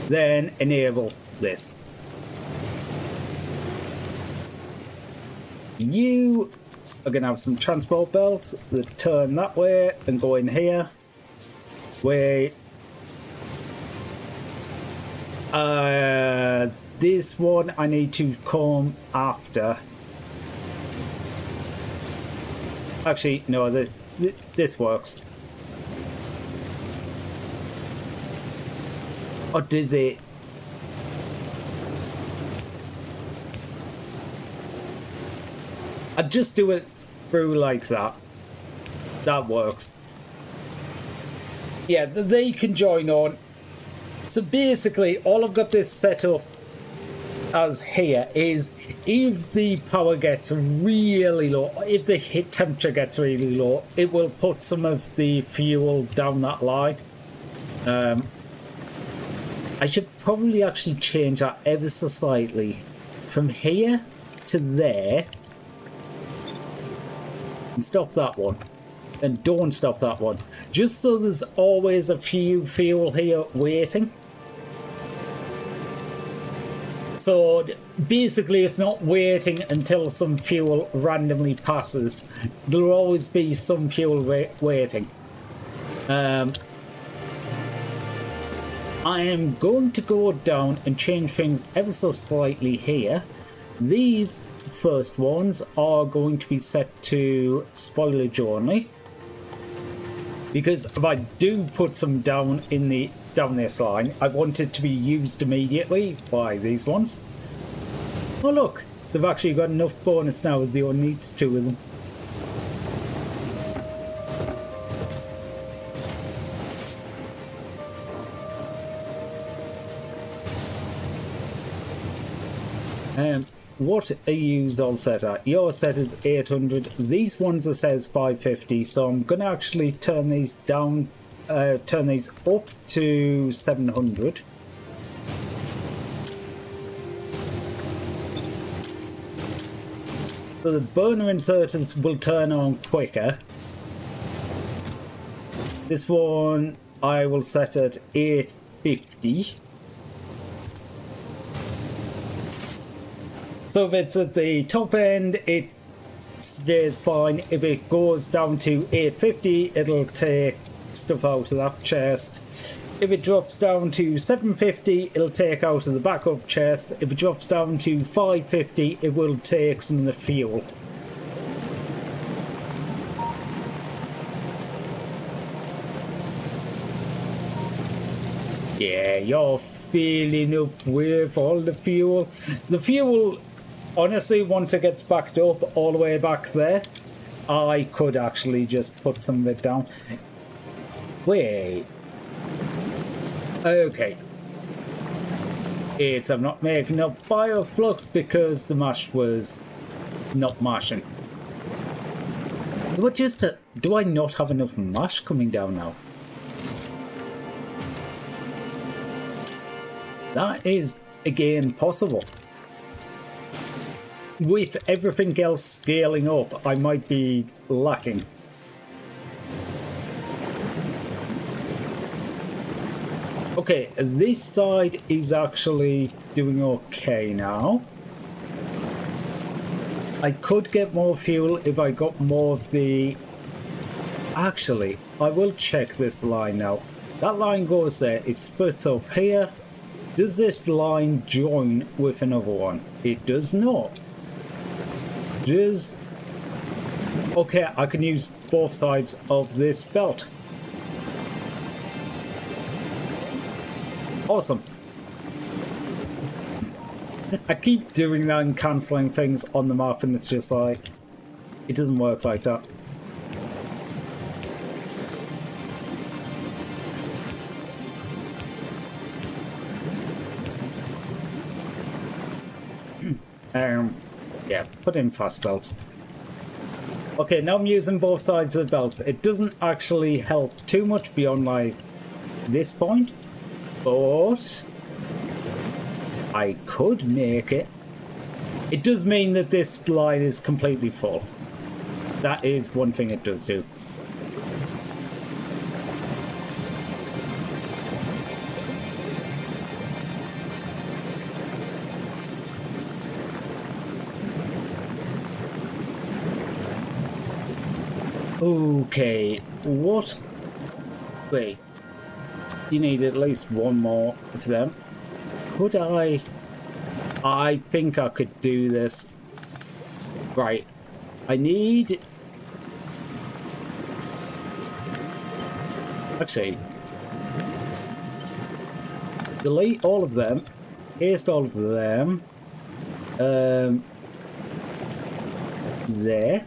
then enable this. You are going to have some transport belts that turn that way and go in here. Wait. This one I need to come after. Actually, no, this works. Or does it? I'd just do it through like that. That works. Yeah, they can join on. So basically, all I've got this set up as here is if the power gets really low, if the heat temperature gets really low, it will put some of the fuel down that line. I should probably actually change that ever so slightly from here to there and stop that one. And don't stop that one. Just so there's always a few fuel here waiting. So basically it's not waiting until some fuel randomly passes. There'll always be some fuel waiting. I am going to go down and change things ever so slightly here. These first ones are going to be set to spoilage only. Because if I do put some down in down this line, I want it to be used immediately by these ones. Oh look, they've actually got enough bonus now that they only need 2 of them. What are you all set at? Your set is 800. These ones are says 550, so I'm going to actually turn these down, turn these up to 700. So the burner inserters will turn on quicker. This one I will set at 850. So if it's at the top end, it stays fine. If it goes down to 850, it'll take stuff out of that chest. If it drops down to 750, it'll take out of the backup chest. If it drops down to 550, it will take some of the fuel. Yeah, you're filling up with all the fuel. The fuel, honestly, once it gets backed up all the way back there, I could actually just put some of it down. Wait. Okay. I'm not making up bioflux because the mash was not mashing. But just do I not have enough mash coming down now? That is, again, possible. With everything else scaling up, I might be lacking. Okay, this side is actually doing okay now. I could get more fuel if I got more of the... Actually, I will check this line now. That line goes there. It splits up here. Does this line join with another one? It does not. Does... Okay, I can use both sides of this belt. Awesome. I keep doing that and cancelling things on the map, and it's just like... It doesn't work like that. Yeah, put in fast belts. Okay, now I'm using both sides of the belts. It doesn't actually help too much beyond like this point, but I could make it. It does mean that this line is completely full. That is one thing it does do. Okay, what? Wait, you need at least one more of them. Could I? I think I could do this. Right, I need... Actually, delete all of them, paste all of them, there.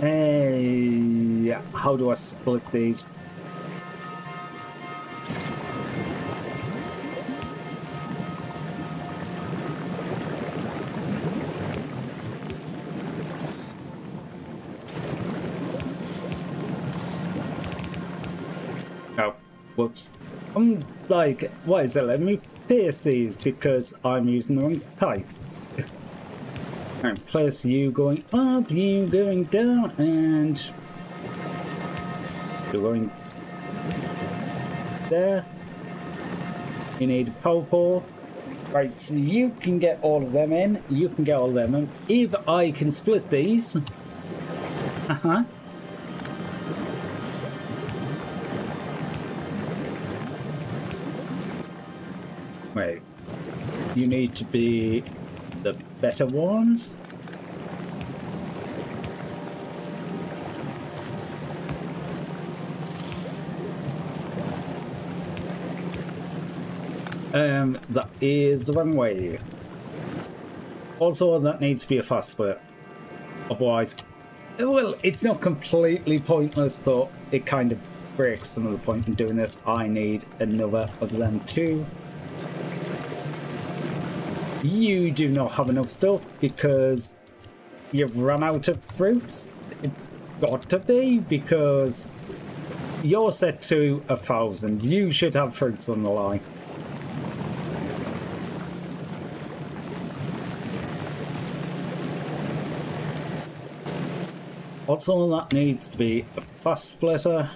Hey, how do I split these? Oh, whoops. I'm like, why is it letting me pierce these? Because I'm using the wrong type. And place you going up, you going down, and you're going there. You need a power pole. Right, so you can get all of them in, you can get all of them in. If I can split these. Wait, you need to be the better ones. That is the wrong way. Also, that needs to be a fast split. Otherwise, well, it's not completely pointless, but it kind of breaks some of the point in doing this. I need another of them too. You do not have enough stuff because you've run out of fruits. It's got to be because you're set to 1,000. You should have fruits on the line. Also, that needs to be a fast splitter.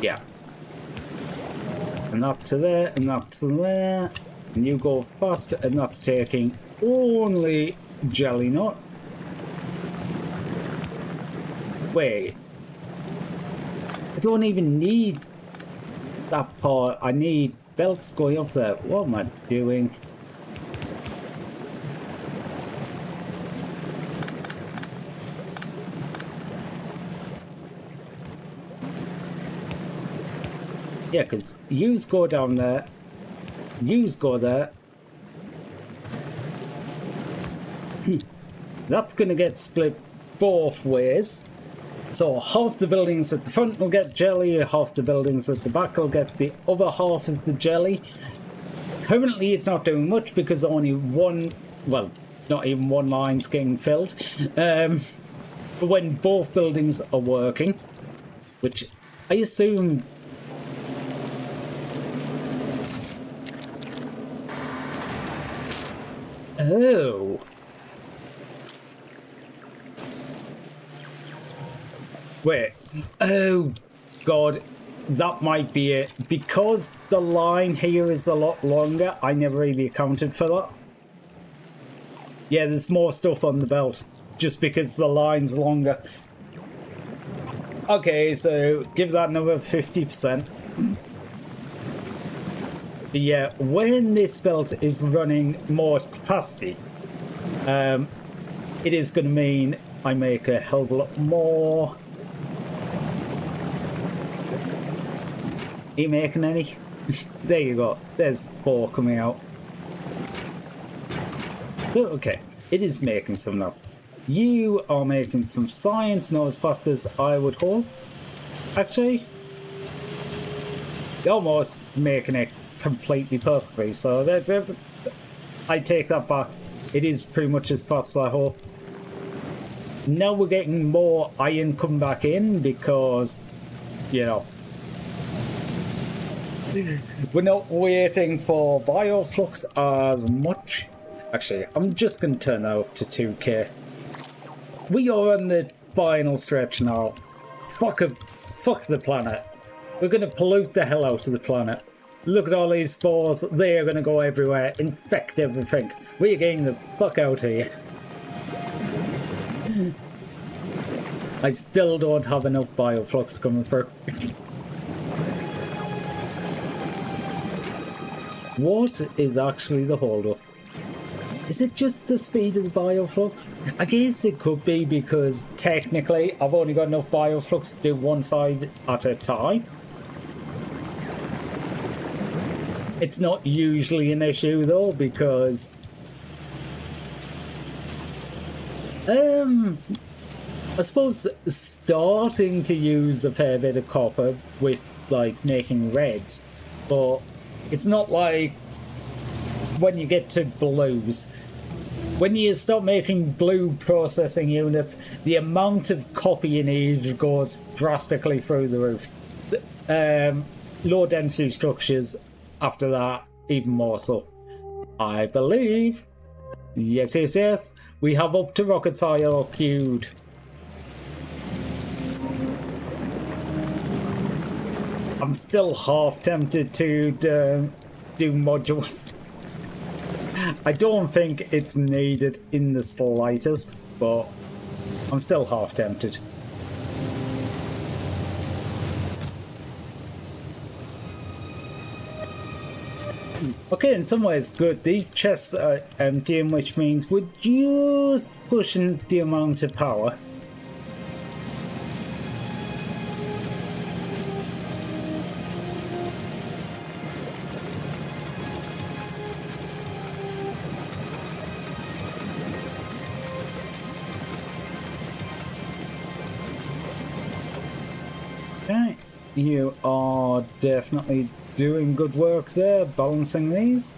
Yeah. And that to there, and that to there. And you go faster, and that's taking only jelly nut. Wait. I don't even need that part. I need belts going up there. What am I doing? Yeah, because yous go down there, yous go there. That's going to get split both ways. So half the buildings at the front will get jelly, half the buildings at the back will get the other half of the jelly. Currently it's not doing much because only one, well, not even one line's getting filled. But when both buildings are working, which I assume Oh. Wait. Oh, God. That might be it. Because the line here is a lot longer, I never really accounted for that. Yeah, there's more stuff on the belt. Just because the line's longer. Okay, so give that another 50%. But yeah, when this belt is running more capacity, it is going to mean I make a hell of a lot more. Are you making any? There you go. There's 4 coming out. So, okay, it is making some now. You are making some science, not as fast as I would hope. Actually, you're almost making it completely perfectly, so I take that back. It is pretty much as fast as I hope. Now we're getting more iron come back in because, you know, we're not waiting for bioflux as much. Actually, I'm just going to turn that up to 2k. We are on the final stretch now. Fuck the planet. We're going to pollute the hell out of the planet. Look at all these spores. They are going to go everywhere. Infect everything. We're getting the fuck out of here. I still don't have enough bioflux coming through. What is actually the holdup? Is it just the speed of the bioflux? I guess it could be because technically I've only got enough bioflux to do one side at a time. It's not usually an issue though because I suppose starting to use a fair bit of copper with like making reds, but it's not like when you get to blues. When you start making blue processing units, the amount of copper you need goes drastically through the roof. Low density structures after that, even more so. I believe. Yes. We have up to rockets IRQ'd. I'm still half tempted to do modules. I don't think it's needed in the slightest, but I'm still half tempted. Okay, in some ways good. These chests are empty, which means we're just pushing the amount of power. Okay, you are definitely doing good work there, balancing these.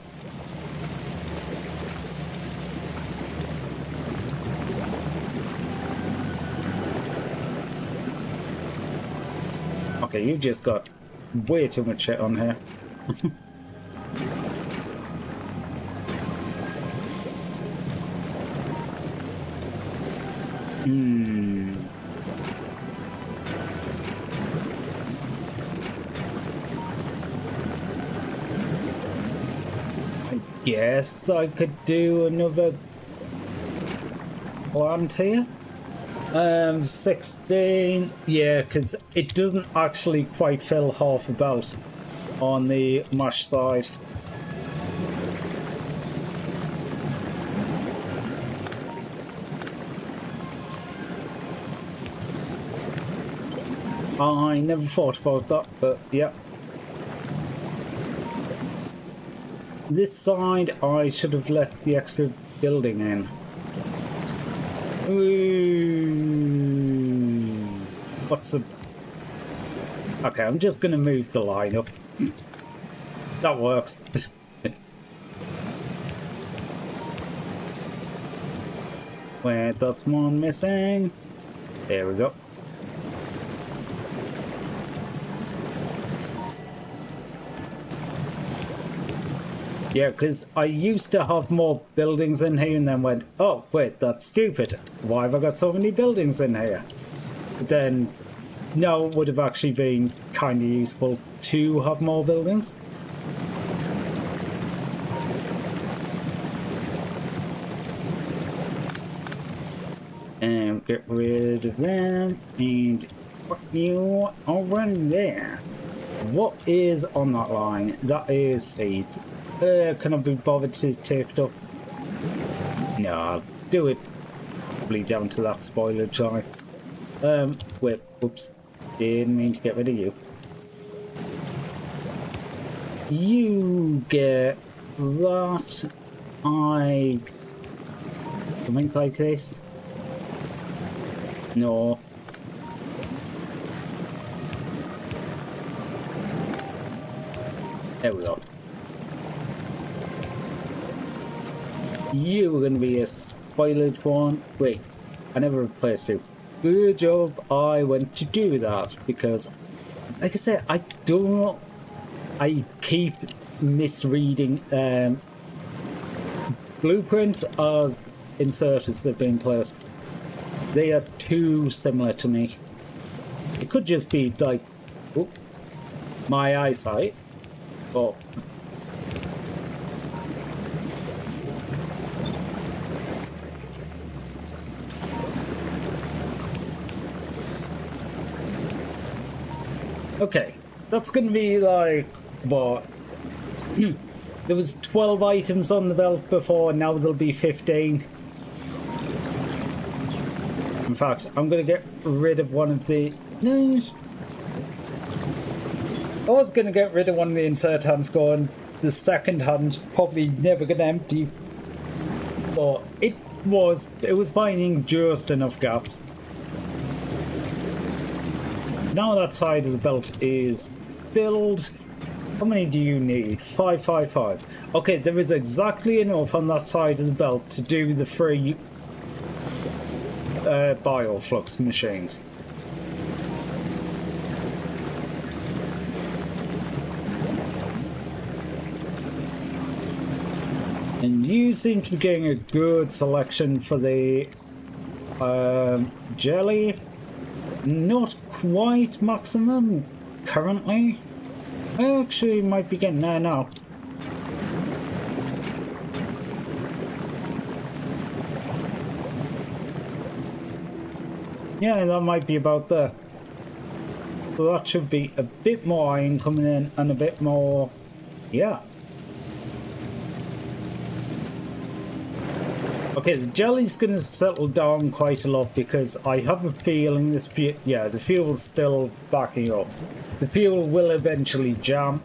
Okay, you just got way too much shit on here. Yes, I could do another plant here. 16, yeah, because it doesn't actually quite fill half a belt on the mash side. I never thought about that, but yeah. This side, I should have left the extra building in. Ooh. What's a... Okay, I'm just going to move the line up. That works. Wait, that's one missing. There we go. Yeah, because I used to have more buildings in here and then went, oh, wait, that's stupid. Why have I got so many buildings in here? But then, no, it would have actually been kind of useful to have more buildings. And get rid of them and put you over there. What is on that line? That is seeds. Can I be bothered to take it off? No, I'll do it probably down to that spoilage line. Wait, oops. Didn't mean to get rid of you. You get that. Something like this. No. There we go. You were going to be a spoilage one. Wait, I never replaced you. Good job I went to do that because, like I said, I keep misreading blueprints as inserters have been placed. They are too similar to me. It could just be like my eyesight, but okay, that's going to be like what? There was 12 items on the belt before, now there'll be 15. In fact, I'm going to get rid of one of the... No. I was going to get rid of one of the insert hands going. The second hand's probably never going to empty. But it was finding just enough gaps. Now that side of the belt is filled. How many do you need? 555. Okay, there is exactly enough on that side of the belt to do the free bioflux machines. And you seem to be getting a good selection for the jelly. Not quite maximum currently. I actually might be getting there now. Yeah, that might be about there. So that should be a bit more iron coming in and a bit more... Yeah. Okay, the jelly's going to settle down quite a lot because I have a feeling this... Yeah, the fuel's still backing up. The fuel will eventually jam.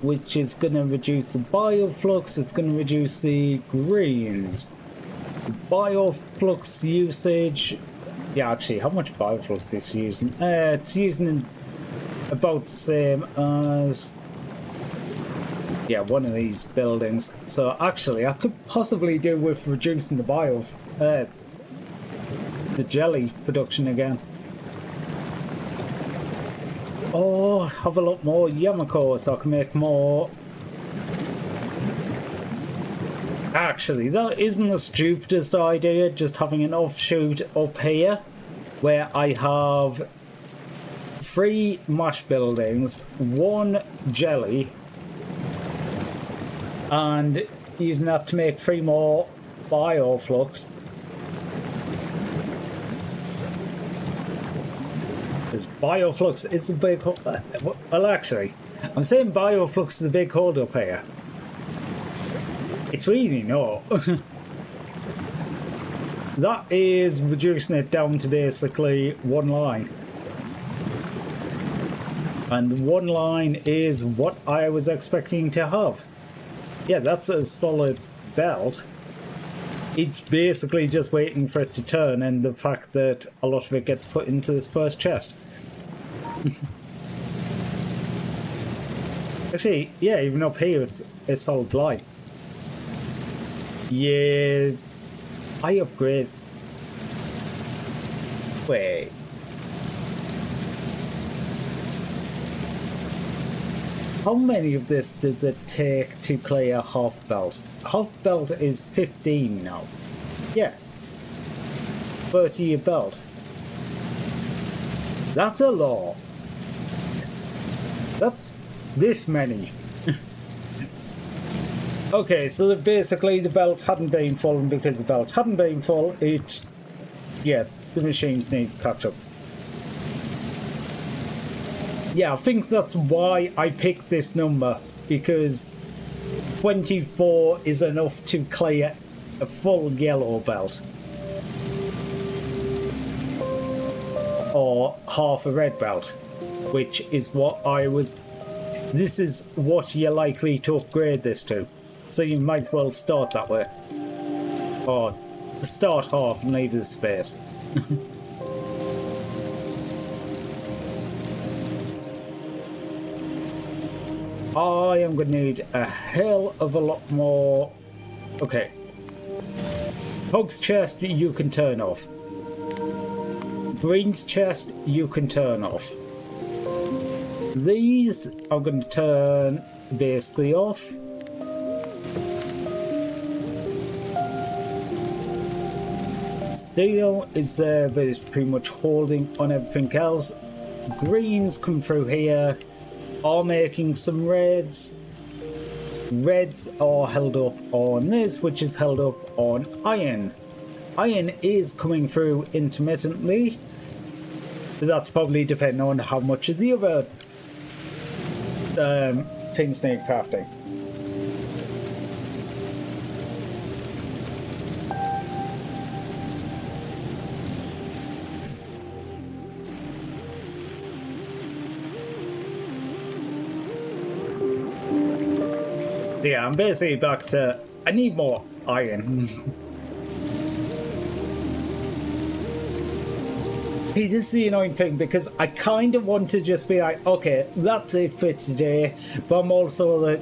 Which is going to reduce the bioflux, it's going to reduce the greens. The bioflux usage... Yeah, actually, how much bioflux is it using? It's using about the same as... Yeah, one of these buildings. So actually, I could possibly do with reducing the the jelly production again. Or have a lot more Yamako so I can make more. Actually, that isn't the stupidest idea, just having an offshoot up here where I have 3 mash buildings, 1 jelly, and using that to make 3 more bioflux. Because bioflux is a big... Well, actually, I'm saying bioflux is a big hold up here. It's really not. That is reducing it down to basically 1 line. And 1 line is what I was expecting to have. Yeah, that's a solid belt. It's basically just waiting for it to turn, and the fact that a lot of it gets put into this first chest. Actually, yeah, even up here it's a solid line. Yeah, I upgrade. Wait. How many of this does it take to clear half belt? Half belt is 15 now. Yeah. 30 a belt. That's a lot. That's this many. Okay, so basically the belt hadn't been full, and because the belt hadn't been full, yeah, the machines need to catch up. Yeah, I think that's why I picked this number, because 24 is enough to clear a full yellow belt. Or half a red belt, which is what this is what you're likely to upgrade this to. So you might as well start that way. Or start half and leave the space. I am going to need a hell of a lot more. Okay. Hog's chest you can turn off. Green's chest you can turn off. These I'm going to turn basically off. Steel is there, but it's pretty much holding on everything else. Greens come through here, are making some reds. Reds are held up on this, which is held up on iron. Iron is coming through intermittently. But that's probably depending on how much of the other things need crafting. Yeah, I'm basically back to I need more iron. See, this is the annoying thing, because I kind of want to just be like, okay, that's it for today, but I'm also like,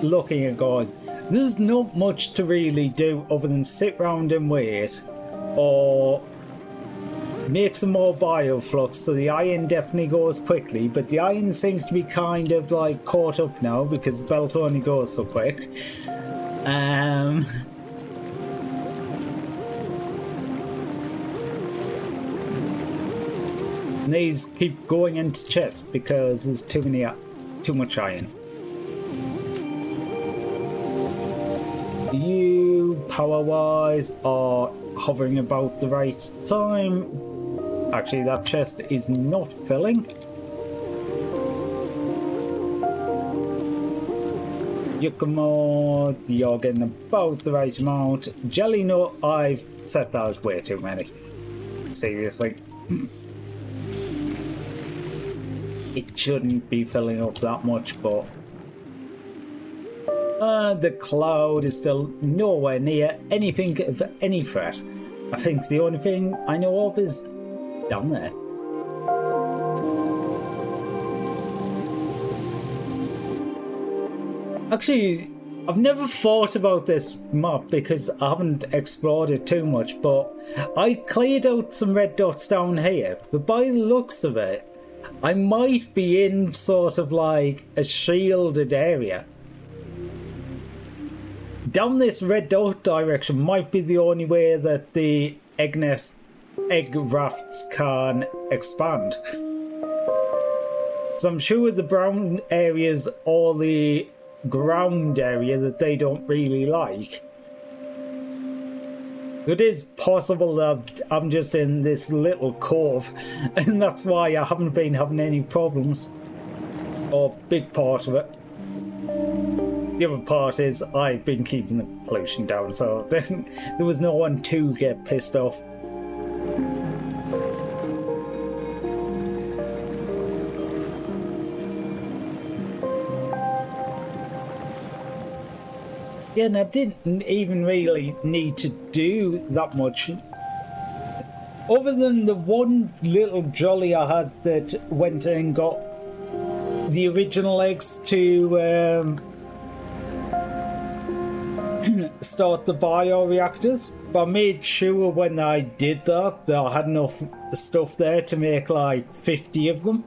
looking and going, there's not much to really do other than sit around and wait, or make some more bioflux, so the iron definitely goes quickly, but the iron seems to be kind of like caught up now, because the belt only goes so quick. And these keep going into chests because there's too much iron. You, power-wise, are hovering about the right time. Actually, that chest is not filling. Yucamo, you're getting about the right amount. Jelly nut, I've set that as way too many. Seriously. It shouldn't be filling up that much, but the cloud is still nowhere near anything of any threat. I think the only thing I know of is down there. Actually, I've never thought about this map because I haven't explored it too much, but I cleared out some red dots down here, but by the looks of it, I might be in sort of like a shielded area. Down this red dot direction might be the only way that the egg rafts can expand. So I'm sure the brown areas or the ground area that they don't really like. It is possible that I'm just in this little cove, and that's why I haven't been having any problems. Or big part of it. The other part is I've been keeping the pollution down, so then there was no one to get pissed off. Yeah, and I didn't even really need to do that much. Other than the one little jolly I had that went and got the original eggs to start the bioreactors. But I made sure when I did that I had enough stuff there to make like 50 of them.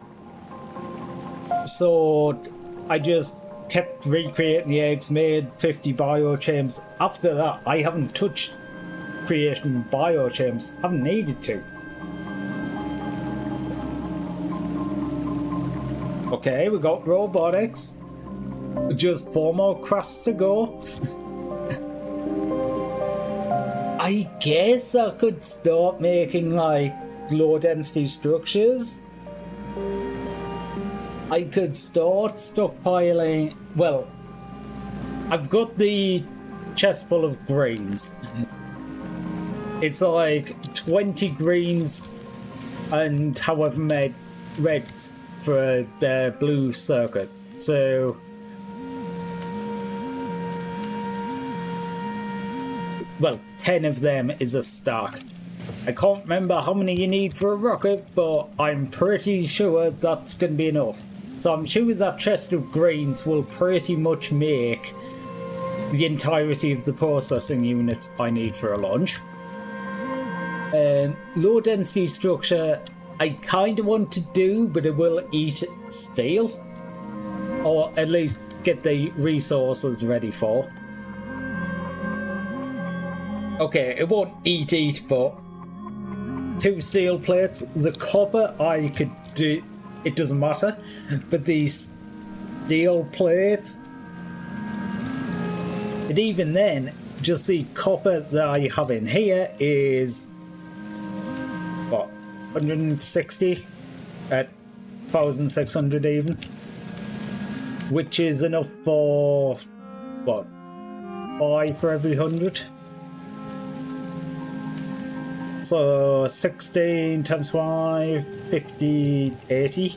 So I just kept recreating the eggs, made 50 biochambers. After that, I haven't touched creating biochambers. Haven't needed to. Okay, we got robotics. Just 4 more crafts to go. I guess I could start making like low density structures. I could start stockpiling. Well, I've got the chest full of greens. It's like 20 greens and however many reds for the blue circuit. So well, 10 of them is a stack. I can't remember how many you need for a rocket, but I'm pretty sure that's going to be enough. So I'm sure that chest of greens will pretty much make the entirety of the processing units I need for a launch. Low density structure I kind of want to do, but it will eat steel. Or at least get the resources ready for. Okay, it won't eat, but 2 steel plates. The copper I could do, it doesn't matter. But these steel plates, and even then, just the copper that I have in here is what, 160 at 1,600 even, which is enough for what, 5 for every 100. So 16 times 5, 50, 80.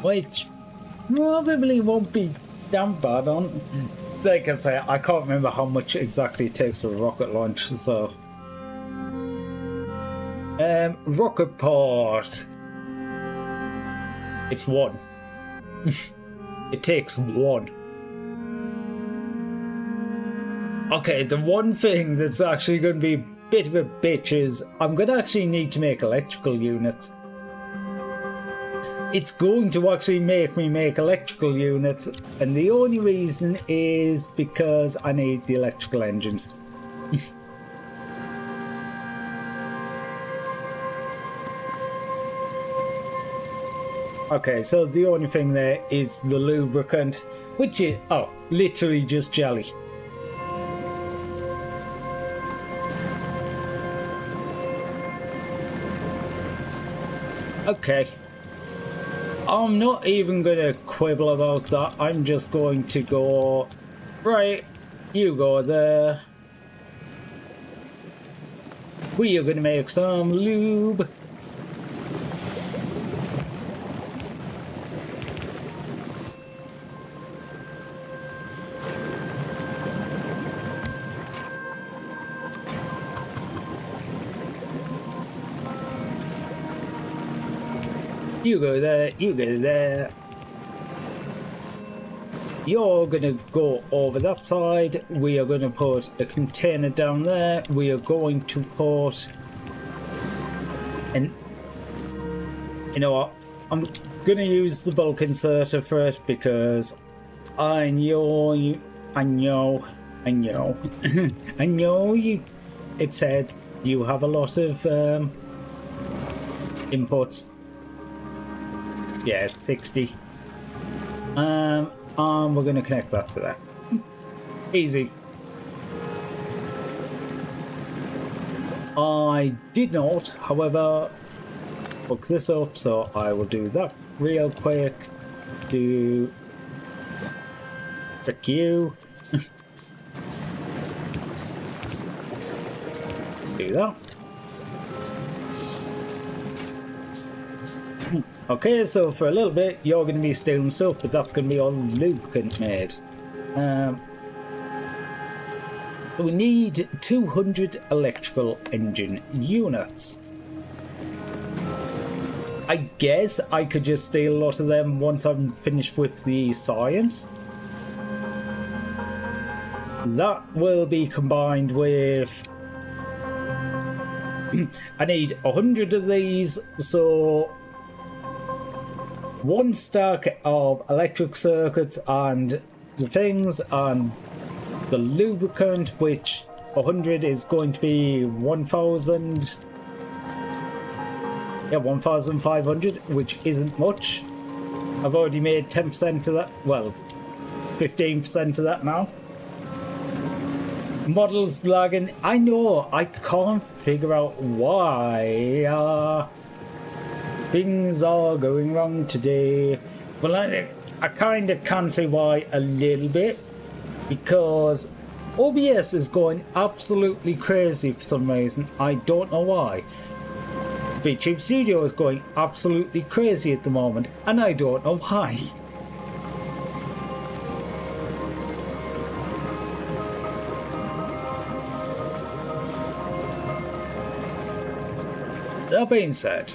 Which probably won't be damn bad on. Like I say, I can't remember how much exactly it takes for a rocket launch, so. Rocket port. It's 1. It takes 1. Okay, the one thing that's actually going to be a bit of a bitch is I'm going to actually need to make electrical units. It's going to actually make me make electrical units, and the only reason is because I need the electrical engines. Okay, so the only thing there is the lubricant, which is, oh, literally just jelly. Okay, I'm not even going to quibble about that. I'm just going to go, right, you go there. We are going to make some lube. You go there, you go there. You're gonna go over that side. We are gonna put a container down there. We are going to put an, you know what? I'm gonna use the bulk inserter for it because I know you. I know you. It said you have a lot of inputs. Yeah, 60. And we're going to connect that to that. Easy. I did not, however, hook this up, so I will do that real quick. Do frick you. Do that. Okay, so for a little bit, you're going to be stealing stuff, but that's going to be all lubricant made. We need 200 electrical engine units. I guess I could just steal a lot of them once I'm finished with the science. That will be combined with... I need 100 of these, so... 1 stack of electric circuits and the things, and the lubricant, which 100 is going to be 1,000. Yeah, 1,500, which isn't much. I've already made 10% of that. Well, 15% of that now. Models lagging. I know, I can't figure out why things are going wrong today. Well, I kind of can see why a little bit, because OBS is going absolutely crazy for some reason. I don't know why. VTube Studio is going absolutely crazy at the moment, and I don't know why. That being said,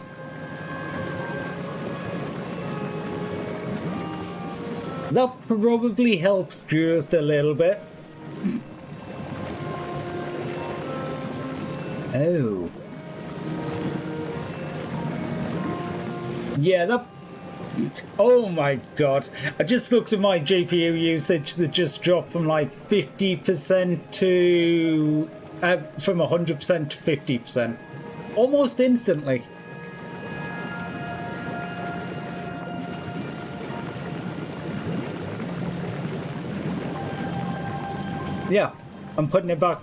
that probably helps just a little bit. Oh. Yeah, that... Oh my god. I just looked at my GPU usage that just dropped from like 50% to... from 100% to 50%. Almost instantly. Yeah, I'm putting it back.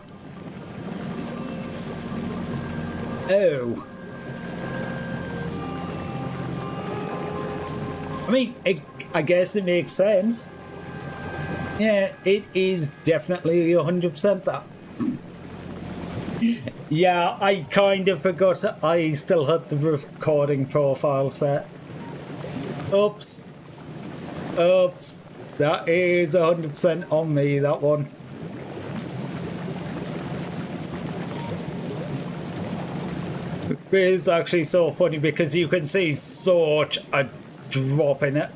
Oh. I mean, I guess it makes sense. Yeah, it is definitely 100% that. Yeah, I kind of forgot I still had the recording profile set. Oops. Oops. That is 100% on me, that one. It is actually so funny because you can see such a drop in it.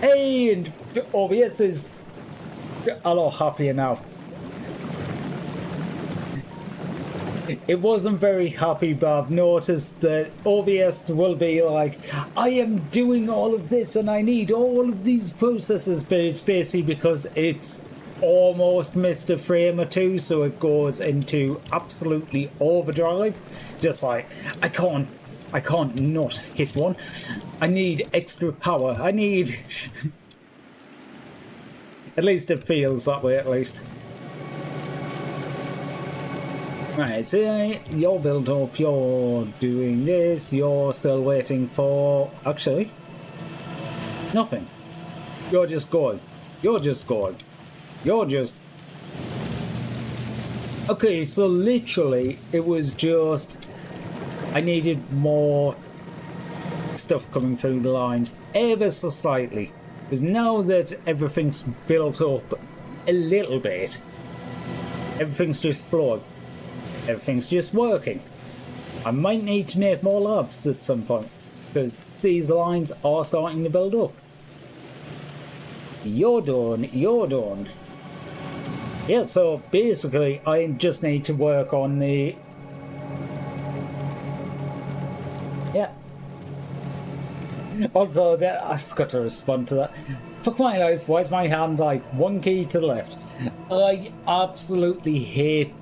And OBS is a lot happier now. It wasn't very happy, but I've noticed that OBS will be like, I am doing all of this and I need all of these processes, but it's basically because it's almost missed a frame or two, so it goes into absolutely overdrive. Just like, I can't not hit one. I need extra power. I need... At least it feels that way, at least. Right, so you're built up, you're doing this, you're still waiting for... Actually, nothing. You're just going. You're just going. You're just... Okay, so literally, it was just... I needed more stuff coming through the lines, ever so slightly. Because now that everything's built up a little bit, everything's just flowing. Everything's just working. I might need to make more labs at some point, because these lines are starting to build up. You're done, you're done. Yeah, so basically I just need to work on the... Yeah. Also, I forgot to respond to that. Fuck my life, why is my hand like one key to the left? I absolutely hate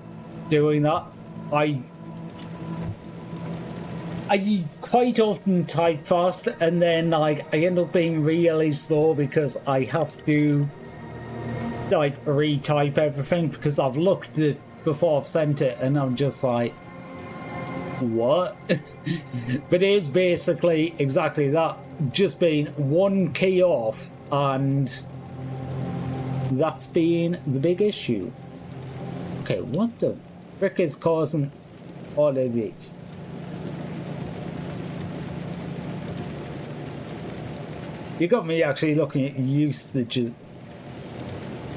doing that. I quite often type fast and then like I end up being really slow because I have to like retype everything because I've looked at before I've sent it and I'm just like, what? But it is basically exactly that, just being one key off, and that's been the big issue. Okay, what the frick is causing all of this? You got me actually looking at usages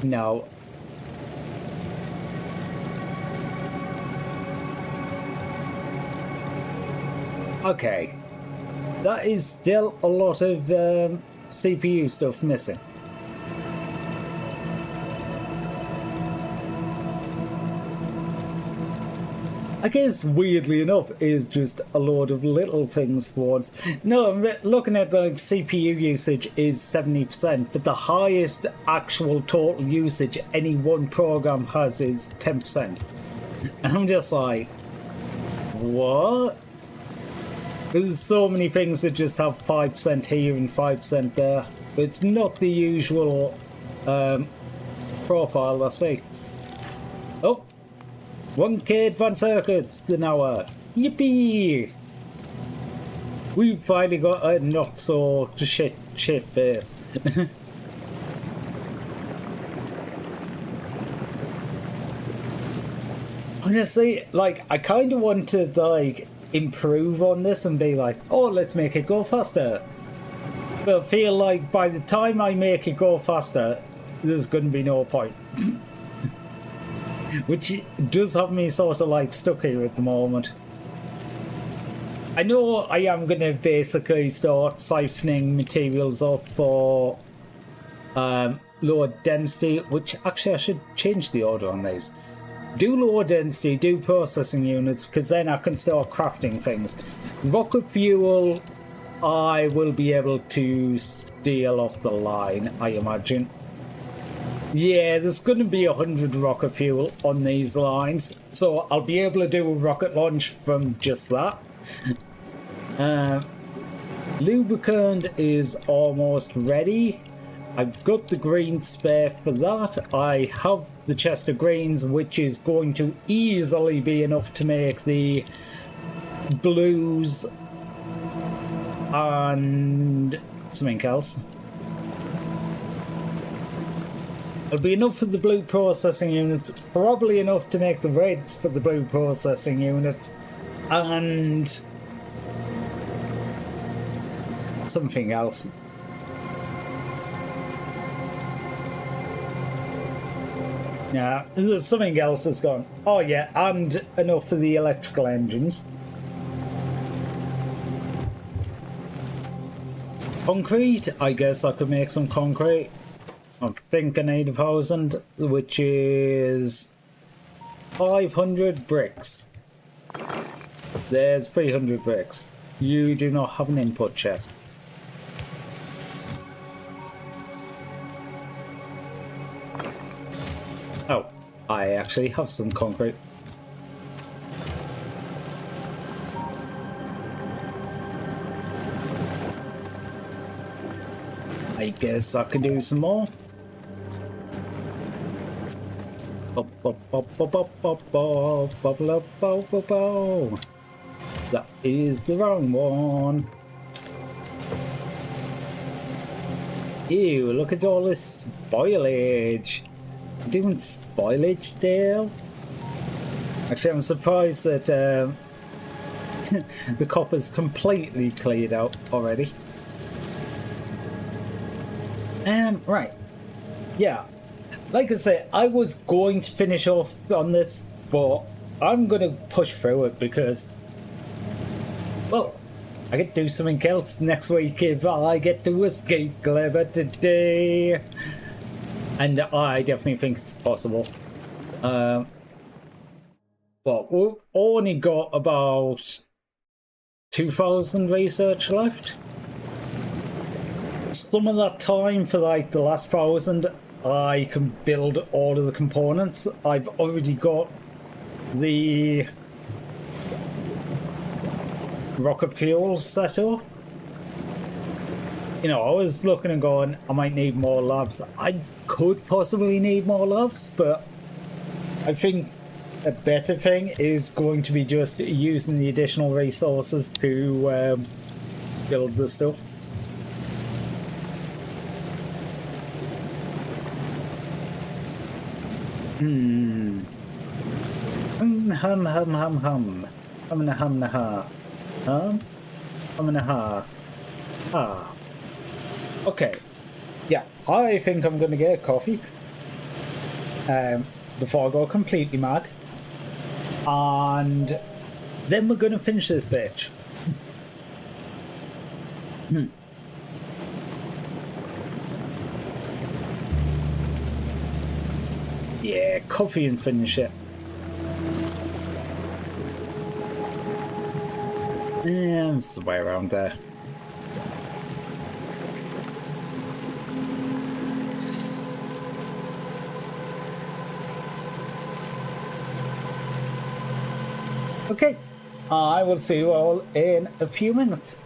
now. Okay, that is still a lot of CPU stuff missing. I guess weirdly enough is just a load of little things for once. No, I'm looking at the CPU usage is 70%, but the highest actual total usage any one program has is 10%. And I'm just like, what? There's so many things that just have 5% here and 5% there. But it's not the usual profile I see. Oh, 1K advanced circuits an hour. Yippee! We've finally got a not so shit base. Honestly, like, I kind of want to, like, improve on this and be like, oh, let's make it go faster. But I feel like by the time I make it go faster, there's going to be no point. Which does have me sort of, like, stuck here at the moment. I know I am going to basically start siphoning materials off for lower density, which actually I should change the order on these. Do lower density, do processing units, because then I can start crafting things. Rocket fuel, I will be able to steal off the line, I imagine. Yeah, there's going to be 100 rocket fuel on these lines, so I'll be able to do a rocket launch from just that. Lubricant is almost ready. I've got the green spare for that. I have the chest of greens, which is going to easily be enough to make the blues and something else. It'll be enough for the blue processing units, probably enough to make the reds for the blue processing units, and something else. Yeah, there's something else that's gone. Oh yeah, and enough for the electrical engines. Concrete, I guess I could make some concrete. I think I need 1,000, which is 500 bricks. There's 300 bricks. You do not have an input chest. Oh, I actually have some concrete. I guess I can do some more. That is the wrong one. Ew, look at all this spoilage. Doing spoilage still? Actually, I'm surprised that the copper's completely cleared out already. Right. Yeah. Like I say, I was going to finish off on this, but I'm going to push through it because, well, I get to do something else next week if I get to escape Gleba today. And I definitely think it's possible. Well, we've only got about 2,000 research left. Some of that time for like the last 1,000, I can build all of the components. I've already got the rocket fuel set up. You know, I was looking and going, I might need more labs. I could possibly need more labs, but I think a better thing is going to be just using the additional resources to build the stuff. Hum hum hum hum hum. Hum na hum na ha. Hum na ha. Ah. Okay. Yeah, I think I'm gonna get a coffee. Before I go completely mad. And then we're gonna finish this bitch. Yeah, coffee and finish it. Somewhere around there. Okay, I will see you all in a few minutes.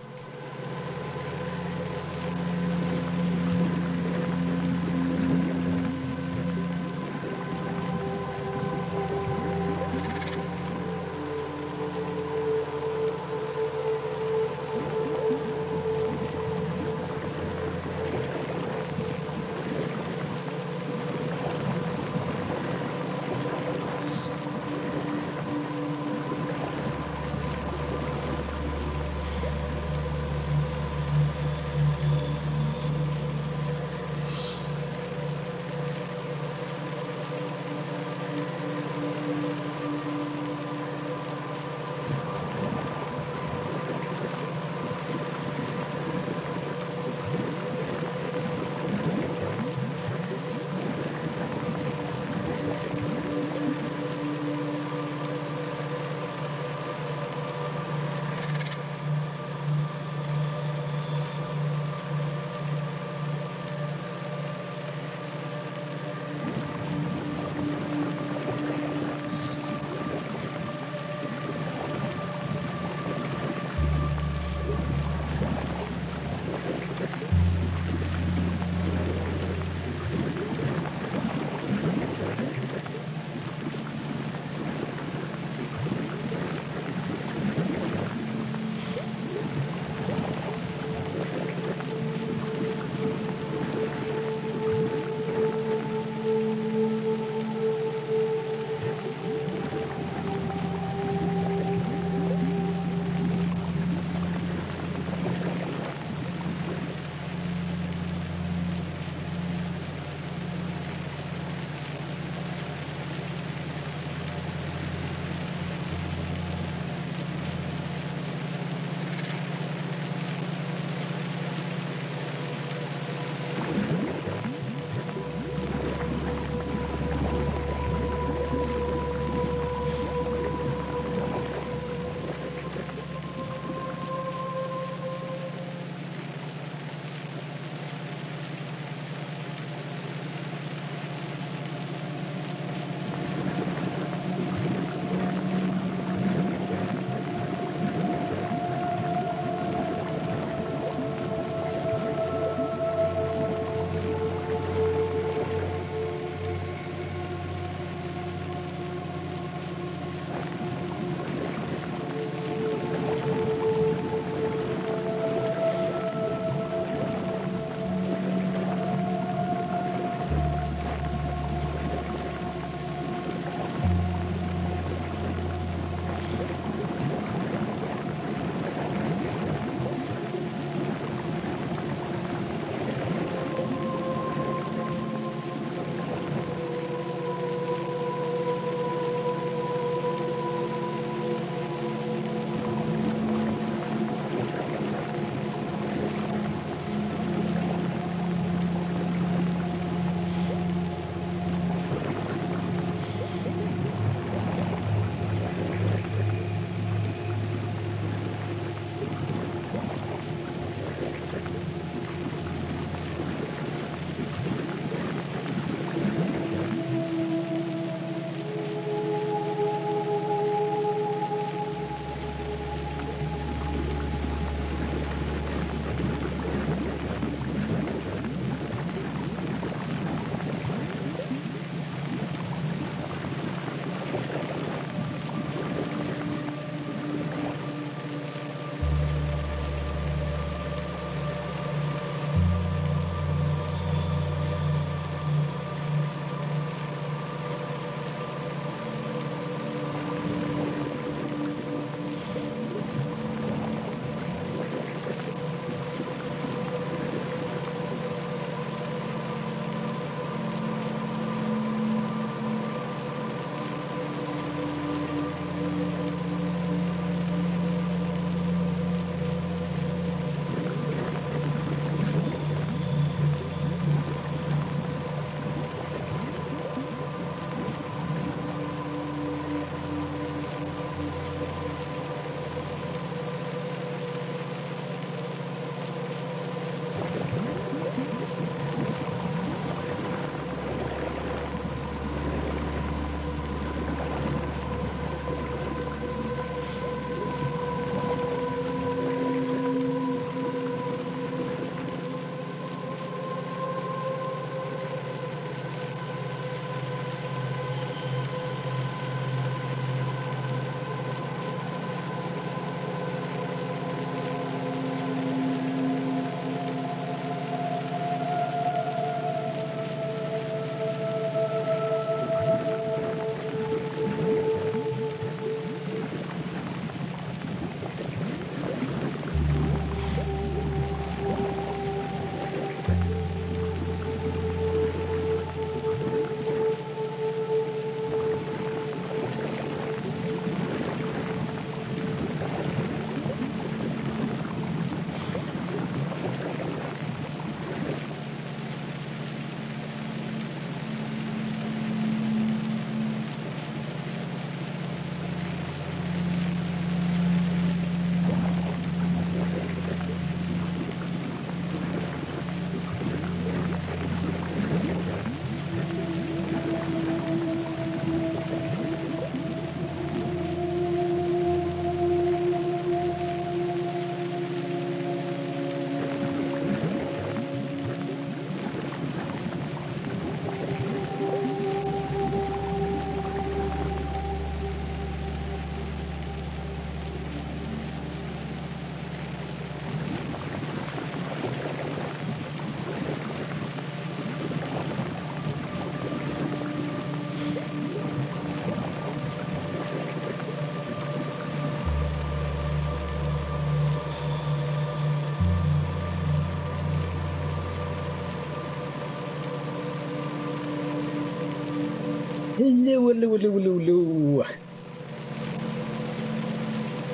Hello, hello, hello, hello, hello.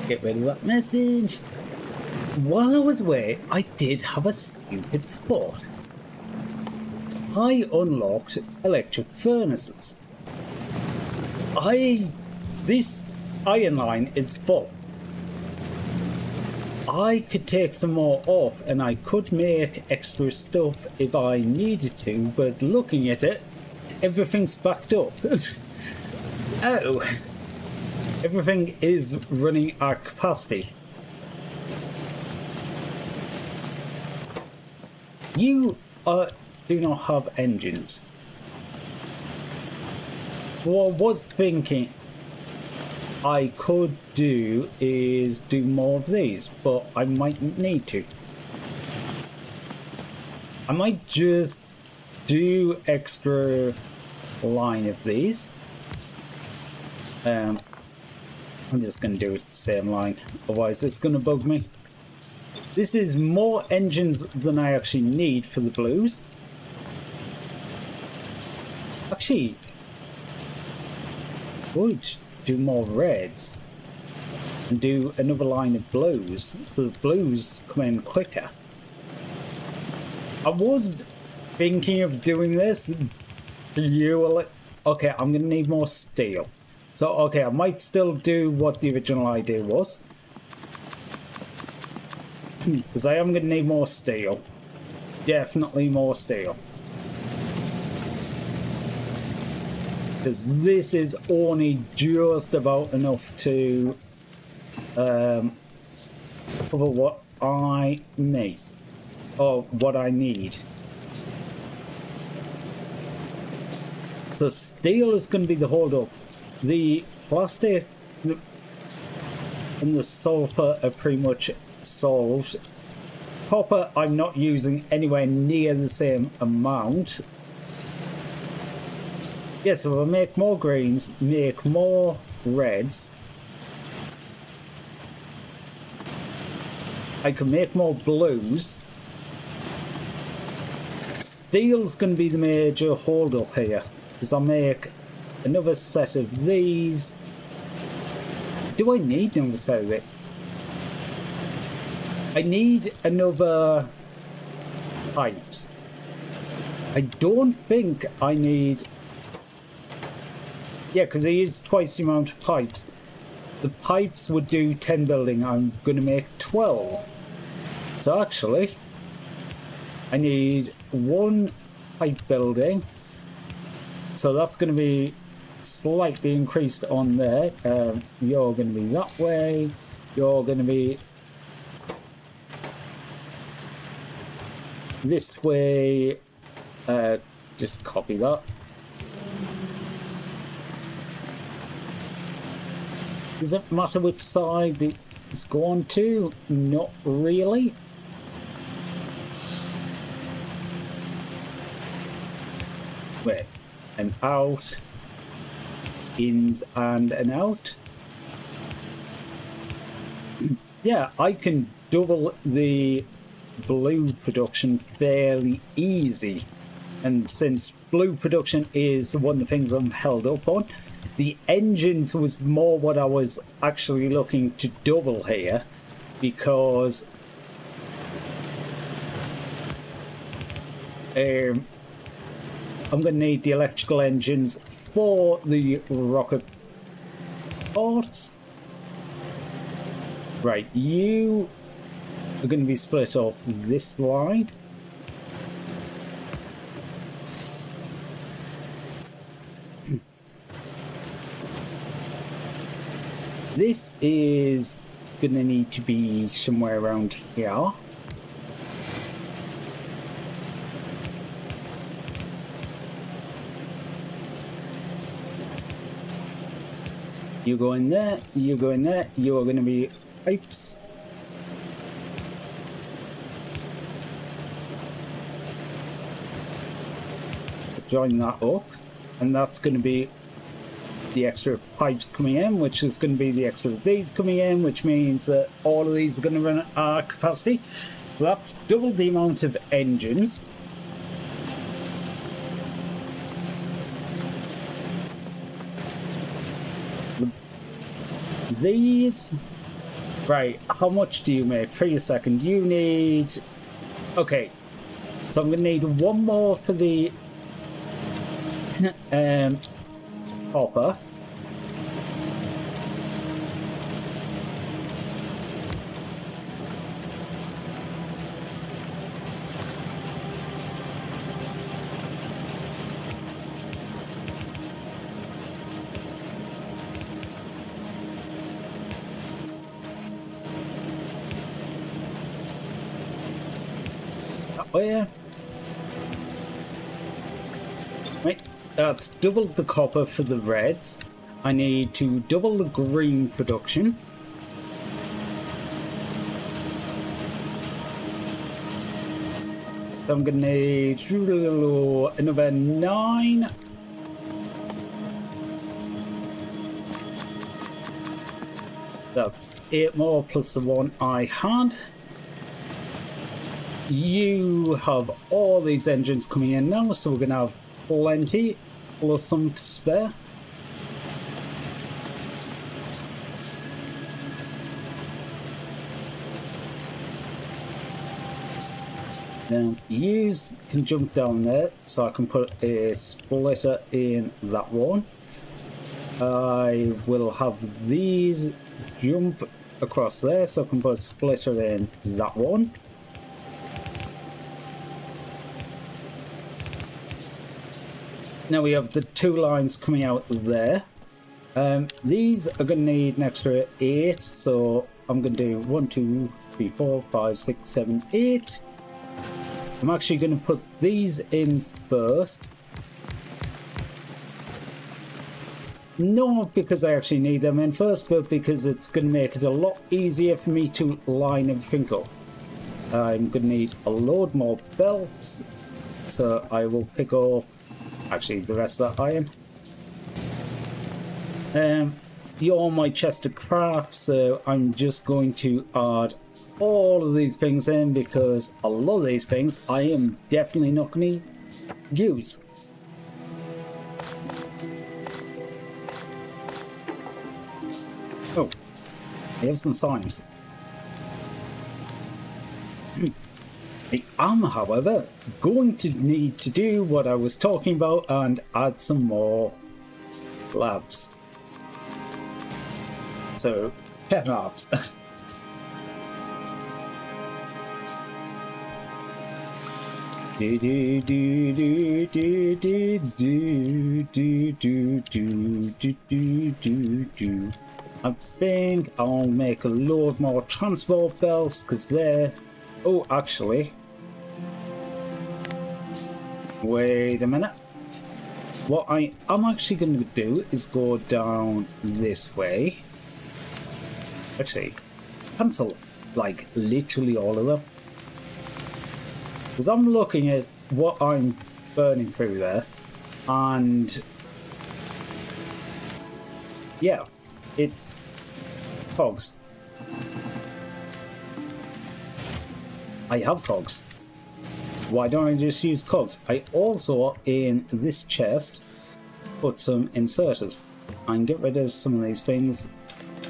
Get rid of that message. While I was away, I did have a stupid thought. I unlocked electric furnaces. This iron line is full. I could take some more off and I could make extra stuff if I needed to, but looking at it, everything's backed up. Oh, everything is running at capacity. You do not have engines. What I was thinking I could do is do more of these, but I might need to. I might just do extra line of these. I'm just going to do it the same line, otherwise it's going to bug me. This is more engines than I actually need for the blues. Actually, would do more reds and do another line of blues, so the blues come in quicker. I was thinking of doing this. Okay, I'm gonna need more steel. So okay, I might still do what the original idea was, because I am gonna need more steel. Definitely more steel. Because this is only just about enough to cover what I need, or what I need. So steel is going to be the hold up. The plastic and the sulfur are pretty much solved. Copper I'm not using anywhere near the same amount. Yeah, so if I make more greens, make more reds, I can make more blues. Steel's going to be the major hold up here, because I'll make another set of these. Do I need another set of it? I need another pipes. I don't think I need... Yeah, because I use twice the amount of pipes. The pipes would do 10 building. I'm going to make 12. So actually, I need 1 pipe building. So that's going to be slightly increased on there. You're going to be that way. You're going to be this way. Just copy that. Does it matter which side it's going to? Not really. Wait, and out. Ins and an out. Yeah, I can double the blue production fairly easy. And since blue production is one of the things I'm held up on, the engines was more what I was actually looking to double here, because I'm going to need the electrical engines for the rocket parts. Right, you are going to be split off this line. This is going to need to be somewhere around here. You go in there, you go in there, you are going to be pipes. Join that up, and that's going to be the extra pipes coming in, which is going to be the extra of these coming in, which means that all of these are going to run at our capacity. So that's double the amount of engines. these. Right, how much do you make? For a second, you need... Okay, so I'm going to need one more for the hopper. Oh yeah. Right, that's double the copper for the reds. I need to double the green production. So I'm gonna need another 9. That's 8 more plus the one I had. You have all these engines coming in now, so we're going to have plenty, plus some to spare. Now, you can jump down there, so I can put a splitter in that one. I will have these jump across there, so I can put a splitter in that one. Now we have the 2 lines coming out there. These are going to need an extra 8, so I'm going to do 1, 2, 3, 4, 5, 6, 7, 8. I'm actually going to put these in first. Not because I actually need them in first, but because it's going to make it a lot easier for me to line everything up. I'm going to need a load more belts, so I will pick off actually the rest of that iron. You're my chest of crafts, so I'm just going to add all of these things in because a lot of these things I am definitely not going to use. Oh, I have some signs. I am, however, going to need to do what I was talking about and add some more labs. So, 10 labs. I think I'll make a load more transport belts because they're... Oh, actually... Wait a minute. What I am actually going to do is go down this way. Actually, cancel like literally all of them. Because I'm looking at what I'm burning through there, and yeah, it's cogs. I have cogs. Why don't I just use cogs? I also, in this chest, put some inserters. I can get rid of some of these things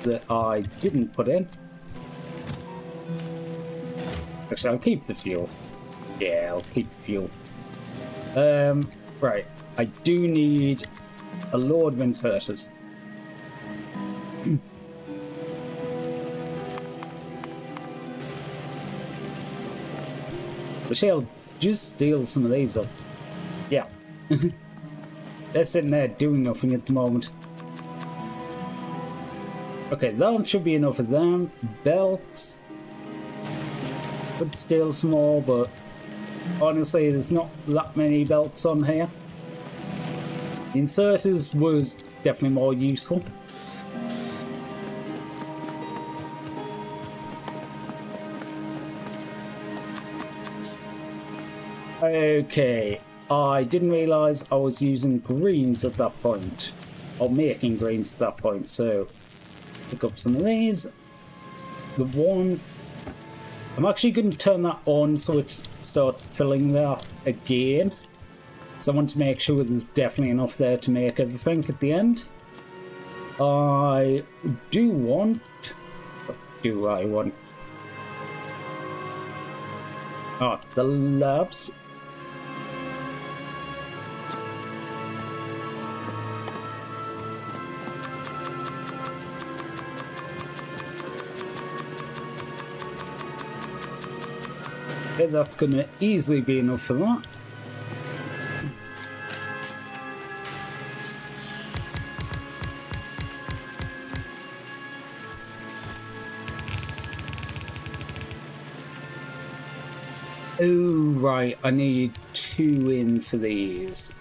that I didn't put in. Actually, I'll keep the fuel. Yeah, I'll keep the fuel. Right. I do need a load of inserters. Actually, I'll just steal some of these up. Yeah. They're sitting there doing nothing at the moment. Okay, that should be enough of them. Belts. Could steal some more, but honestly, there's not that many belts on here. The inserters was definitely more useful. Okay, I didn't realise I was using greens at that point, or making greens at that point, so pick up some of these. The one, I'm actually going to turn that on so it starts filling that again, because I want to make sure there's definitely enough there to make everything at the end. I do want... What do I want? Oh, the labs. Okay, that's going to easily be enough for that. Oh, right, I need 2 in for these.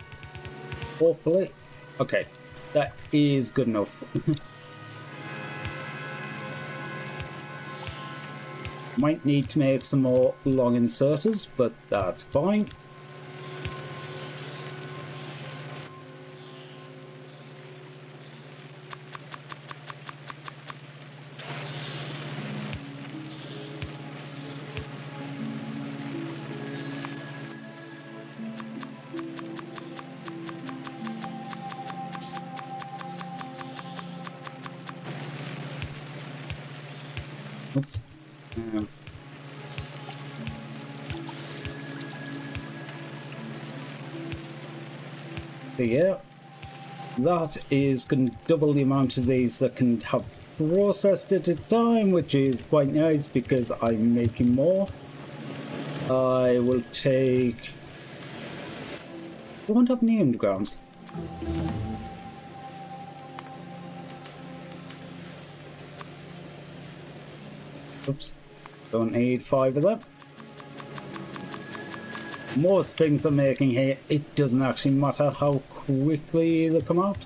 Hopefully. Okay, that is good enough. Might need to make some more long inserters, but that's fine. Oops. Yeah, that is going to double the amount of these that can have processed at a time, which is quite nice because I'm making more. I will take... I won't have any undergrounds. Oops, don't need 5 of them. Most things I'm making here, it doesn't actually matter how quickly they come out.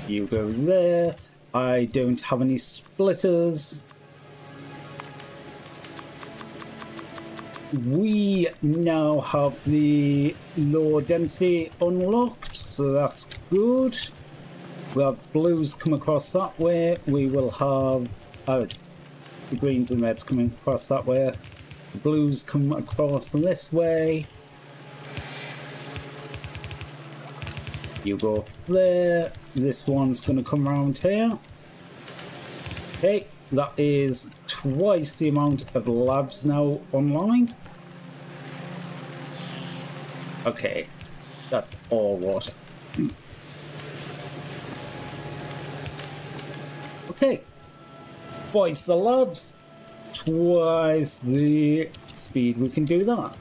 You go there. I don't have any splitters. We now have the low density unlocked, so that's good. We have blues come across that way. We will have the greens and reds coming across that way. The blues come across this way. You go up there. This one's going to come around here. Okay, that is twice the amount of labs now online. Okay, that's all water. Okay, twice the labs. Twice the speed we can do that.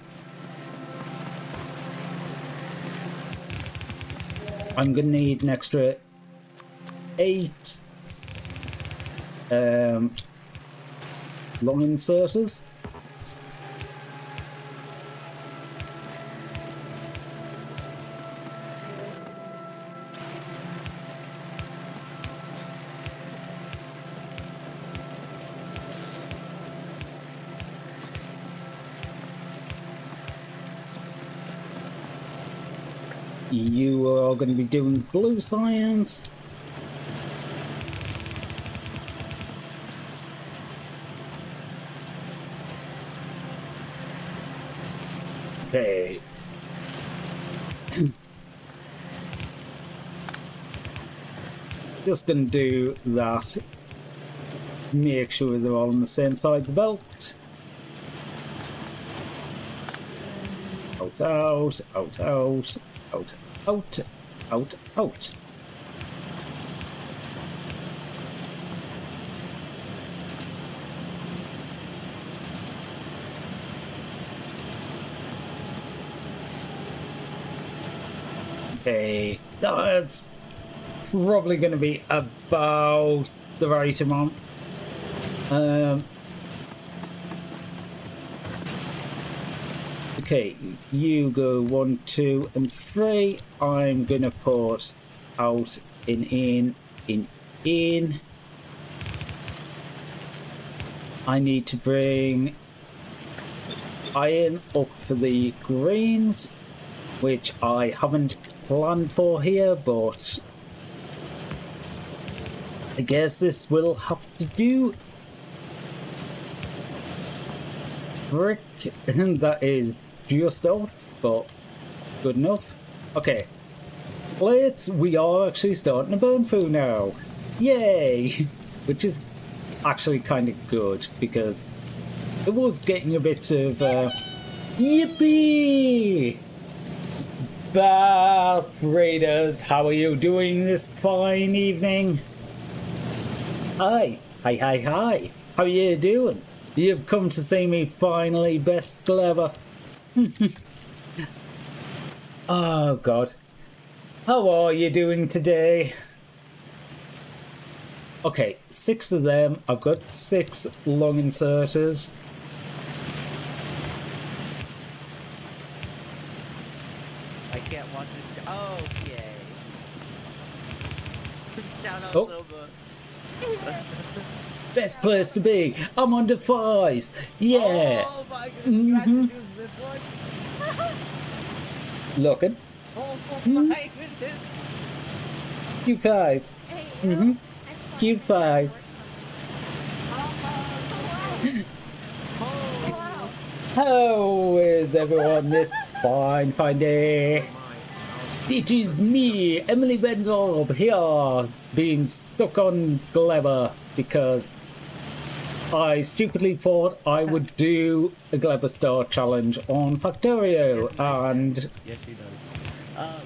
I'm gonna need an extra 8 long inserters. You are going to be doing blue science. Okay. Just going to do that. Make sure they're all on the same side of the belt. Out, out, out, out. Out, out, out, out. Okay, that's probably going to be about the right amount. Okay, you go 1, 2, and 3. I'm gonna put out in. I need to bring iron up for the greens, which I haven't planned for here, but I guess this will have to do. Brick, that is just off, but good enough. Okay, plates, we are actually starting to burn through now. Yay! Which is actually kind of good because it was getting a bit of yippee! Bath Raiders, how are you doing this fine evening? Hi. Hi. How are you doing? You've come to see me finally, best Gleba. Oh god. How are you doing today? Okay, 6 of them. I've got 6 long inserters. I can't watch this. Oh, yay. Shout out Oh. Gleba. Best place to be. I'm on Defies. Yeah. Oh my goodness. You had to choose this one? Looking. Oh my goodness. Defies. Defies. How is everyone this fine day? It is me, Emily Benzorb, here, being stuck on Gleba because I stupidly thought I would do a Gleba Star challenge on Factorio, and Yes, she does.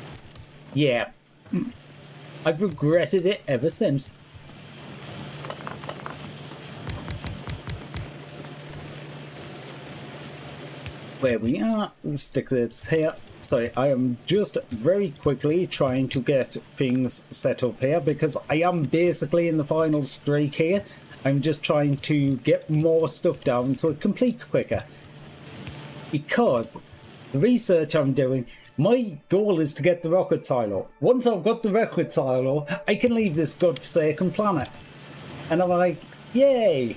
yeah, I've regretted it ever since. Where we are, we'll stick this here. Sorry, I am just very quickly trying to get things set up here because I am basically in the final streak here. I'm just trying to get more stuff down so it completes quicker. Because the research I'm doing, my goal is to get the rocket silo. Once I've got the rocket silo, I can leave this godforsaken planet. And I'm like, yay!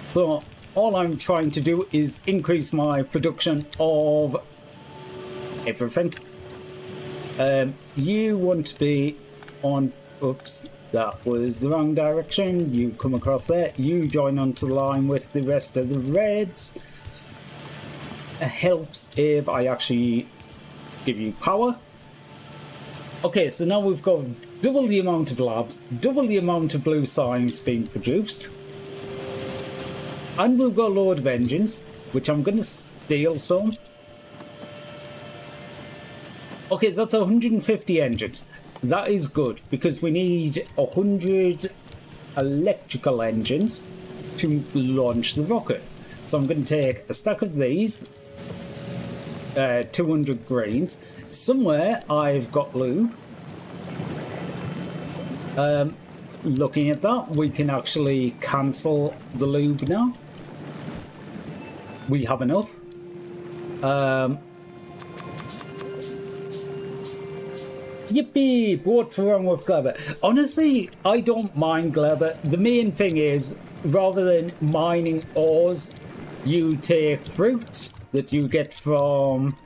So all I'm trying to do is increase my production of everything. You want to be on... Oops, that was the wrong direction. You come across there. You join onto the line with the rest of the reds. It helps if I actually give you power. Okay, so now we've got double the amount of labs, double the amount of blue signs being produced. And we've got a load of engines, which I'm going to steal some. Okay, that's 150 engines. That is good, because we need 100 electrical engines to launch the rocket. So I'm going to take a stack of these, 200 greens. Somewhere I've got lube. Looking at that, we can actually cancel the lube now. We have enough. Yippee! What's wrong with Gleba? Honestly, I don't mind Gleba. The main thing is, rather than mining ores, you take fruit that you get from...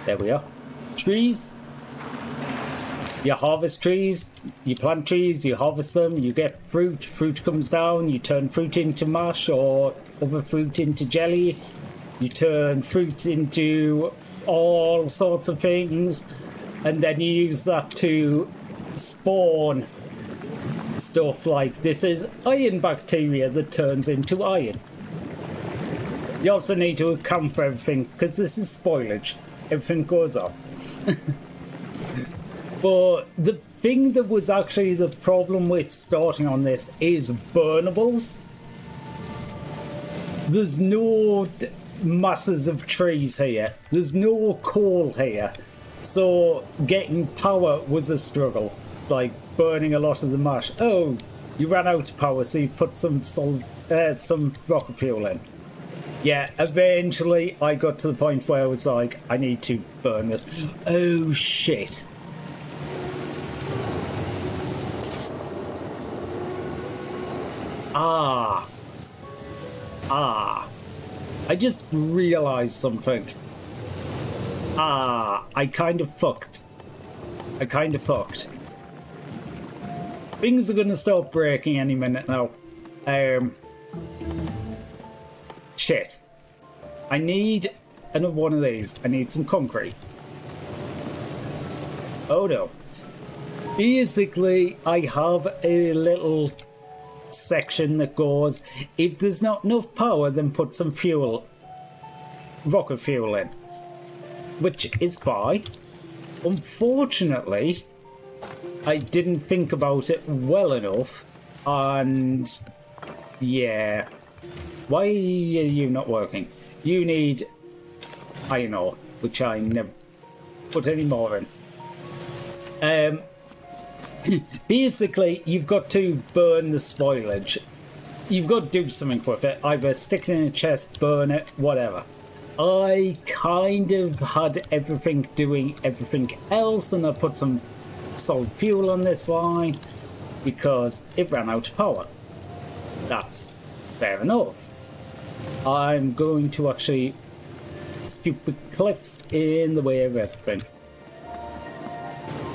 There we are. Trees. You harvest trees, you plant trees, you harvest them, you get fruit, fruit comes down, you turn fruit into mash or other fruit into jelly, you turn fruit into all sorts of things, and then you use that to spawn stuff like this is iron bacteria that turns into iron. You also need to account for everything because this is spoilage. Everything goes off. But the thing that was actually the problem with starting on this is burnables. There's no masses of trees here. There's no coal here. So getting power was a struggle. Like burning a lot of the mash. Oh, you ran out of power, so you put some rocket fuel in. Yeah, eventually I got to the point where I was like, I need to burn this. Oh shit. I just realized something. I kind of fucked. Things are gonna start breaking any minute now. Shit. I need another one of these. I need some concrete. Oh no. Basically, I have a little section that goes, if there's not enough power, then put some fuel, rocket fuel in, which is fine. Unfortunately, I didn't think about it well enough, and yeah. Why are you not working? You need iron ore, which I never put any more in. Basically, you've got to burn the spoilage. You've got to do something with it. Either stick it in a chest, burn it, whatever. I kind of had everything doing everything else, and I put some solid fuel on this line because it ran out of power. That's fair enough. I'm going to actually stupid cliffs in the way of everything.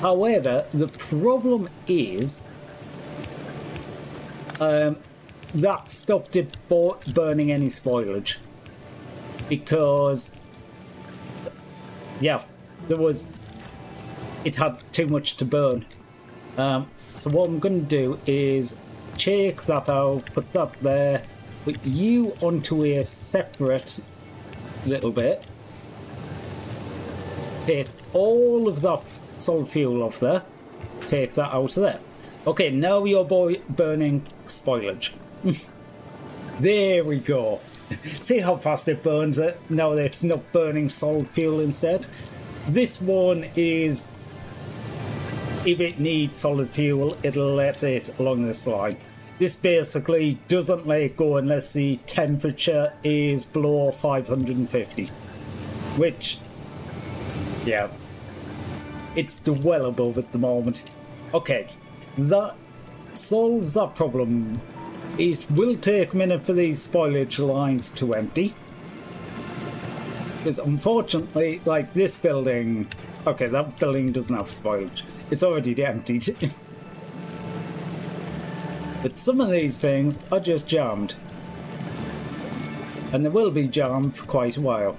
However, the problem is that stopped it burning any spoilage because, yeah, it had too much to burn. So what I'm going to do is check that out, put that there, put you onto a separate little bit, take all of that solid fuel off there, take that out of there. Okay, now you're burning spoilage. There we go. See how fast it burns it now that it's not burning solid fuel instead. This one is, if it needs solid fuel, it'll let it along this line. This basically doesn't let it go unless the temperature is below 550, which, yeah, it's well above at the moment. Okay, that solves that problem. It will take a minute for these spoilage lines to empty, because unfortunately, like this building, okay, that building doesn't have spoilage. It's already emptied. But some of these things are just jammed, and they will be jammed for quite a while.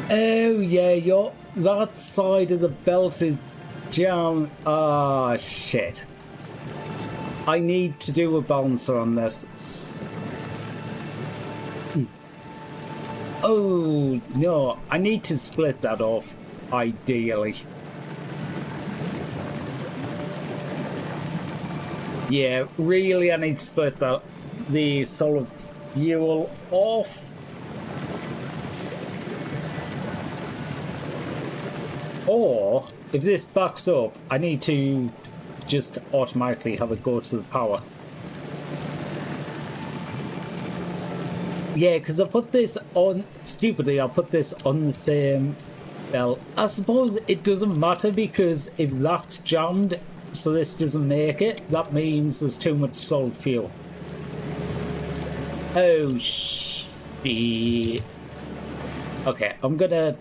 Oh yeah, that side of the belt is jammed. Ah, shit. I need to do a balancer on this. Oh no, I need to split that off, ideally. Yeah, really, I need to split the solid fuel off. Or, if this backs up, I need to just automatically have it go to the power. Yeah, because I put this on, stupidly, I put this on the same belt. I suppose it doesn't matter, because if that's jammed, so this doesn't make it, that means there's too much solid fuel. Oh, shit. Okay, I'm gonna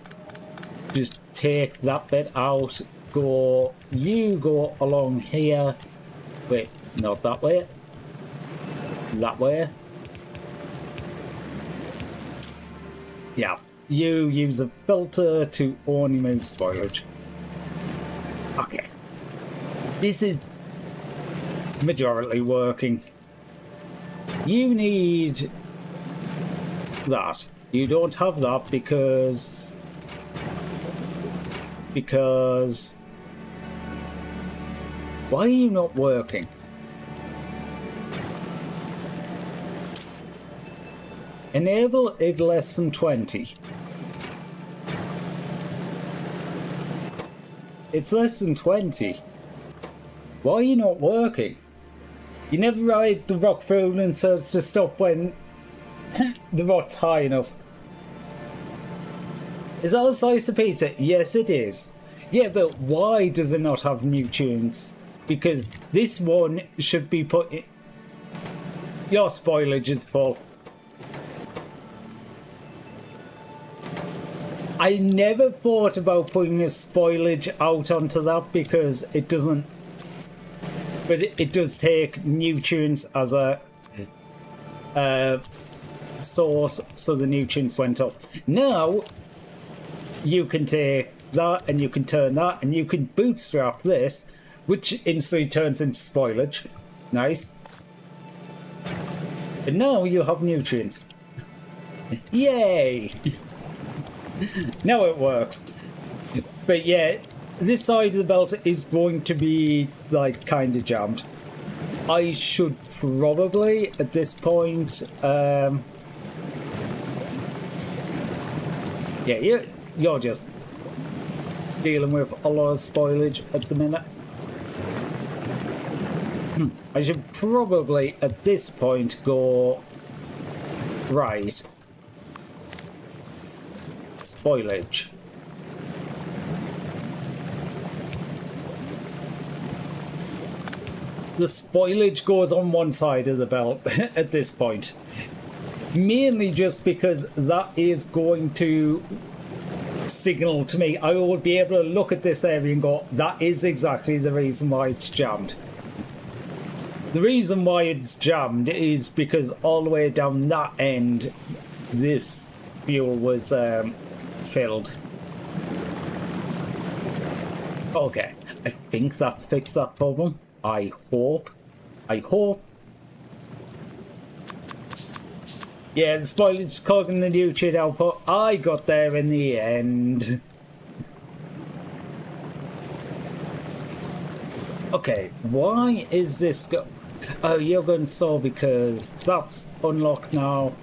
just take that bit out, you go along here, wait, not that way, that way, yeah, you use a filter to only move spoilage. Okay, this is majorly working. You need that, you don't have that because why are you not working? Enable if less than 20. It's less than 20. Why are you not working? You never ride the rock through and serves to stop when the rock's high enough. Is that a slice of pizza? Yes, it is. Yeah, but why does it not have nutrients? Because this one should be put in... Your spoilage is full. I never thought about putting a spoilage out onto that because it doesn't... But it does take nutrients as a source, so the nutrients went off. Now you can take that and you can turn that and you can bootstrap this, which instantly turns into spoilage. Nice. And now you have nutrients. Yay! Now it works. But yeah, this side of the belt is going to be like kind of jammed. I should probably at this point yeah, you're just dealing with a lot of spoilage at the minute. I should probably at this point go right. Spoilage. The spoilage goes on one side of the belt at this point. Mainly just because that is going to signal to me. I will be able to look at this area and go, that is exactly the reason why it's jammed. The reason why it's jammed is because all the way down that end, this fuel was filled. Okay, I think that's fixed that problem. I hope. Yeah, the spoilage causing the nutrient output. I got there in the end. Okay, why is this oh, you're going so because that's unlocked now.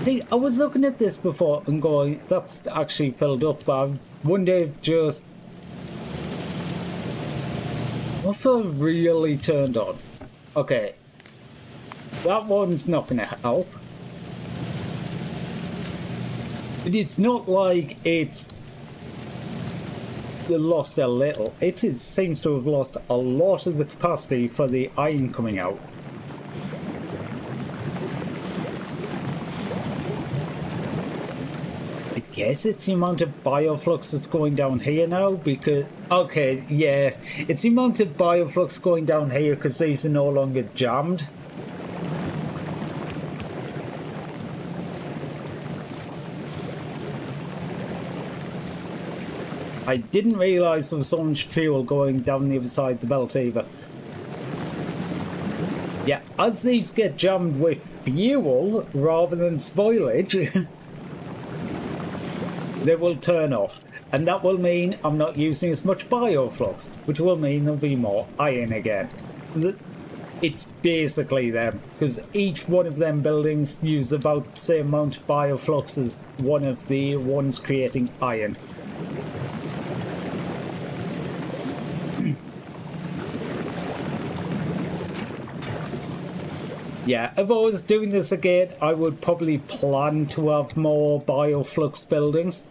See, I was looking at this before and going, that's actually filled up, but I wonder if just what if I really turned on? Okay, that one's not going to help. But it's not like it's lost a little. It seems to have lost a lot of the capacity for the iron coming out. I guess it's the amount of bioflux that's going down here now because... Okay, yeah. It's the amount of bioflux going down here because these are no longer jammed. I didn't realise there was so much fuel going down the other side of the belt either. Yeah, as these get jammed with fuel rather than spoilage, they will turn off. And that will mean I'm not using as much bioflux, which will mean there'll be more iron again. It's basically them, because each one of them buildings use about the same amount of bioflux as one of the ones creating iron. Yeah, if I was doing this again, I would probably plan to have more bioflux buildings,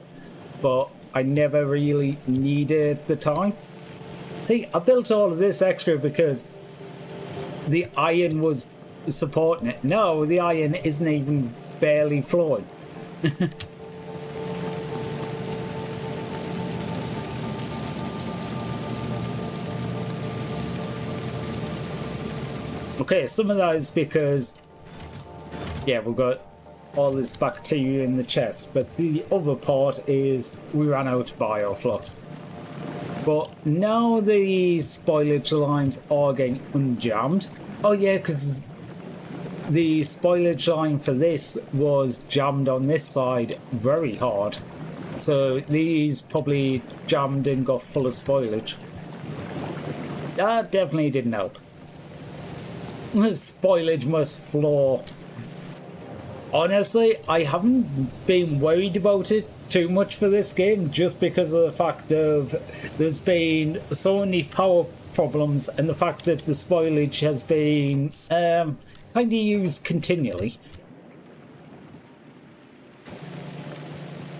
but I never really needed the time. See, I built all of this extra because the iron was supporting it. No, the iron isn't even barely flowing. Okay, some of that is because, yeah, we've got all this bacteria in the chest, but the other part is we ran out of bioflux. But now the spoilage lines are getting unjammed. Oh yeah, because the spoilage line for this was jammed on this side very hard. So these probably jammed and got full of spoilage. That definitely didn't help. The spoilage must flow. Honestly, I haven't been worried about it too much for this game just because of the fact of there's been so many power problems and the fact that the spoilage has been kind of used continually.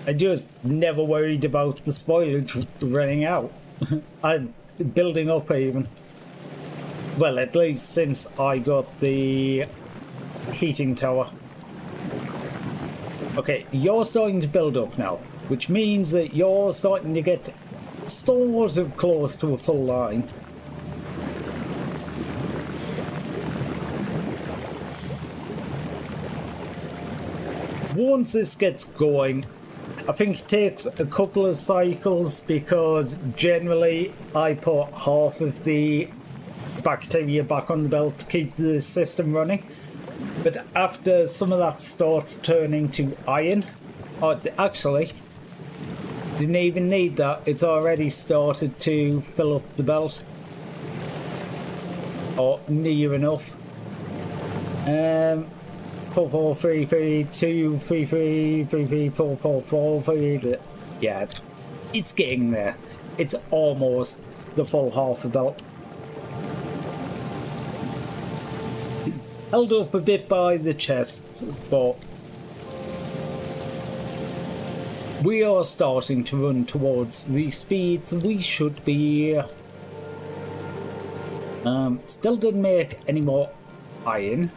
I just never worried about the spoilage running out. I'm building up even. Well, at least since I got the heating tower. Okay, you're starting to build up now, which means that you're starting to get sort of close to a full line. Once this gets going, I think it takes a couple of cycles because generally I put half of the bacteria back on the belt to keep the system running. But after some of that starts turning to iron, or actually, didn't even need that, it's already started to fill up the belt. Or near enough. 4 4 3 3 2 3 3 3 3 4 4 4 3. Yeah, it's getting there. It's almost the full half a belt. Held up a bit by the chests, but we are starting to run towards the speeds we should be. Still didn't make any more iron.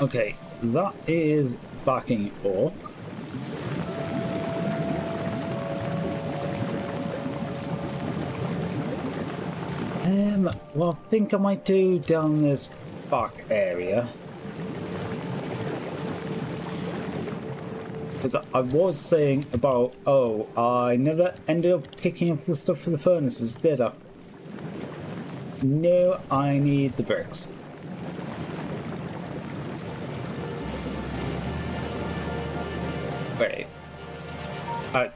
Okay, that is backing up. Well, I think I might do down this back area. Because I was saying about, oh, I never ended up picking up the stuff for the furnaces, did I? No, I need the bricks. Wait.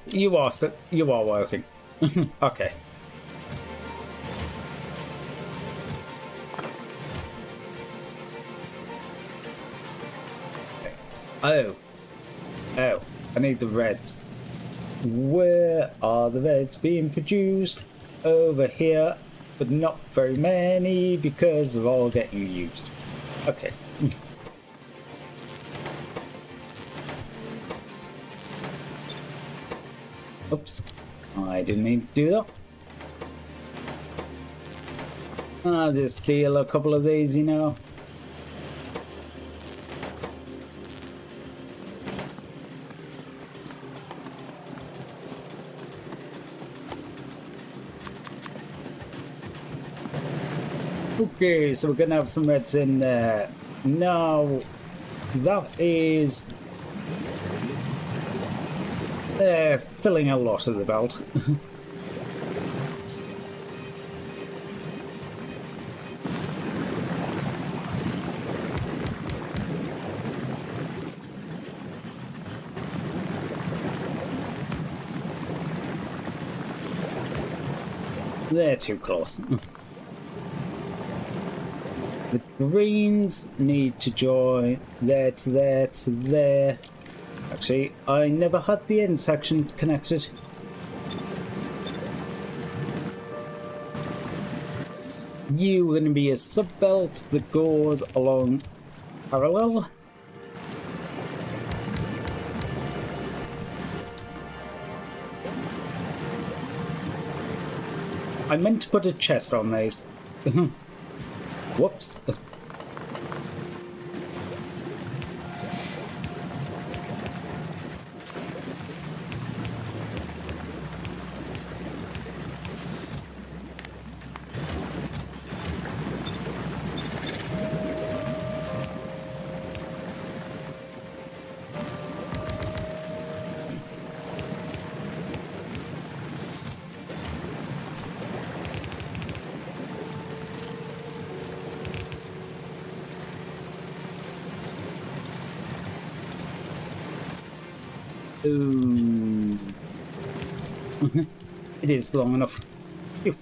You asked it. You are working. Okay. Oh. Oh. I need the reds. Where are the reds being produced? Over here. But not very many because they're all getting used. Okay. Oops. I didn't mean to do that. I'll just steal a couple of these, you know. Okay, so we're gonna have some reds in there. Now, that is filling a lot of the belt. They're too close. The greens need to join there to there to there. Actually, I never had the end section connected. You are going to be a sub-belt that goes along parallel. I meant to put a chest on these. Whoops. Ooh. It is long enough. Phew.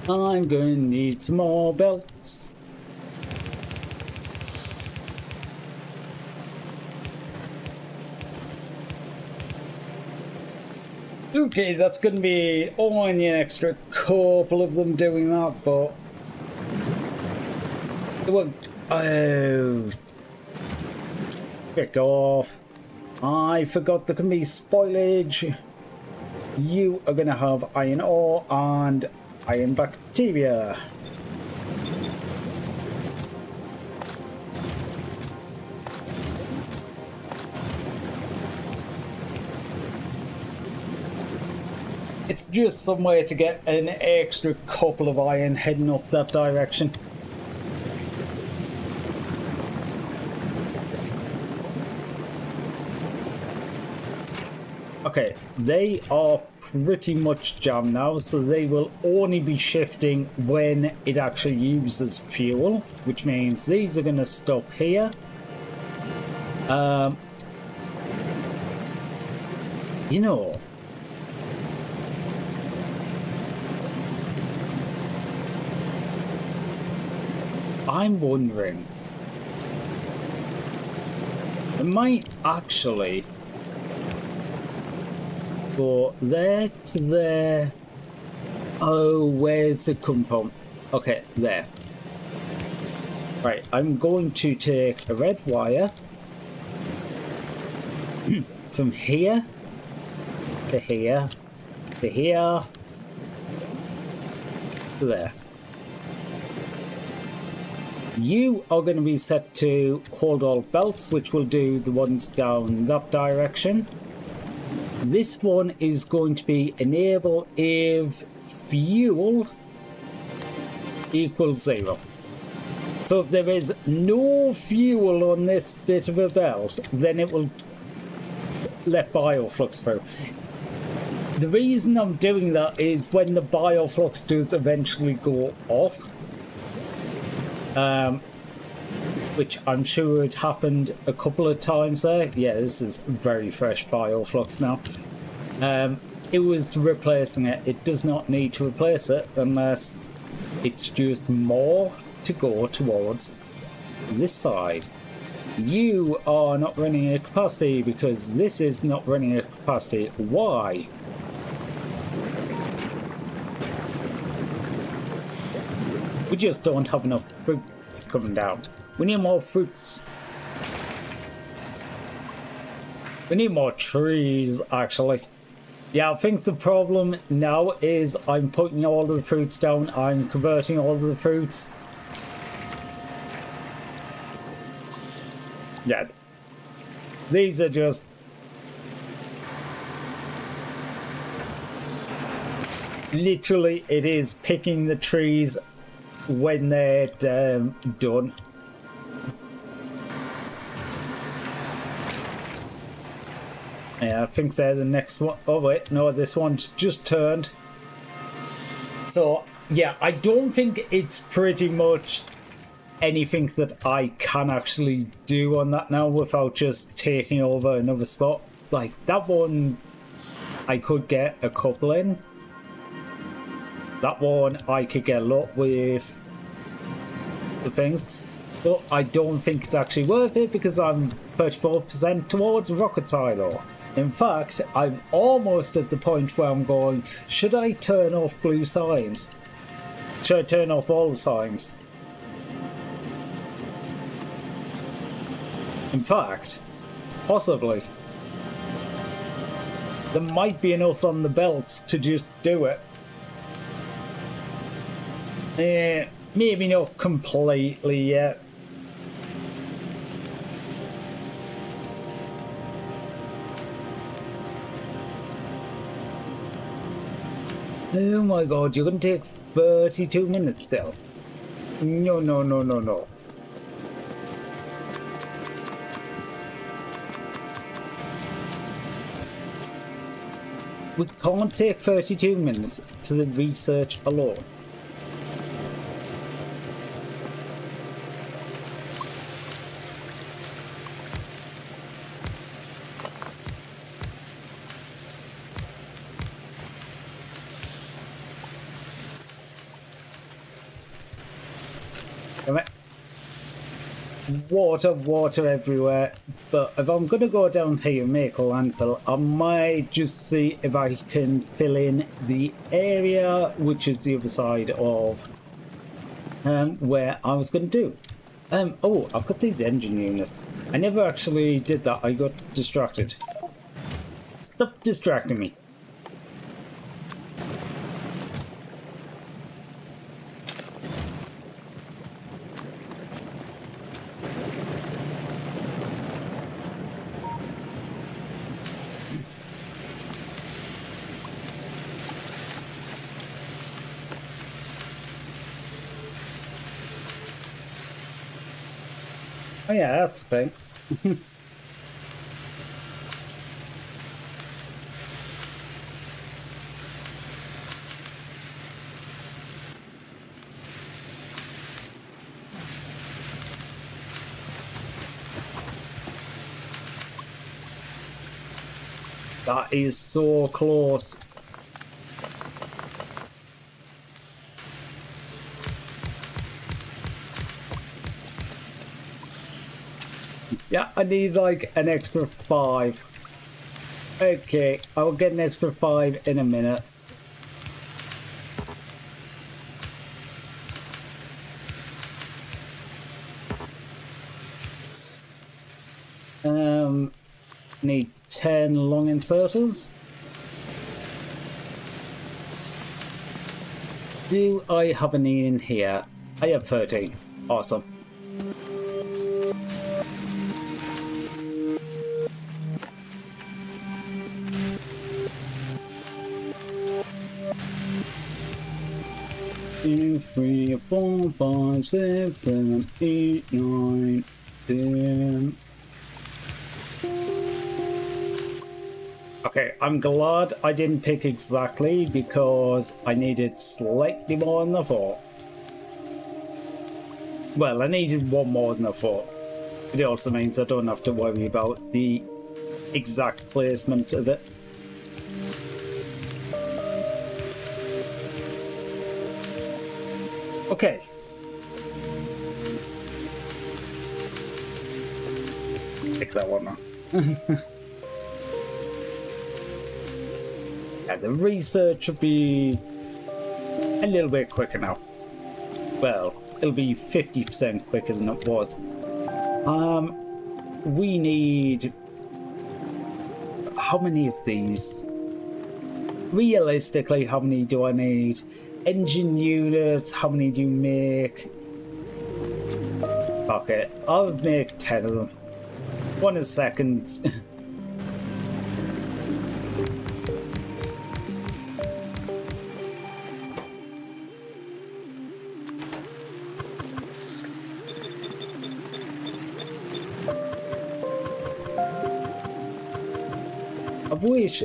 I'm going to need some more belts. Okay, that's going to be only an extra couple of them doing that, but it won't. Oh, get off. I forgot there can be spoilage. You are going to have iron ore and iron bacteria. It's just some way to get an extra couple of iron heading up that direction. Okay, they are pretty much jammed now, so they will only be shifting when it actually uses fuel, which means these are going to stop here. You know, I'm wondering, it might actually go there to there. Oh, where's it come from? Okay, there. Right, I'm going to take a red wire from here to here to here to there. You are going to be set to hold all belts, which will do the ones down that direction. This one is going to be enable if fuel equals 0. So if there is no fuel on this bit of a belt, then it will let bioflux through. The reason I'm doing that is when the bioflux does eventually go off, which I'm sure it happened a couple of times there. Yeah, this is very fresh bioflux now. It was replacing it. It does not need to replace it unless it's just more to go towards this side. You are not running at capacity because this is not running at capacity. Why? We just don't have enough fruits coming down. We need more fruits. We need more trees, actually. Yeah, I think the problem now is I'm putting all the fruits down. I'm converting all of the fruits. Yeah. These are just... literally, it is picking the trees when they're done. Yeah, I think they're the next one. Oh wait, no, this one's just turned. So yeah, I don't think it's pretty much anything that I can actually do on that now without just taking over another spot. Like that one, I could get a couple in. That one I could get a lot with the things, but I don't think it's actually worth it because I'm 34% towards rocket silo. In fact, I'm almost at the point where I'm going, should I turn off blue signs? Should I turn off all the signs? In fact, possibly. There might be enough on the belts to just do it. Maybe not completely yet. Oh my god, you're gonna take 32 minutes still. No, no, no, no, no. We can't take 32 minutes for the research alone. Water everywhere, but if I'm gonna go down here and make a landfill, I might just see if I can fill in the area which is the other side of where I was gonna do. Oh, I've got these engine units. I never actually did that. I got distracted. Stop distracting me. Oh yeah, that's a thing. That is so close. Yeah, I need like an extra 5. Okay, I'll get an extra 5 in a minute. Need 10 long inserters. Do I have any in here? I have 13. Awesome. Two, 3, 4, 5, 6, 7, 8, 9, 10. Okay, I'm glad I didn't pick exactly because I needed slightly more than I thought. Well, I needed one more than I thought. It also means I don't have to worry about the exact placement of it. Okay. Pick that one now. Yeah, the research should be a little bit quicker now. Well, it'll be 50% quicker than it was. We need... How many of these? Realistically, how many do I need? Engine units, how many do you make? Okay, I'll make 10 of them. One a second. I wish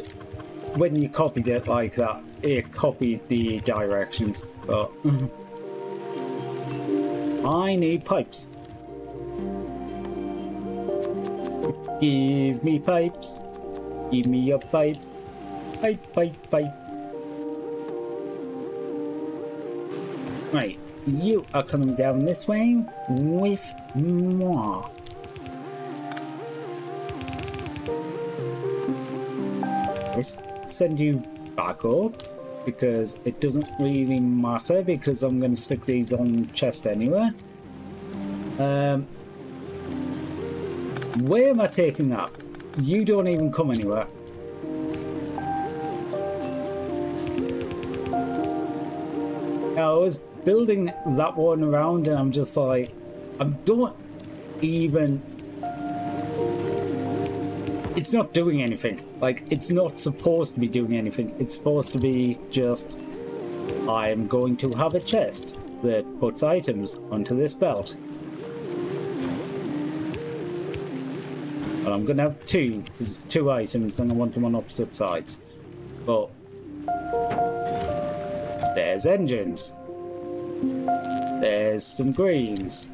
when you copied it like that, it copied the directions, but I need pipes. Give me pipes. Give me a pipe. Pipe, pipe, pipe. Right, you are coming down this way with moi. Let's send you back up because it doesn't really matter because I'm going to stick these on the chest anyway. Where am I taking that? You don't even come anywhere. I was building that one around and I'm just like, I don't even... It's not doing anything. Like, it's not supposed to be doing anything. It's supposed to be just, I'm going to have a chest that puts items onto this belt. But I'm going to have 2, because 2 items and I want them on opposite sides. But there's engines. There's some greens.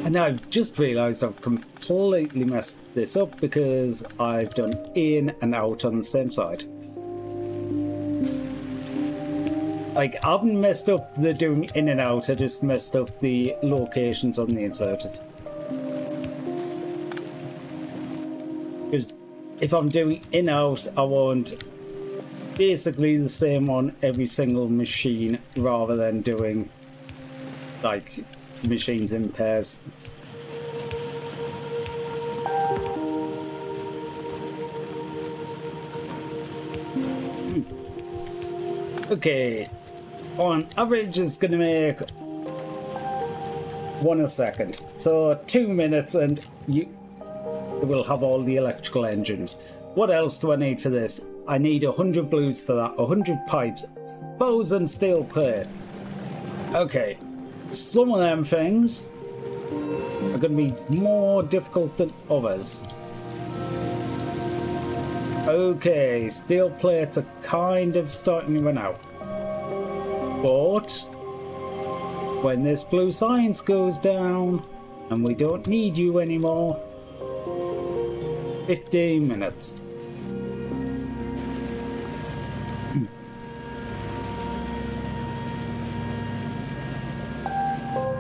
And I've just realised I've completely messed this up because I've done in and out on the same side. Like, I haven't messed up the doing in and out, I just messed up the locations on the inserters. Because if I'm doing in-house, I want basically the same on every single machine rather than doing like machines in pairs. Okay, on average it's gonna make 1 a second, so 2 minutes and you will have all the electrical engines. What else do I need for this? I need 100 blues for that, 100 pipes, 1,000 steel plates. Okay, some of them things are going to be more difficult than others. Okay, steel plates are kind of starting to run out. But when this blue science goes down and we don't need you anymore, 15 minutes.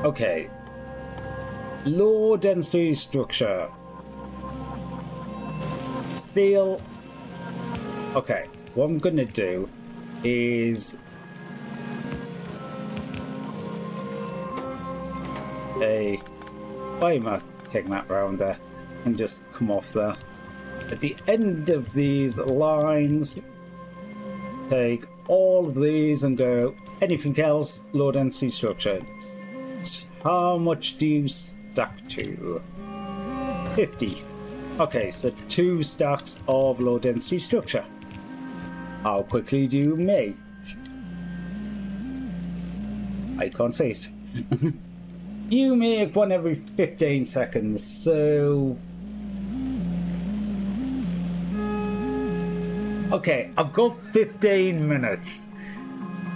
Okay. Low density structure. Steel. Okay, what I'm gonna do is why am I taking that round there and just come off there? At the end of these lines, take all of these and go anything else, low density structure. How much do you stack to? 50. Okay, so 2 stacks of low density structure. How quickly do you make? I can't see it. You make one every 15 seconds, so... Okay, I've got 15 minutes.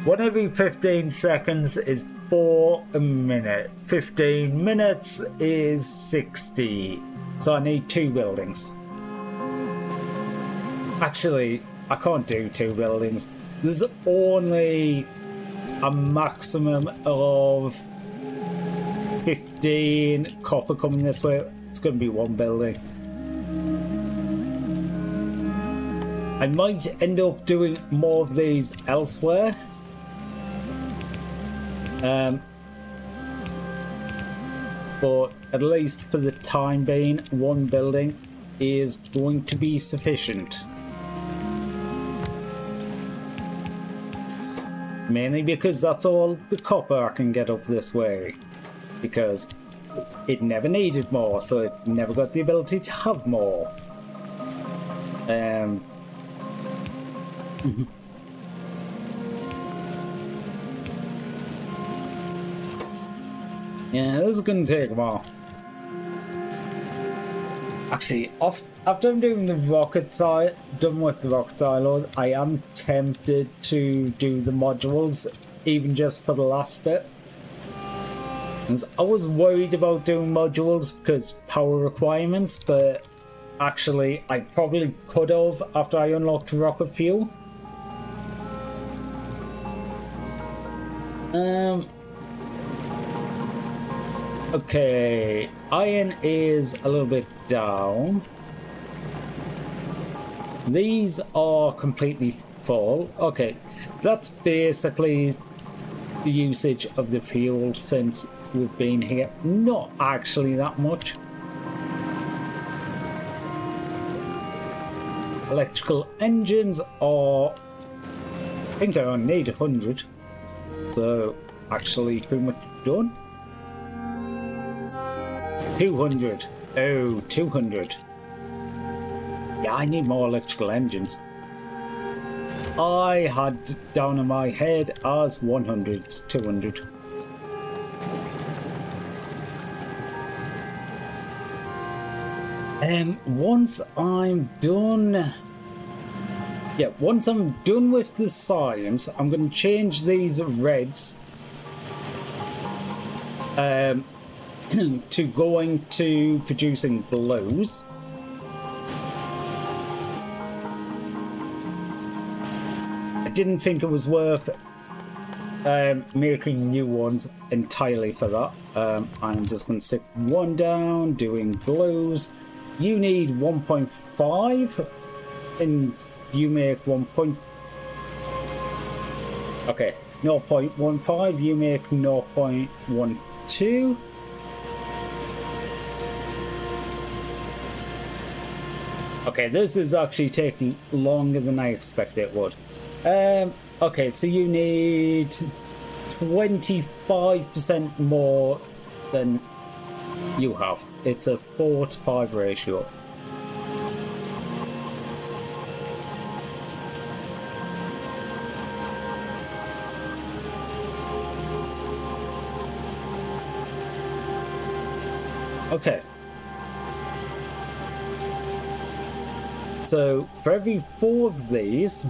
One every 15 seconds is 4 a minute. 15 minutes is 60. So I need 2 buildings. Actually, I can't do 2 buildings. There's only a maximum of 15 copper coming this way. It's going to be 1 building. I might end up doing more of these elsewhere. But at least for the time being, 1 building is going to be sufficient. Mainly because that's all the copper I can get up this way. Because it never needed more, so it never got the ability to have more. Yeah, this is going to take a while. Actually, after I'm doing the rocket side, done with the rocket silos, I am tempted to do the modules, even just for the last bit. I was worried about doing modules because power requirements, but actually I probably could have after I unlocked rocket fuel. Okay, iron is a little bit down. These are completely full. Okay, that's basically the usage of the fuel since we've been here. Not actually that much. Electrical engines are... I think I only need 100. So, actually pretty much done. 200. Oh, 200. Yeah, I need more electrical engines. I had down in my head as 100, 200. Once I'm done... Yeah, once I'm done with the science, I'm going to change these reds to going to producing blues. I didn't think it was worth making new ones entirely for that. I'm just going to stick 1 down, doing blues. you need 1.5 and you make 1. Okay, 0.15, you make 0.12. Okay, this is actually taking longer than I expected it would. Okay, so you need 25% more than you have. It's a 4 to 5 ratio. Okay. So for every 4 of these,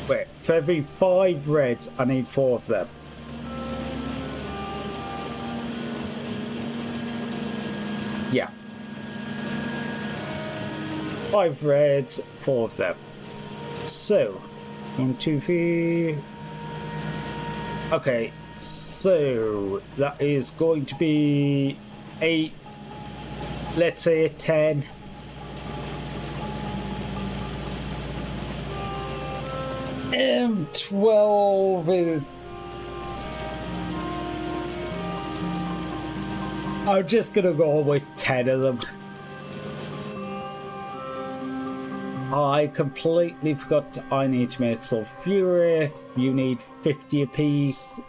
wait, for every 5 reds, I need 4 of them. Yeah. 5 reds, 4 of them. So, 1, 2, 3. Okay, so that is going to be 8. Let's say a 10. And 12 is... I'm just gonna go with 10 of them. I completely forgot I need to make sulfuric. You need 50 apiece.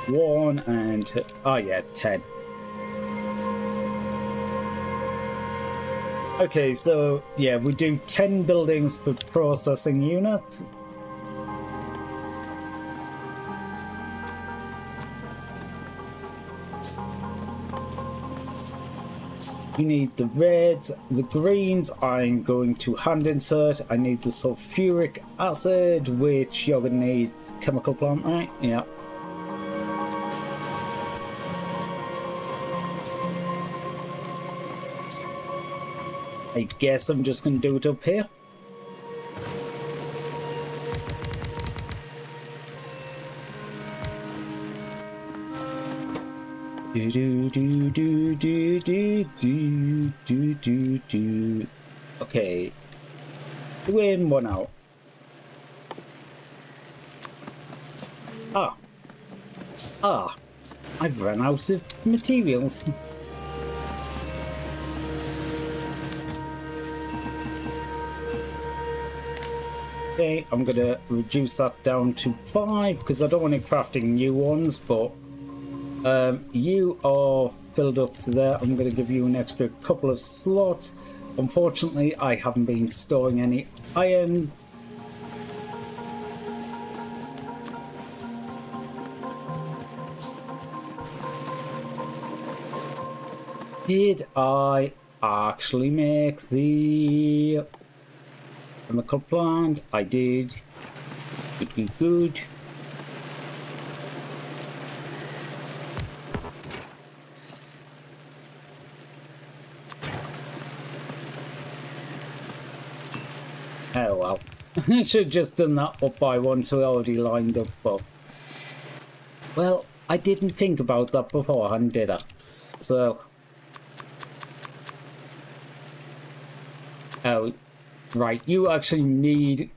1 and... oh yeah, 10. Okay, so yeah, we do 10 buildings for processing units. You need the reds, the greens, I'm going to hand insert. I need the sulfuric acid, which you're going to need chemical plant, right? Yeah. I guess I'm just going to do it up here. Do do do do do do do do do do. Okay. 2 in, 1 out. I've run out of materials. Okay, I'm gonna reduce that down to 5 because I don't want it crafting new ones, but you are filled up to there. I'm going to give you an extra couple of slots. Unfortunately, I haven't been storing any iron. Did I actually make the chemical plant? I did. Good. Oh well. I should have just done that up by one so we already lined up, but... well, I didn't think about that beforehand, did I? So... oh, right, you actually need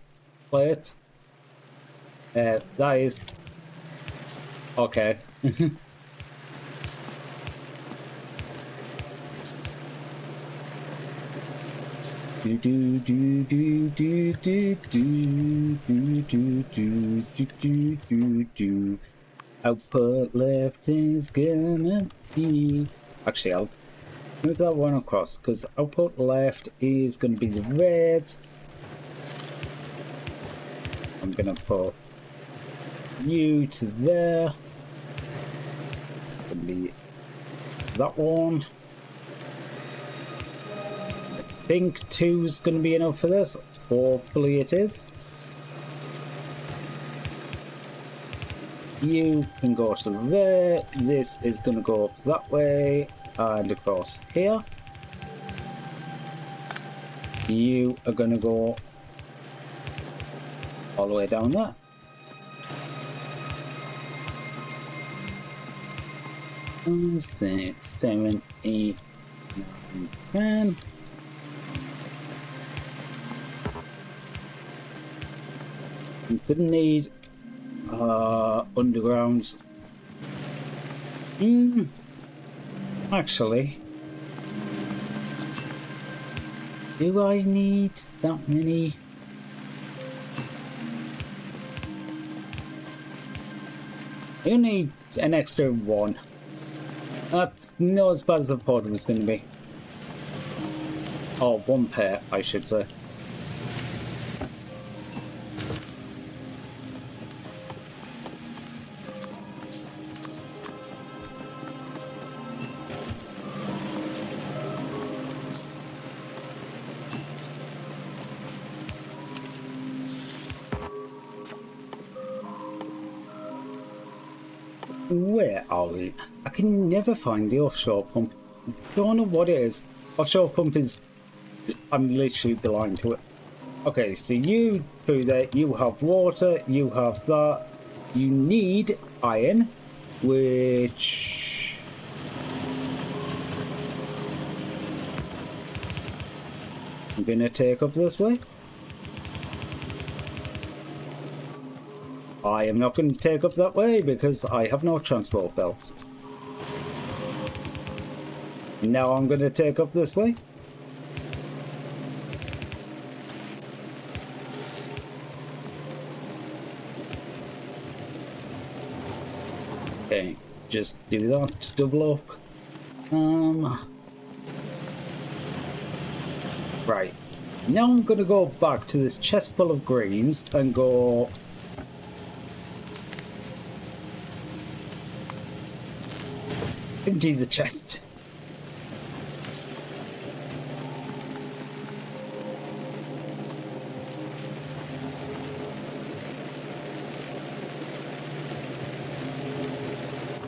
plates. That is... okay. Do do do do do do do do do do do do do. Output left is gonna be... actually, I'll move that one across because output left is gonna be the reds. I'm gonna put you to there. It's gonna be that one. I think 2 is going to be enough for this. Hopefully it is. You can go to there. This is going to go up that way and across here. You are going to go all the way down there. 5, 6, 7, 8, 9, 10. I'm gonna need undergrounds. Actually, do I need that many? You need an extra one. That's not as bad as I thought it was going to be. Oh, one pair, I should say. Where are we? I can never find the offshore pump. Don't know what it is. Offshore pump is... I'm literally blind to it. Okay, so you through there, you have water, you have that. You need iron, which... I'm gonna take up this way. I am not going to take up that way because I have no transport belts. Now I'm going to take up this way. Okay, just do that to double up. Right. Now I'm going to go back to this chest full of greens and go... empty the chest.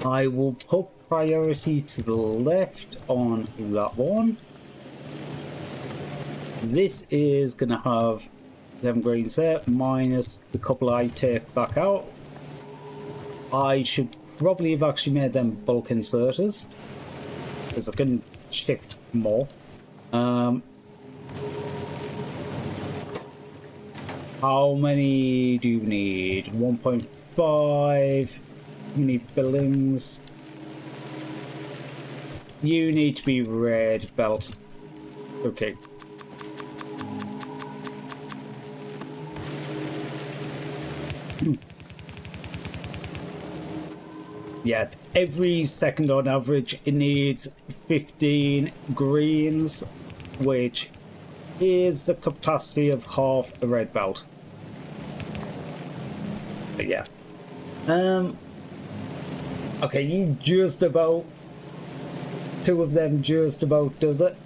I will put priority to the left on that one. This is gonna have them greens there minus the couple I take back out. I should probably have actually made them bulk inserters because I can shift more. How many do you need? 1.5. How many buildings? You need to be red belt. Okay. Yeah, every second on average it needs 15 greens, which is the capacity of half a red belt. But yeah. Okay, you just about... two of them just about does it.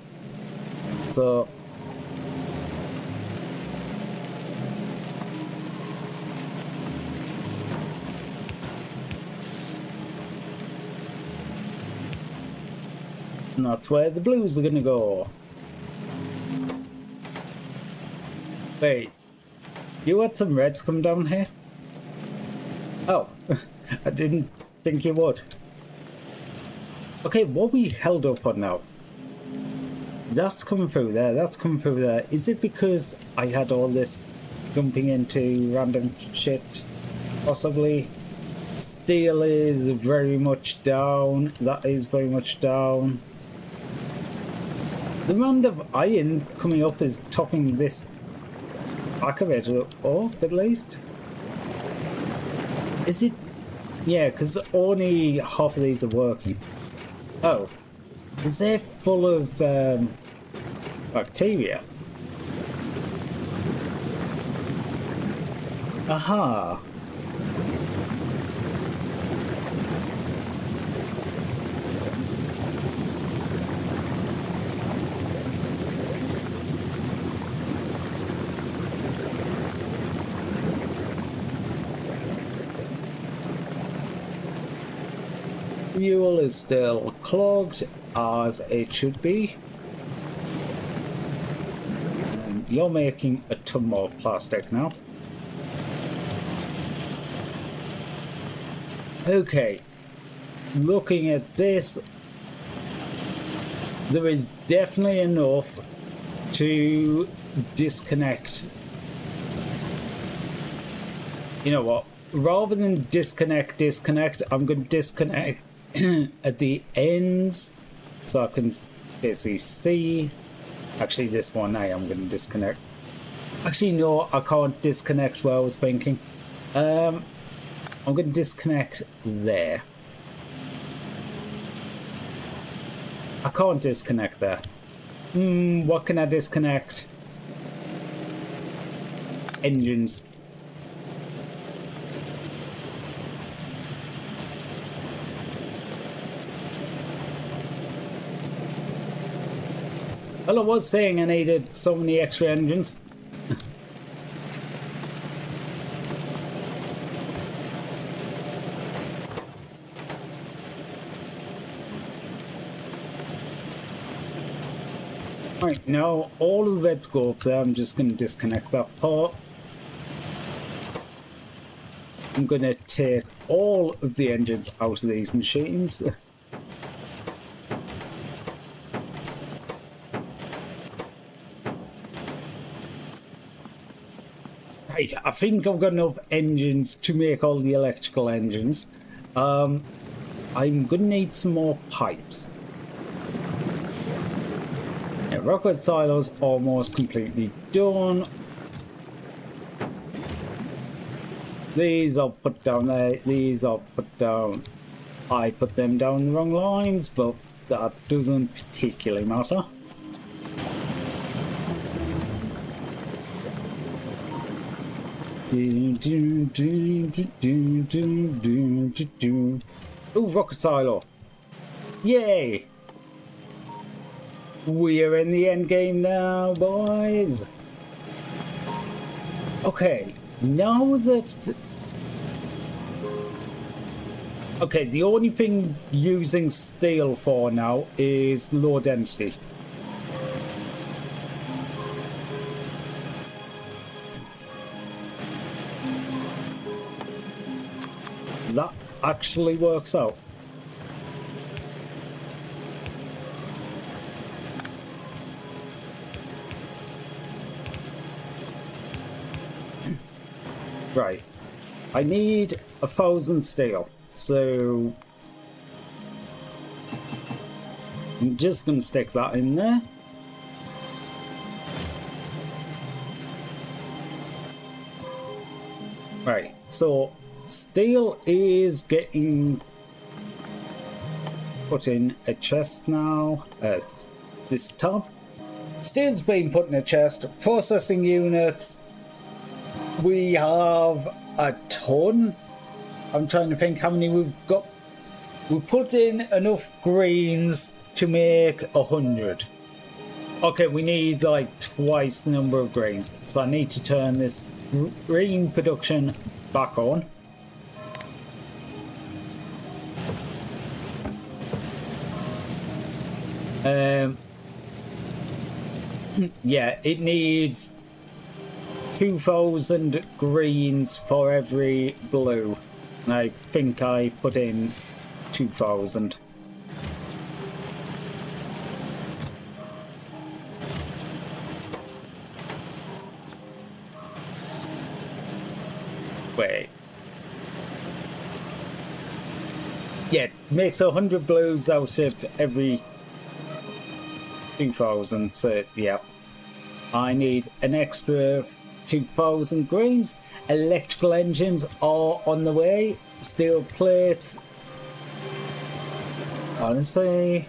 So... and that's where the blues are gonna go. Wait, you had some reds come down here? Oh, I didn't think you would. Okay, what we held up on now? That's coming through there, that's coming through there. Is it because I had all this jumping into random shit? Possibly. Steel is very much down. That is very much down. The random iron coming up is topping this back of it up at least. Is it? Yeah, because only half of these are working. Oh, is they full of bacteria? Aha. Fuel is still clogged as it should be. And you're making a ton more plastic now. Okay. looking at this, there is definitely enough to disconnect. You know what? Rather than disconnect, I'm going to disconnect at the ends so I can basically see. Actually, this one I'm going to disconnect. Actually, no, I can't disconnect where I was thinking. I'm going to disconnect there. I can't disconnect there. What can I disconnect? Engines. Well, I was saying I needed so many extra engines. Right, now all of the beds go up there. I'm just going to disconnect that part. I'm going to take all of the engines out of these machines. Right, I think I've got enough engines to make all the electrical engines. I'm going to need some more pipes. Yeah, rocket silos almost completely done. These I'll put down there, these I'll put down. I put them down the wrong lines, but that doesn't particularly matter. Oh, rocket silo. Yay! We're in the end game now, boys. Okay, now that... Okay, the only thing using steel for now is low density. That actually works out. Right, I need 1,000 steel, so I'm just going to stick that in there. Right, so steel is getting put in a chest now. This top. Steel's been put in a chest. Processing units. We have a ton. I'm trying to think how many we've got. We put in enough greens to make 100. Okay, we need like twice the number of greens. So I need to turn this green production back on. Yeah, it needs 2,000 greens for every blue. And I think I put in 2,000. Wait. Yeah, makes 100 blues out of every 2,000, so yeah. I need an extra 2,000 greens. Electrical engines are on the way. Steel plates. Honestly,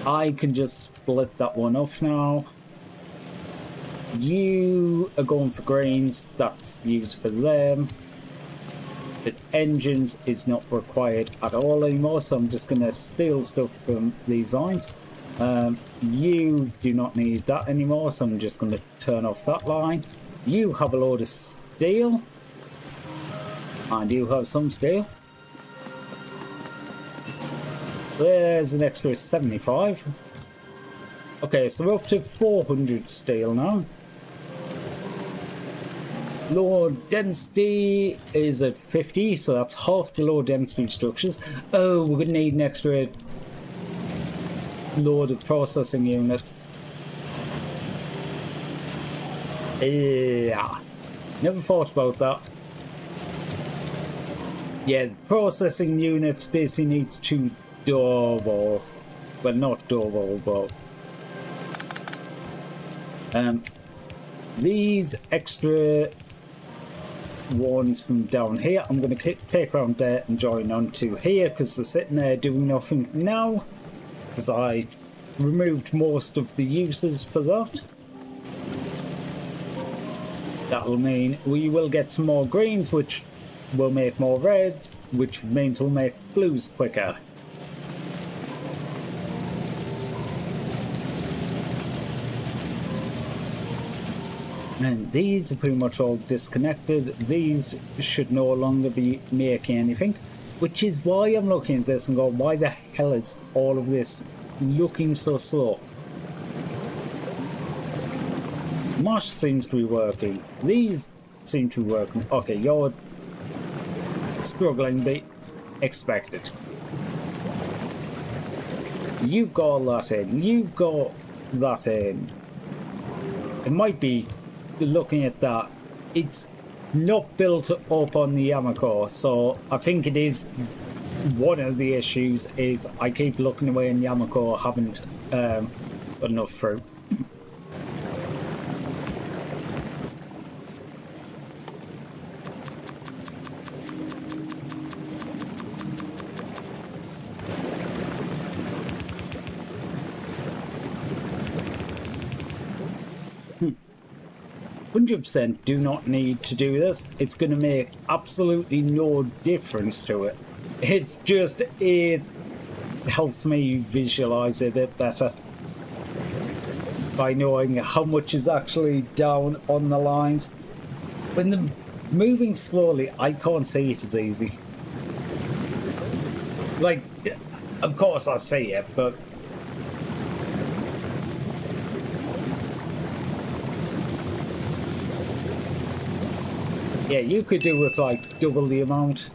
I can just split that one off now. You are going for greens. That's used for them. But engines is not required at all anymore, so I'm just going to steal stuff from these lines. You do not need that anymore, so I'm just going to turn off that line. You have a load of steel. And you have some steel. There's an extra 75. Okay, so we're up to 400 steel now. Low density is at 50, so that's half the low density structures. Oh, we're gonna need an extra load of processing units. Yeah, never thought about that. Yeah, the processing units basically needs to double. Well, not double, but these extra ones from down here, I'm going to take around there and join onto here because they're sitting there doing nothing now. Because I removed most of the uses for that. That'll mean we will get some more greens, which will make more reds, which means we'll make blues quicker. And these are pretty much all disconnected. These should no longer be making anything, which is why I'm looking at this and going, why the hell is all of this looking so slow? Mosh seems to be working. These seem to be working. Okay, you're struggling, but expected. You've got all that in. You've got that in. It might be, looking at that, it's not built up on the Yamaco, so I think it is one of the issues is I keep looking away and Yamaco haven't got enough fruit. %, do not need to do this. It's going to make absolutely no difference to it. It's just, it helps me visualize it a bit better by knowing how much is actually down on the lines. When they're moving slowly, I can't see it as easy. Like, of course I see it, but yeah, you could do with like double the amount.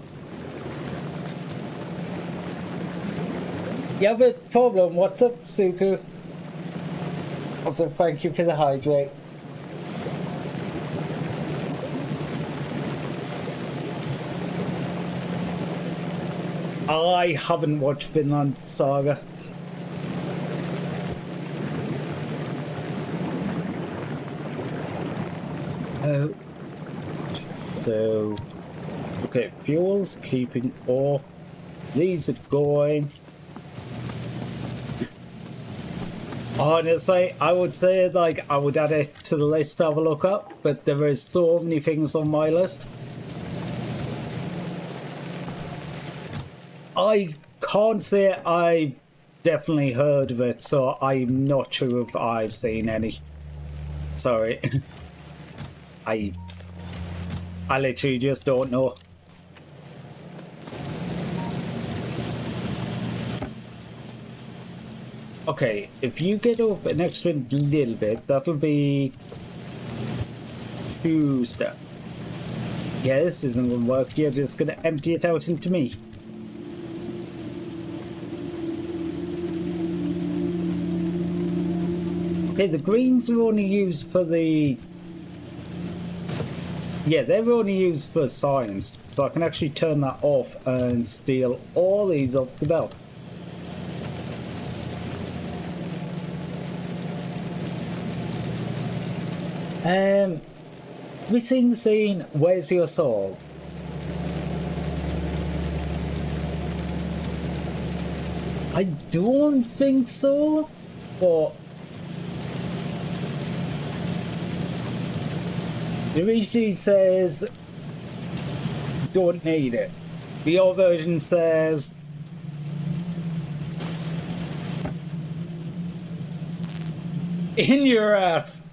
You have a problem? What's up, Suku? Also, thank you for the hydrate. I haven't watched Vinland Saga. Oh. So, okay, fuel's keeping up. These are going. Honestly, I would say like I would add it to the list to have a look at, but there is so many things on my list. I can't say I've definitely heard of it, so I'm not sure if I've seen any. Sorry. I literally just don't know. Okay, if you get up an extra little bit, that'll be 2 steps. Yeah, this isn't gonna work. You're just gonna empty it out into me. Okay, the greens are only used for the... Yeah, they're only used for science, so I can actually turn that off and steal all these off the belt. Have we seen the scene, Where's Your Soul? I don't think so, but Rishi says don't need it. The old version says in your ass.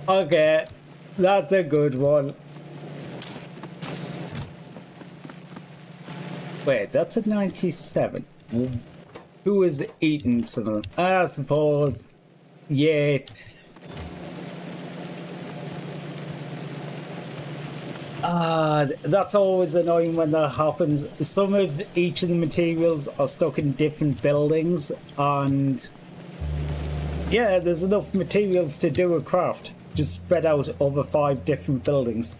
Okay, that's a good one. Wait, that's a 97. Who is eating some? I suppose. Yeah. That's always annoying when that happens. Some of each of the materials are stuck in different buildings, and yeah, there's enough materials to do a craft, just spread out over 5 different buildings.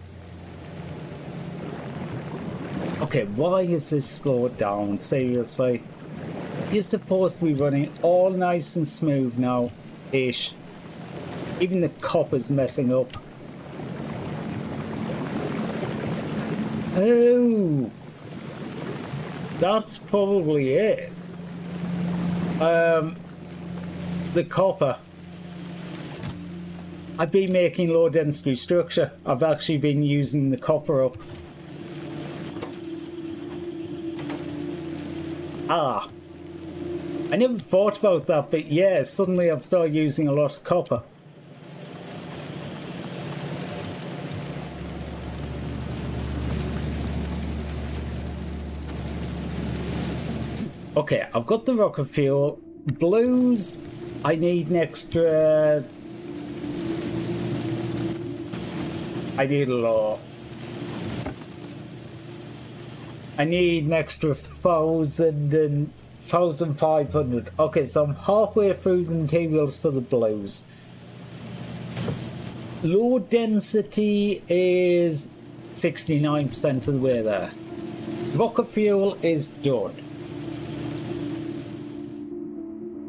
Okay, why is this slowed down? Seriously. You're supposed to be running all nice and smooth now, ish. Even the copper's messing up. Oh, that's probably it. The copper. I've been making low density structure. I've actually been using the copper up. Ah, I never thought about that, but yeah, suddenly I've started using a lot of copper. Okay, I've got the rocket fuel. Blues, I need an extra... I need a lot. I need an extra 1,000 and 1,500. Okay, so I'm halfway through the materials for the blues. Low density is 69% of the way there. Rocket fuel is done.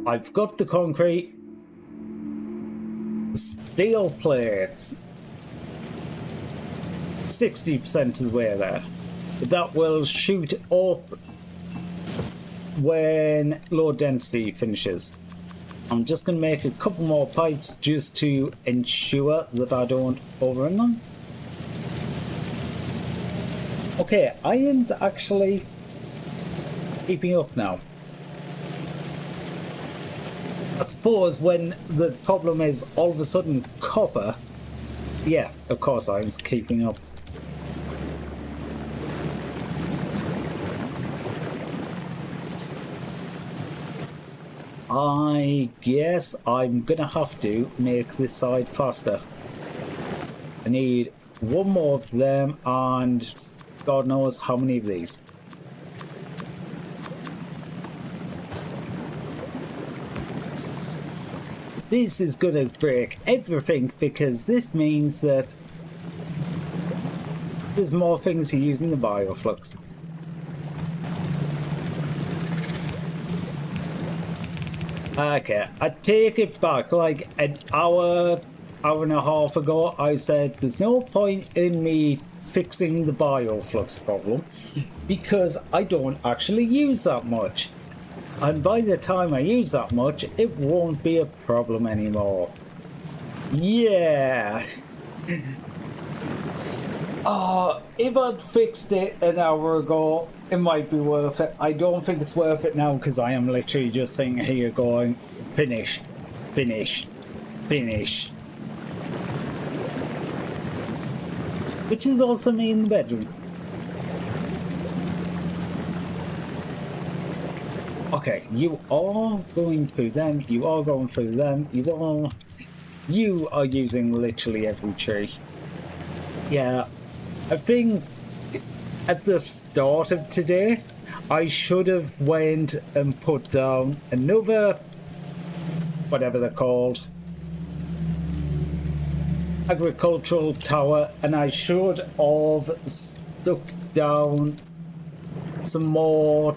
I've got the concrete. Steel plates. 60% of the way there. That will shoot up when low density finishes. I'm just going to make a couple more pipes just to ensure that I don't overrun them. Okay, iron's actually keeping up now. I suppose when the problem is all of a sudden copper, yeah, of course iron's keeping up. I guess I'm gonna have to make this side faster. I need one more of them and God knows how many of these. This is gonna break everything because this means that there's more things using the bioflux. Okay, I take it back. Like an hour and a half ago, I said there's no point in me fixing the bioflux problem because I don't actually use that much. And by the time I use that much, it won't be a problem anymore. Yeah. If I'd fixed it an hour ago, it might be worth it. I don't think it's worth it now because I am literally just sitting here going, finish, finish, finish. Which is also me in the bedroom. Okay, you are going through them, you are going through them, you are using literally every tree. Yeah, I think at the start of today, I should have went and put down another, whatever they're called, agricultural tower, and I should have stuck down some more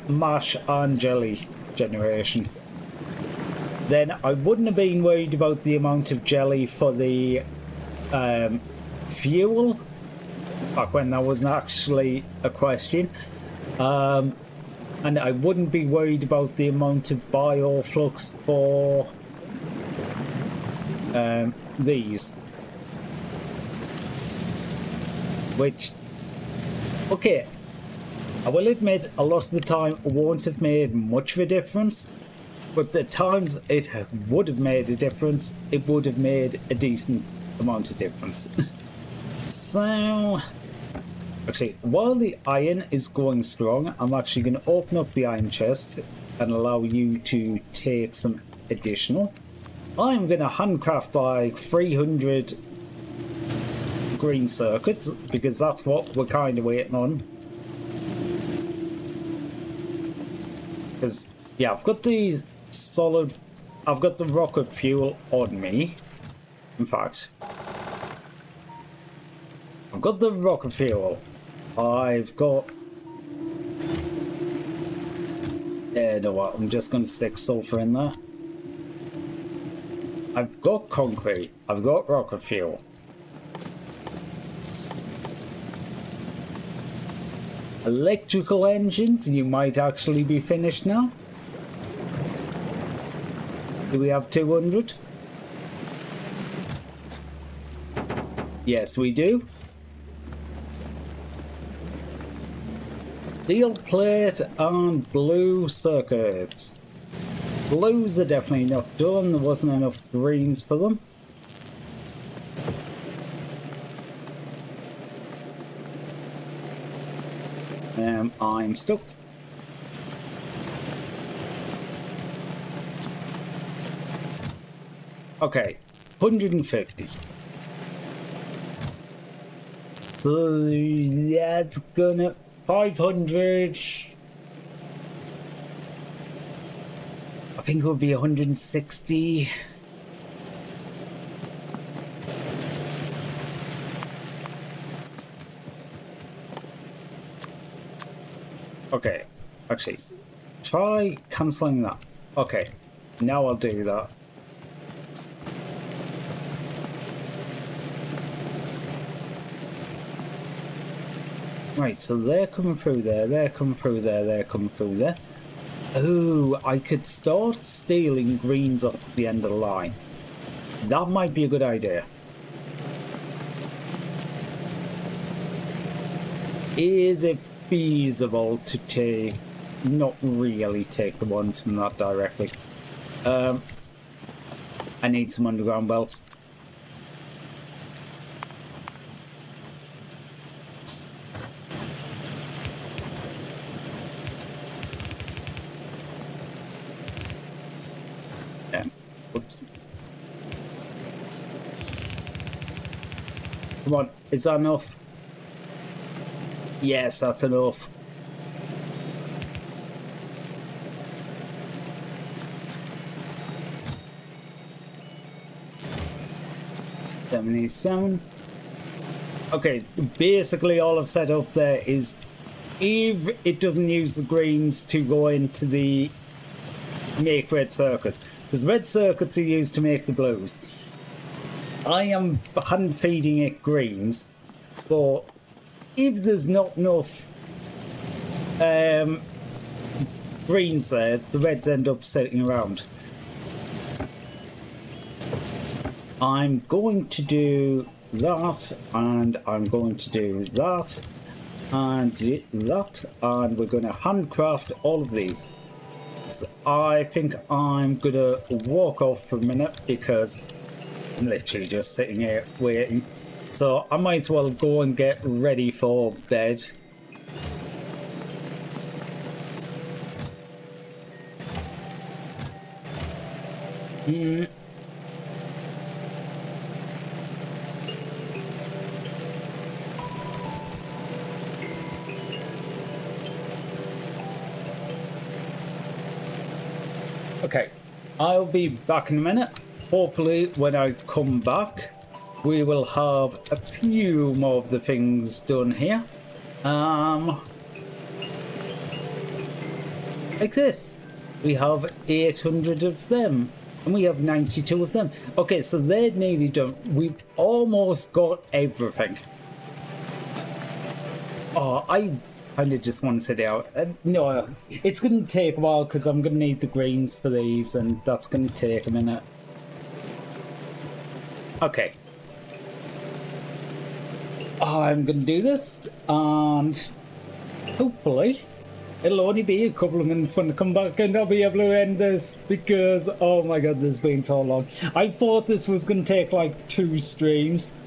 mash and jelly generation. Then I wouldn't have been worried about the amount of jelly for the fuel back when that wasn't actually a question, and I wouldn't be worried about the amount of bioflux for these, which, okay, I will admit a lot of the time won't have made much of a difference, but the times it would have made a difference, it would have made a decent amount of difference. So, actually, while the iron is going strong, I'm actually going to open up the iron chest and allow you to take some additional. I'm going to handcraft like 300 green circuits, because that's what we're kind of waiting on. Because, yeah, I've got these solid... I've got the rocket fuel on me. In fact, I've got the rocket fuel. I've got... Yeah, you know what? I'm just going to stick sulfur in there. I've got concrete. I've got rocket fuel. Electrical engines, you might actually be finished now. Do we have 200? Yes, we do. Steel plate and blue circuits. Blues are definitely not done. There wasn't enough greens for them. I'm stuck. Okay, 150. So that's gonna 500. I think it would be 160. Okay, actually, try cancelling that. Okay, now I'll do that. Right, so they're coming through there, they're coming through there, they're coming through there. Ooh, I could start stealing greens off the end of the line. That might be a good idea. Is it feasible to take... not really take the ones from that directly? I need some underground belts. Oops. Come on, is that enough? Yes, that's enough. $77. Okay, basically all I've set up there is if it doesn't use the greens to go into the make red circuits, because red circuits are used to make the blues. I am hand feeding it greens, but if there's not enough greens there, the reds end up sitting around. I'm going to do that, and I'm going to do that, and that, and we're going to handcraft all of these. So I think I'm gonna walk off for a minute because I'm literally just sitting here waiting. So I might as well go and get ready for bed. Okay, I'll be back in a minute. Hopefully when I come back we will have a few more of the things done here. Like this. We have 800 of them and we have 92 of them. Okay, so they're nearly done. We've almost got everything. Oh, I kind of just want to sit out. No, it's going to take a while because I'm going to need the greens for these, and that's going to take a minute. Okay. I'm going to do this, and hopefully it'll only be a couple of minutes when I come back and I'll be able to end this, because, oh my god, this has been so long. I thought this was going to take like 2 streams,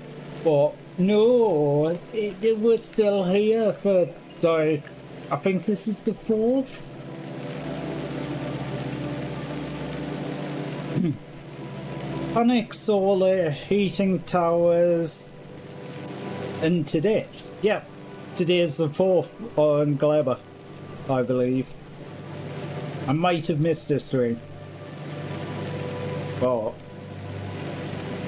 but no, it was still here for... like, I think this is the 4th. Panic solar heating towers. And today, yeah, today is the 4th on Gleba, I believe. I might have missed a stream. But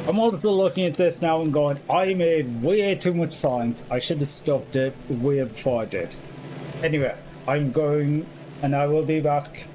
I'm also looking at this now and going, I made way too much science. I should have stopped it way before I did. Anyway, I'm going and I will be back.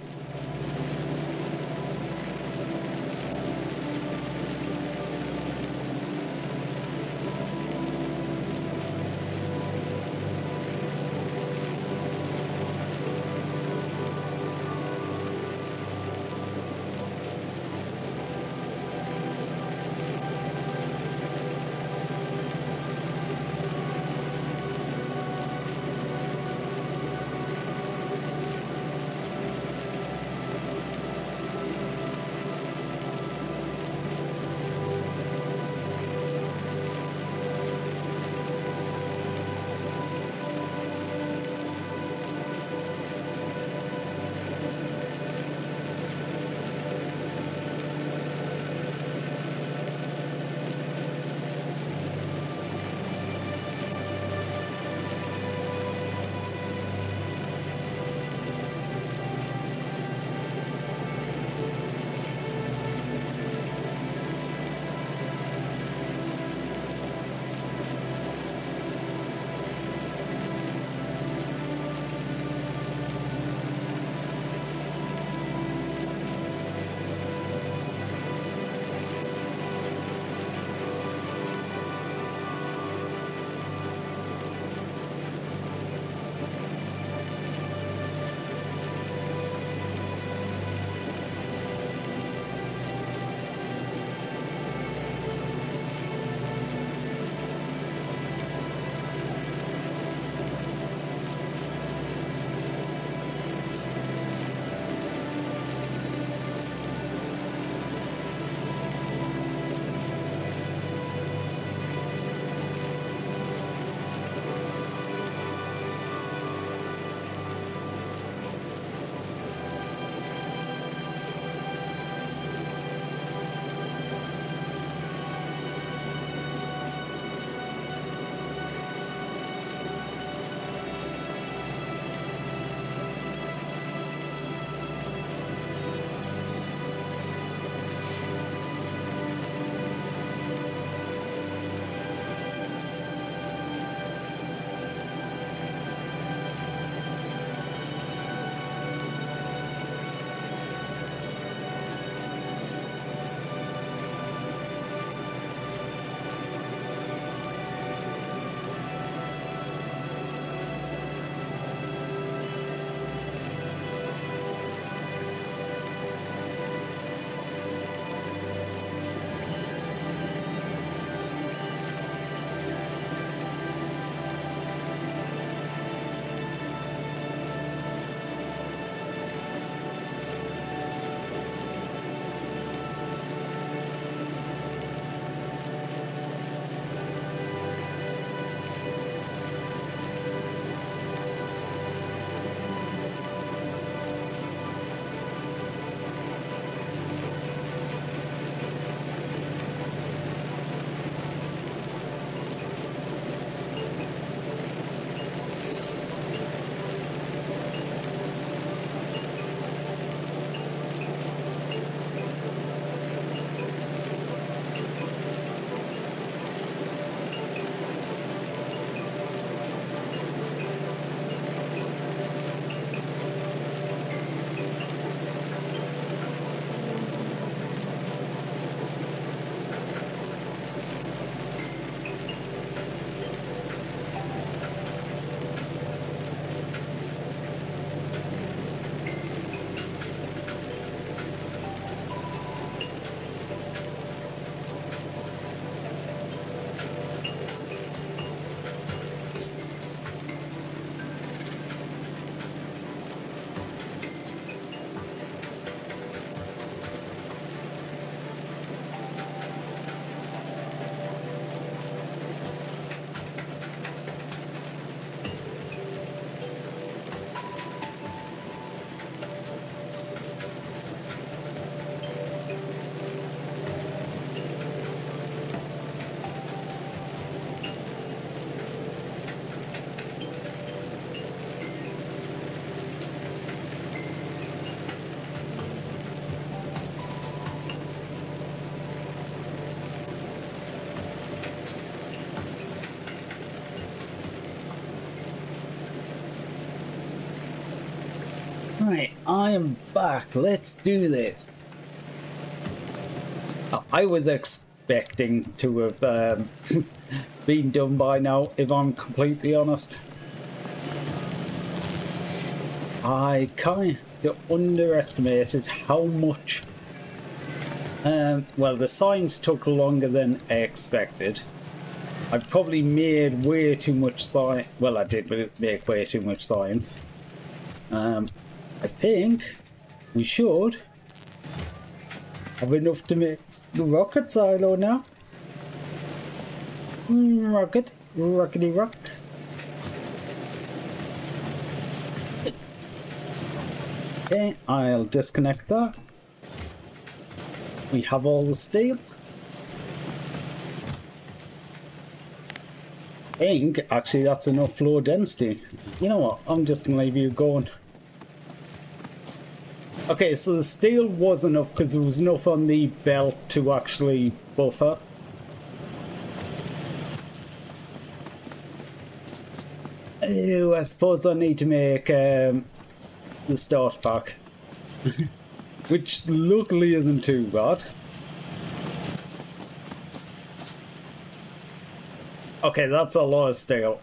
Right, I am back. Let's do this. I was expecting to have been done by now, if I'm completely honest. I kind of underestimated how much. Well, the science took longer than I expected. I probably made way too much science. Well, I did make way too much science. I think we should have enough to make the rocket silo now. Rockety rock. Okay, I'll disconnect that. We have all the steel. I think actually that's enough flow density. You know what? I'm just gonna leave you going. Okay, so the steel was enough because there was enough on the belt to actually buffer. Oh, I suppose I need to make the start pack. Which luckily isn't too bad. Okay, that's a lot of steel.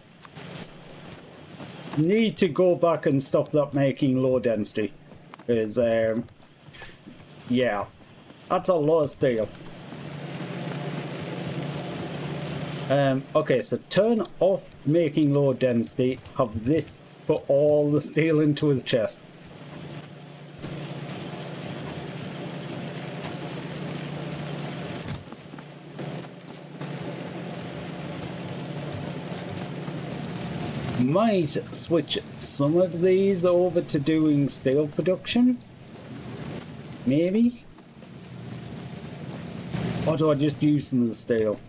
Need to go back and stop that making low density. Because, yeah, that's a lot of steel. Okay, so turn off making low density. Have this put all the steel into his chest. Might switch some of these over to doing steel production. Maybe. Or do I just use some of the steel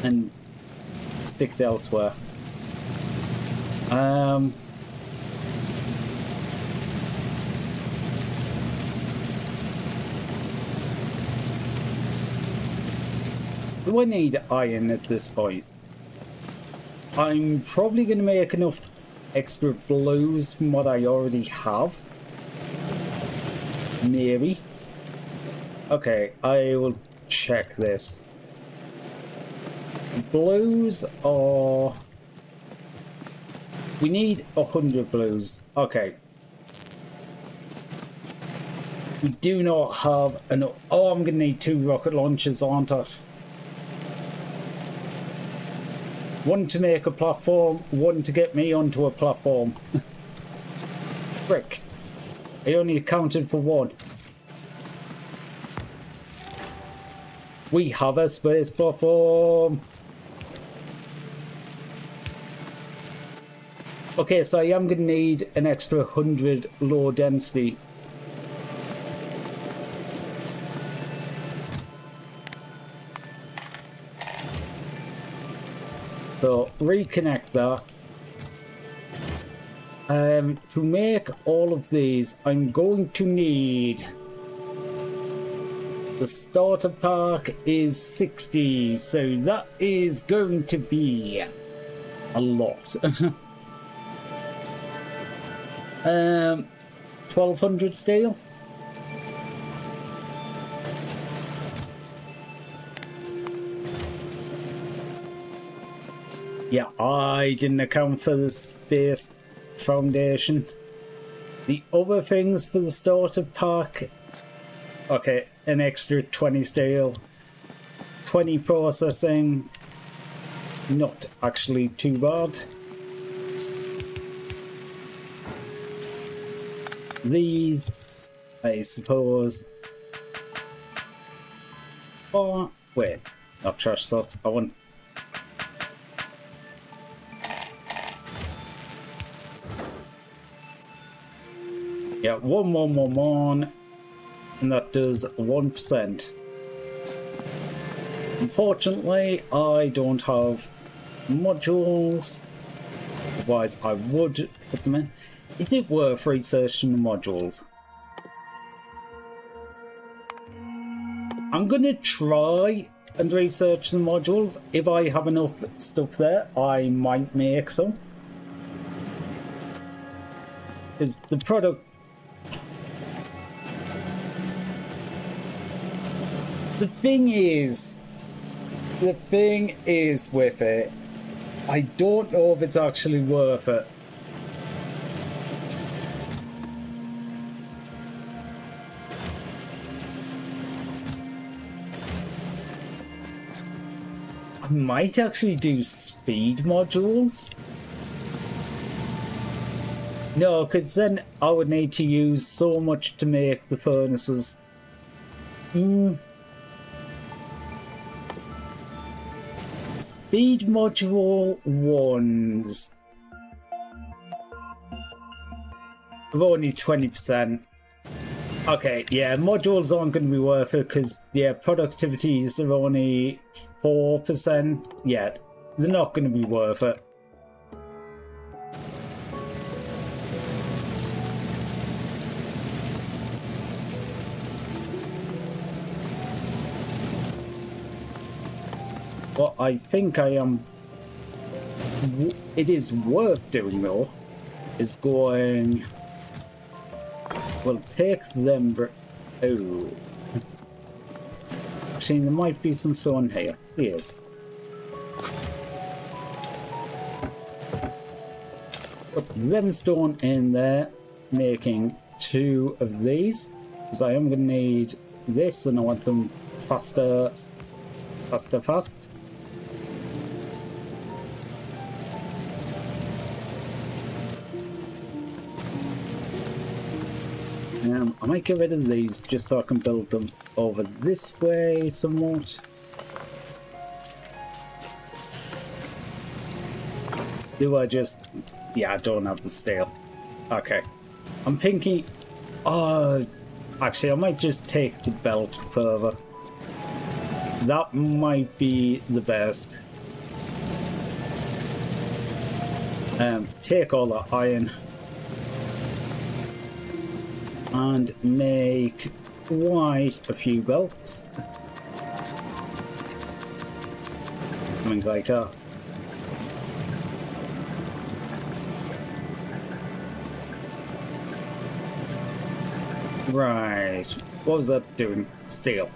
and stick it elsewhere? Do I need iron at this point? I'm probably going to make enough extra blues from what I already have. Maybe. Okay, I will check this. Blues are... We need 100 blues. Okay. We do not have enough... Oh, I'm going to need 2 rocket launchers, aren't I? One to make a platform, one to get me onto a platform. Frick. I only accounted for one. We have a space platform. Okay, so I am going to need an extra 100 low density. So reconnect that. To make all of these, I'm going to need... The starter pack is 60, so that is going to be a lot. 1200 steel. Yeah, I didn't account for the space foundation. The other things for the starter pack, okay, an extra 20 steel, 20 processing, not actually too bad. These, I suppose. Oh, wait, not trash slots. I want. Yeah, 1111, and that does 1%. Unfortunately, I don't have modules. Otherwise, I would put them in. Is it worth researching the modules? I'm gonna try and research the modules. If I have enough stuff there, I might make some. Is the product... The thing is with it, I don't know if it's actually worth it. I might actually do speed modules. No, because then I would need to use so much to make the furnaces. Speed module ones. I've only 20%. Okay, yeah, modules aren't going to be worth it because, yeah, productivities are only 4% yet. They're not going to be worth it. What I think I am... It is worth doing, though, is going... We'll take them... Oh. Actually, there might be some stone here. Yes. Put them stone in there, making 2 of these. Because I am going to need this, and I want them faster. Fast. I might get rid of these just so I can build them over this way somewhat. Do I just... Yeah, I don't have the steel. Okay. I'm thinking... actually, I might just take the belt further. That might be the best. Take all the iron. And make quite a few belts. Things like that. Right. What was that doing? Steel.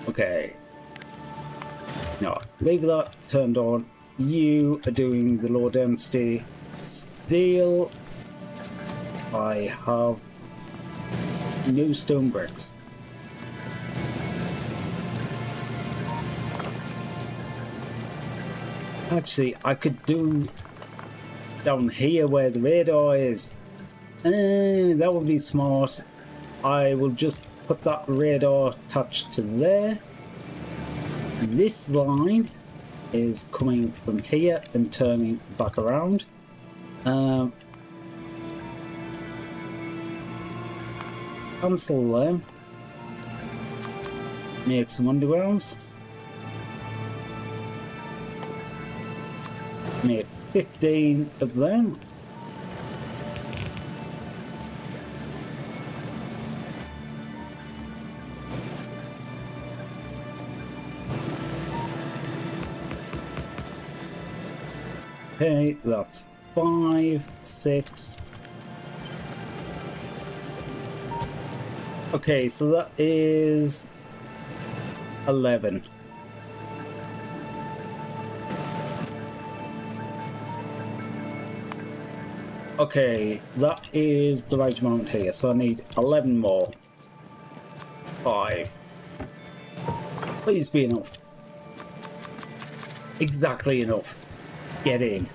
Okay. No, leave that turned on. You are doing the low density steel. I have new stone bricks. Actually, I could do down here where the radar is. That would be smart. I will just put that radar attached to there. This line is coming from here and turning back around. Cancel them. Make some undergrounds. Make 15 of them. Okay, that's 5, 6. Okay, so that is 11. Okay, that is the right amount here, so I need 11 more. 5. Please be enough. Exactly enough. Get in.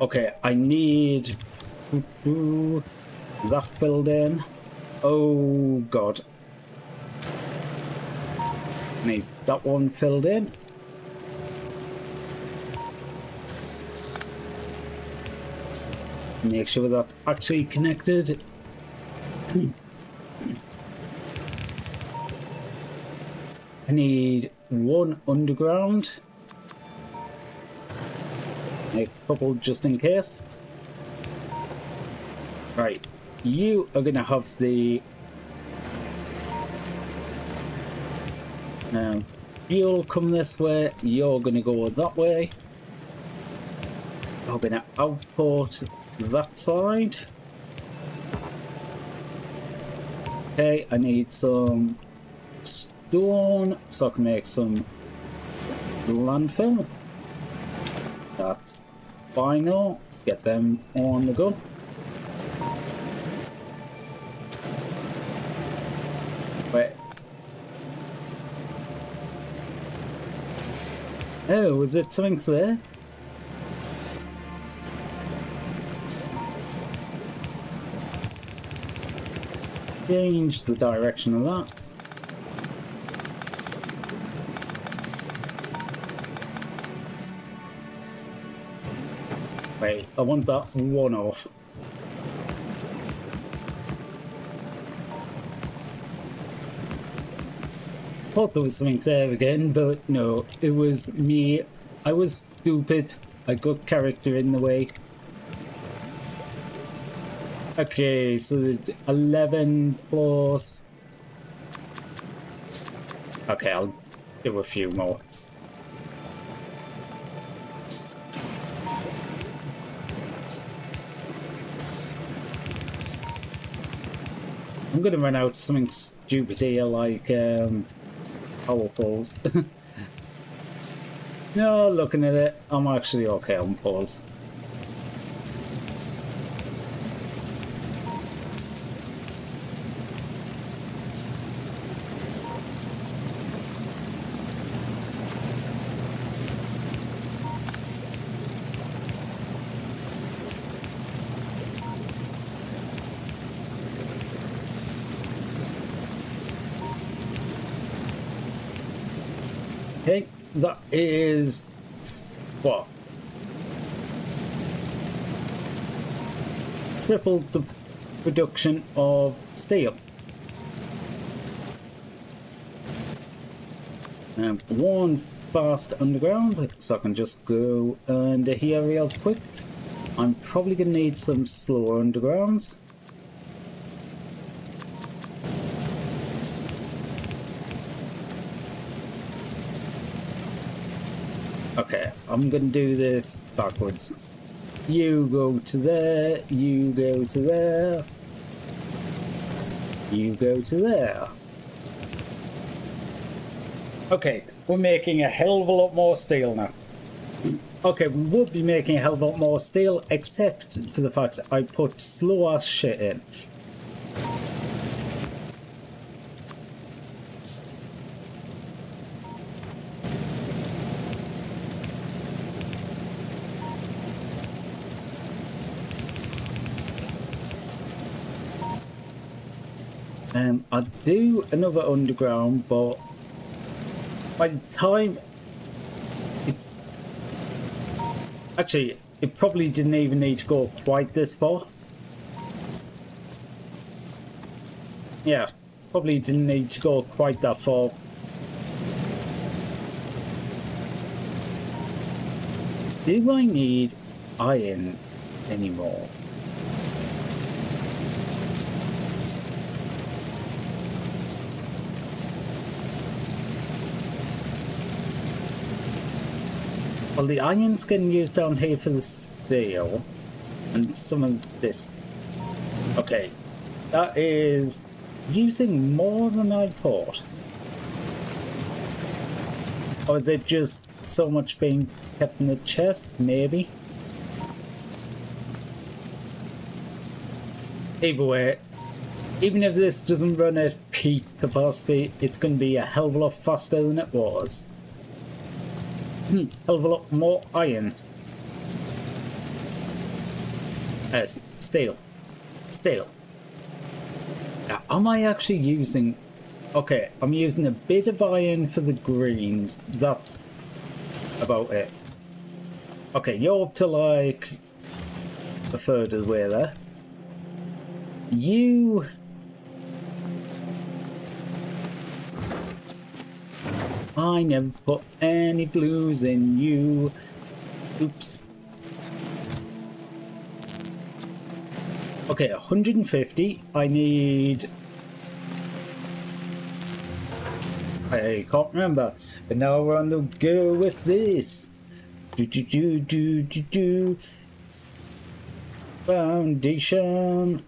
Okay, I need that filled in. Oh god. Need that one filled in. Make sure that's actually connected. I need one underground. A couple just in case. Right, you are gonna have the fuel come this way, you're gonna go that way. You're gonna output that side. Okay, I need some stone so I can make some landfill. That's fine now. Get them on the go. Wait. Oh, was it something there? Change the direction of that. Wait, I want that one off. Thought there was something there again, but no, it was me. I was stupid. I got character in the way. Okay, so the 11 plus... Okay, I'll do a few more. I'm gonna run out of something stupid here, like power poles. No, looking at it, I'm actually okay on poles. Okay, that is what? Tripled the production of steel. And one fast underground, so I can just go under here real quick. I'm probably gonna need some slower undergrounds. Okay, I'm gonna do this backwards. You go to there, you go to there, you go to there. Okay, we're making a hell of a lot more steel now. Okay, we would be making a hell of a lot more steel, except for the fact I put slow ass shit in. I'll do another underground, but by the time actually, it probably didn't even need to go quite this far. Yeah, probably didn't need to go quite that far. Do I need iron anymore? Well, the iron's getting used down here for the steel, and some of this. Okay, that is using more than I thought. Or is it just so much being kept in the chest? Maybe. Either way, even if this doesn't run at peak capacity, it's going to be a hell of a lot faster than it was. Hell of a lot more iron. Steel. Steel. Now, am I actually using... Okay, I'm using a bit of iron for the greens. That's about it. Okay, you're up to like a third of the way there. You... I never put any blues in you. Oops. Okay, 150. I need... I can't remember. But now we're on the go with this. Do. Foundation.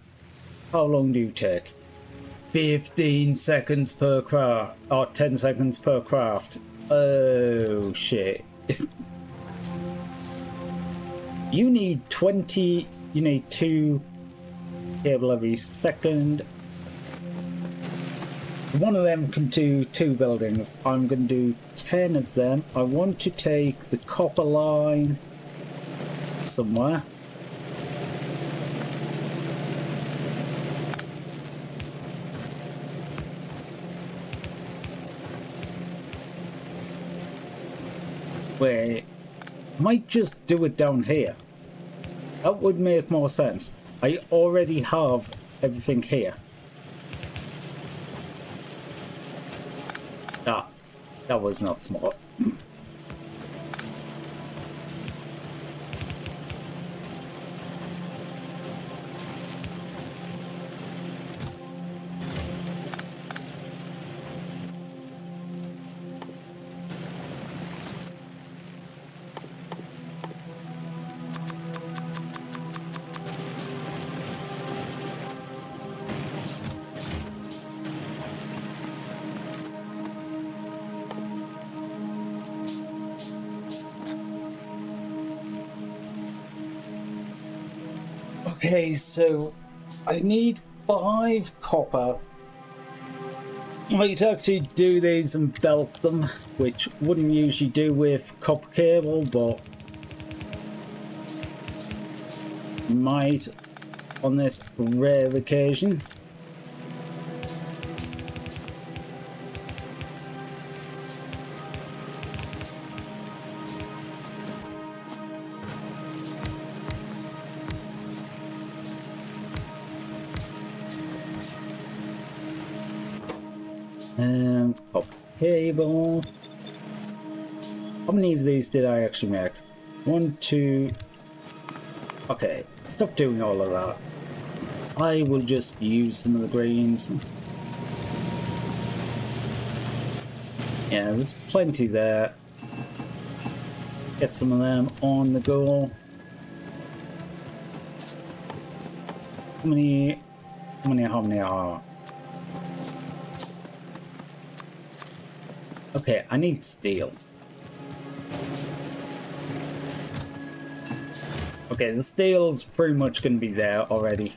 How long do you take? 15 seconds per craft. Or 10 seconds per craft. Oh, shit. You need 20... You need 2 cable every second. One of them can do 2 buildings. I'm going to do 10 of them. I want to take the copper line somewhere. Wait, I might just do it down here. That would make more sense. I already have everything here. That was not smart. Okay, so I need 5 copper. I might actually do these and belt them, which wouldn't usually do with copper cable, but might on this rare occasion. Copper cable. How many of these did I actually make? 1, 2. Okay, stop doing all of that. I will just use some of the greens. Yeah, there's plenty there. Get some of them on the go. How many are? Okay, I need steel. Okay, the steel's pretty much going to be there already.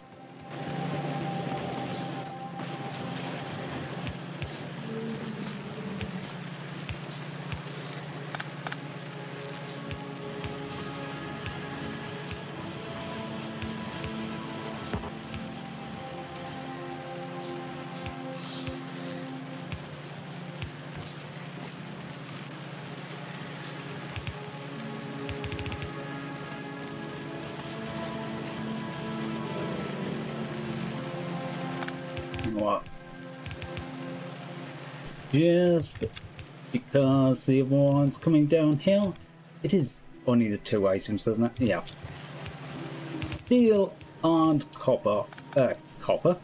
What? Just because the other one's coming downhill. It is only the 2 items, isn't it? Yeah. Steel and copper. Copper?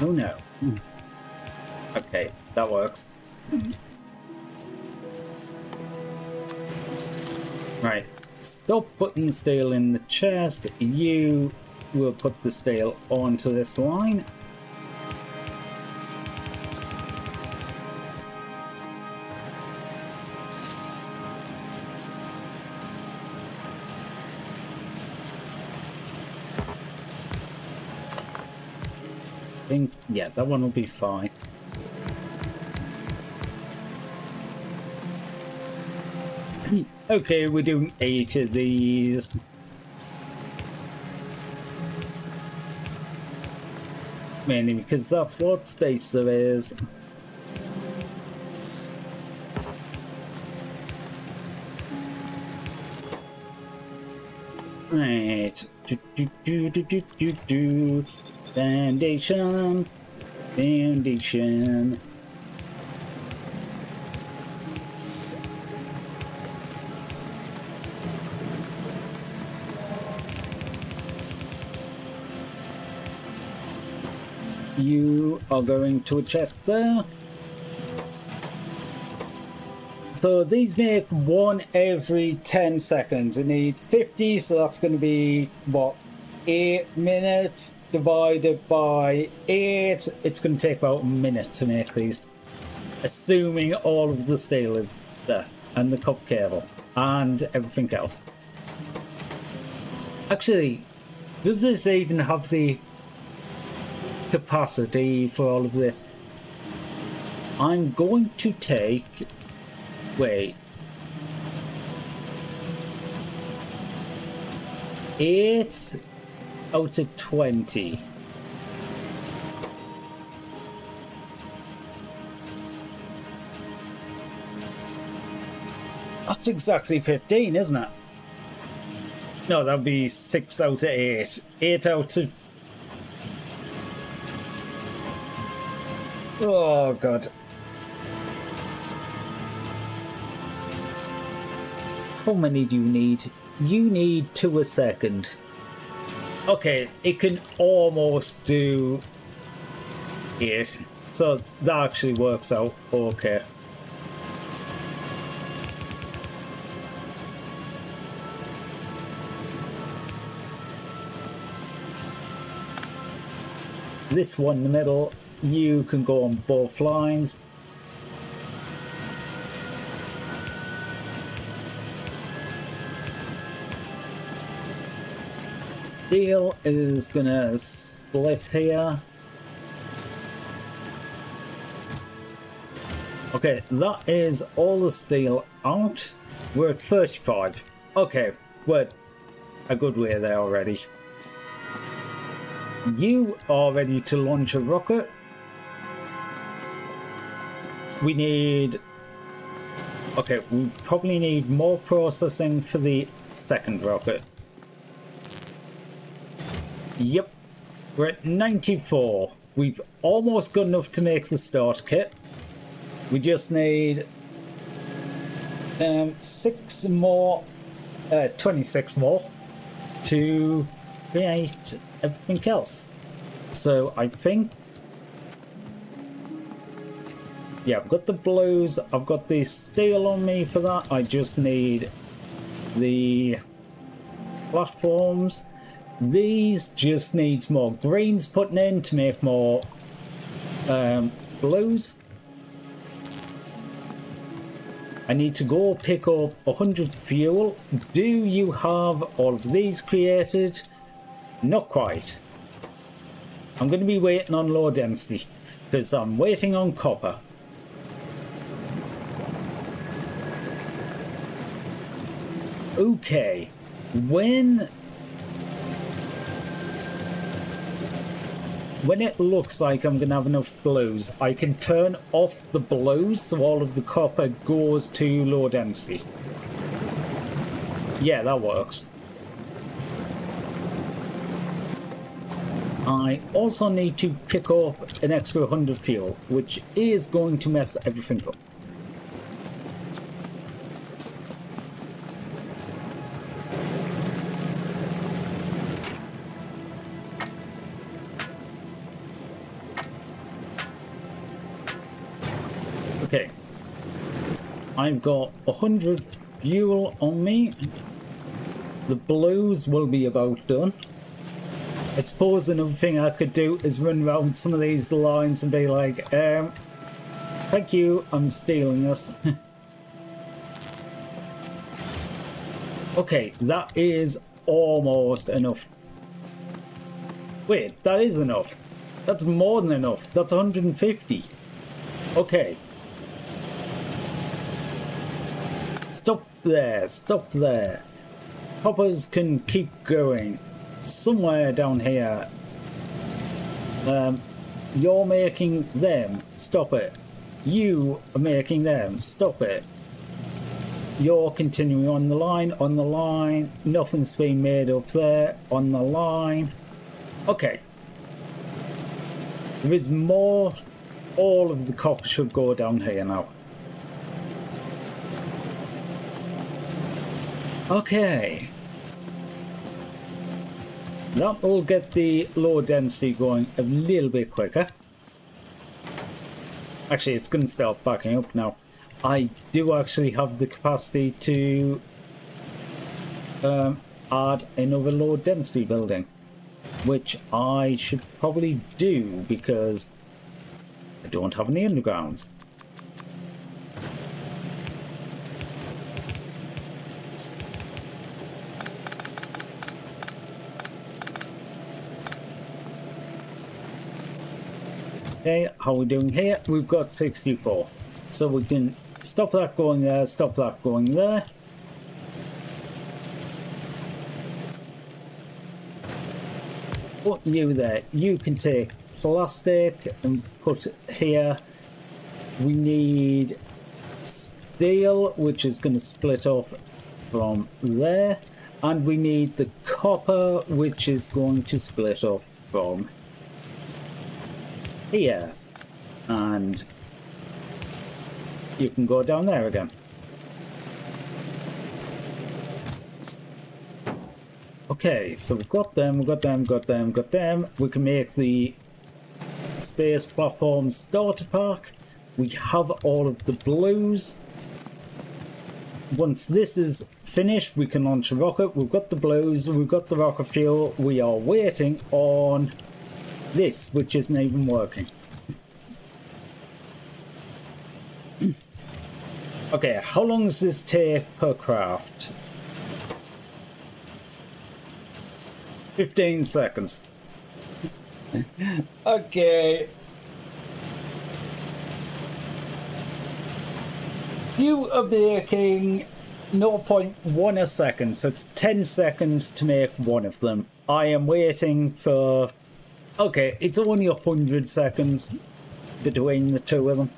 Oh no. Okay, that works. Right, stop putting steel in the chest. You will put the steel onto this line. Yeah, that one will be fine. Okay, we're doing 8 of these. Mainly because that's what space there is. Right. Foundation. Foundation. You are going to a chest there. So these make one every 10 seconds. It needs 50, so that's going to be, what, 8 minutes divided by 8. It's going to take about a minute to make these. Assuming all of the steel is there, and the cup cable, and everything else. Actually, does this even have the capacity for all of this? I'm going to take... Wait. 8 out of 20. That's exactly 15, isn't it? No, that'd be 6 out of 8. 8 out of... Oh, God. How many do you need? You need 2 a second. Okay, it can almost do 8. So that actually works out okay. This one in the middle, you can go on both lines. Steel is gonna split here. Okay, that is all the steel out. We're at 35. Okay, we're a good way there already. You are ready to launch a rocket. We need... Okay, we probably need more processing for the second rocket. Yep, we're at 94. We've almost got enough to make the start kit. We just need 6 more, 26 more to create everything else. So I think, yeah, I've got the blues, I've got the steel on me for that. I just need the platforms. These just needs more greens putting in to make more blues. I need to go pick up 100 fuel. Do you have all of these created? Not quite. I'm going to be waiting on low density because I'm waiting on copper. Okay, when it looks like I'm going to have enough blues, I can turn off the blues so all of the copper goes to low density. Yeah, that works. I also need to pick up an extra 100 fuel, which is going to mess everything up. Okay, I've got 100 fuel on me. The blues will be about done. I suppose another thing I could do is run around some of these lines and be like, thank you, I'm stealing this. Okay, that is almost enough. Wait, that is enough. That's more than enough. That's 150. Okay. Stop there, stop there. Hoppers can keep going. Somewhere down here. You're making them. Stop it. You are making them. Stop it. You're continuing on the line. Nothing's been made up there. On the line. Okay. There is more. All of the copper should go down here now. Okay. That will get the low density going a little bit quicker. Actually, it's going to start backing up now. I do actually have the capacity to add another low density building, which I should probably do because I don't have any undergrounds. Okay, how are we doing here? We've got 64. So we can stop that going there, stop that going there. Put you there. You can take plastic and put here. We need steel, which is going to split off from there. And we need the copper, which is going to split off from here. And you can go down there again. Okay, so we've got them, we've got them, got them, got them. We can make the space platform starter pack. We have all of the blues. Once this is finished, we can launch a rocket. We've got the blues, we've got the rocket fuel. We are waiting on this, which isn't even working. Okay, how long does this take per craft? 15 seconds. Okay. You are making 0.1 a second, so it's 10 seconds to make one of them. I am waiting for... Okay, it's only 100 seconds between the two of them.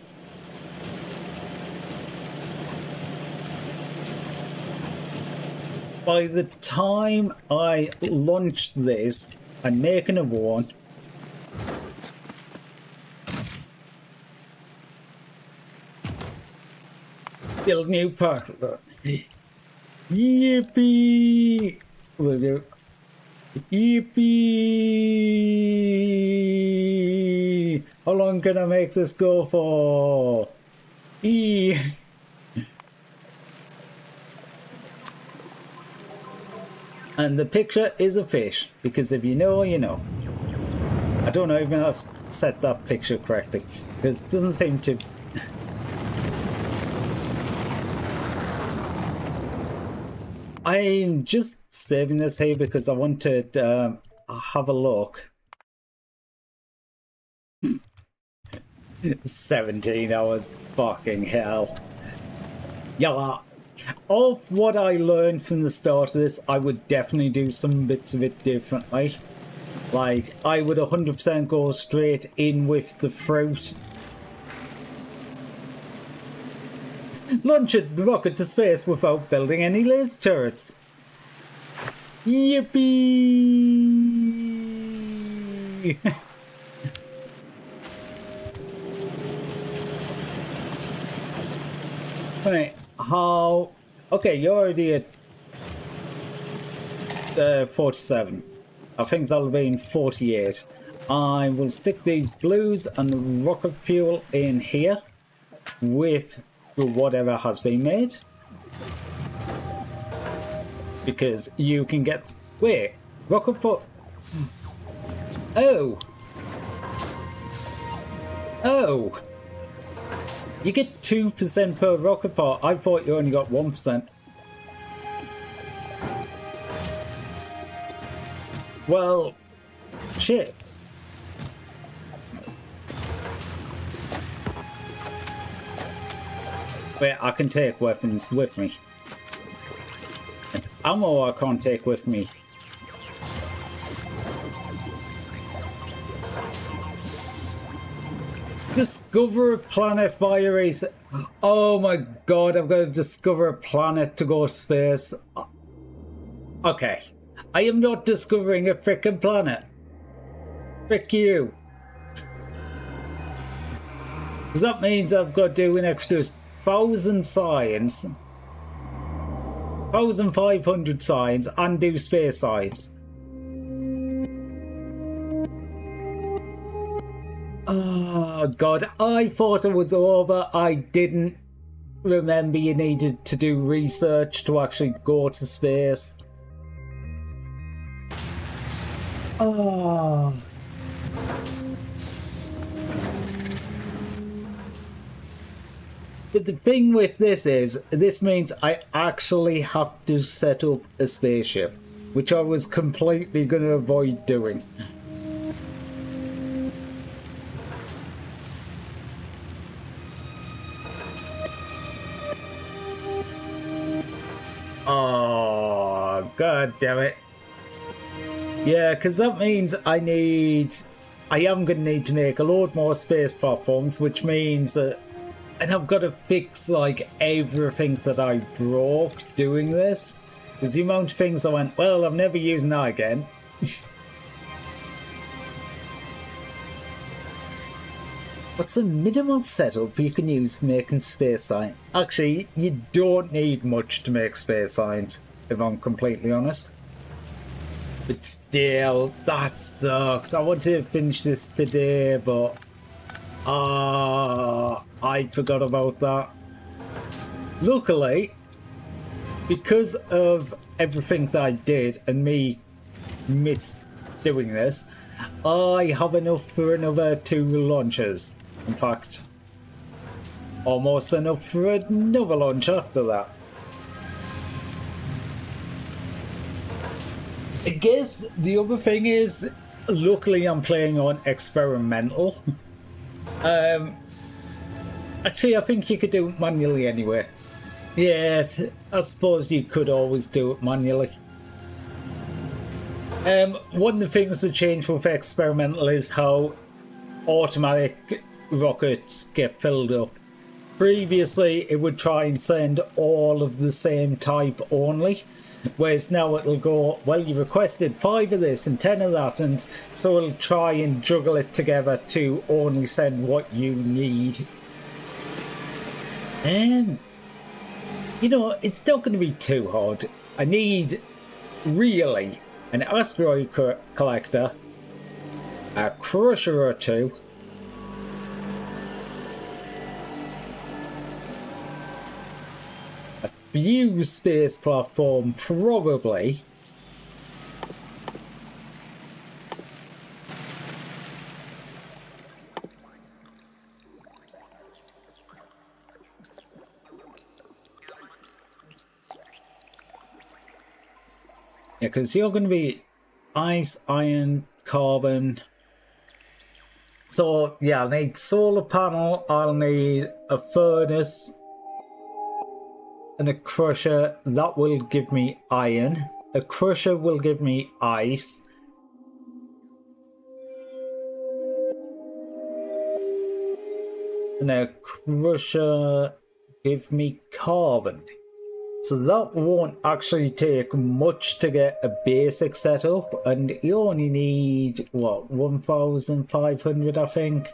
By the time I launch this and make another one, build new parts. Yippee! We'll do. Yippee! How long can I make this go for? Eee! And the picture is a fish, because if you know, you know. I don't know even if I've set that picture correctly, because it doesn't seem to... I'm just saving this here because I want to have a look. 17 hours, fucking hell. Yeah. Of what I learned from the start of this, I would definitely do some bits of it differently. Like, I would 100% go straight in with the fruit. Launch a rocket to space without building any laser turrets. Yippee! Right. How? Okay, you're already at 47. I think that'll be in 48. I will stick these blues and the rocket fuel in here with whatever has been made, because you can get... Wait, rocket put... Oh! Oh! You get 2% per rocket part. I thought you only got 1%. Well, shit. Wait, I can take weapons with me. It's ammo I can't take with me. Discover a planet via research. Oh my god, I've got to discover a planet to go to space. Okay. I am not discovering a frickin' planet. Frick you. Because that means I've got to do an extra 1,000 science, 1,500 science, and do space science. Oh god, I thought it was over. I didn't remember you needed to do research to actually go to space. Oh. But the thing with this is, this means I actually have to set up a spaceship, which I was completely going to avoid doing. Oh, god damn it. Yeah, because that means I am going to need to make a load more space platforms, which means that, and I've got to fix like everything that I broke doing this. Because the amount of things I went, well, I'm never using that again. What's the minimal setup you can use for making space science? Actually, you don't need much to make space science, if I'm completely honest. But still, that sucks. I wanted to finish this today, but I forgot about that. Luckily, because of everything that I did and me missed doing this, I have enough for another 2 launches. In fact, almost enough for another launch after that. I guess the other thing is, luckily I'm playing on experimental. Actually, I think you could do it manually anyway. Yeah, I suppose you could always do it manually. One of the things that changed with experimental is how automatic rockets get filled up. Previously, it would try and send all of the same type only, whereas now it'll go, well, you requested 5 of this and 10 of that, and so it'll try and juggle it together to only send what you need. You know, it's not going to be too hard. I need, really, an asteroid collector, a crusher or 2, a few space platform, probably. Yeah, because you're going to be ice, iron, carbon. So, yeah, I'll need solar panel, I'll need a furnace, and a crusher. That will give me iron. A crusher will give me ice. And a crusher give me carbon. So that won't actually take much to get a basic setup, and you only need, what, 1,500 I think?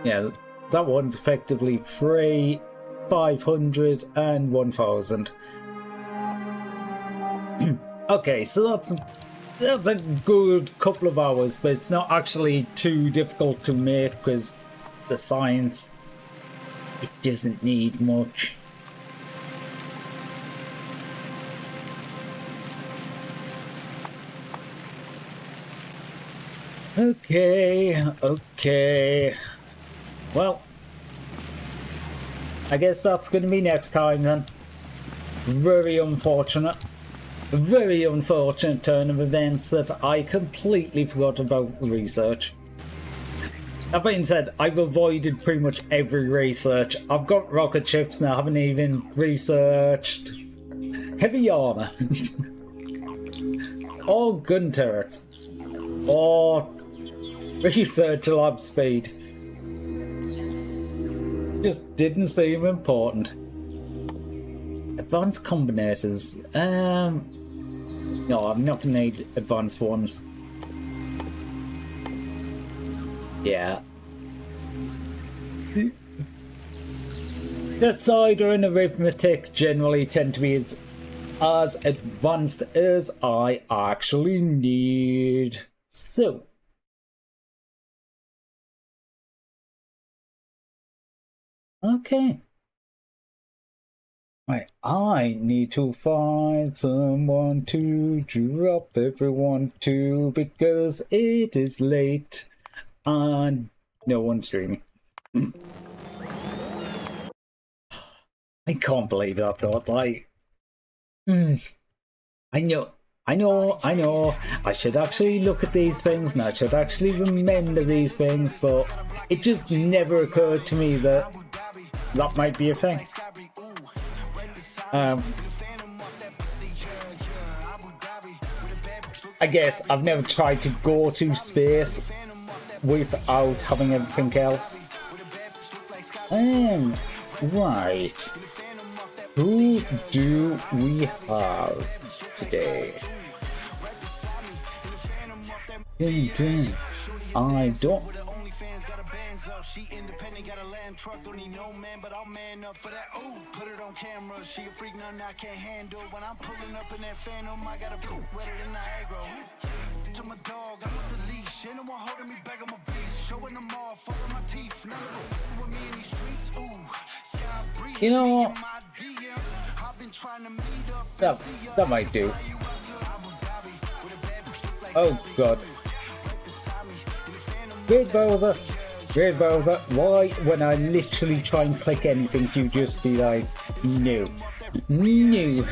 Yeah, that one's effectively free, 500 and 1,000. Okay, so that's a good couple of hours, but it's not actually too difficult to make because the science, it doesn't need much. Okay. Well, I guess that's going to be next time then. Very unfortunate turn of events that I completely forgot about research. That being said, I've avoided pretty much every research. I've got rocket ships now, I haven't even researched heavy armor. All gun turrets. or research lab speed. Just didn't seem important. Advanced combinators. No, I'm not gonna need advanced ones. Yeah. The cider and arithmetic generally tend to be as advanced as I actually need. So. Okay. Right, I need to find someone to drop everyone to because it is late and no one's streaming. I can't believe that thought, like... I know. I should actually look at these things and I should actually remember these things, but it just never occurred to me that that might be a thing. I guess I've never tried to go to space without having everything else. Right. Who do we have today? I don't. She independent, got a land truck, don't need no man, but I'll man up for that. Ooh, put it on camera. She a freak, nothing I can't handle. When I'm pulling up in that phantom, I got a boot wetter than Niagara. To my dog, I'm with the leash. Ain't no one holding me back, I'm a beast. Showing them all, falling my teeth. None of them with me in these streets. Ooh, sky breeze. You know, I've been trying to meet up. that might do. Oh god. Great Bowser. Great Bowser, why when I literally try and click anything you just be like, no. No.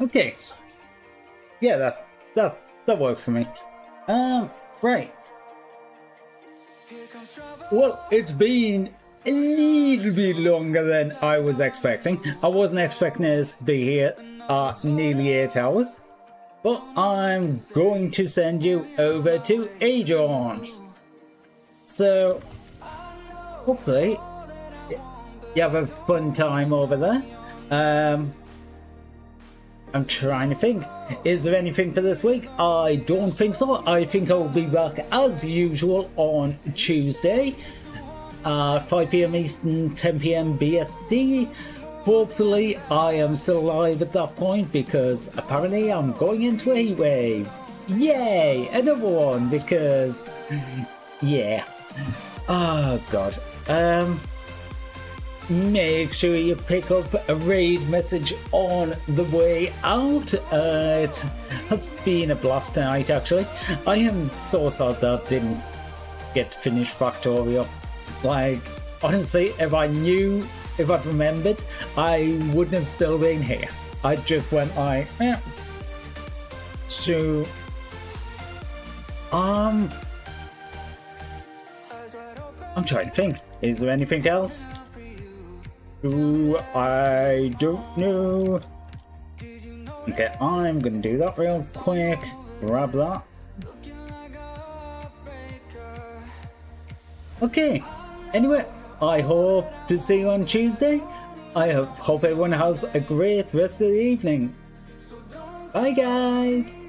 Okay. Yeah, that works for me. Right. Well, it's been a little bit longer than I was expecting. I wasn't expecting us to be here nearly 8 hours. But I'm going to send you over to Adrian. So, hopefully, you have a fun time over there. I'm trying to think. Is there anything for this week? I don't think so. I think I'll be back as usual on Tuesday. 5 PM Eastern, 10 PM BST. Hopefully I am still alive at that point because apparently I'm going into a heat wave. Yay! Another one because... yeah. Oh god. Make sure you pick up a raid message on the way out. It has been a blast tonight, actually. I am so sad that I didn't get to finish Factorio. Like, honestly, if I'd remembered, I wouldn't have still been here. I just went like, eh. So, I'm trying to think. Is there anything else? Ooh, I don't know. Okay, I'm gonna do that real quick. Grab that. Okay, anyway, I hope to see you on Tuesday. I hope everyone has a great rest of the evening. Bye, guys.